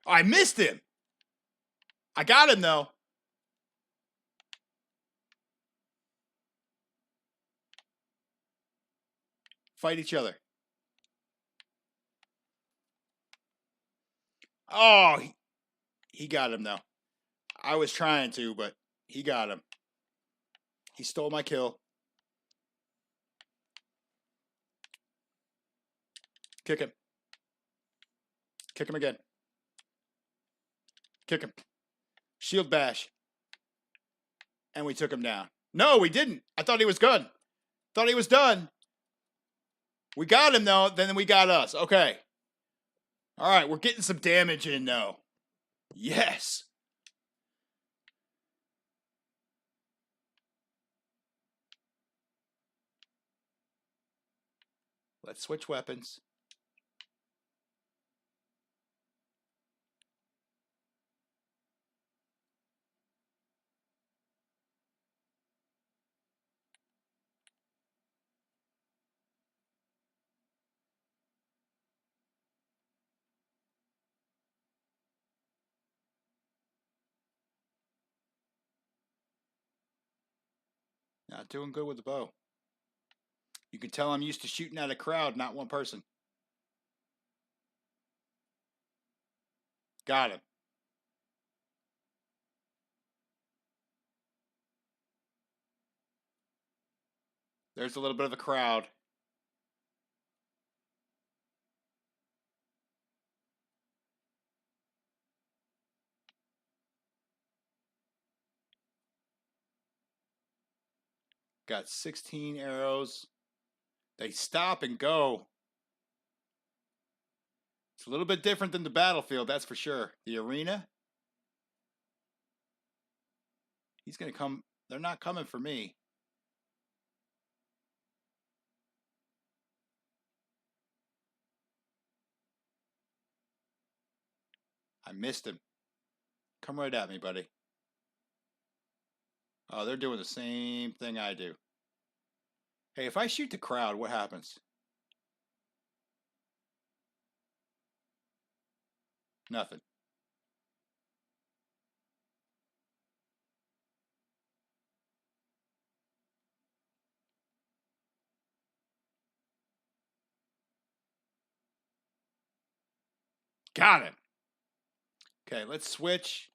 Oh, I missed him. I got him, though. Fight each other. Oh, he got him, though. I was trying to, but he got him. He stole my kill. Kick him. Kick him again. Kick him. Shield bash. And we took him down. No, we didn't. I thought he was good. Thought he was done. We got him, though. Then we got us. Okay. All right, we're getting some damage in, though. Yes. Let's switch weapons. Not doing good with the bow. You can tell I'm used to shooting at a crowd, not one person. Got him. There's a little bit of a crowd. Got 16 arrows. They stop and go. It's a little bit different than the battlefield, that's for sure. The arena. He's going to come. They're not coming for me. I missed him. Come right at me, buddy. Oh, they're doing the same thing I do. Hey, if I shoot the crowd, what happens? Nothing. Got him. Okay, let's switch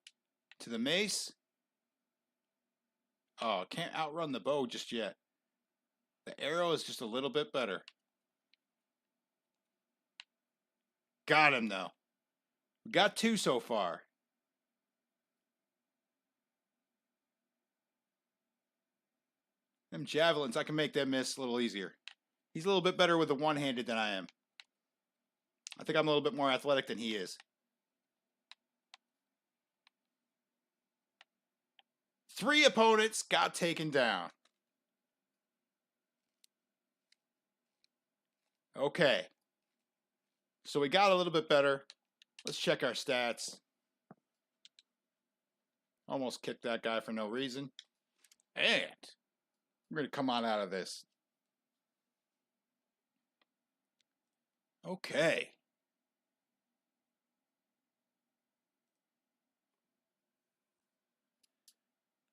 to the mace. Oh, can't outrun the bow just yet. The arrow is just a little bit better. Got him, though. We got 2 so far. Them javelins, I can make them miss a little easier. He's a little bit better with the one-handed than I am. I think I'm a little bit more athletic than he is. 3 opponents got taken down. Okay. So we got a little bit better. Let's check our stats. Almost kicked that guy for no reason. And we're going to come on out of this. Okay.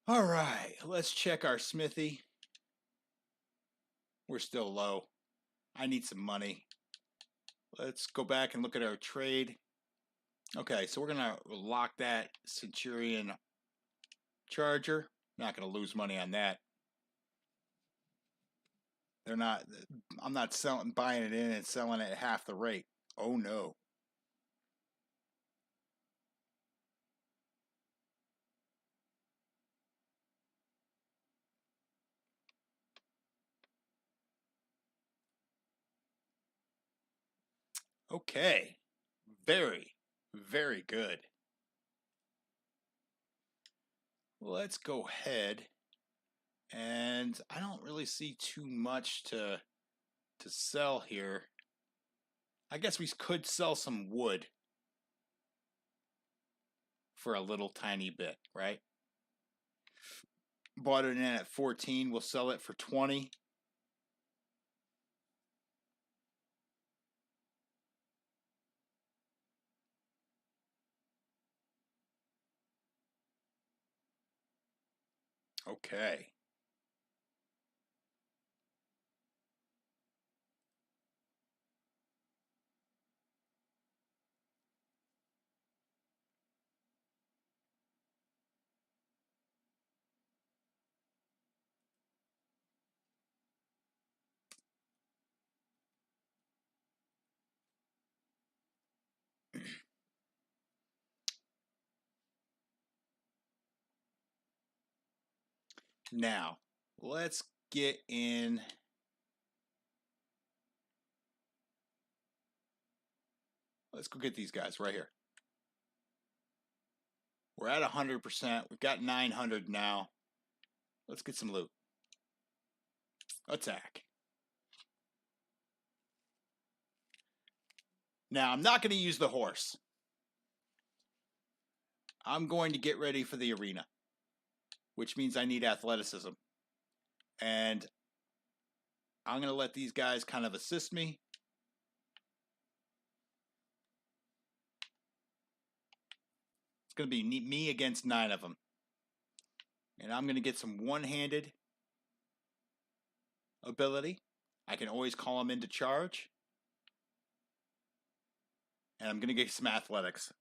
All right. Let's check our smithy. We're still low. I need some money. Let's go back and look at our trade. Okay, so we're going to lock that Centurion Charger. Not going to lose money on that. They're not, I'm not buying it in and selling it at half the rate. Oh no. Okay. Very, very good. Let's go ahead. And I don't really see too much to sell here. I guess we could sell some wood for a little tiny bit, right? Bought it in at 14. We'll sell it for 20. Okay. Now, let's get in. Let's go get these guys right here. We're at 100%. We've got 900 now. Let's get some loot. Attack. Now, I'm not going to use the horse. I'm going to get ready for the arena, which means I need athleticism. And I'm going to let these guys kind of assist me. It's going to be me against 9 of them. And I'm going to get some one-handed. ability. I can always call him into charge. And I'm going to get some athletics.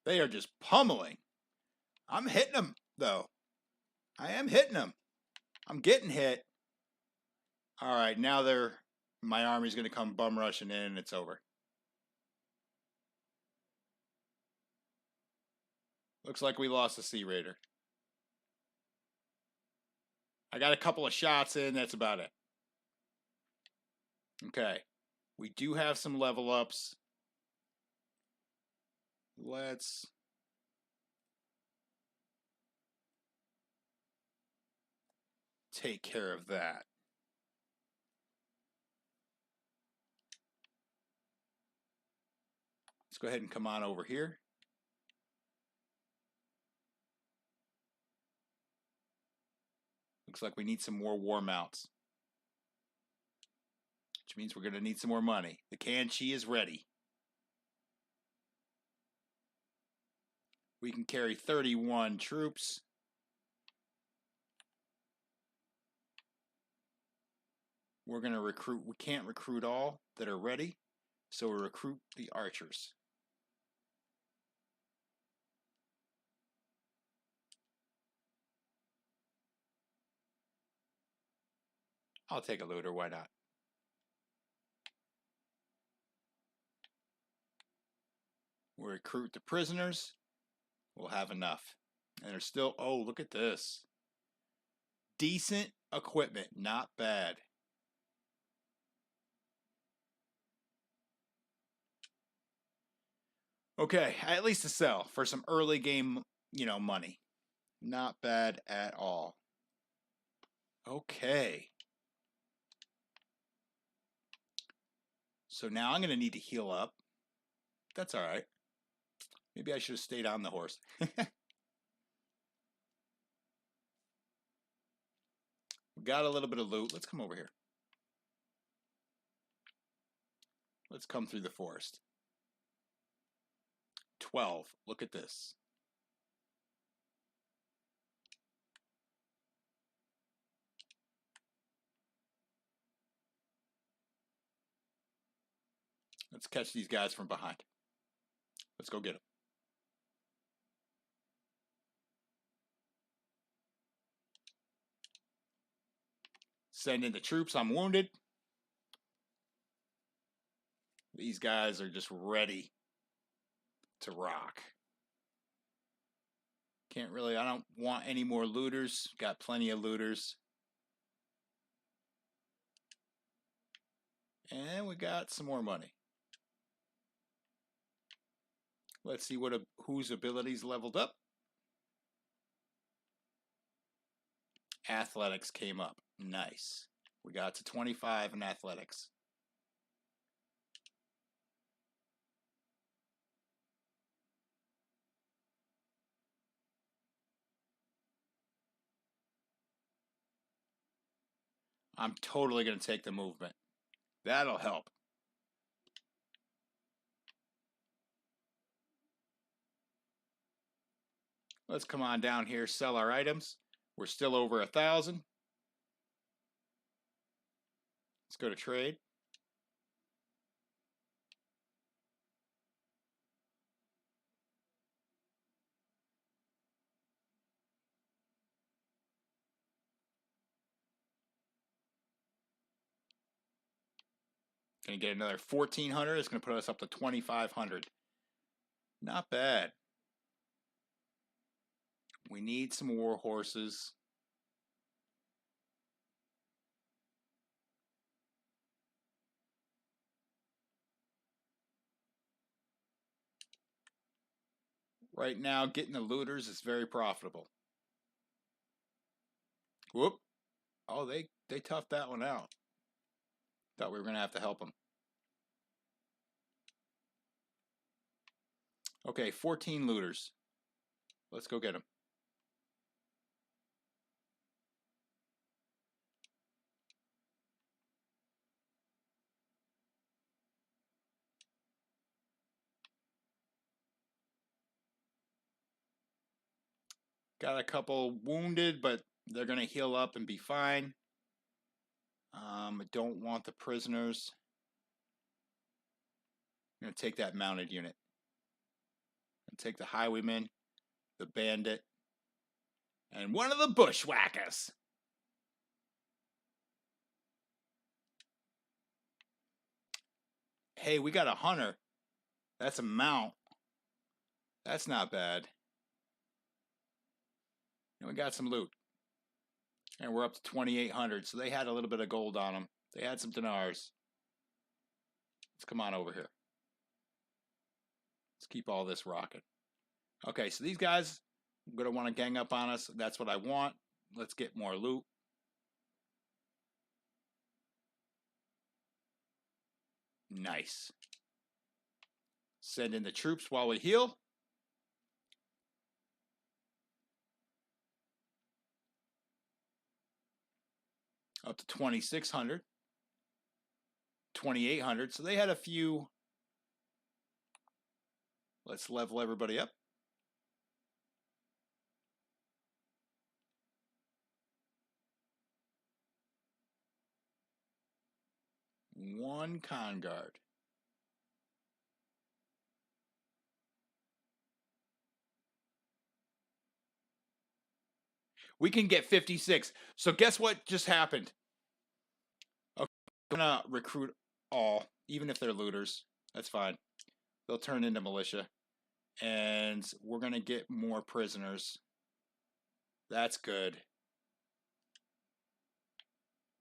They are just pummeling. I'm hitting them, though. I am hitting them. I'm getting hit. All right, now my army's going to come bum rushing in and it's over. Looks like we lost the Sea Raider. I got a couple of shots in. That's about it. Okay. We do have some level ups. Let's take care of that. Let's go ahead and come on over here. Looks like we need some more war mounts. Which means we're going to need some more money. The Kan-Chi is ready. We can carry 31 troops. We're going to recruit. We can't recruit all that are ready, so we'll recruit the archers. I'll take a looter, why not? We'll recruit the prisoners. We'll have enough. And there's still, oh, look at this. Decent equipment, not bad. Okay, at least to sell for some early game, money. Not bad at all. Okay. So now I'm going to need to heal up. That's all right. Maybe I should have stayed on the horse. We got a little bit of loot. Let's come over here. Let's come through the forest. 12. Look at this. Let's catch these guys from behind. Let's go get them. Send in the troops. I'm wounded. These guys are just ready to rock. Can't really, I don't want any more looters. Got plenty of looters. And we got some more money. Let's see whose abilities leveled up. Athletics came up. Nice. We got to 25 in athletics. I'm totally going to take the movement. That'll help. Let's come on down here, sell our items. We're still over 1,000. Let's go to trade. Gonna get another 1,400. It's gonna put us up to 2,500. Not bad. We need some war horses. Right now, getting the looters is very profitable. Whoop. Oh, they toughed that one out. Thought we were going to have to help them. Okay, 14 looters. Let's go get them. Got a couple wounded, but they're going to heal up and be fine. I don't want the prisoners. I'm going to take that mounted unit. And take the highwayman, the bandit, and one of the bushwhackers. Hey, we got a hunter. That's a mount. That's not bad. And we got some loot. And we're up to 2,800. So they had a little bit of gold on them. They had some dinars. Let's come on over here. Let's keep all this rocking. Okay, so these guys are going to want to gang up on us. That's what I want. Let's get more loot. Nice. Send in the troops while we heal. Up to 2,600. 2,800. So they had a few. Let's level everybody up. One con guard. We can get 56. So guess what just happened? Okay, I'm going to recruit all, even if they're looters. That's fine. They'll turn into militia. And we're going to get more prisoners. That's good.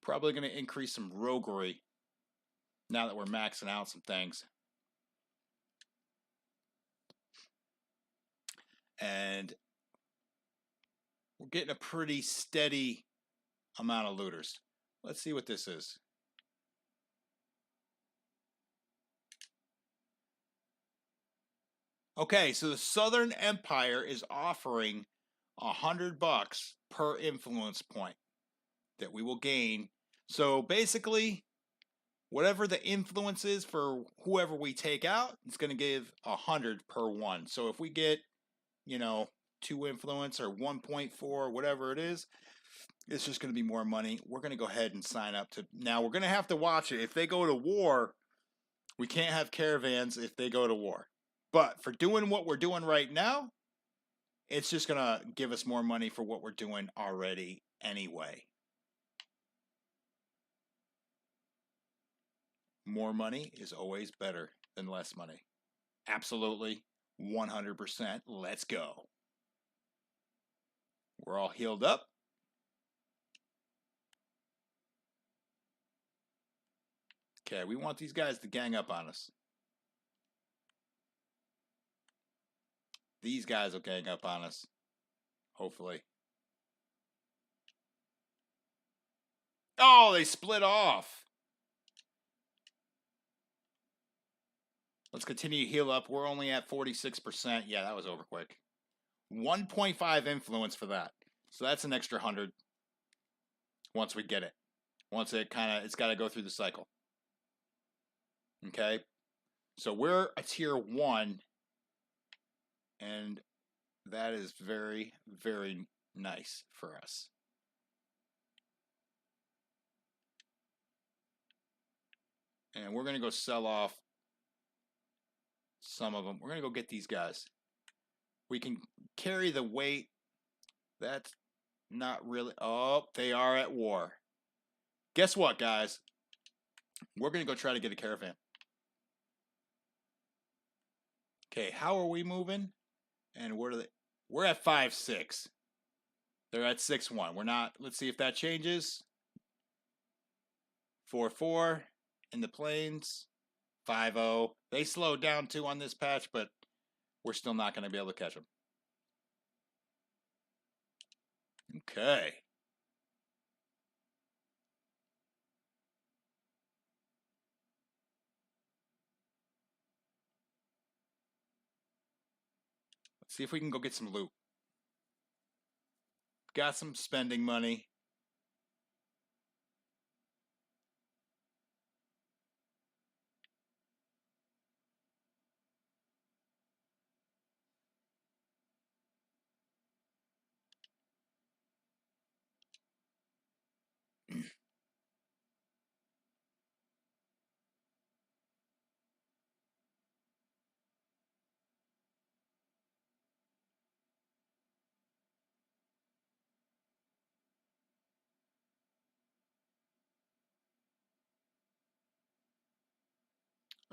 Probably going to increase some roguery now that we're maxing out some things. And we're getting a pretty steady amount of looters. Let's see what this is. Okay, so the Southern Empire is offering $100 per influence point that we will gain. So basically, whatever the influence is for whoever we take out, it's going to give 100 per one. So if we get, 2 influence or 1.4, whatever it is, it's just going to be more money. We're going to go ahead and sign up to. Now we're going to have to watch it. If they go to war, we can't have caravans if they go to war. But for doing what we're doing right now, it's just going to give us more money for what we're doing already anyway. More money is always better than less money. Absolutely. 100%. Let's go. We're all healed up. Okay, we want these guys to gang up on us. These guys will gang up on us. Hopefully. Oh, they split off. Let's continue to heal up. We're only at 46%. Yeah, that was over quick. 1.5 influence for that. So that's an extra 100 once we get it. Once it's got to go through the cycle. Okay? So we're a tier 1. And that is very, very nice for us. And we're going to go sell off some of them. We're going to go get these guys. We can carry the weight. That's not really. Oh, they are at war. Guess what, guys? We're going to go try to get a caravan. Okay, how are we moving? And where are they? We're at 5-6. They're at 6-1. We're not. Let's see if that changes. 4-4 in the plains. 5-0. They slowed down too on this patch, but we're still not going to be able to catch them. Okay. See if we can go get some loot. Got some spending money.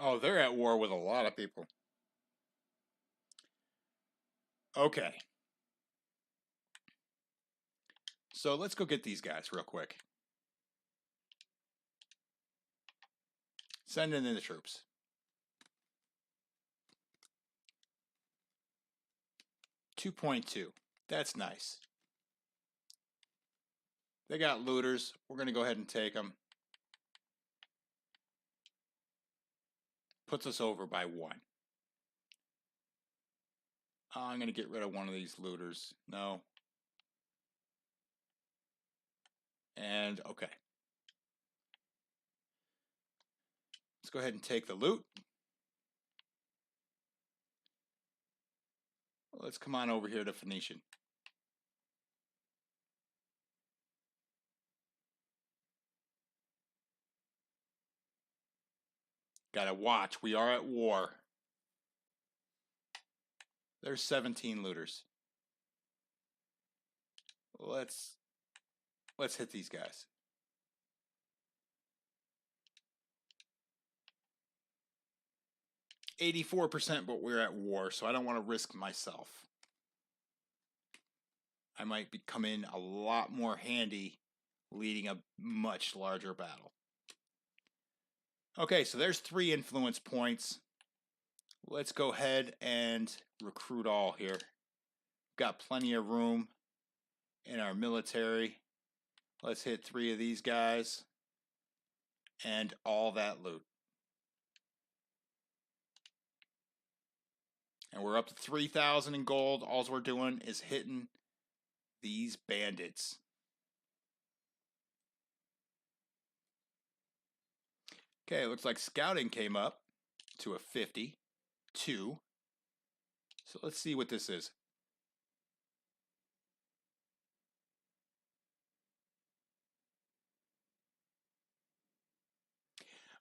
Oh, they're at war with a lot of people. Okay. So let's go get these guys real quick. Send in the troops. $2.2. That's nice. They got looters. We're going to go ahead and take them. Puts us over by 1. I'm going to get rid of one of these looters. No. And okay. Let's go ahead and take the loot. Let's come on over here to Phoenician. Gotta watch. We are at war. There's 17 looters. Let's hit these guys. %, but we're at war, so I don't want to risk myself. I might come in a lot more handy leading a much larger battle. Okay, so there's 3 influence points. Let's go ahead and recruit all here. Got plenty of room in our military. Let's hit 3 of these guys and all that loot. And we're up to 3,000 in gold. All we're doing is hitting these bandits. Okay, it looks like scouting came up to a 52. So let's see what this is.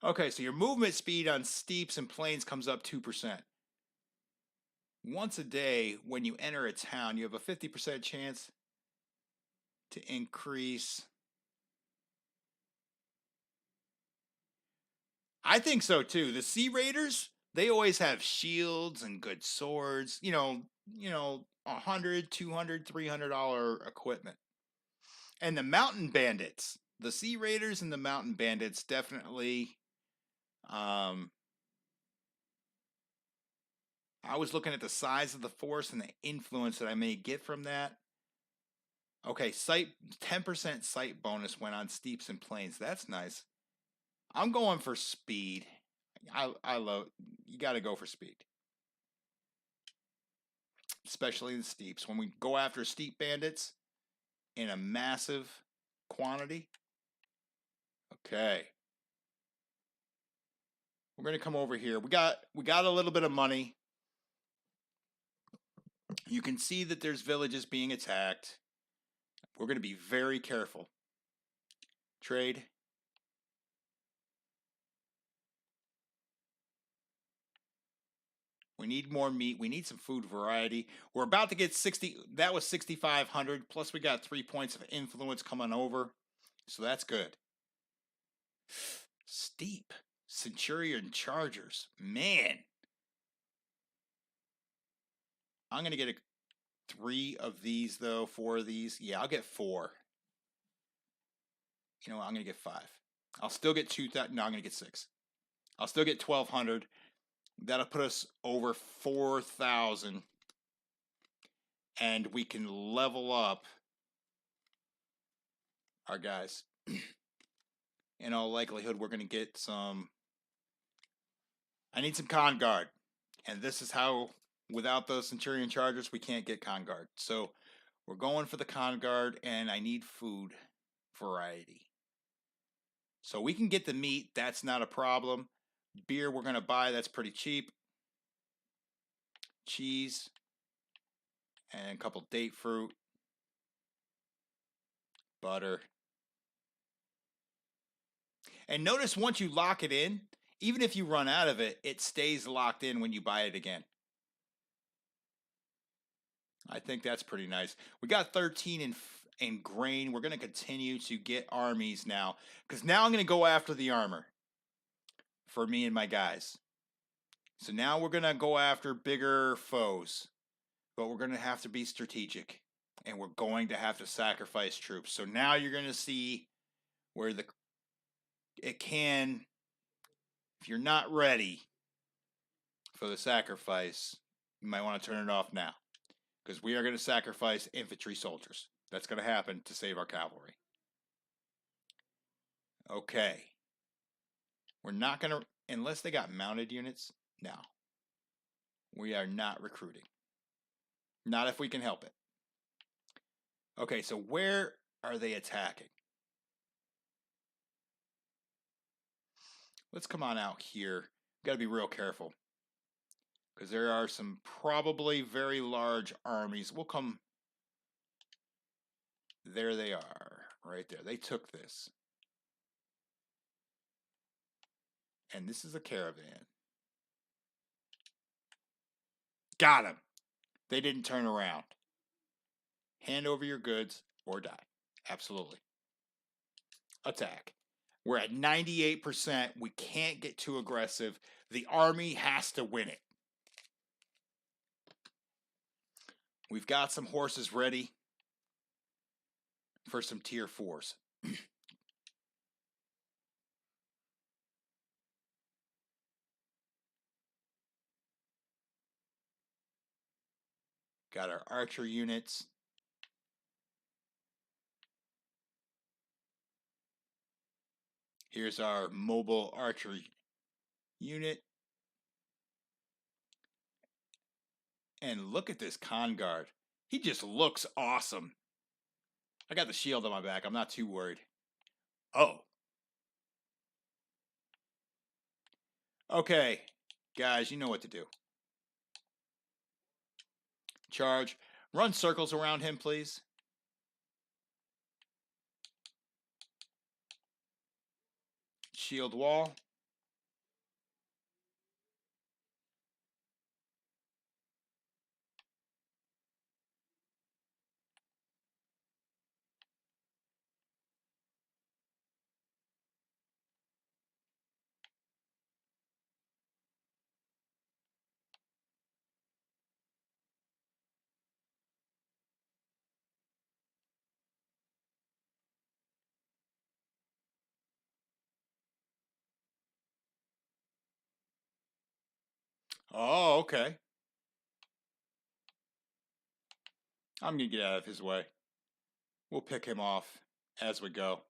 Okay, so your movement speed on steeps and plains comes up 2%. Once a day, when you enter a town, you have a 50% chance to increase. I think so too. The Sea Raiders, they always have shields and good swords. $100, $200, $300 equipment. And the Mountain Bandits, the Sea Raiders and the Mountain Bandits definitely. I was looking at the size of the force and the influence that I may get from that. Okay, 10% sight bonus went on steeps and plains. That's nice. I'm going for speed. I love. You got to go for speed, especially the steeps. When we go after steep bandits in a massive quantity. Okay, we're gonna come over here. We got a little bit of money. You can see that there's villages being attacked. We're gonna be very careful. Trade. We need more meat. We need some food variety. We're about to get 60. That was 6,500. Plus, we got 3 points of influence coming over. So that's good. Steep. Centurion Chargers. Man. I'm going to get 3 of these, though. 4 of these. Yeah, I'll get 4. You know what? I'm going to get 5. I'll still get 2,000. No, I'm going to get 6. I'll still get 1,200. That'll put us over 4,000. And we can level up our guys. In all likelihood, we're going to get some. I need some con guard. And this is how without those Centurion Chargers, we can't get Con Guard. So we're going for the Con Guard, and I need food variety. So we can get the meat. That's not a problem. Beer we're going to buy. That's pretty cheap. Cheese. And a couple date fruit. Butter. And notice once you lock it in, even if you run out of it, it stays locked in when you buy it again. I think that's pretty nice. We got 13 in grain. We're going to continue to get armies now, because now I'm going to go after the armor for me and my guys. So now we're going to go after bigger foes, but we're going to have to be strategic, and we're going to have to sacrifice troops. So now you're going to see where it can, if you're not ready for the sacrifice, you might want to turn it off now, because we are going to sacrifice infantry soldiers. That's going to happen to save our cavalry. Okay. We're not going to, unless they got mounted units, no. We are not recruiting. Not if we can help it. Okay, so where are they attacking? Let's come on out here. Got to be real careful, because there are some probably very large armies. We'll come. There they are, right there. They took this. And this is a caravan. Got him. They didn't turn around. Hand over your goods or die. Absolutely. Attack. We're at 98%. We can't get too aggressive. The army has to win it. We've got some horses ready for some tier 4s. Got our archer units. Here's our mobile archer unit. And look at this Con Guard. He just looks awesome. I got the shield on my back. I'm not too worried. Oh. Okay, guys, you know what to do. Charge. Run circles around him, please. Shield wall. Oh, okay. I'm going to get out of his way. We'll pick him off as we go.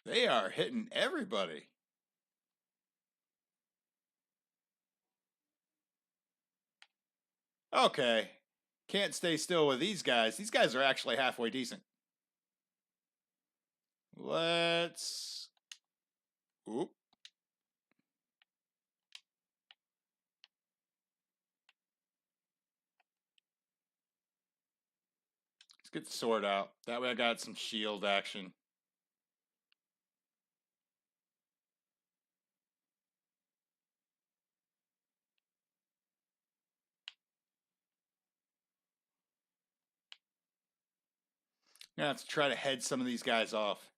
They are hitting everybody. Okay. Can't stay still with these guys. These guys are actually halfway decent. Let's... Oop. Let's get the sword out. That way I got some shield action. I'm going to have to try to head some of these guys off.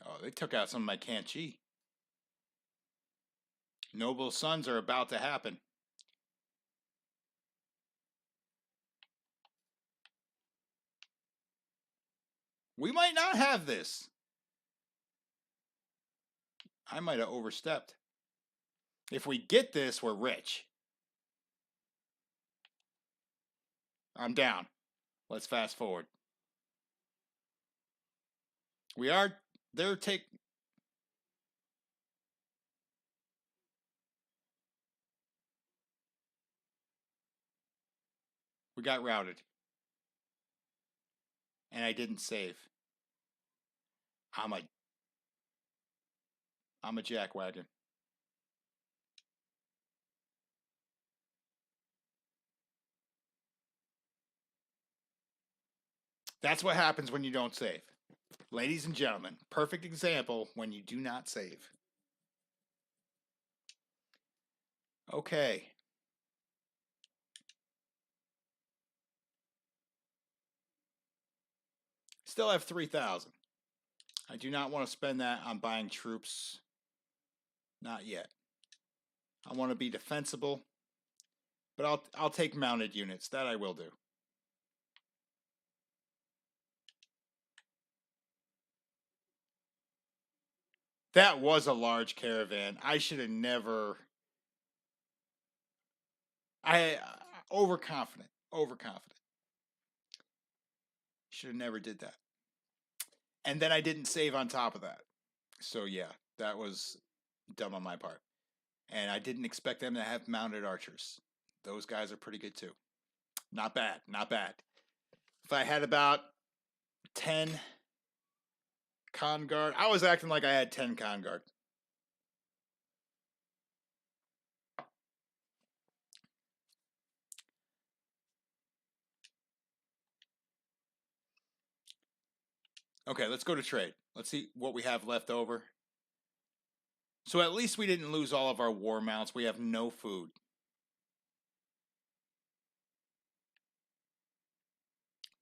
Oh, they took out some of my Kanchi. Noble sons are about to happen. We might not have this. I might have overstepped. If we get this, we're rich. I'm down. Let's fast forward. We are there. We got routed, and I didn't save. I'm a I'm a jackwagon. That's what happens when you don't save. Ladies and gentlemen, perfect example when you do not save. Okay. Still have 3,000. I do not want to spend that on buying troops. Not yet. I want to be defensible, but I'll take mounted units. That I will do. That was a large caravan. I should have never. I overconfident. Overconfident. Should have never did that. And then I didn't save on top of that. So yeah, that was dumb on my part. And I didn't expect them to have mounted archers. Those guys are pretty good too. Not bad. Not bad. If I had about 10 con guard, I was acting like I had 10 con guard. Okay, let's go to trade. Let's see what we have left over. So at least we didn't lose all of our war mounts. We have no food.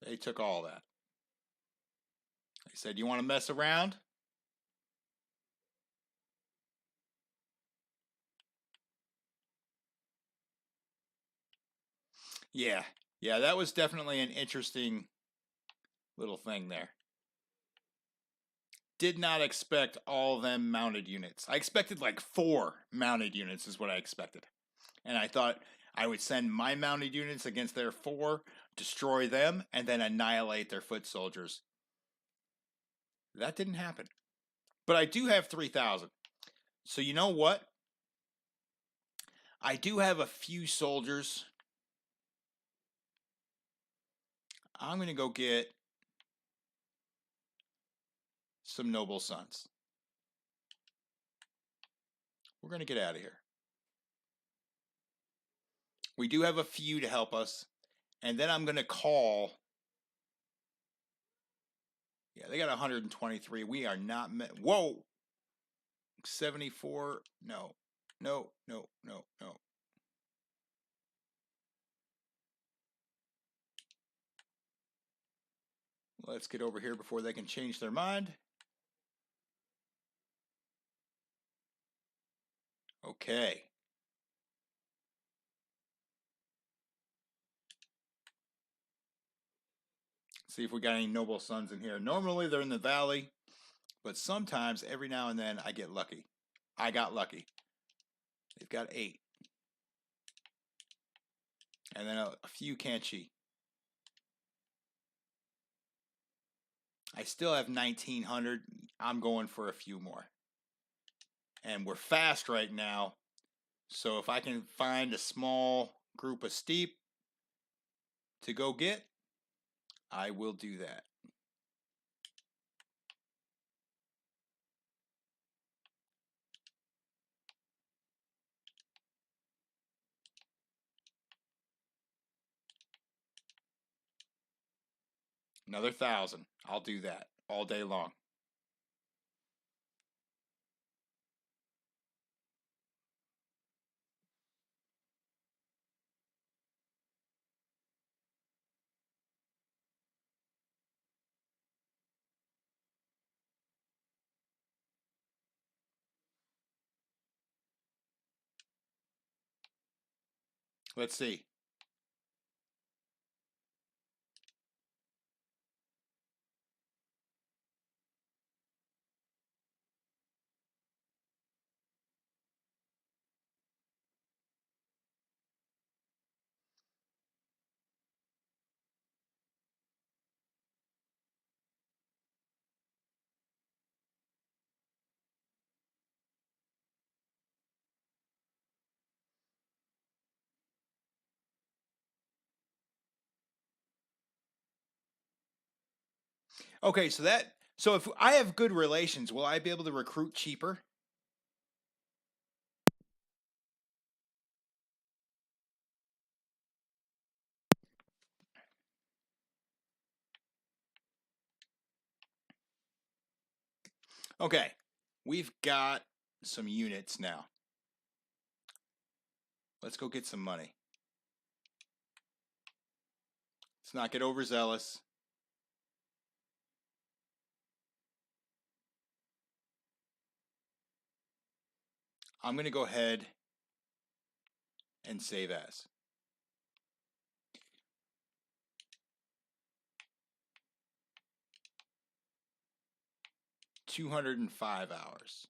They took all that. They said, you want to mess around? Yeah. Yeah, that was definitely an interesting little thing there. Did not expect all them mounted units. I expected like 4 mounted units is what I expected. And I thought I would send my mounted units against their 4, destroy them, and then annihilate their foot soldiers. That didn't happen. But I do have 3,000. So you know what? I do have a few soldiers. I'm going to go get some noble sons. We're going to get out of here. We do have a few to help us. And then I'm going to call. Yeah, they got 123. We are not. Whoa! 74. No. No, no, no, no. Let's get over here before they can change their mind. Okay. See if we got any noble sons in here. Normally they're in the valley, but sometimes every now and then I get lucky. I got lucky. They've got 8. And then a few Kanchi. I still have 1,900. I'm going for a few more. And we're fast right now. So if I can find a small group of steep to go get, I will do that. Another 1,000. I'll do that all day long. Let's see. Okay, so if I have good relations, will I be able to recruit cheaper? Okay, we've got some units now. Let's go get some money. Let's not get overzealous. I'm going to go ahead and save as. $205.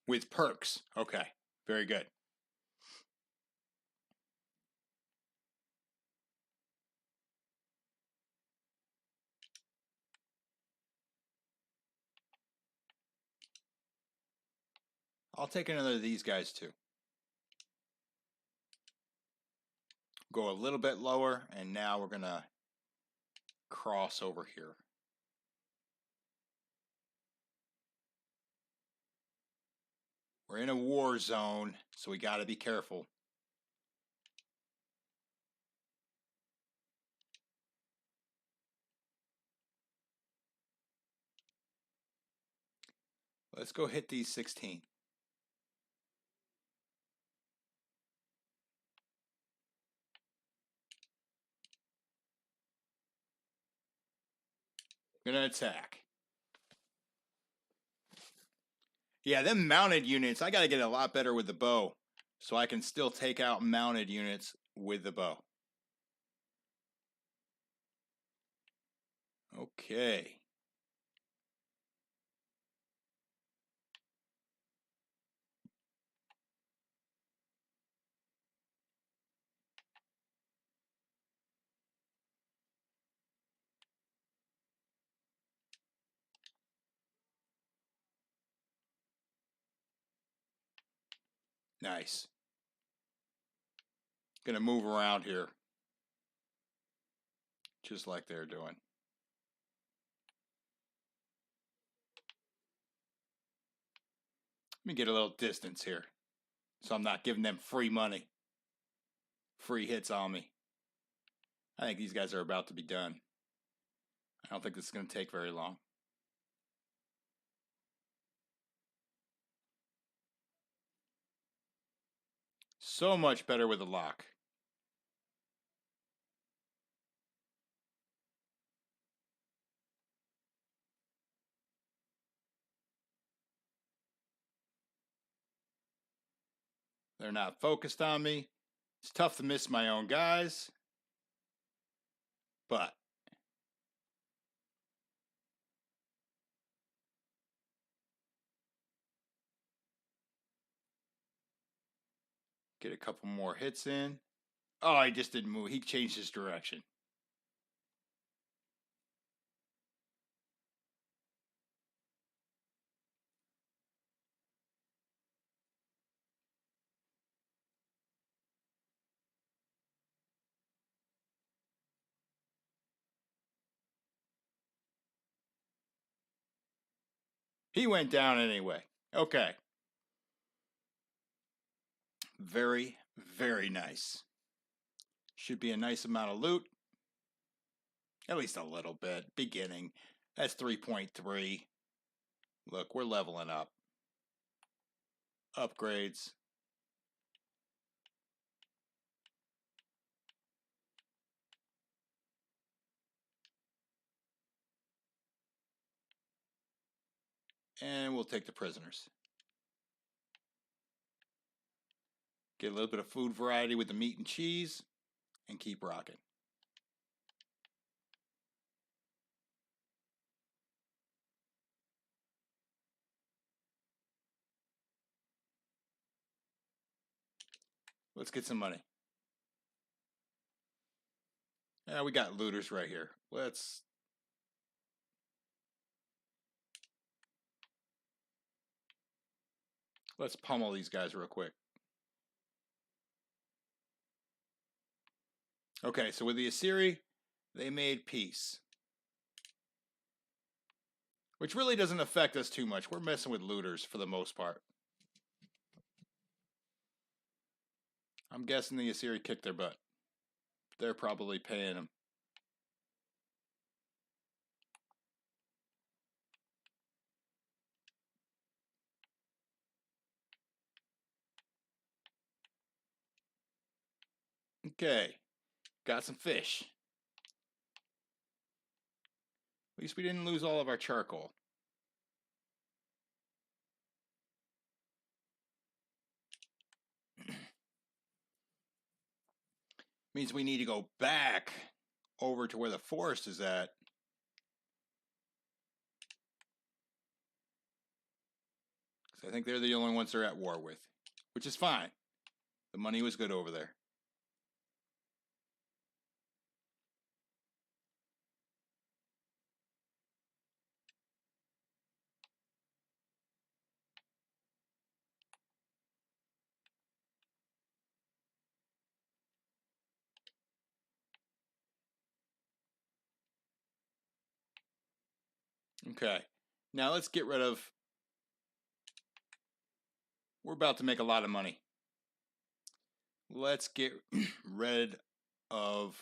With perks. Okay, very good. I'll take another of these guys too. Go a little bit lower, and now we're going to cross over here. We're in a war zone, so we got to be careful. Let's go hit these 16. Gonna attack. Yeah, them mounted units, I gotta get a lot better with the bow, so I can still take out mounted units with the bow. Okay. Nice. Gonna move around here, just like they're doing. Let me get a little distance here, so I'm not giving them free money. Free hits on me. I think these guys are about to be done. I don't think this is gonna take very long. So much better with the lock. They're not focused on me. It's tough to miss my own guys, but get a couple more hits in. Oh, he just didn't move. He changed his direction. He went down anyway. Okay. Very, very nice. Should be a nice amount of loot. At least a little bit. Beginning. That's 3.3. Look, we're leveling up. Upgrades. And we'll take the prisoners. Get a little bit of food variety with the meat and cheese. And keep rocking. Let's get some money. Yeah, we got looters right here. Let's Let's pummel these guys real quick. Okay, so with the Asiri, they made peace. Which really doesn't affect us too much. We're messing with looters for the most part. I'm guessing the Asiri kicked their butt. They're probably paying them. Okay, got some fish. At least we didn't lose all of our charcoal. Means we need to go back over to where the forest is at. Because I think they're the only ones they're at war with. Which is fine. The money was good over there. Okay. Now let's get rid of... We're about to make a lot of money. Let's get rid of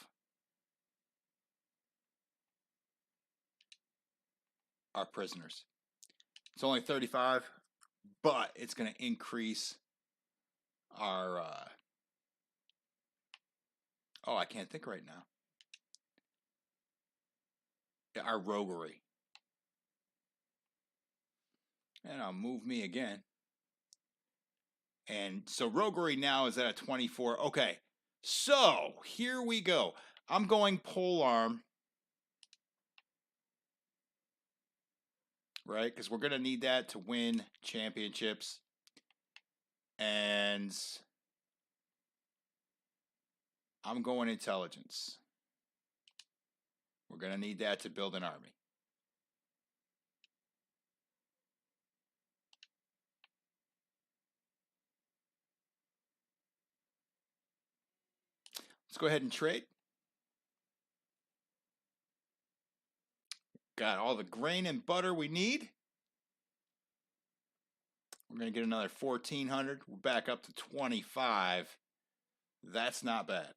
our prisoners. It's only 35, but it's going to increase our... oh, I can't think right now. Yeah, our roguery. And I'll move me again. And so roguery now is at a 24. Okay, so here we go. I'm going polearm. Right, because we're going to need that to win championships. And I'm going intelligence. We're going to need that to build an army. Let's go ahead and trade. Got all the grain and butter we need. We're going to get another 1,400. We're back up to 25. That's not bad.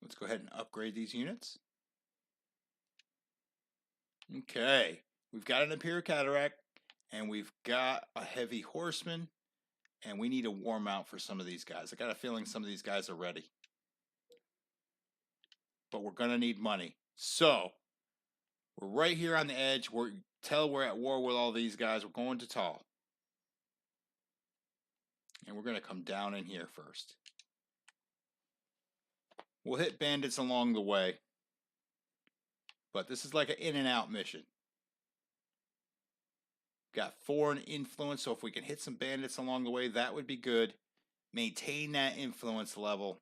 Let's go ahead and upgrade these units. Okay, we've got an Imperial Cataract, and we've got a Heavy Horseman, and we need a war mount for some of these guys. I got a feeling some of these guys are ready. But we're going to need money. So, we're right here on the edge. We're at war with all these guys. We're going to Tal. And we're going to come down in here first. We'll hit bandits along the way. But this is like an in and out mission. Got foreign influence, so if we can hit some bandits along the way, that would be good. Maintain that influence level.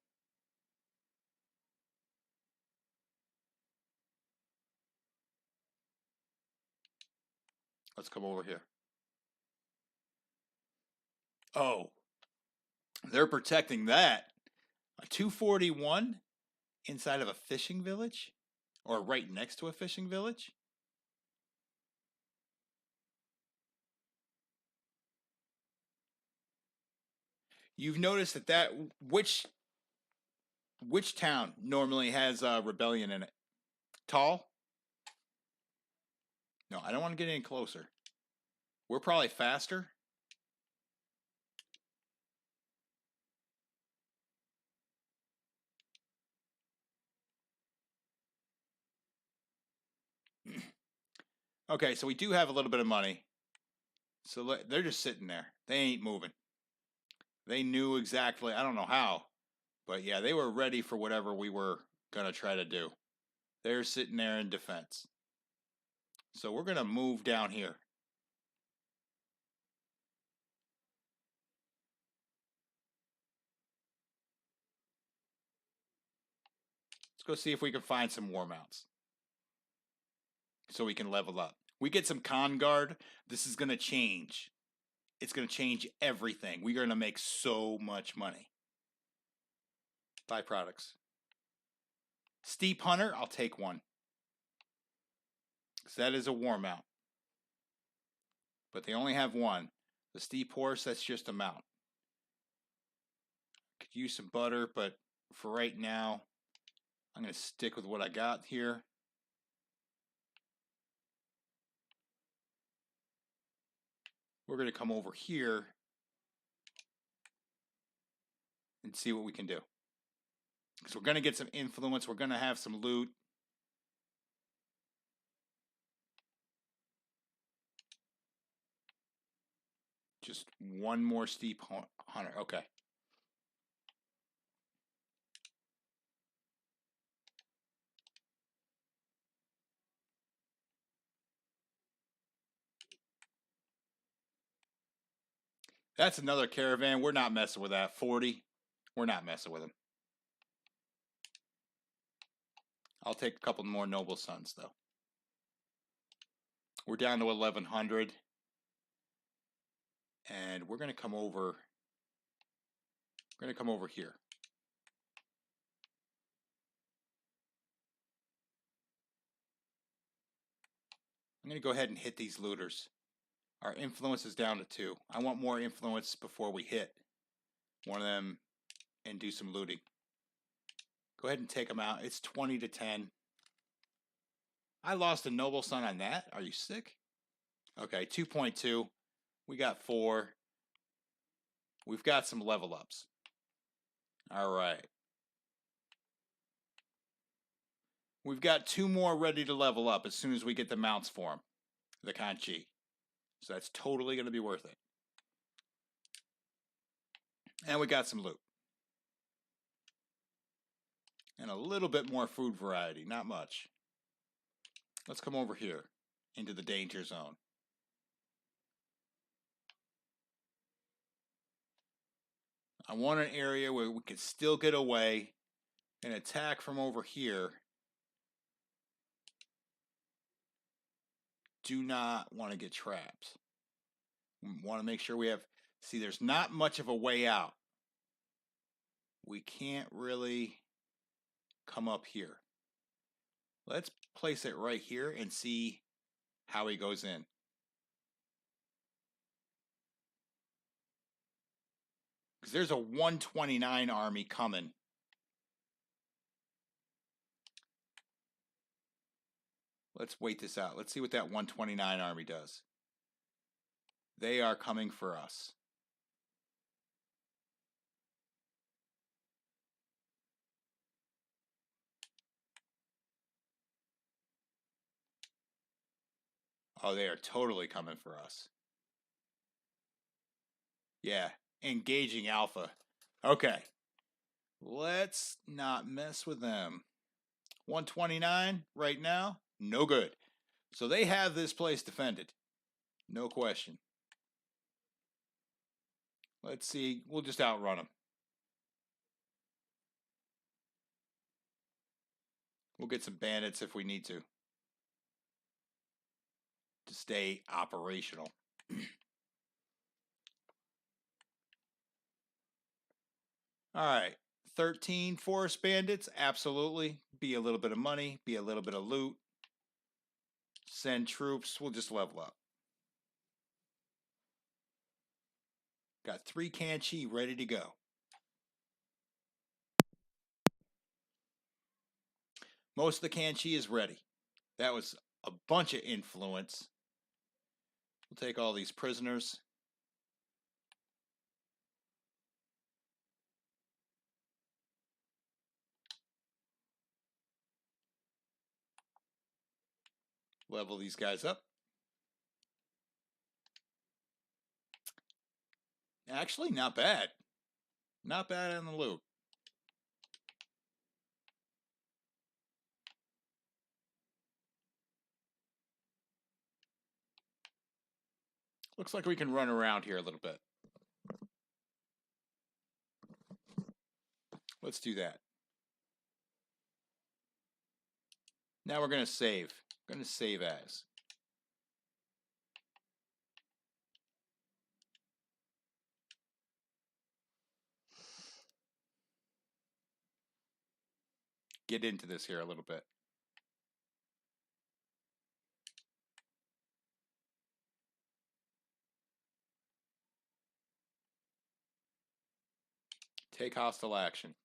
Let's come over here. Oh, they're protecting that. A 241 inside of a fishing village? Or right next to a fishing village? You've noticed that which town normally has a rebellion in it? Tal? No, I don't want to get any closer. We're probably faster. Okay, so we do have a little bit of money. So they're just sitting there. They ain't moving. They knew exactly, I don't know how, but yeah, they were ready for whatever we were going to try to do. They're sitting there in defense. So we're going to move down here. Let's go see if we can find some war mounts so we can level up. We get some Con Guard. This is going to change. It's going to change everything. We're going to make so much money. Byproducts. Steep Hunter, I'll take one. Because that is a war mount. But they only have one. The Steep Horse, that's just a mount. Could use some butter, but for right now, I'm going to stick with what I got here. We're going to come over here and see what we can do. Because we're going to get some influence. We're going to have some loot. Just one more Steep Hunter. Okay. That's another caravan. We're not messing with that. 40. We're not messing with them. I'll take a couple more Noble Sons, though. We're down to 1,100. And we're going to come over. We're going to come over here. I'm going to go ahead and hit these looters. Our influence is down to 2. I want more influence before we hit one of them and do some looting. Go ahead and take them out. It's 20 to 10. I lost a Noble Son on that. Are you sick? Okay, 2.2. We got 4. We've got some level ups. All right. We've got 2 more ready to level up as soon as we get the mounts for them. The Kanchi. So that's totally going to be worth it. And we got some loot. And a little bit more food variety. Not much. Let's come over here into the danger zone. I want an area where we can still get away and attack from over here. Do not want to get trapped. We want to make sure we have... See, there's not much of a way out. We can't really come up here. Let's place it right here and see how he goes in. Because there's a 129 army coming. Let's wait this out. Let's see what that 129 army does. They are coming for us. Oh, they are totally coming for us. Yeah, engaging Alpha. Okay. Let's not mess with them. 129 right now, no good. So they have this place defended. No question. Let's see. We'll just outrun them. We'll get some bandits if we need to stay operational. All right. 13 forest bandits. Absolutely. Be a little bit of money. Be a little bit of loot. Send troops. We'll just level up. Got 3 Kanchi ready to go. Most of the Kanchi is ready. That was a bunch of influence. We'll take all these prisoners. Level these guys up. Actually, not bad. Not bad on the loot. Looks like we can run around here a little bit. Let's do that. Now we're going to save. I'm going to save as. Get into this here a little bit. Take hostile action.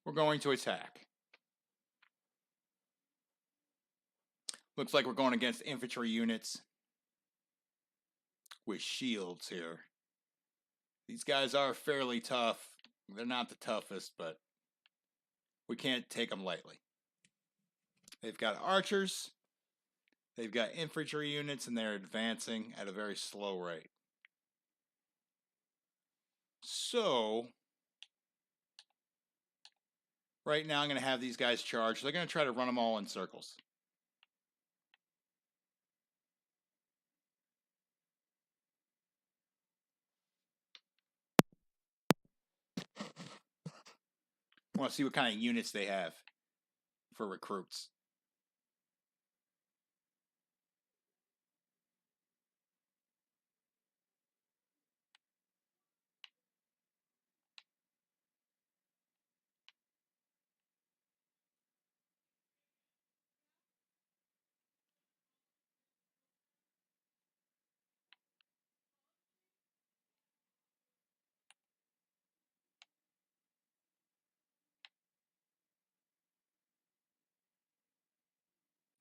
We're going to attack. Looks like we're going against infantry units with shields here. These guys are fairly tough. They're not the toughest, but we can't take them lightly. They've got archers. They've got infantry units, and they're advancing at a very slow rate. So, right now I'm going to have these guys charge. They're going to try to run them all in circles. I want to see what kind of units they have for recruits.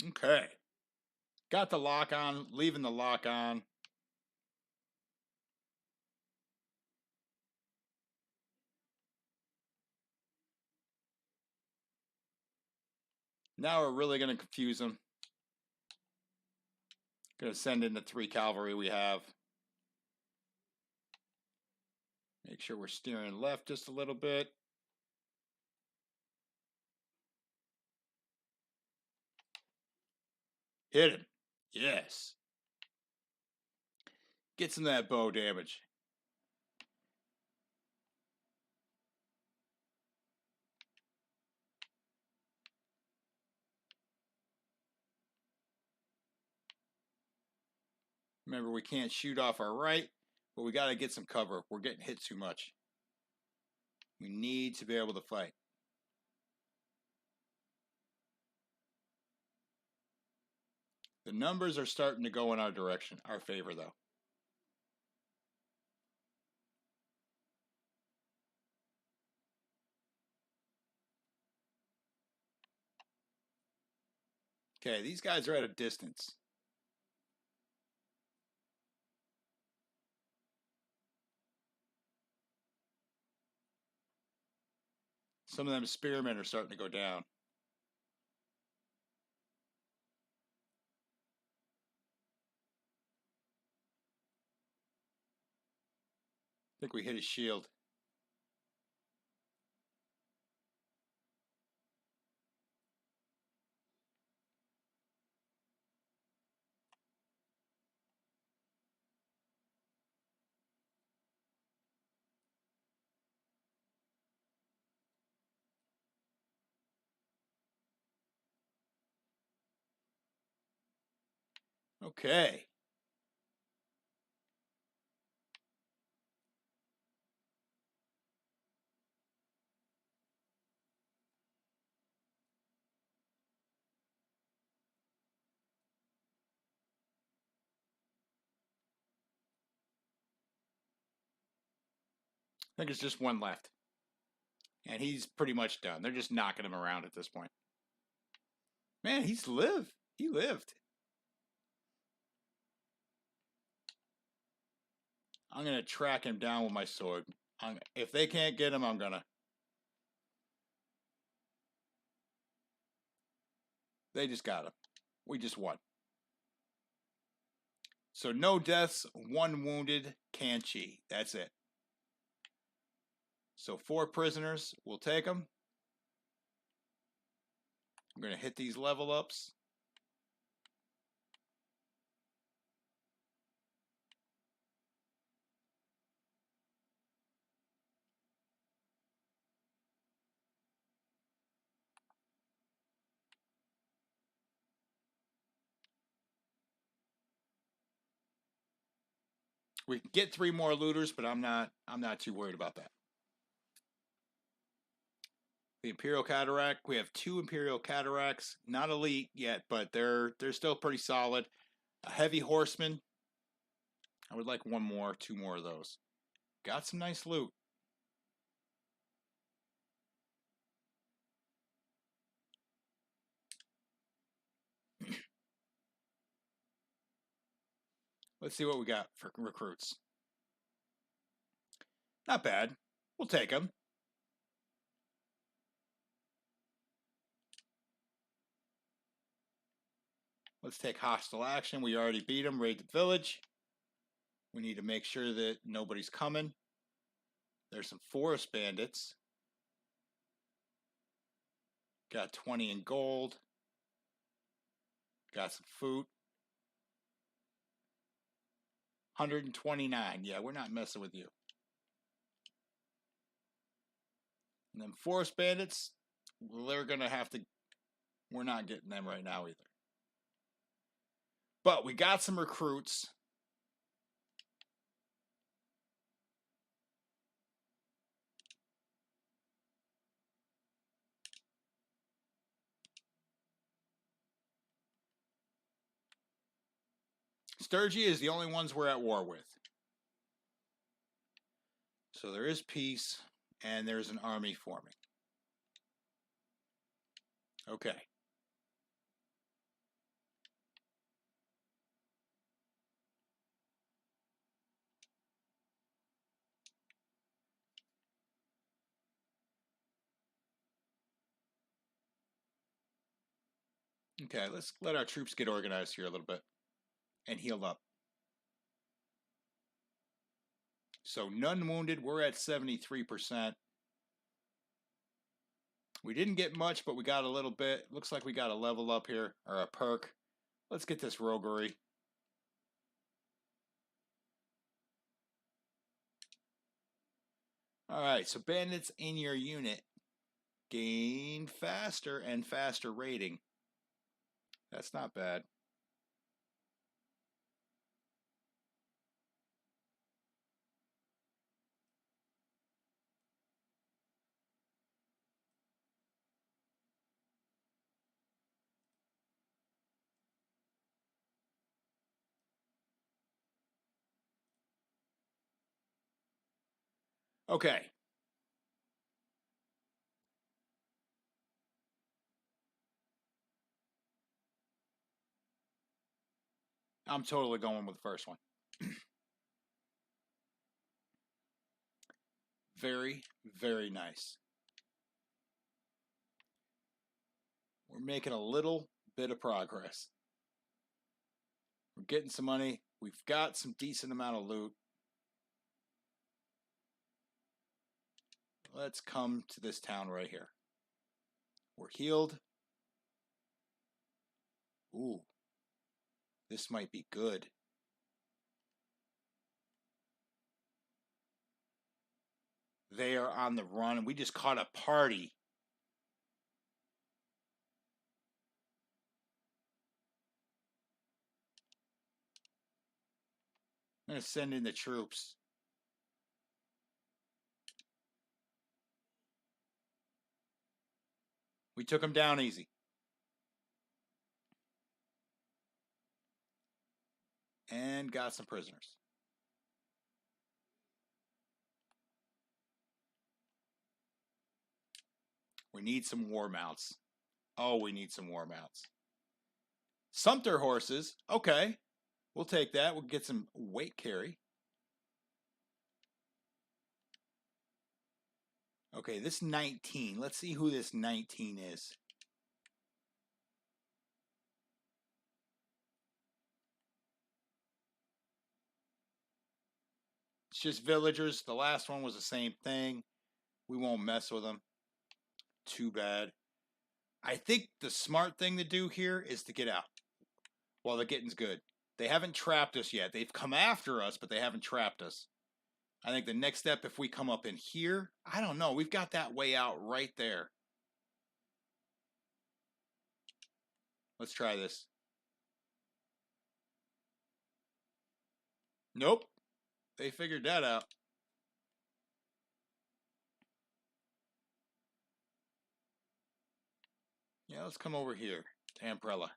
Okay. Got the lock on, leaving the lock on. Now we're really going to confuse them. Going to send in the 3 cavalry we have. Make sure we're steering left just a little bit. Hit him. Yes. Get some of that bow damage. Remember, we can't shoot off our right, but we got to get some cover. We're getting hit too much. We need to be able to fight. The numbers are starting to go in our direction, our favor, though. Okay, these guys are at a distance. Some of them spearmen are starting to go down. I think we hit his shield. Okay. I think it's just one left. And he's pretty much done. They're just knocking him around at this point. Man, he's lived. He lived. I'm going to track him down with my sword. If they can't get him, I'm going to. They just got him. We just won. So no deaths, 1 wounded, Kanchi. That's it. So 4 prisoners. We'll take them. I'm going to hit these level ups. We can get 3 more looters, but I'm not too worried about that. The Imperial Cataract. We have 2 Imperial Cataracts. Not elite yet, but they're still pretty solid. A Heavy Horseman. I would like 1 more, 2 more of those. Got some nice loot. Let's see what we got for recruits. Not bad. We'll take them. Let's take hostile action. We already beat them. Raid the village. We need to make sure that nobody's coming. There's some forest bandits. Got 20 in gold. Got some food. 129. Yeah, we're not messing with you. And then forest bandits, they're going to have to... We're not getting them right now either. But we got some recruits. Sturgy is the only ones we're at war with. So there is peace, and there's an army forming. Okay. Okay, let's let our troops get organized here a little bit and heal up. So none wounded, we're at 73%. We didn't get much, but we got a little bit. Looks like we got a level up here, or a perk. Let's get this roguery. Alright, so bandits in your unit gain faster and faster rating. That's not bad. Okay. I'm totally going with the first one. Very, very nice. We're making a little bit of progress. We're getting some money. We've got some decent amount of loot. Let's come to this town right here. We're healed. Ooh. This might be good. They are on the run, and we just caught a party. I'm going to send in the troops. We took them down easy. And got some prisoners. We need some war mounts. Oh, we need some war mounts. Sumter horses. Okay. We'll take that. We'll get some weight carry. Okay, this 19. Let's see who this 19 is. It's just villagers. The last one was the same thing. We won't mess with them. Too bad. I think the smart thing to do here is to get out while the getting's good. They haven't trapped us yet. They've come after us, but they haven't trapped us. I think the next step, if we come up in here, I don't know. We've got that way out right there. Let's try this. Nope. they figured that out. Yeah, let's come over here to Amprella.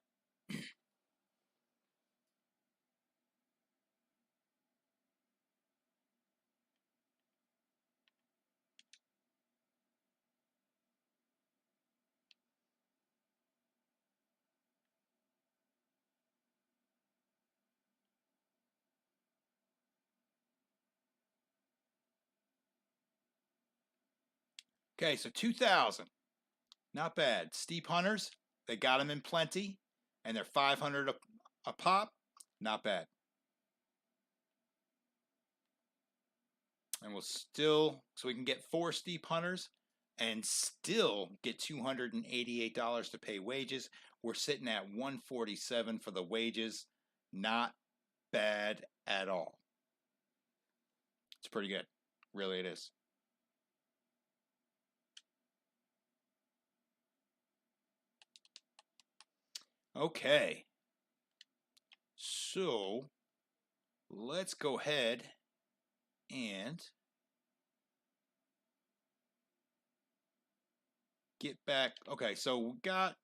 Okay, so 2,000. Not bad. Steep Hunters, they got them in plenty, and they're 500 a pop. Not bad. And we'll still, so we can get 4 Steep Hunters and still get $288 to pay wages. We're sitting at $147 for the wages. Not bad at all. It's pretty good. Really, it is. Okay. So let's go ahead and get back. Okay, so we got,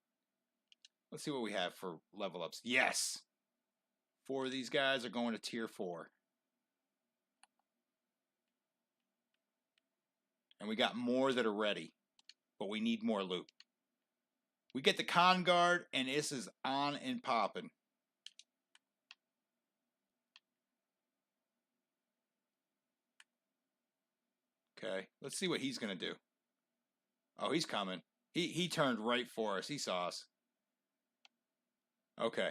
let's see what we have for level ups. Yes. 4 of these guys are going to tier 4. And we got more that are ready, but we need more loot. We get the Con Guard, and this is on and popping. Okay, let's see what he's going to do. Oh, he's coming. He turned right for us. He saw us. Okay.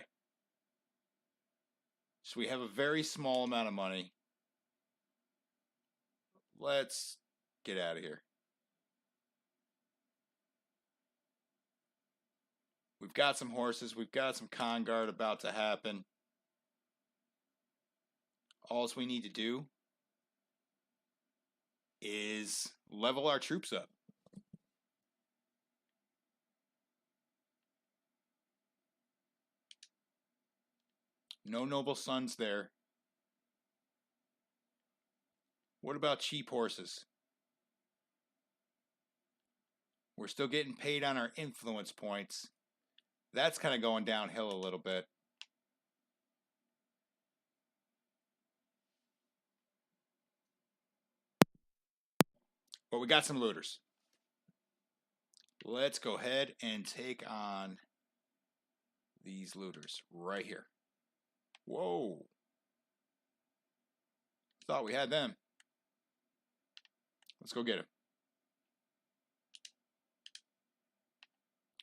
So we have a very small amount of money. Let's get out of here. We've got some horses. We've got some Con Guard about to happen. All we need to do is level our troops up. No noble sons there. What about cheap horses? We're still getting paid on our influence points. That's kind of going downhill a little bit. But we got some looters. Let's go ahead and take on these looters right here. Whoa. Thought we had them. Let's go get them.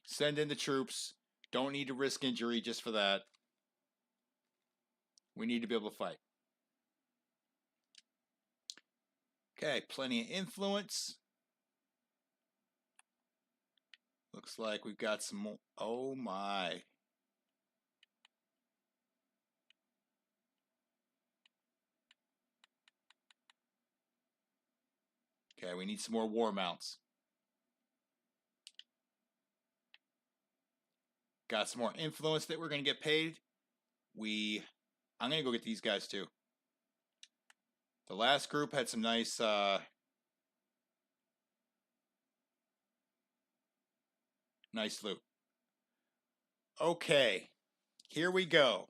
Send in the troops. Don't need to risk injury just for that. We need to be able to fight. Okay, plenty of influence. Looks like we've got some more. Oh my. Okay, we need some more war mounts. Got some more influence that we're going to get paid. I'm going to go get these guys too. The last group had some nice nice loot. Okay, here we go.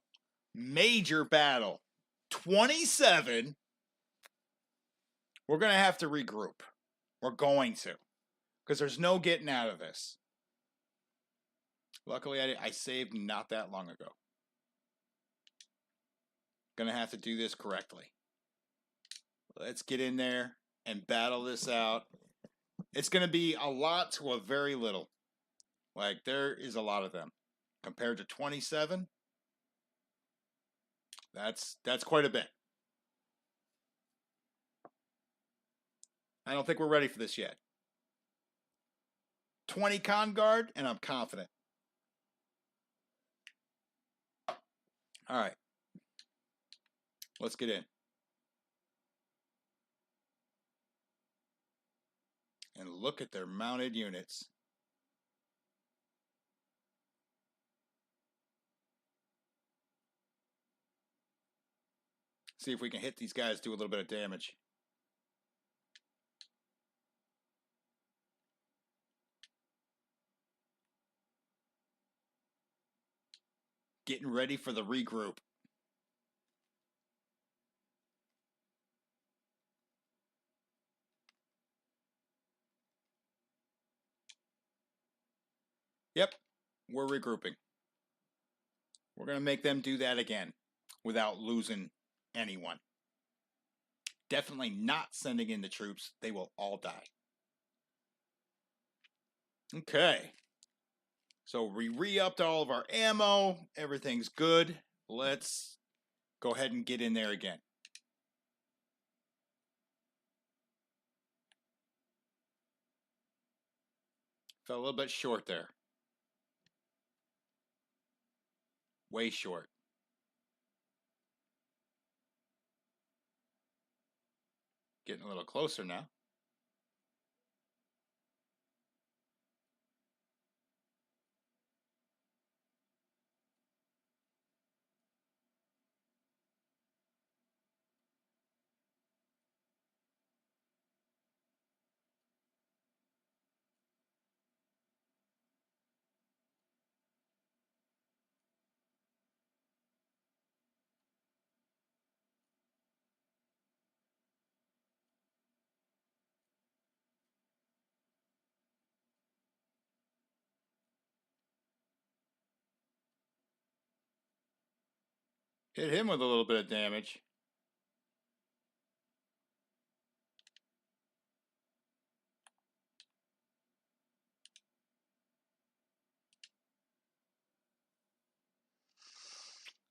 Major battle. 27. We're going to have to regroup. We're going to. Because there's no getting out of this. Luckily, I saved not that long ago. Going to have to do this correctly. Let's get in there and battle this out. It's going to be a lot to a very little. Like, there is a lot of them. Compared to 27, that's quite a bit. I don't think we're ready for this yet. 20 Con Guard, and I'm confident. All right. Let's get in. And look at their mounted units. See if we can hit these guys, do a little bit of damage. Getting ready for the regroup. Yep, we're regrouping. We're going to make them do that again without losing anyone. Definitely not sending in the troops. They will all die. Okay. So we re-upped all of our ammo. Everything's good. Let's go ahead and get in there again. Fell a little bit short there. Way short. Getting a little closer now. Hit him with a little bit of damage.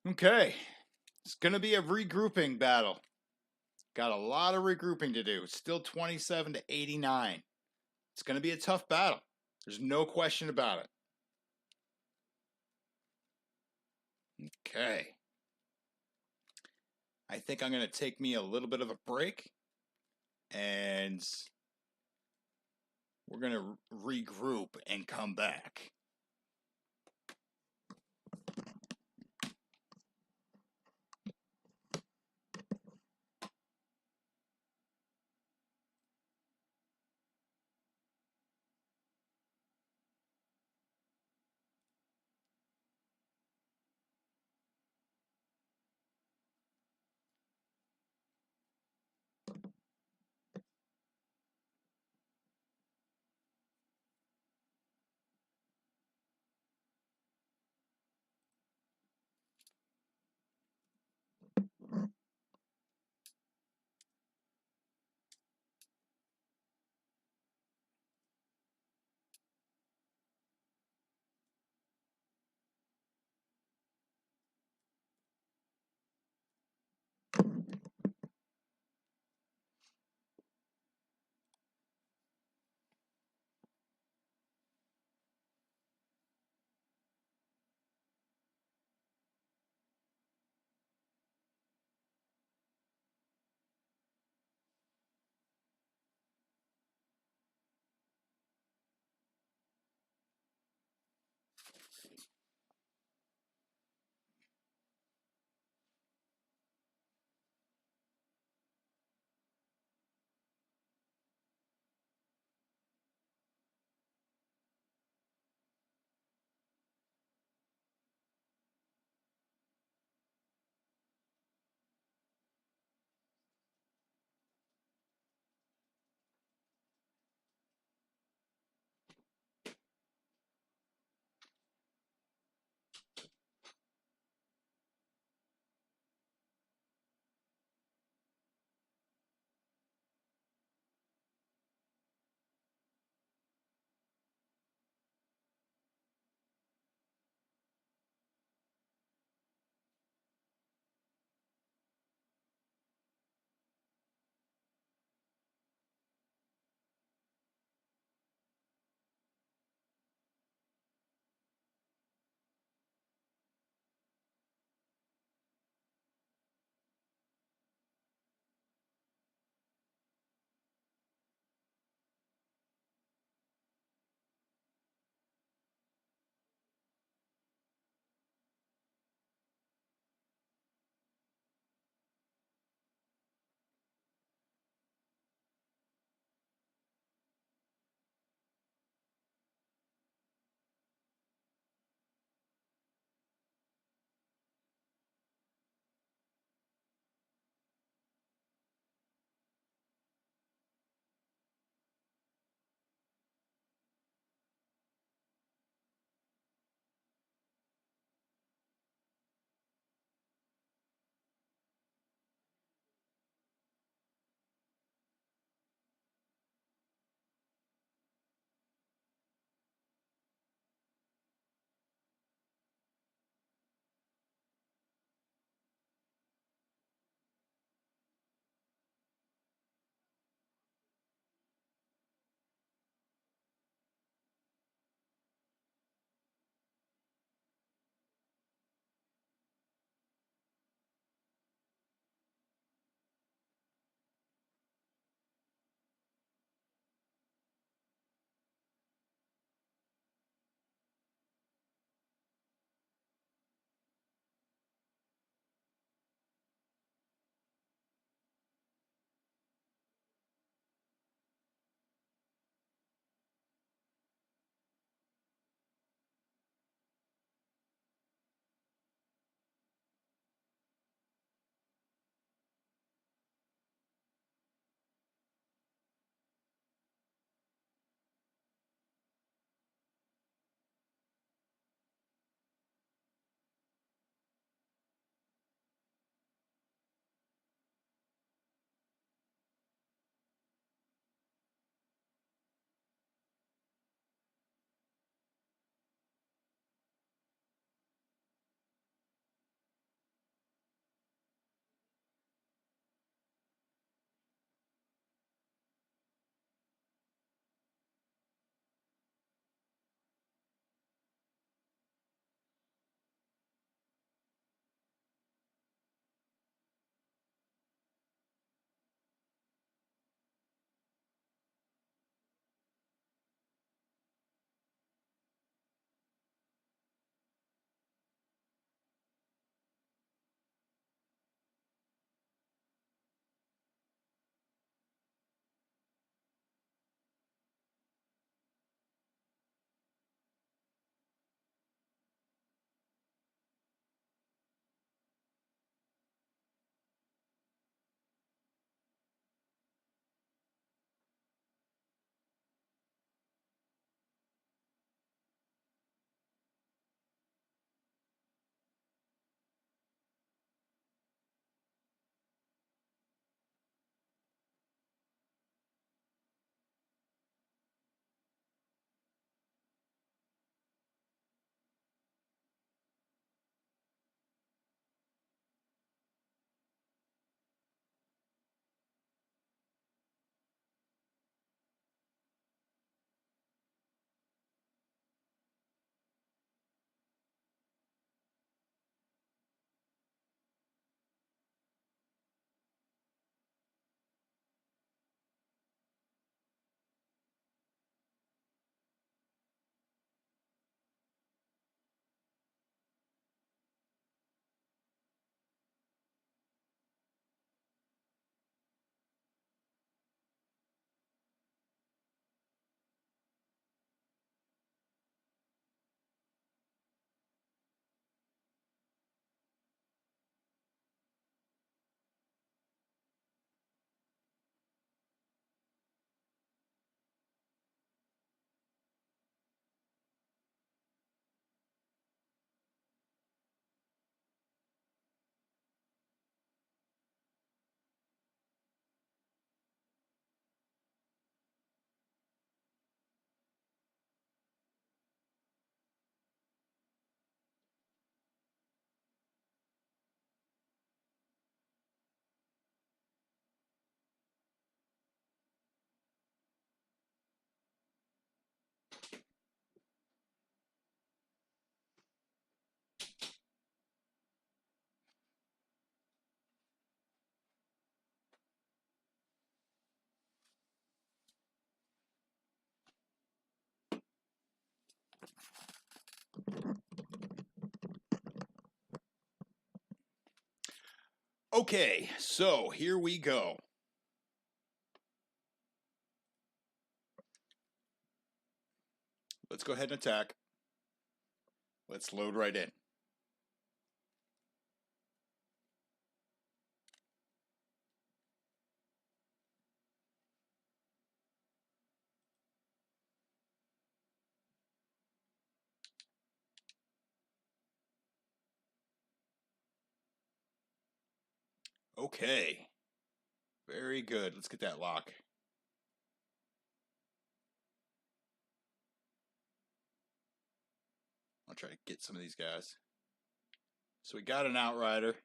Okay. It's going to be a regrouping battle. Got a lot of regrouping to do. It's still 27 to 89. It's going to be a tough battle. There's no question about it. Okay. I think I'm going to take me a little bit of a break. And we're going to regroup and come back. Okay, so here we go. Let's go ahead and attack. Let's load right in. Okay, very good. Let's get that lock. I'll try to get some of these guys. So we got an Outrider.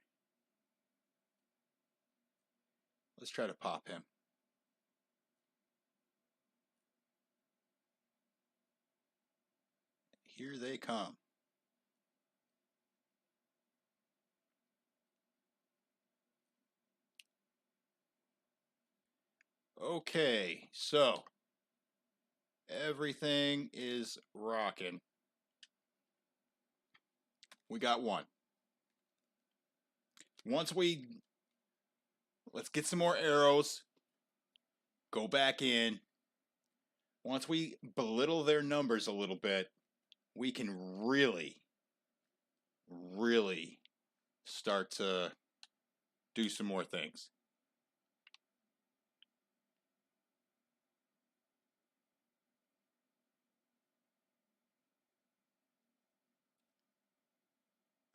Let's try to pop him. Here they come. Okay, so everything is rocking. We got one. Let's get some more arrows. Go back in. Once we belittle their numbers a little bit, we can really start to do some more things.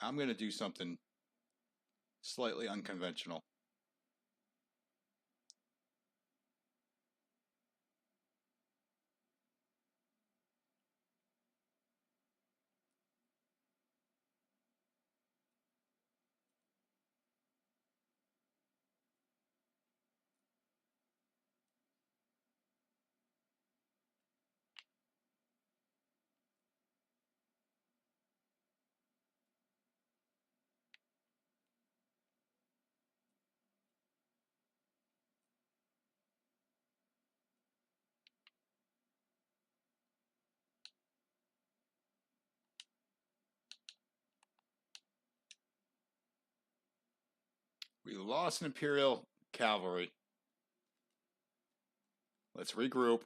I'm going to do something slightly unconventional. We lost an Imperial cavalry. Let's regroup.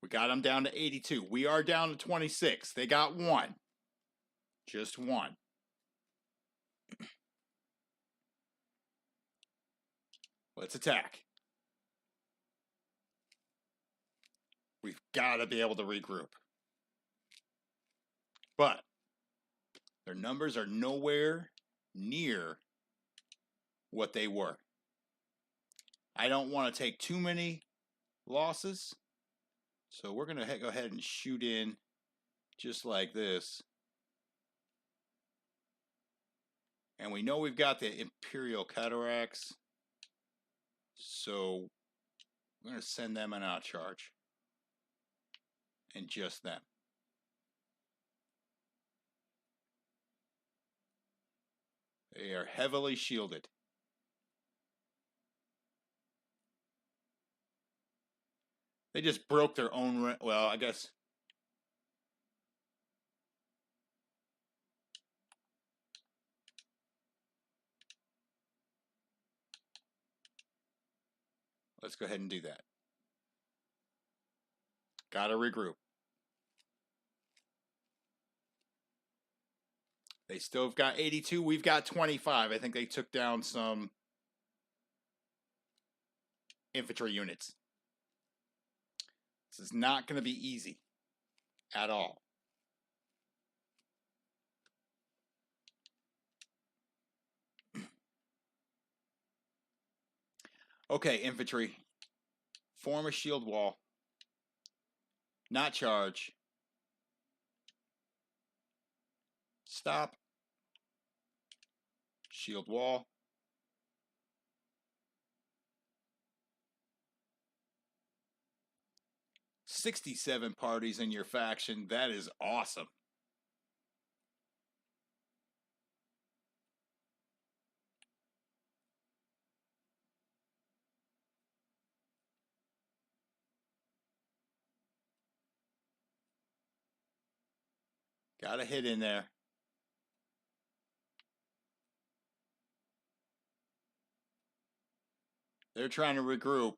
We got them down to 82. We are down to 26. They got one. Just one. Let's attack. We've got to be able to regroup. But their numbers are nowhere near what they were. I don't want to take too many losses. So we're going to go ahead and shoot in just like this. And we know we've got the Imperial Cataracts. So we're going to send them an outcharge. And just them. They are heavily shielded. They just broke their own... Well, I guess... Let's go ahead and do that. Gotta regroup. They still have got 82. We've got 25. I think they took down some infantry units. This is not going to be easy at all. Okay, infantry. Form a shield wall. Not charge. Stop. Shield wall. "67 parties in your faction. That is awesome. Got a hit in there. They're trying to regroup.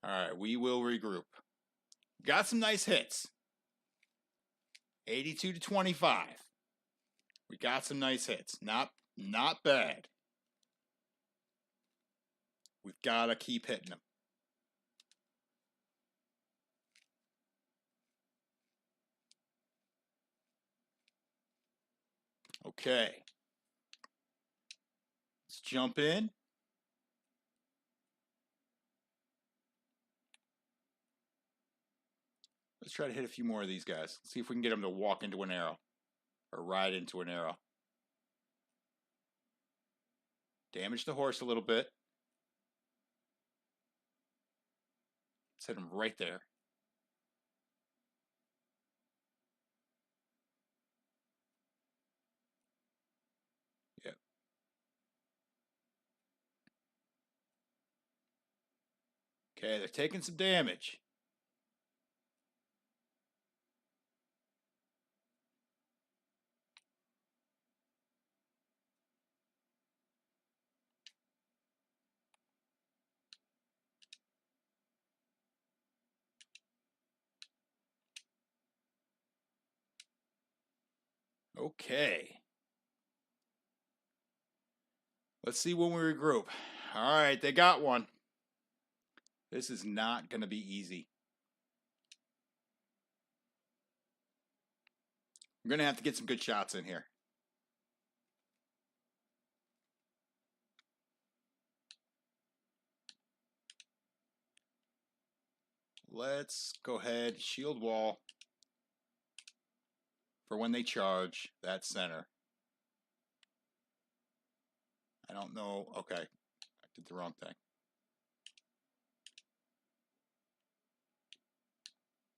All right, we will regroup. Got some nice hits. 82 to 25. We got some nice hits. Not bad. We've got to keep hitting them. Okay. Let's jump in. Let's try to hit a few more of these guys. See if we can get them to walk into an arrow or ride into an arrow. Damage the horse a little bit. Let's hit him right there. Yep. Okay, they're taking some damage. Okay. Let's see when we regroup. All right, they got one. This is not going to be easy. I'm going to have to get some good shots in here. Let's go ahead, shield wall for when they charge that center. I don't know. Okay, I did the wrong thing.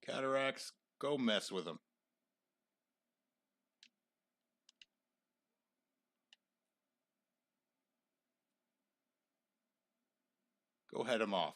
Cataracts, go mess with them. Go head them off.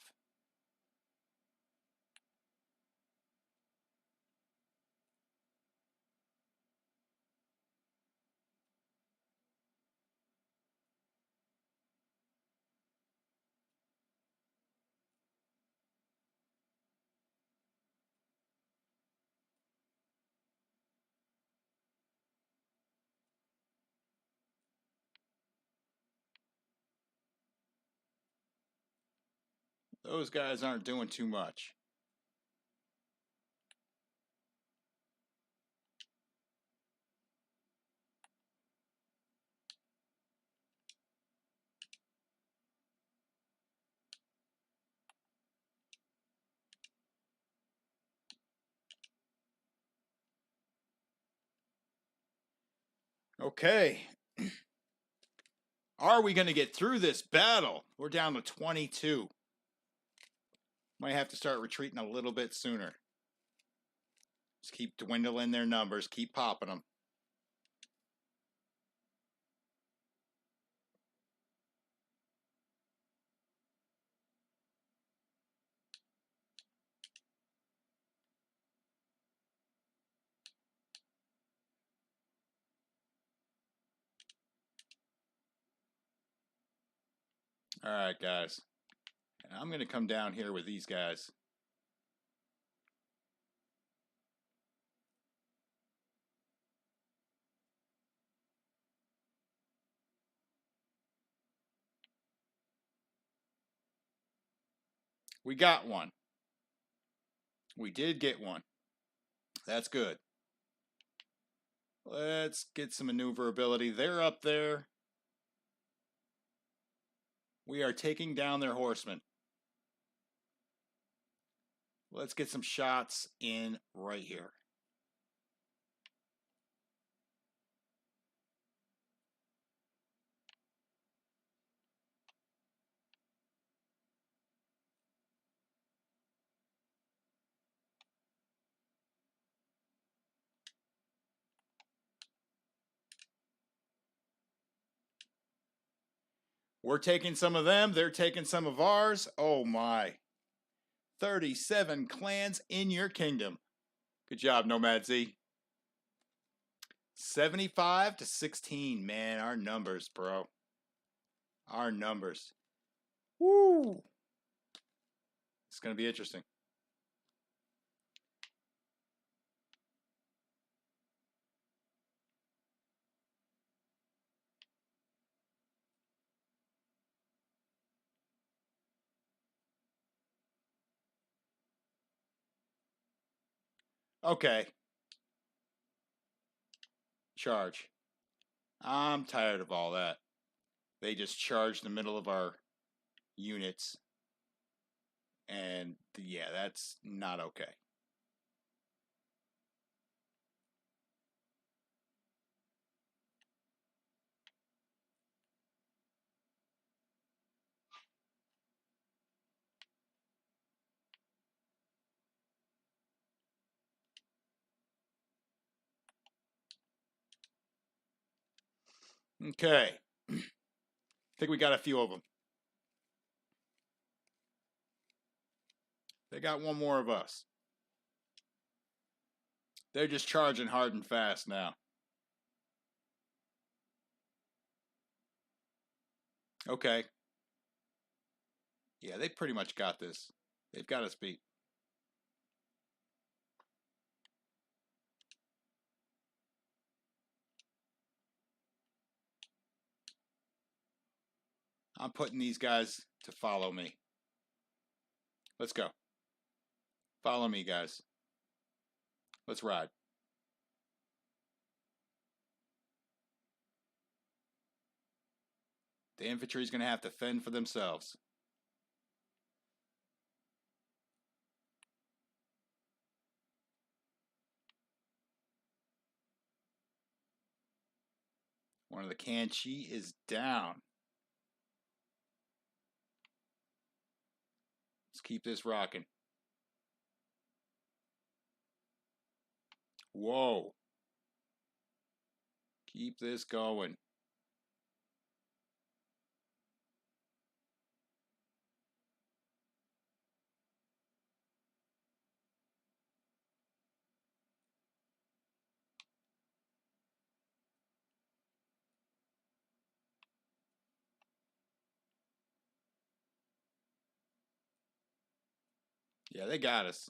Those guys aren't doing too much. Okay. Are we going to get through this battle? We're down to 22. Might have to start retreating a little bit sooner. Just keep dwindling their numbers. Keep popping them. All right, guys. And I'm going to come down here with these guys. We got one. We did get one. That's good. Let's get some maneuverability. They're up there. We are taking down their horsemen. Let's get some shots in right here. We're taking some of them. They're taking some of ours. Oh my. 37 clans in your kingdom. Good job, Nomad Z. 75 to 16. Man, our numbers, bro. Our numbers. Woo. It's going to be interesting. Okay. Charge. I'm tired of all that. They just charge the middle of our units. And yeah, that's not okay. Okay. I think we got a few of them. They got one more of us. They're just charging hard and fast now. Okay. Yeah, they pretty much got this. They've got us beat. I'm putting these guys to follow me. Let's go. Follow me, guys. Let's ride. The infantry's going to have to fend for themselves. One of the Kanchi is down. Let's keep this rocking. Whoa. Keep this going. Yeah, they got us.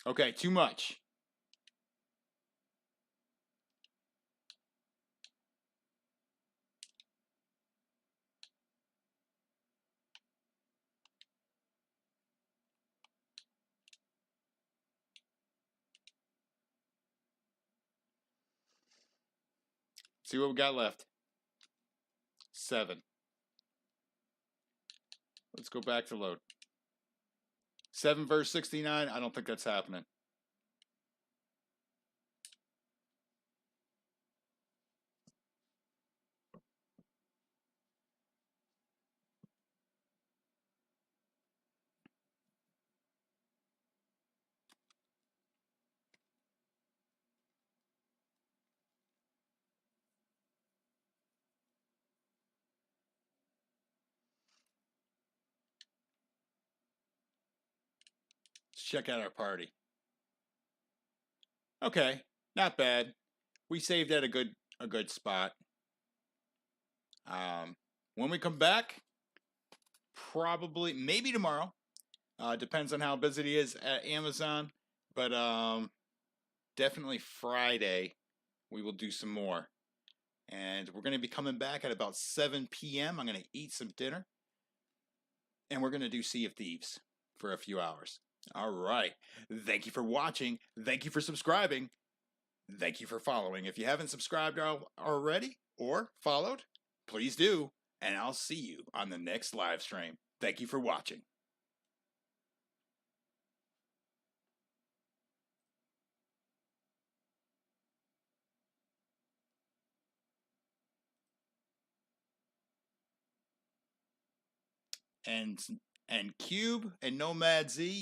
Okay, too much. See what we got left. 7. Let's go back to load. 7 versus 69. I don't think that's happening. Let's check out our party. Okay, not bad. We saved at a good spot. When we come back, probably maybe tomorrow. Depends on how busy it is at Amazon, but definitely Friday we will do some more. And we're going to be coming back at about 7 p.m. I'm going to eat some dinner, and we're going to do Sea of Thieves for a few hours. All right. Thank you for watching. Thank you for subscribing. Thank you for following. If you haven't subscribed already or followed, please do. And I'll see you on the next live stream. Thank you for watching. And Cube and Nomad Z.